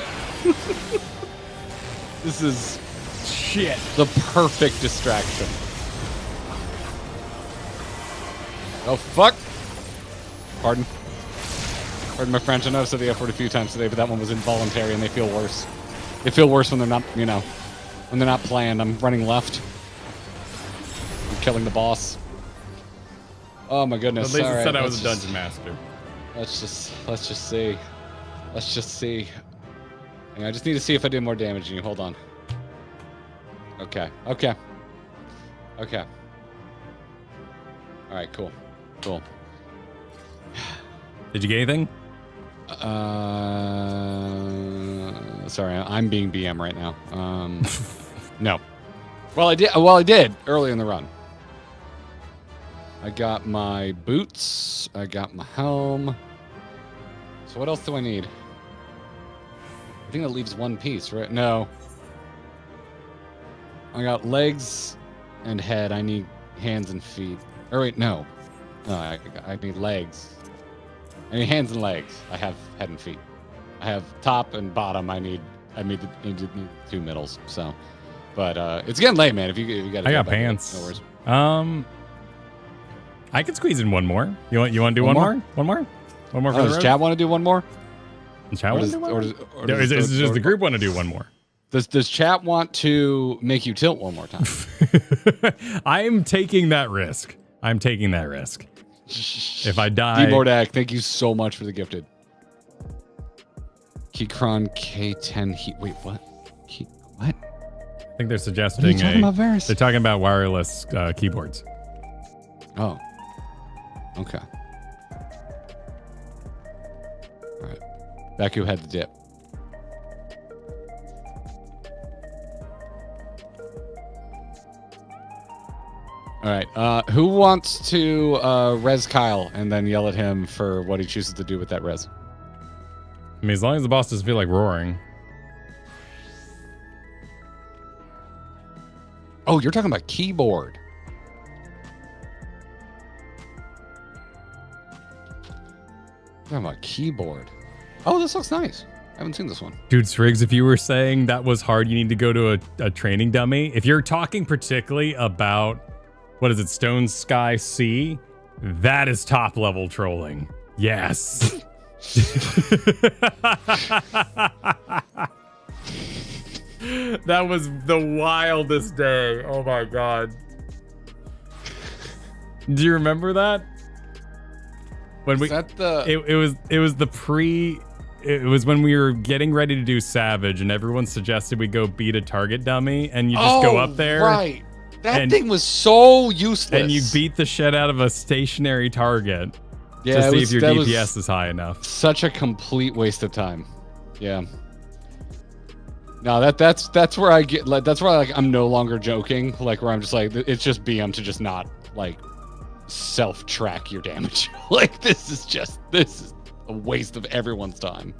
This is shit. The perfect distraction. Oh fuck. Pardon my French. I know I've said the F word a few times today, but that one was involuntary, and they feel worse. They feel worse when they're not, when they're not planned. I'm running left. I'm killing the boss. Oh my goodness! At least it said I was a dungeon master. Let's just see. I just need to see if I did more damage than you. Hold on. Okay. All right. Cool. Did you get anything? Sorry, I'm being BM right now. No. Well, I did early in the run. I got my boots. I got my helm. So what else do I need? I think that leaves one piece, right? No. I got legs and head. I need hands and feet. Or wait, no. No, I need legs. I need hands and legs. I have head and feet. I have top and bottom. I need two middles. So, but it's getting late, man. If you got, I got pants. No worries. I could squeeze in one more. You want to do one more? One more for the does road? Chat want to do one more? Does chat want to do one more? Or is the group want to do one more? Does chat want to make you tilt one more time? I'm taking that risk. If I die... D-Bordak, thank you so much for the gifted. Keychron K10 Wait, what? What? I think they're suggesting they're talking about wireless keyboards. Oh. Okay. All right. Baku had the dip. All right. Who wants to res Kyle and then yell at him for what he chooses to do with that res? I mean, as long as the boss doesn't feel like roaring. Oh, you're talking about keyboard. Talking about keyboard. Oh, this looks nice. I haven't seen this one. Dude, Sriggs, if you were saying that was hard, you need to go to a training dummy. If you're talking particularly about, what is it, Stone Sky Sea, that is top level trolling. Yes. That was the wildest day. Oh my god. Do you remember that? When we it was when we were getting ready to do Savage and everyone suggested we go beat a target dummy and you just go up there. Right. That thing was so useless. And you beat the shit out of a stationary target to see if your DPS is high enough. Such a complete waste of time. Yeah. No, that's where I get that's where I'm no longer joking, like where I'm just like it's just BM to just not like self-track your damage. Like this is a waste of everyone's time.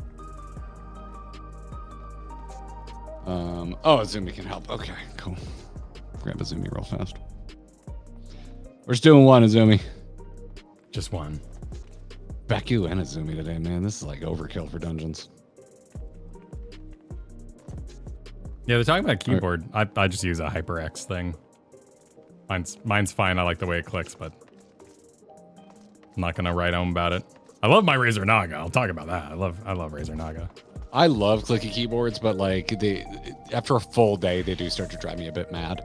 Oh, Azumi can help. Okay, cool. Grab Azumi real fast. We're just doing one, Azumi. Just one. Baku and Azumi today, man. This is like overkill for dungeons. Yeah, they're talking about keyboard. I just use a HyperX thing. Mine's fine. I like the way it clicks, but I'm not gonna write home about it. I love my Razer Naga. I'll talk about that. I love Razer Naga. I love clicky keyboards, but like after a full day, they do start to drive me a bit mad.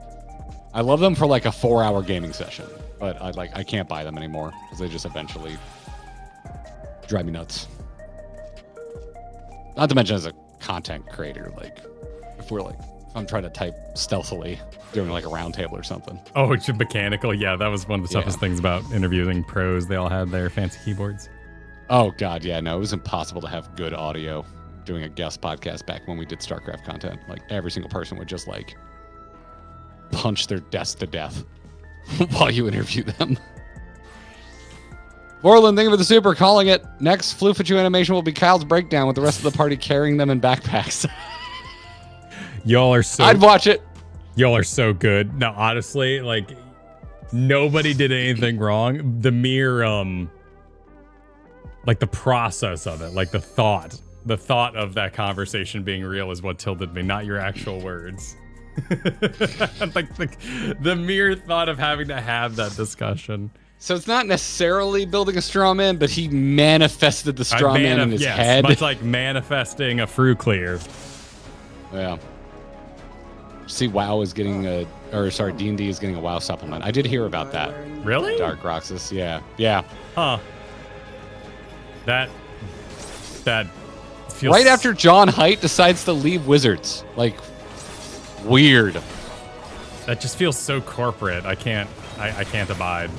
I love them for like a 4-hour gaming session, but I can't buy them anymore because they just eventually drive me nuts. Not to mention as a content creator, like if I'm trying to type stealthily doing like a round table or something. Oh, it's mechanical. Yeah, that was one of the toughest things about interviewing pros. They all had their fancy keyboards. Oh god, yeah, no, it was impossible to have good audio doing a guest podcast back when we did StarCraft content. Like every single person would just like punch their desk to death while you interview them. Borland, thank you for the super. Calling it. Next Flufichu animation will be Kyle's breakdown with the rest of the party carrying them in backpacks. Y'all are so... I'd watch it. Y'all are so good. No, honestly, like, nobody did anything wrong. The mere, like the process of it, like the thought of that conversation being real is what tilted me, not your actual words. Like the mere thought of having to have that discussion. So it's not necessarily building a straw man, but he manifested the straw man in his head. Much like manifesting a FRU clear. Yeah. See, WoW is getting D&D is getting a WoW supplement. I did hear about that. Really? Dark Roxas, yeah. Yeah. Huh. That feels... Right after John Haidt decides to leave Wizards. Like, weird. That just feels so corporate. I can't abide.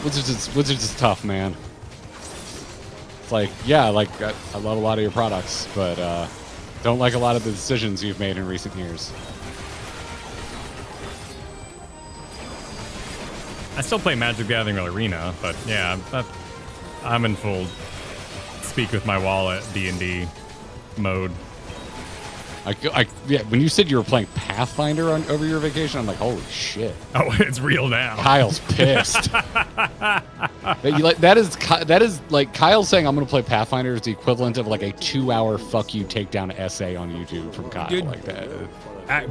Wizards is tough, man. It's like, yeah, like I love a lot of your products, but don't like a lot of the decisions you've made in recent years. I still play Magic the Gathering Arena, but yeah, I'm in full speak with my wallet D&D mode. Yeah, when you said you were playing Pathfinder over your vacation, I'm like, holy shit. Oh, it's real now. Kyle's pissed. That is like Kyle saying I'm going to play Pathfinder is the equivalent of like a 2-hour fuck you takedown essay on YouTube from Kyle. Dude, like that.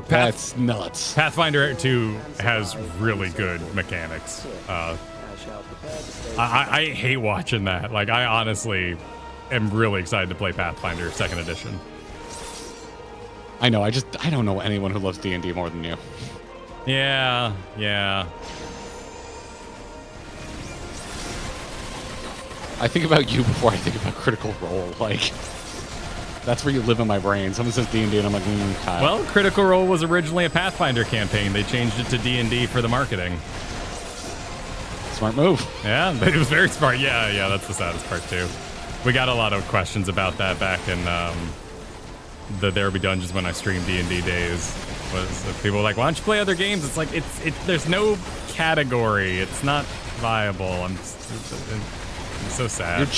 That's nuts. Pathfinder 2 has really good mechanics. I hate watching that. Like, I honestly am really excited to play Pathfinder 2nd edition. I know. I don't know anyone who loves D&D more than you. Yeah. I think about you before I think about Critical Role. Like, that's where you live in my brain. Someone says D&D and I'm like, Kyle. Well, Critical Role was originally a Pathfinder campaign. They changed it to D&D for the marketing. Smart move. Yeah, but it was very smart. Yeah, that's the saddest part too. We got a lot of questions about that back in the There Be Dungeons when I streamed D&D days. People were like, why don't you play other games? It's like, there's no category. It's not viable. I'm so sad.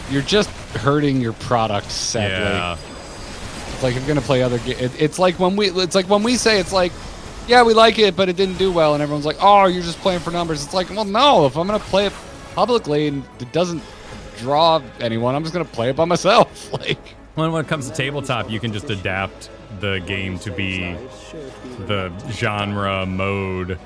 You're just hurting your product, sadly. Yeah. It's like, if you're gonna play other games. It's like when we say, it's like, yeah, we like it, but it didn't do well, and everyone's like, oh, you're just playing for numbers. It's like, well, no, if I'm gonna play it publicly and it doesn't draw anyone, I'm just gonna play it by myself. Like, when it comes to tabletop, you can just adapt the game to be the genre, mode,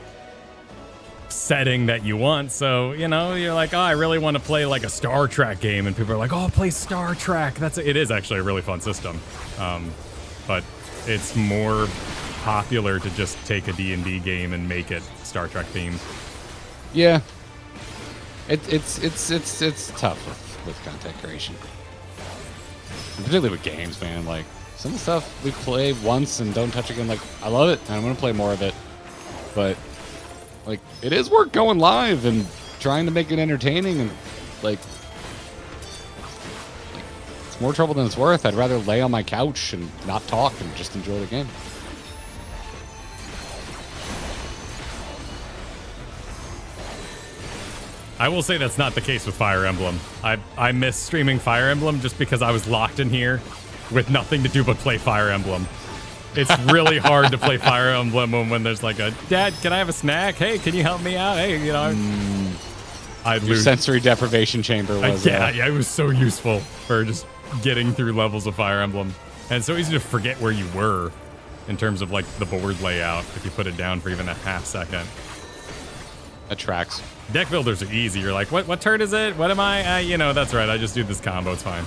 setting that you want. So, you're like, oh, I really want to play like a Star Trek game, and people are like, oh, play Star Trek. It is actually a really fun system, but it's more popular to just take a D&D game and make it Star Trek themed. Yeah, it's tough with content creation. Particularly with games, man. Like, some of the stuff we play once and don't touch again, like, I love it, and I'm going to play more of it. But, like, it is work going live and trying to make it entertaining, and, like it's more trouble than it's worth. I'd rather lay on my couch and not talk and just enjoy the game. I will say that's not the case with Fire Emblem. I miss streaming Fire Emblem just because I was locked in here with nothing to do but play Fire Emblem. It's really hard to play Fire Emblem when there's like a, Dad, can I have a snack? Hey, can you help me out? Hey, I'd Your lose. sensory deprivation chamber was... Yeah, it was so useful for just getting through levels of Fire Emblem. And it's so easy to forget where you were in terms of like the board layout if you put it down for even a half second. That tracks. Deck builders are easy. You're like, what turn is it? What am I? That's right. I just do this combo. It's fine.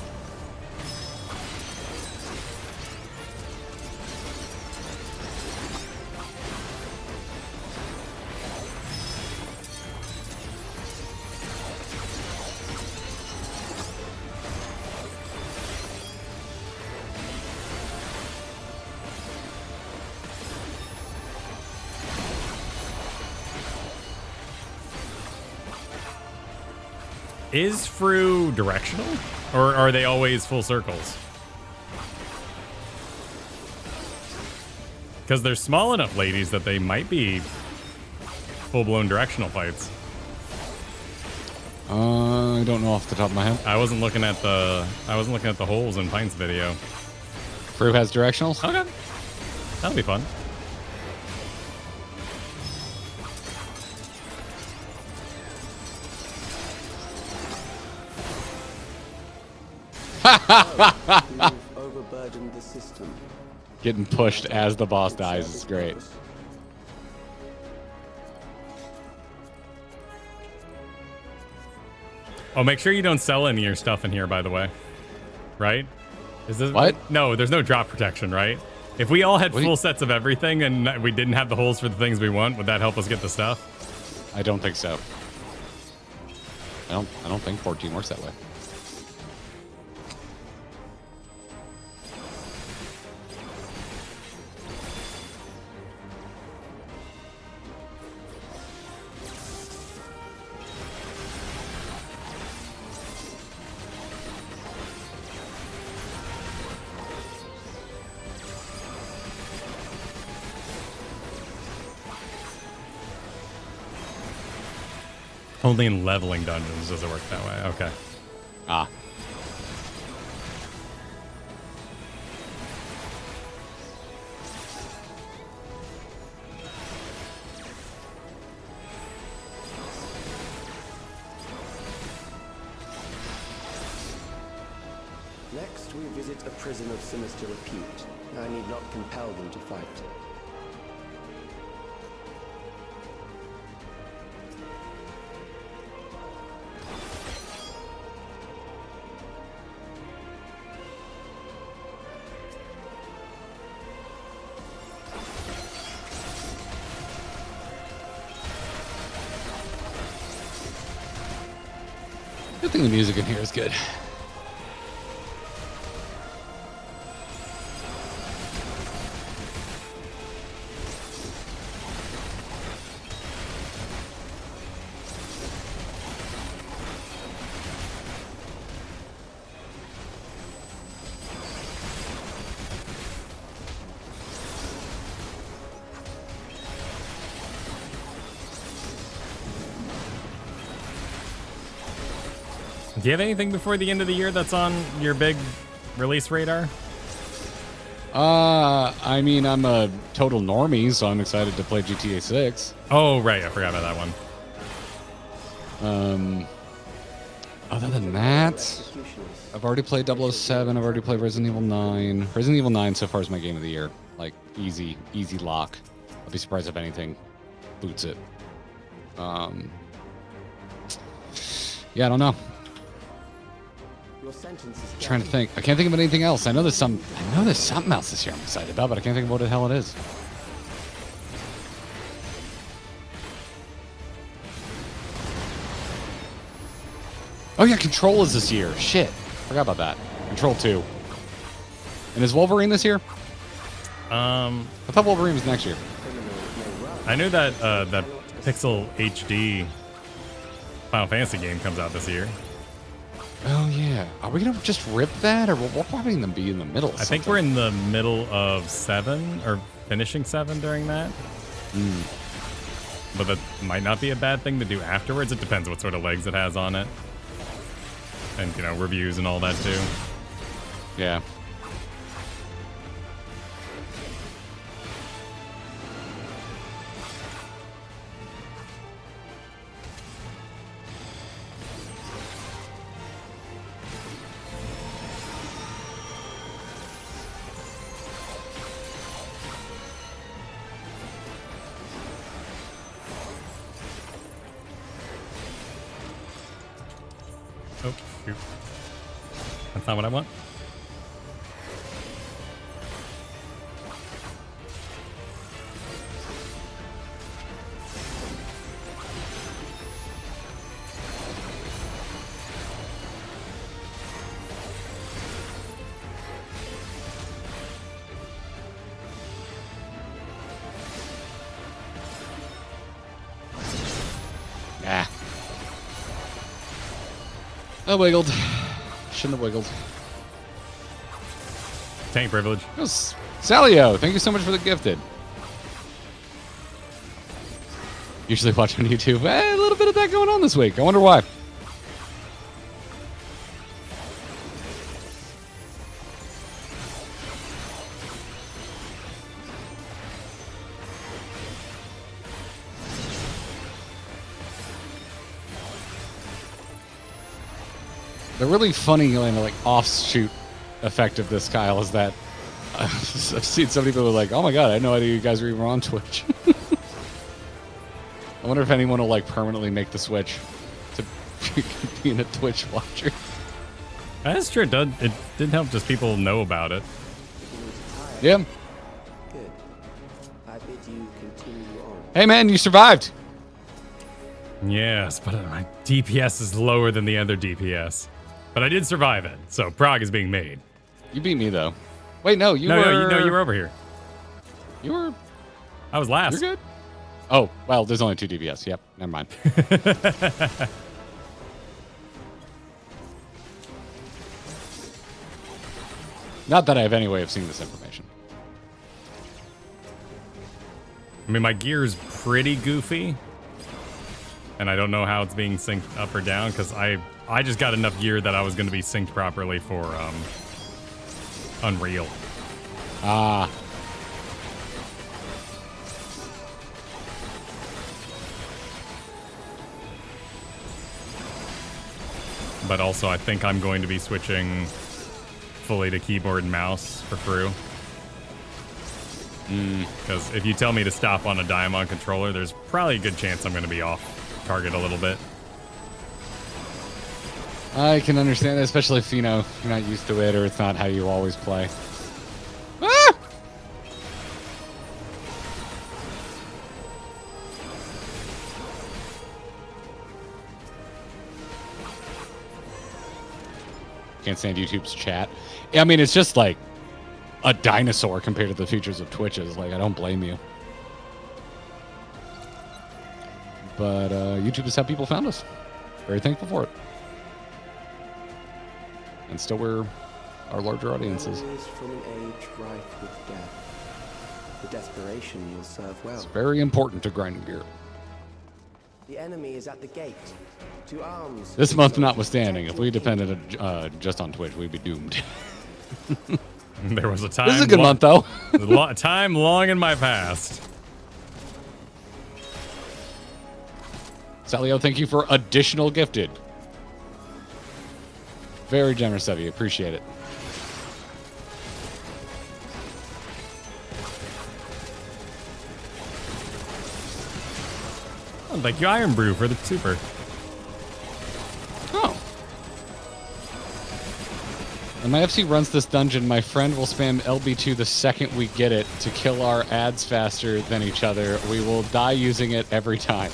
Is FRU directional? Or are they always full circles? Because they're small enough ladies that they might be full-blown directional fights. I don't know off the top of my head. I wasn't looking at the holes in Pine's video. FRU has directionals? Okay. That'll be fun. You've overburdened the system. Getting pushed as the boss dies is great. Oh, make sure you don't sell any of your stuff in here, by the way. Right? Is this what? No, there's no drop protection, right? If we all had full sets of everything and we didn't have the holes for the things we want, would that help us get the stuff? I don't think so. I don't think 14 works that way. Only in leveling dungeons does it work that way. Okay. Ah. Next, we visit a prison of sinister repute. I need not compel them to fight. Good thing the music in here is good. Do you have anything before the end of the year that's on your big release radar? I mean, I'm a total normie, so I'm excited to play GTA 6. Oh, right. I forgot about that one. Other than that, I've already played 007. I've already played Resident Evil 9. Resident Evil 9 so far is my game of the year. Like, easy lock. I'll be surprised if anything boots it. Yeah, I don't know. Trying to think. I can't think of anything else. I know there's something else this year I'm excited about, but I can't think of what the hell it is. Oh yeah, Control is this year. Shit. Forgot about that. Control 2. And is Wolverine this year? I thought Wolverine was next year. I knew that that Pixel HD Final Fantasy game comes out this year. Oh yeah. Are we gonna just rip that, or we'll probably be in the middle? I think we're in the middle of 7 or finishing 7 during that. But that might not be a bad thing to do afterwards. It depends what sort of legs it has on it, and reviews and all that too. Yeah. Oh, shoot. That's not what I want. Ah. I wiggled. Shouldn't have wiggled. Tank privilege. Salio, thank you so much for the gifted. Usually watch on YouTube. A little bit of that going on this week. I wonder why. The really funny like offshoot effect of this, Kyle, is that I've seen so many people like, oh my god, I had no idea you guys were even on Twitch. I wonder if anyone will like permanently make the switch to being a Twitch watcher. That's true. It didn't help just people know about it. Yeah. Good. I bid you continue on. Hey man, you survived. Yes, but my DPS is lower than the other DPS. But I did survive it, so Prague is being made. You beat me though. Wait, no, you were. No, you were over here. You were. I was last. You're good. Oh well, there's only 2 DPS. Yep, never mind. Not that I have any way of seeing this information. I mean, my gear is pretty goofy. And I don't know how it's being synced up or down because I just got enough gear that I was going to be synced properly for Unreal. Ah. But also, I think I'm going to be switching fully to keyboard and mouse for FRU. Because if you tell me to stop on a Diamond controller, there's probably a good chance I'm going to be off target a little bit. I can understand that, especially if, you know, you're not used to it or it's not how you always play. Ah! Can't stand YouTube's chat. I mean, it's just like a dinosaur compared to the features of Twitch's. Like, I don't blame you. But YouTube is how people found us. Very thankful for it. And still we're our larger audiences. Memories from an age rife with death. The desperation will serve well. It's very important to grinding gear. The enemy is at the gate. To arms. This month notwithstanding, if we depended just on Twitch, we'd be doomed. There was a time. This is a good month, though. Time long in my past. Salio, thank you for additional gifted. Very generous of you. Appreciate it. Oh, thank you, Iron Brew, for the super. Oh. When my FC runs this dungeon, my friend will spam LB2 the second we get it to kill our ads faster than each other. We will die using it every time.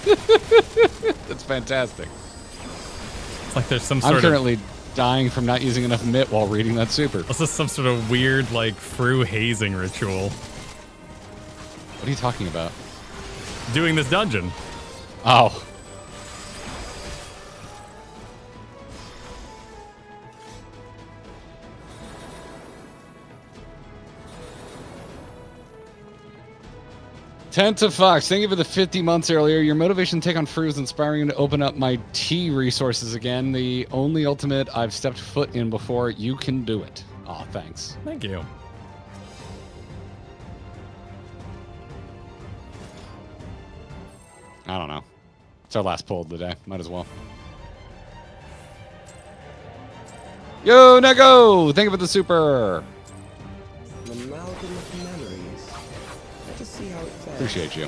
That's fantastic. It's like there's some sort I'm of... currently dying from not using enough MIT while reading that super. This is some sort of weird, like, FRU hazing ritual. What are you talking about? Doing this dungeon. Oh. Tent of Fox, thank you for the 50 months earlier. Your motivation to take on FRU is inspiring to open up my T resources again. The only ultimate I've stepped foot in before. You can do it. Oh, thanks. Thank you. I don't know. It's our last pull of the day. Might as well. Yo, Nego! Thank you for the super. An amalgam of memories. Let us see how it fares. Appreciate you.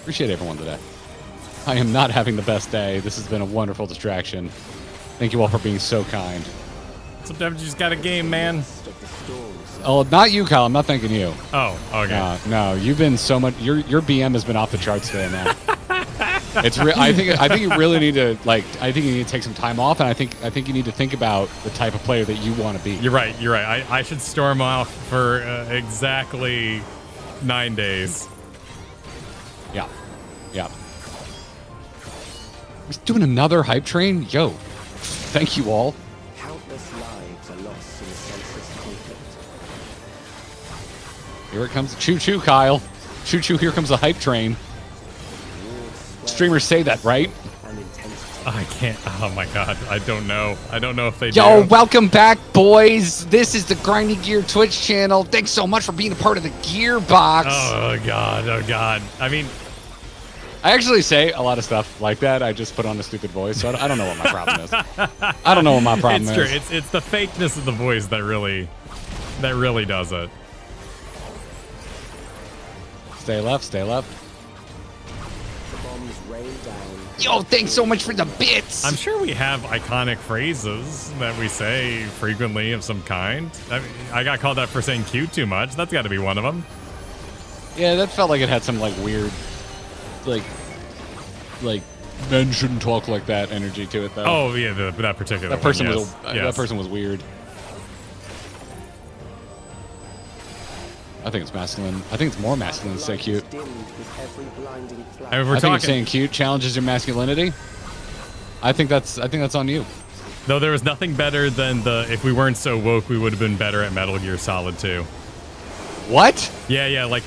Appreciate everyone today. I am not having the best day. This has been a wonderful distraction. Thank you all for being so kind. Sometimes you just got a game, man. Oh, not you, Kyle. I'm not thanking you. Oh, okay. No, you've been so much. Your BM has been off the charts today, man. It's. I think you really need to I think you need to take some time off, and I think you need to think about the type of player that you want to be. You're right. You're right. I should storm off for exactly 9 days. Yeah. Yeah. We're doing another hype train? Yo. Thank you all. Countless lives are lost in a senseless conflict. Here it comes. Choo-choo, Kyle. Choo-choo, here comes the hype train. Streamers say that, right? I can't. Oh my god. I don't know. I don't know if they Yo, do. welcome back, boys. This is the Grinding Gear Twitch channel. Thanks so much for being a part of the Gearbox. Oh god. Oh god. I mean, I actually say a lot of stuff like that. I just put on a stupid voice, so I don't know what my problem is. I don't know what my problem is. It's true. It's the fakeness of the voice that really does it. Stay left, stay left. The bombs rain down. Yo, thanks so much for the bits. I'm sure we have iconic phrases that we say frequently of some kind. I got called out for saying cute too much. That's got to be one of them. Yeah, that felt like it had some like weird, like men shouldn't talk like that energy to it though. Oh yeah, that particular person one, was yes. that person was weird. I think it's masculine. I think it's more masculine to say cute. I mean, I think saying cute challenges your masculinity. I think that's on you. Though there was nothing better than if we weren't so woke, we would have been better at Metal Gear Solid 2. What? Yeah, like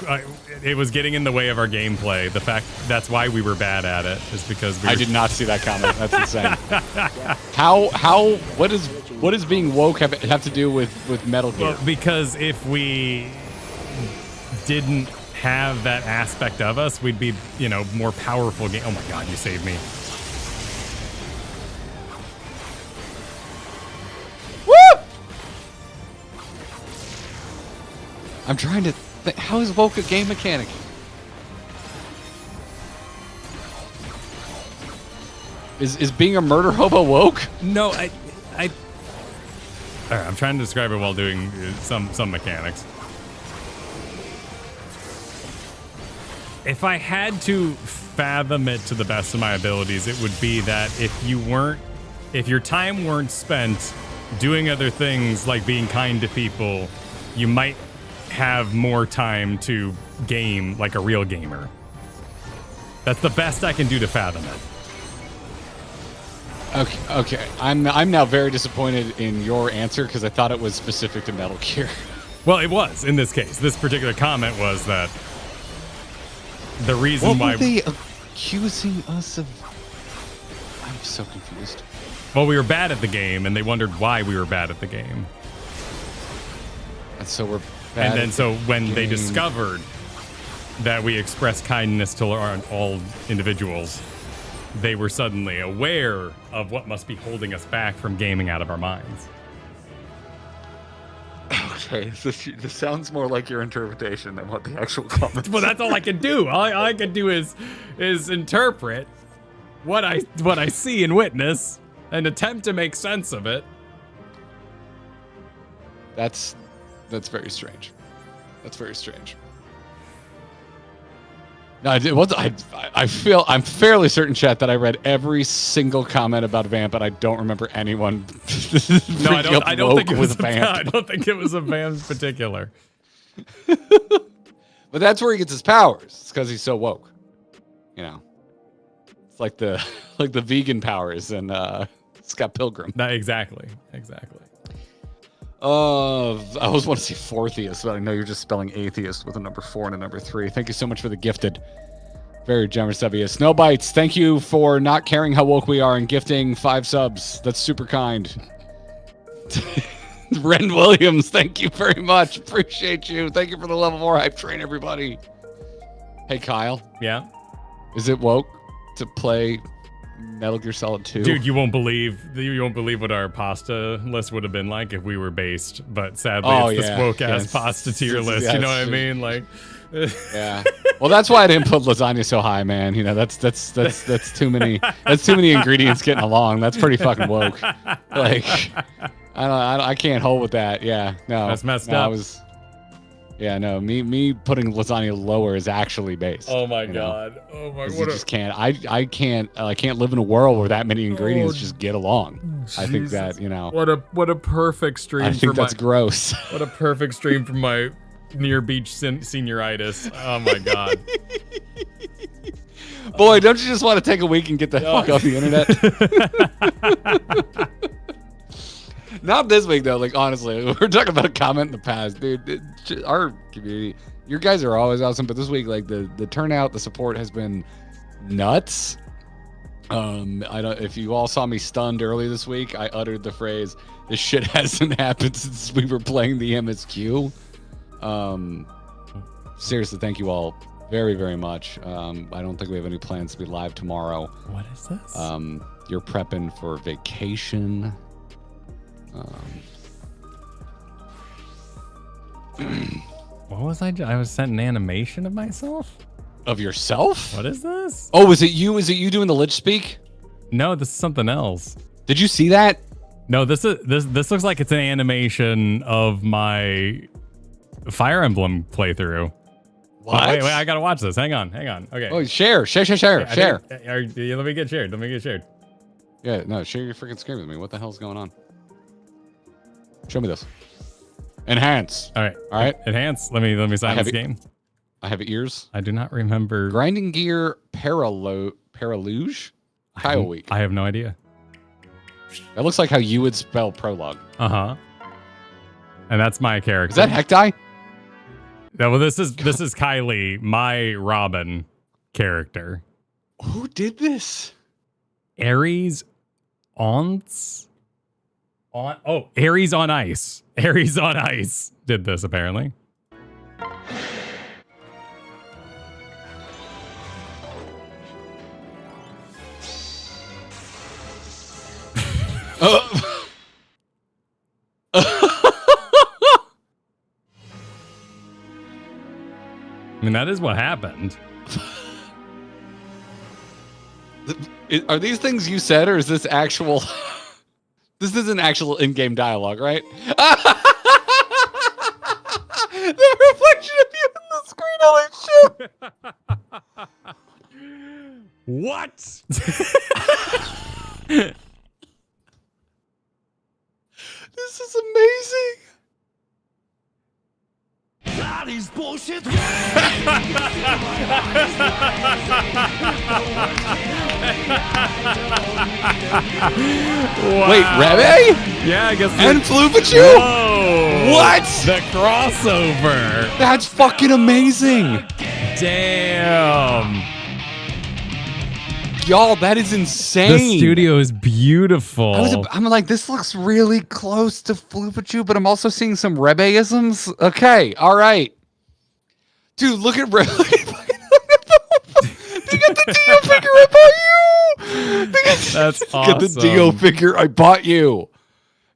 it was getting in the way of our gameplay. The fact that's why we were bad at it is because I did not see that comment. That's insane. What does being woke have to do with Metal Gear? Well, because if we didn't have that aspect of us, we'd be, more powerful game. Oh my God, you saved me. Woo! I'm trying to think, how is woke a game mechanic? Is being a murder hobo woke? No, I all right, I'm trying to describe it while doing some mechanics. If I had to fathom it to the best of my abilities, it would be that if your time weren't spent doing other things like being kind to people, you might have more time to game like a real gamer. That's the best I can do to fathom it. Okay. I'm now very disappointed in your answer because I thought it was specific to Metal Gear. Well, it was in this case. This particular comment was that the reason why were they accusing us of? I'm so confused. Well, we were bad at the game, and they wondered why we were bad at the game. And so we're bad. And then so when they discovered that we express kindness to all individuals, they were suddenly aware of what must be holding us back from gaming out of our minds. Okay, this sounds more like your interpretation than what the actual comment. Well, that's all I can do. All I can do is interpret what I see and witness and attempt to make sense of it. That's very strange. That's very strange. No, I'm fairly certain, chat, that I read every single comment about Vamp, but I don't remember anyone. No, I don't think it was Vamp. I don't think it was a Vamp in particular. But that's where he gets his powers. It's because he's so woke. It's like the vegan powers in Scott Pilgrim. Exactly. I always want to say fourtheist, but I know you're just spelling atheist with a number 4 and a number 3. Thank you so much for the gifted. Very generous of you. Snowbites, thank you for not caring how woke we are and gifting 5 subs. That's super kind. Ren Williams, thank you very much. Appreciate you. Thank you for the level 4 hype train, everybody. Hey, Kyle. Yeah? Is it woke to play Metal Gear Solid 2? Dude, you won't believe what our pasta list would have been like if we were based. But sadly, it's this woke ass pasta tier list. You know what I mean? Like, yeah. Well, that's why I didn't put lasagna so high, man. That's too many. That's too many ingredients getting along. That's pretty fucking woke. Like, I can't hold with that. Yeah, no, that's messed up. Me putting lasagna lower is actually based. Oh my god. Oh my. You just can't. I can't live in a world where that many ingredients just get along. Jesus. I think that What a perfect stream. I think that's gross. What a perfect stream for my near beach senioritis. Oh my god. Boy, don't you just want to take a week and get the fuck off the internet? Not this week though. Like honestly, we're talking about a comment in the past, dude. Our community, your guys are always awesome, but this week, like the turnout, the support has been nuts. I don't. If you all saw me stunned early this week, I uttered the phrase, "This shit hasn't happened since we were playing the MSQ." Seriously, thank you all very, very much. I don't think we have any plans to be live tomorrow. What is this? You're prepping for vacation. What was I? I was sent an animation of myself. Of yourself? What is this? Oh, is it you? Is it you doing the Lich Speak? No, this is something else. Did you see that? No, this looks like it's an animation of my Fire Emblem playthrough. What? Oh, wait, I gotta watch this. Hang on. Okay. Oh, share. Let me get shared. Yeah, no, share your freaking screen with me. What the hell's going on? Show me this. Enhance. All right. Enhance. Let me sign this game. I have ears. I do not remember. Grinding Gear Paraluge? Kyle Week. I have no idea. That looks like how you would spell prologue. Uh-huh. And that's my character. Is that Hektai? No, well, this is Kylie, my Robin character. Who did this? Aries Aries on Ice. Aries on Ice did this, apparently. I mean, that is what happened. Are these things you said, or is this actual... This isn't actual in-game dialogue, right? The reflection of you in the screen, holy shit! What? This is amazing. That is bullshit. Wow. Wait, Rebe? Yeah, I guess. And Floopachu? Whoa! What? The crossover. That's fucking amazing. Damn. Y'all, that is insane. The studio is beautiful. I'm like, this looks really close to Floopachu, but I'm also seeing some Rebe-isms. Okay, all right. Dude, look at Rebe. They got the Dio figure I bought you. That's awesome. Get the Dio figure I bought you.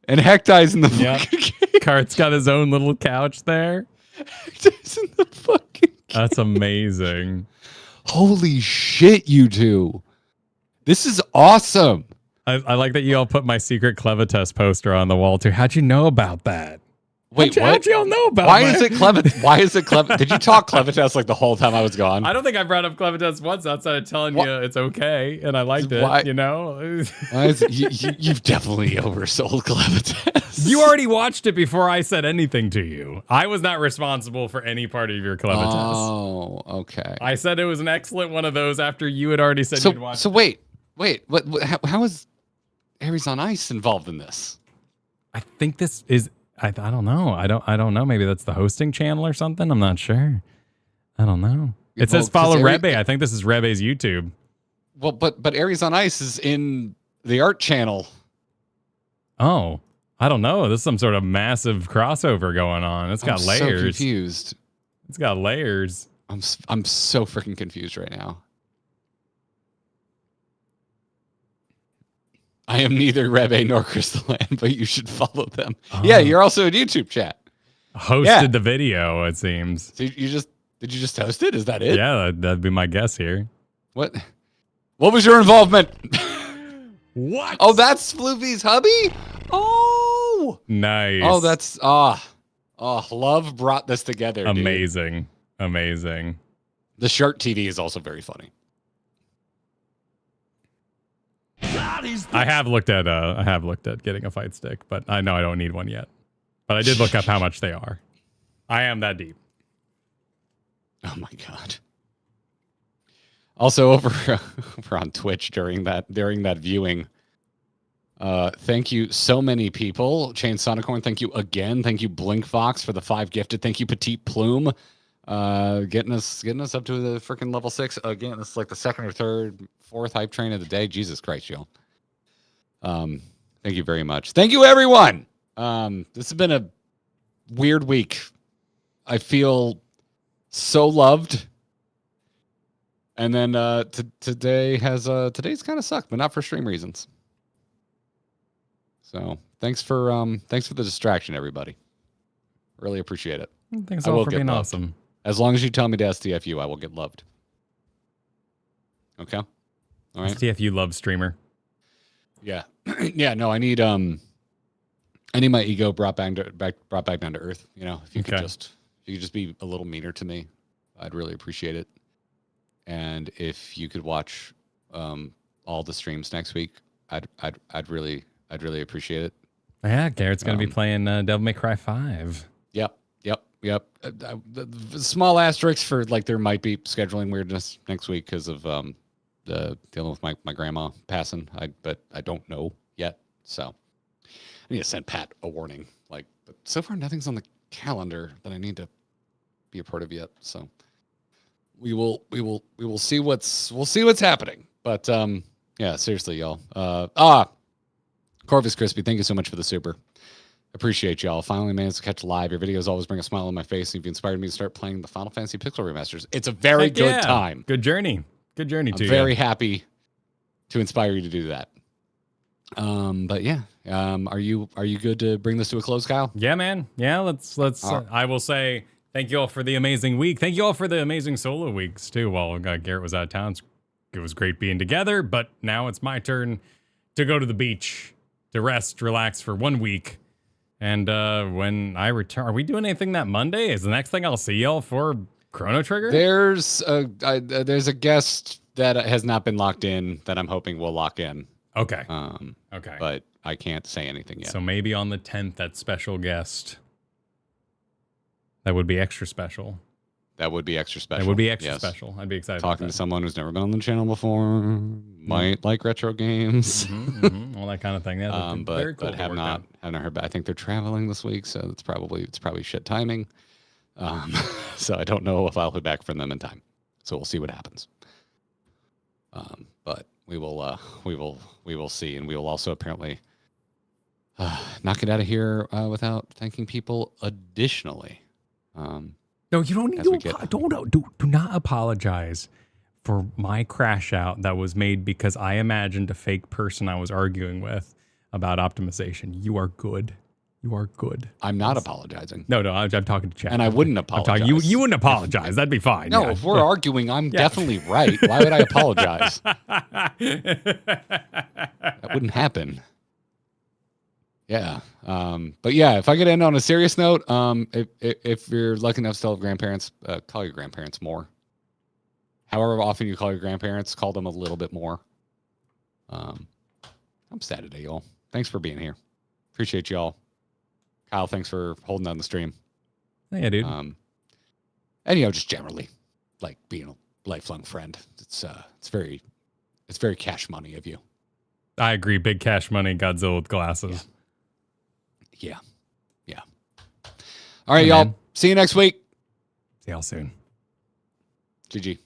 And Hektai's in the fucking game. Kart's got his own little couch there. Hektai's in the fucking game. That's amazing. Holy shit, you two. This is awesome. I like that you all put my secret Clevitas poster on the wall too. How'd you know about that? Wait, how'd you all know about Why that? is it Clevitas? Why is it Clevitas? Did you talk Clevitas like the whole time I was gone? I don't think I brought up Clevitas once outside of telling you it's okay and I liked it. Why? You know, You've definitely oversold Clevitas. You already watched it before I said anything to you. I was not responsible for any part of your Clevitas. Oh, okay. I said it was an excellent one of those after you had already said you'd watched. So wait. What? How is Aries on Ice involved in this? I think this is. I don't know. I don't know. Maybe that's the hosting channel or something. I'm not sure. I don't know. It says follow Rebe. I think this is Rebe's YouTube. Well, but Aries on Ice is in the art channel. Oh, I don't know. This is some sort of massive crossover going on. It's got layers. I'm so confused. It's got layers. I'm so freaking confused right now. I am neither Rebe nor Crystalland, but you should follow them. Oh. Yeah, you're also in YouTube chat. Hosted the video, it seems. So did you just host it? Is that it? Yeah, that'd be my guess here. What was your involvement? What? Oh, that's Floofy's hubby? Oh. Nice. Oh, that's love brought this together. Amazing. Dude. Amazing. The shirt TV is also very funny. I have looked at getting a fight stick, but I know I don't need one yet. But I did look up how much they are. I am that deep. Oh my god. Also over on Twitch during that viewing. Thank you so many people. Chain Sonicorn, thank you again. Thank you Blink Fox for the 5 gifted. Thank you Petite Plume. Getting us up to the freaking level 6 again. This is like the 2nd or 3rd, 4th hype train of the day. Jesus Christ, y'all. Thank you very much. Thank you, everyone. This has been a weird week. I feel so loved And then today's kind of sucked, but not for stream reasons. So thanks for the distraction, everybody. Really appreciate it. Thanks all for being awesome. As long as you tell me to STFU, I will get loved. Okay. All right. STFU love streamer. Yeah. Yeah. No, I need my ego brought back down to earth. You know, if you could just be a little meaner to me, I'd really appreciate it. And if you could watch all the streams next week, I'd really appreciate it. Yeah, Garrett's gonna be playing Devil May Cry 5. Yep. The small asterisks for like there might be scheduling weirdness next week because of the dealing with my grandma passing. But I don't know yet, so I need to send Pat a warning. Like, but so far nothing's on the calendar that I need to be a part of yet. So we will see what's happening. But yeah, seriously, y'all. Corvus Crispy, thank you so much for the super. Appreciate y'all. Finally managed to catch live. Your videos always bring a smile on my face, and you've inspired me to start playing the Final Fantasy Pixel remasters. It's a very good time. Good journey. Good journey to you. I'm very happy to inspire you to do that. But yeah, are you good to bring this to a close, Kyle? Yeah, man. Yeah, let's. I will say thank you all for the amazing week. Thank you all for the amazing solo weeks too. While Garrett was out of town, it was great being together. But now it's my turn to go to the beach to rest, relax for 1 week. And when I return, are we doing anything that Monday? Is the next thing I'll see y'all for Chrono Trigger? There's a guest that has not been locked in that I'm hoping will lock in. Okay. Okay. But I can't say anything yet. So maybe on the 10th, that special guest. That would be extra special. That would be extra special. It would be extra special. I'd be excited. Talking to someone who's never been on the channel before, might like retro games, all that kind of thing. Yeah, very cool. But have not heard back. I think they're traveling this week, so it's probably shit timing. So I don't know if I'll hear back from them in time. So we'll see what happens. But we will see, and we will also apparently knock it out of here without thanking people additionally. No, you don't need to. Do not apologize for my crash out that was made because I imagined a fake person I was arguing with about optimization. You are good. You are good. I'm not apologizing. No, I'm talking to chat. And I wouldn't apologize. You wouldn't apologize. That'd be fine. No, if we're arguing, I'm definitely right. Why would I apologize? That wouldn't happen. Yeah. But yeah, if I could end on a serious note, if you're lucky enough to still have grandparents, call your grandparents more. However often you call your grandparents, call them a little bit more. I'm sad today, y'all. Thanks for being here. Appreciate y'all. Kyle, thanks for holding down the stream. Yeah, dude. And just generally, like being a lifelong friend. It's very cash money of you. I agree. Big cash money, Godzilla with glasses. Yeah. All right, y'all. See you next week. See y'all soon. GG.